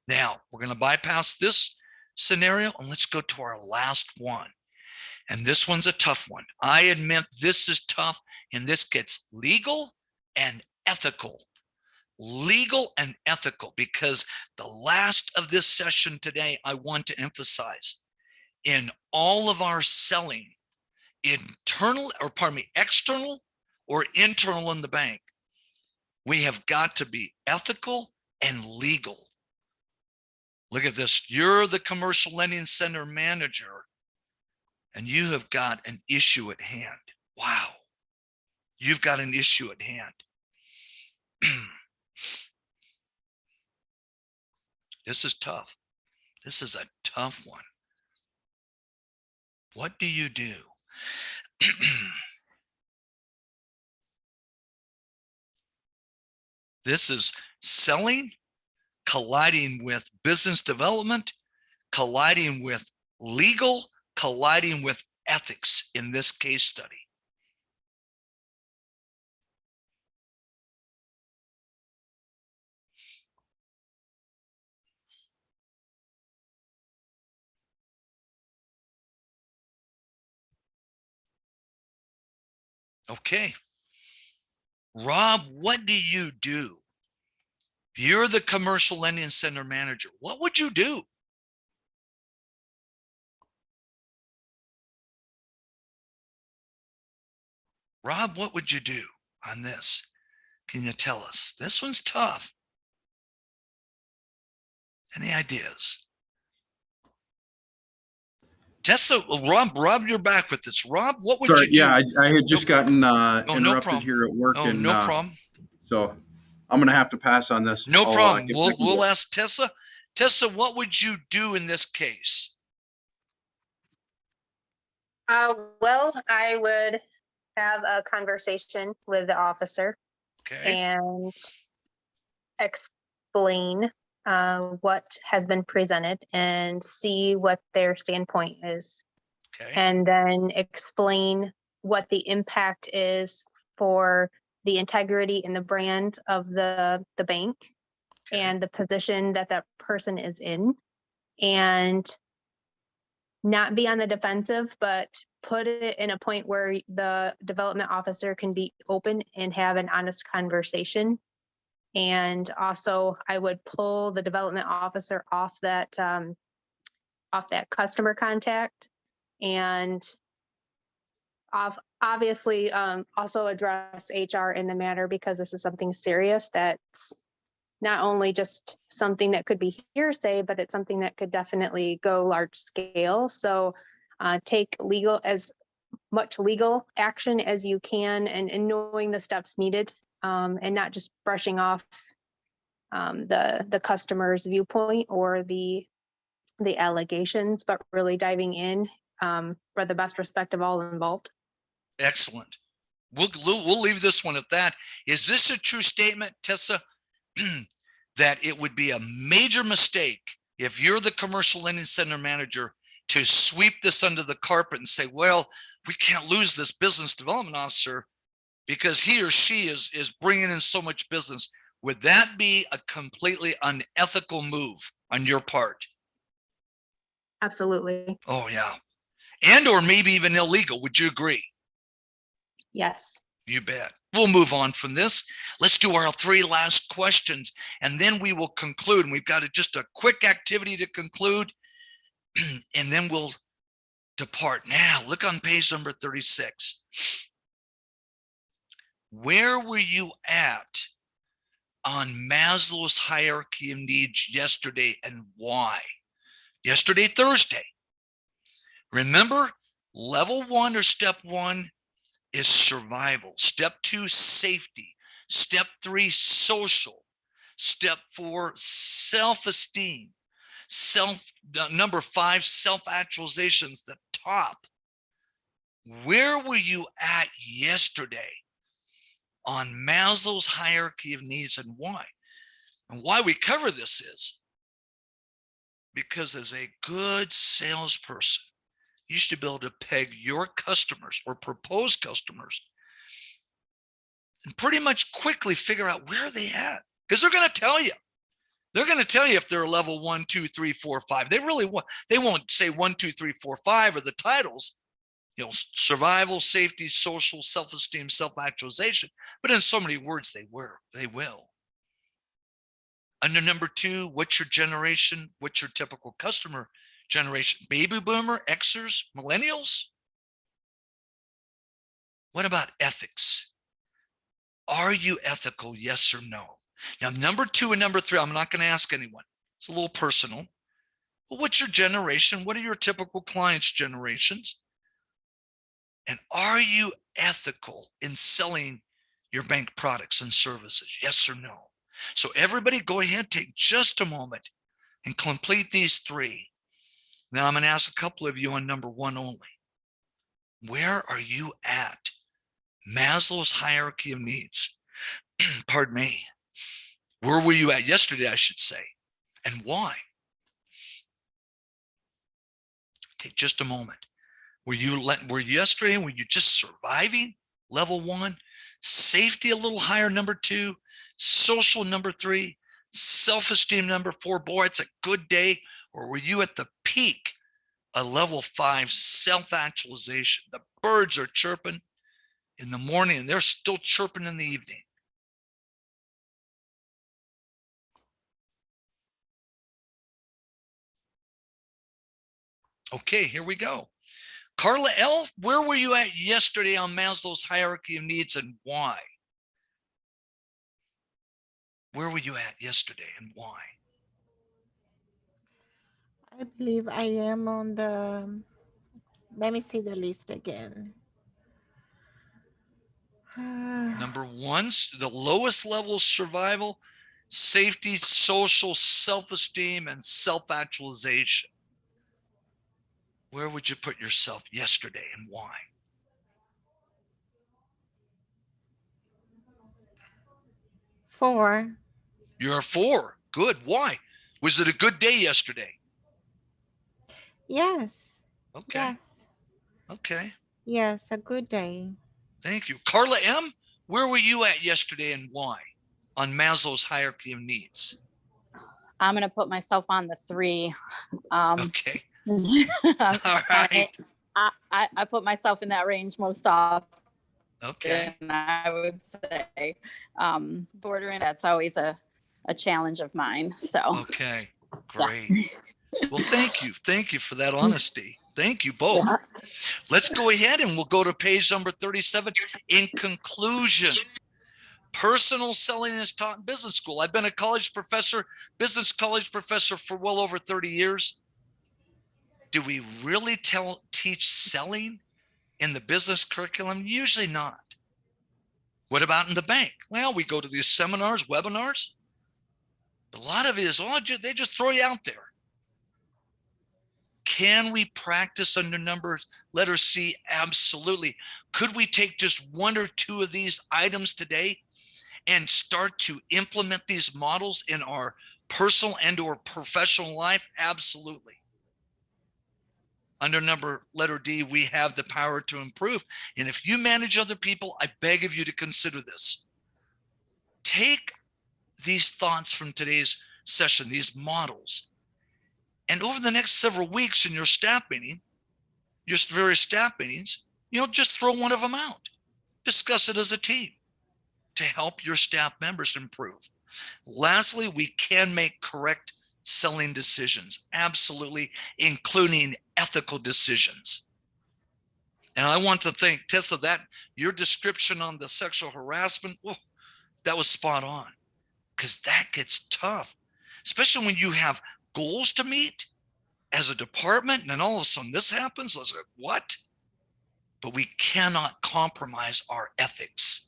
Now, we're going to bypass this scenario and let's go to our last one. And this one's a tough one. I admit this is tough, and this gets legal and ethical. Legal and ethical, because the last of this session today, I want to emphasize in all of our selling, external or internal in the bank, we have got to be ethical and legal. Look at this. You're the commercial lending center manager, and you have got an issue at hand. Wow. You've got an issue at hand. This is tough. This is a tough one. What do you do? This is selling, colliding with business development, colliding with legal, colliding with ethics in this case study. Okay. Rob, what do you do? If you're the commercial lending center manager, what would you do? Rob, what would you do on this? Can you tell us? This one's tough. Any ideas? Tessa, Rob, you're back with this. Rob, what would you do? Yeah, I had just gotten interrupted no here at work. Oh, no problem. So I'm going to have to pass on this. No problem. We'll ask Tessa. Tessa, what would you do in this case? Well, I would have a conversation with the officer and explain what has been presented and see what their standpoint is. And then explain what the impact is for the integrity and the brand of the bank and the position that that person is in, and not be on the defensive, but put it in a point where the development officer can be open and have an honest conversation. And also I would pull the development officer off that customer contact, and obviously also address HR in the matter, because this is something serious that's not only just something that could be hearsay, but it's something that could definitely go large scale. So take as much legal action as you can, and knowing the steps needed, and not just brushing off the customer's viewpoint or the allegations, but really diving in for the best respect of all involved. Excellent. We'll leave this one at that. Is this a true statement, Tessa, that it would be a major mistake if you're the commercial lending center manager to sweep this under the carpet and say, well, we can't lose this business development officer because he or she is bringing in so much business. Would that be a completely unethical move on your part? Absolutely. Oh yeah. And or maybe even illegal. Would you agree? Yes. You bet. We'll move on from this. Let's do our 3 last questions, and then we will conclude. And we've got just a quick activity to conclude, and then we'll depart. Now, look on page number 36. Where were you at on Maslow's hierarchy of needs yesterday, and why? Yesterday, Thursday. Remember, level 1 or step 1 is survival. Step 2, safety. Step 3, social. Step 4, self-esteem. Number 5, self-actualization's the top. Where were you at yesterday on Maslow's hierarchy of needs, and why? And why we cover this is because as a good salesperson, you should be able to peg your customers or proposed customers and pretty much quickly figure out where are they at, because they're going to tell you. They're going to tell you if they're level 1, 2, 3, 4, 5. They won't say 1, 2, 3, 4, 5 or the titles, survival, safety, social, self-esteem, self-actualization. But in so many words, they will. Under number 2, what's your generation? What's your typical customer generation? Baby boomer, Xers, millennials? What about ethics? Are you ethical? Yes or no? Now, number 2 and number 3, I'm not going to ask anyone. It's a little personal. Well, what's your generation? What are your typical clients' generations? And are you ethical in selling your bank products and services? Yes or no? So everybody go ahead, take just a moment and complete these 3. Now I'm going to ask a couple of you on number 1 only. Where are you at? Maslow's hierarchy of needs. Pardon me. Where were you at yesterday, I should say, and why? Take just a moment. Were you yesterday, were you just surviving? Level 1, safety a little higher, number 2, social, number 3, self-esteem, number 4. Boy, it's a good day. Or were you at the peak of level 5, self-actualization? The birds are chirping in the morning and they're still chirping in the evening. Okay, here we go. Carla L., where were you at yesterday on Maslow's hierarchy of needs, and why? Where were you at yesterday and why? I believe I am on let me see the list again. Number 1, the lowest level survival, safety, social, self-esteem, and self-actualization. Where would you put yourself yesterday and why? Four. You're 4. Good. Why? Was it a good day yesterday? Yes. Okay. Yes. Okay. Yes, a good day. Thank you. Carla M., where were you at yesterday and why on Maslow's hierarchy of needs? I'm going to put myself on the 3. Okay. All right. I put myself in that range most often. Okay. And I would say bordering, that's always a challenge of mine. So. Okay. Great. Yeah. Well, thank you. Thank you for that honesty. Thank you both. Yeah. Let's go ahead and we'll go to page number 37. In conclusion, personal selling is taught in business school. I've been a college professor, business college professor for well over 30 years. Do we really teach selling in the business curriculum? Usually not. What about in the bank? Well, we go to these seminars, webinars. A lot of it is, they just throw you out there. Can we practice under letter C? Absolutely. Could we take just 1 or 2 of these items today and start to implement these models in our personal and or professional life? Absolutely. Under letter D, we have the power to improve. And if you manage other people, I beg of you to consider this. Take these thoughts from today's session, these models, and over the next several weeks in your staff meeting, your various staff meetings, just throw one of them out. Discuss it as a team to help your staff members improve. Lastly, we can make correct selling decisions, absolutely, including ethical decisions. And I want to thank Tessa, that your description on the sexual harassment, that was spot on, because that gets tough, especially when you have goals to meet as a department, and then all of a sudden this happens. I was like, what? But we cannot compromise our ethics.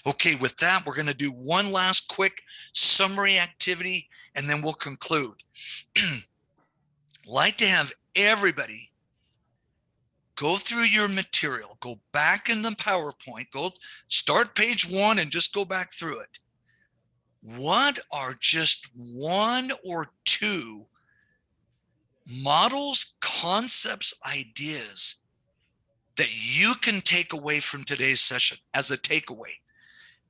Okay, with that, we're going to do one last quick summary activity, and then we'll conclude. Like to have everybody go through your material, go back in the PowerPoint, go start page 1 and just go back through it. What are just 1 or 2 models, concepts, ideas that you can take away from today's session as a takeaway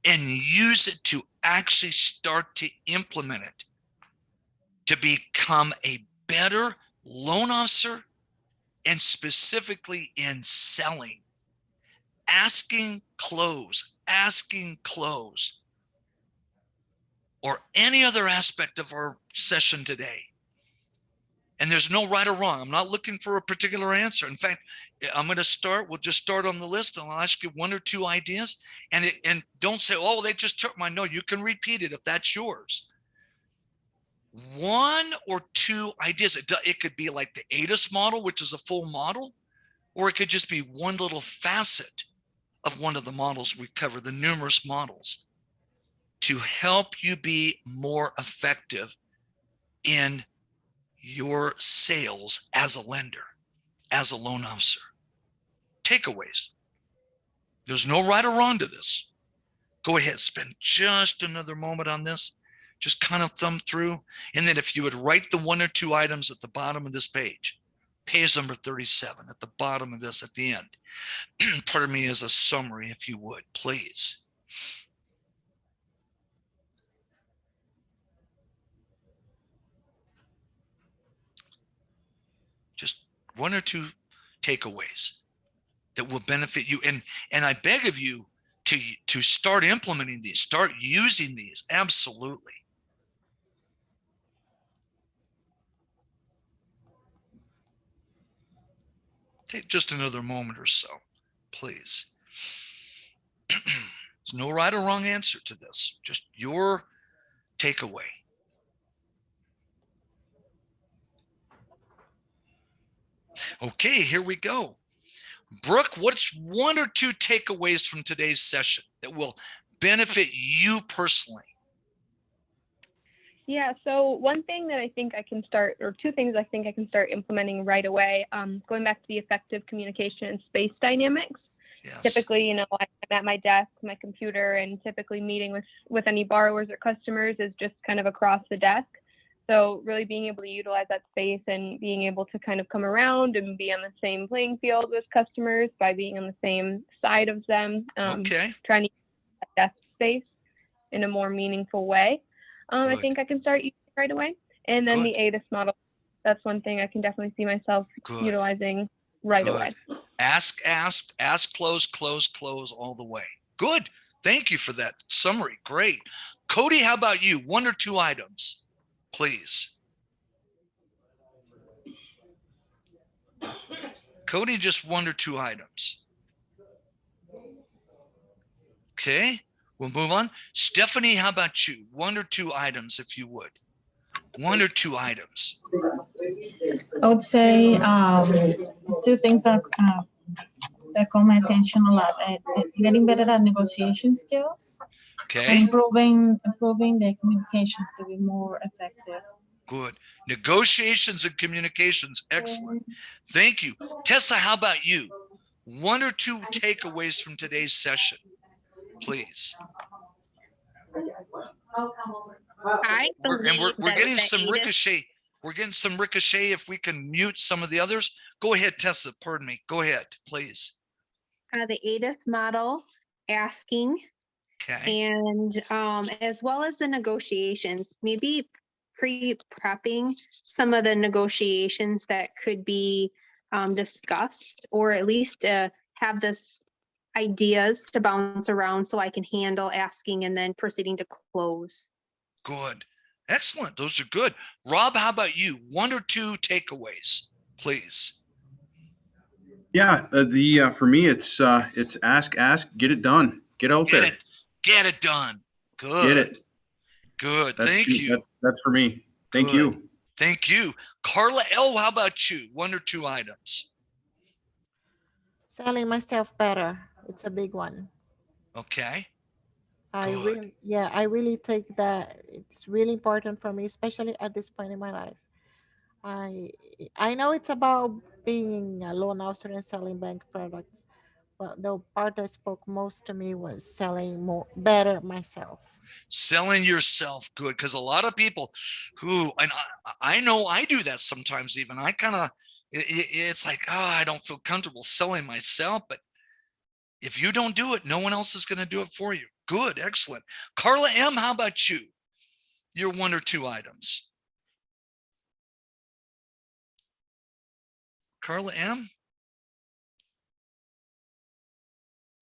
and use it to actually start to implement it to become a better loan officer, and specifically in selling, asking close, or any other aspect of our session today. And there's no right or wrong. I'm not looking for a particular answer. In fact, we'll just start on the list, and I'll ask you 1 or 2 ideas, and don't say, oh, they just took mine. No, you can repeat it if that's yours. 1 or 2 ideas. It could be like the ADIS model, which is a full model, or it could just be one little facet of one of the models we cover, the numerous models, to help you be more effective in your sales as a lender, as a loan officer. Takeaways. There's no right or wrong to this. Go ahead, spend just another moment on this. Just kind of thumb through. And then if you would write the 1 or 2 items at the bottom of this page number 37 at the bottom of this at the end. Pardon me, as a summary, if you would, please. Just 1 or 2 takeaways that will benefit you. And I beg of you to start implementing these, start using these. Absolutely. Take just another moment or so, please. There's no right or wrong answer to this, just your takeaway. Okay, here we go. Brooke, what's 1 or 2 takeaways from today's session that will benefit you personally? Yeah, so one thing that I think I can start, or 2 things I think I can start implementing right away, going back to the effective communication and space dynamics. Yes. Typically, I'm at my desk, my computer, and typically meeting with any borrowers or customers is just kind of across the desk. So really being able to utilize that space and being able to kind of come around and be on the same playing field with customers by being on the same side of them, trying to use that desk space in a more meaningful way. I think I can start using right away. And then the ADIS model, that's one thing I can definitely see myself utilizing right away. Ask, close all the way. Good. Thank you for that summary. Great. Cody, how about you? 1 or 2 items, please. Cody, just 1 or 2 items. Okay. We'll move on. Stephanie, how about you? 1 or 2 items, if you would. 1 or 2 items. I would say 2 things that caught my attention a lot. Getting better at negotiation skills. Okay. And improving the communications to be more effective. Good. Negotiations and communications. Excellent. Thank you. Tessa, how about you? 1 or 2 takeaways from today's session, please. I We're getting some ricochet. We're getting some ricochet. If we can mute some of the others. Go ahead, Tessa, pardon me. Go ahead, please. The ADIS model, asking, Okay. and as well as the negotiations, maybe pre-prepping some of the negotiations that could be discussed, or at least have this ideas to bounce around so I can handle asking and then proceeding to close. Good. Excellent. Those are good. Rob, how about you? 1 or 2 takeaways, please. Yeah, for me, it's ask, get it done, get out there, Get it done. Good. Get it. Good. That's Thank you. That's for me. Thank Good. you. Thank you. Carla L., how about you? 1 or 2 items. Selling myself better. It's a big one. Okay. I really take that. It's really important for me, especially at this point in my life. I know it's about being a loan officer and selling bank products, but the part that spoke most to me was selling better myself. Selling yourself good, because a lot of people who, and I know I do that sometimes even. I kind of, it's like, I don't feel comfortable selling myself, but if you don't do it, no one else is going to do it for you. Good, excellent. Carla M., how about you? Your 1 or 2 items. Carla M.?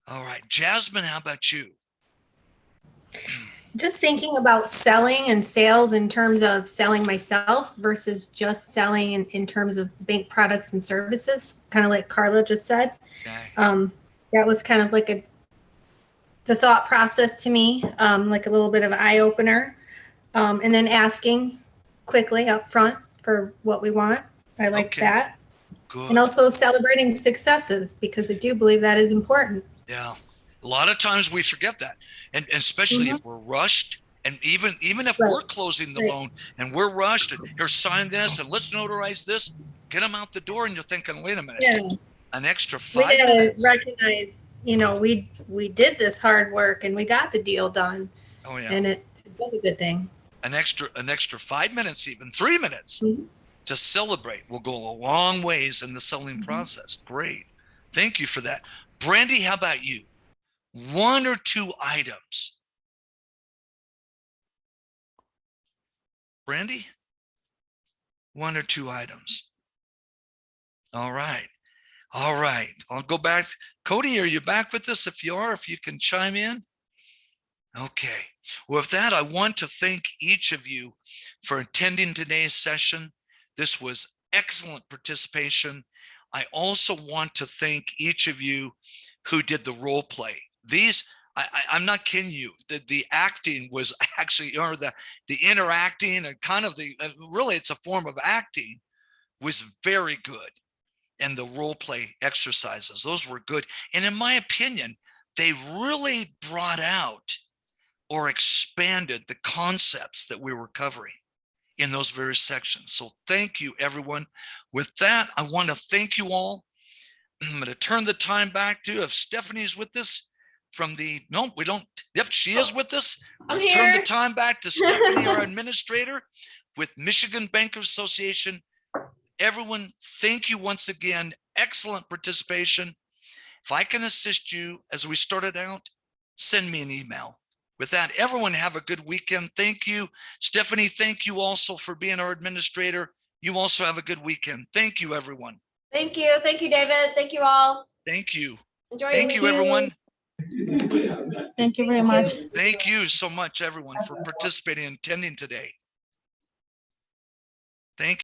All right. Jasmine, how about you? Just thinking about selling and sales in terms of selling myself versus just selling in terms of bank products and services, kind of like Carla just said. Okay. That was kind of like the thought process to me, like a little bit of an eye opener. And then asking quickly up front for what we want. I like that. Good. And also celebrating successes, because I do believe that is important. Yeah. A lot of times we forget that. And especially if we're rushed, and even if we're closing the loan and we're rushed, and here, sign this and let's notarize this, get them out the door, and you're thinking, wait a minute, an extra 5 minutes. We gotta recognize, we did this hard work and we got the deal done. Oh yeah. And it was a good thing. An extra 5 minutes, even 3 minutes to celebrate will go a long ways in the selling process. Great. Thank you for that. Brandy, how about you? 1 or 2 items. Brandy? 1 or 2 items. All right. All right. I'll go back. Cody, are you back with us? If you are, if you can chime in. Okay. Well, with that, I want to thank each of you for attending today's session. This was excellent participation. I also want to thank each of you who did the role play. These, I'm not kidding you, the acting was actually, or the interacting and kind of really it's a form of acting, was very good. And the role play exercises, those were good. And in my opinion, they really brought out or expanded the concepts that we were covering in those various sections. So thank you, everyone. With that, I want to thank you all. I'm going to turn the time back to, if Stephanie's with us from the, no, we don't, yep, she is with us. We'll turn the time back to Stephanie, our administrator with Michigan Bankers Association. Everyone, thank you once again. Excellent participation. If I can assist you as we started out, send me an email. With that, everyone have a good weekend. Thank you. Stephanie, thank you also for being our administrator. You also have a good weekend. Thank you, everyone. Thank you. Thank you, David. Thank you all. Thank you. Enjoy. Thank you, everyone. Thank you very much. Thank you so much, everyone, for participating and attending today. Thank you.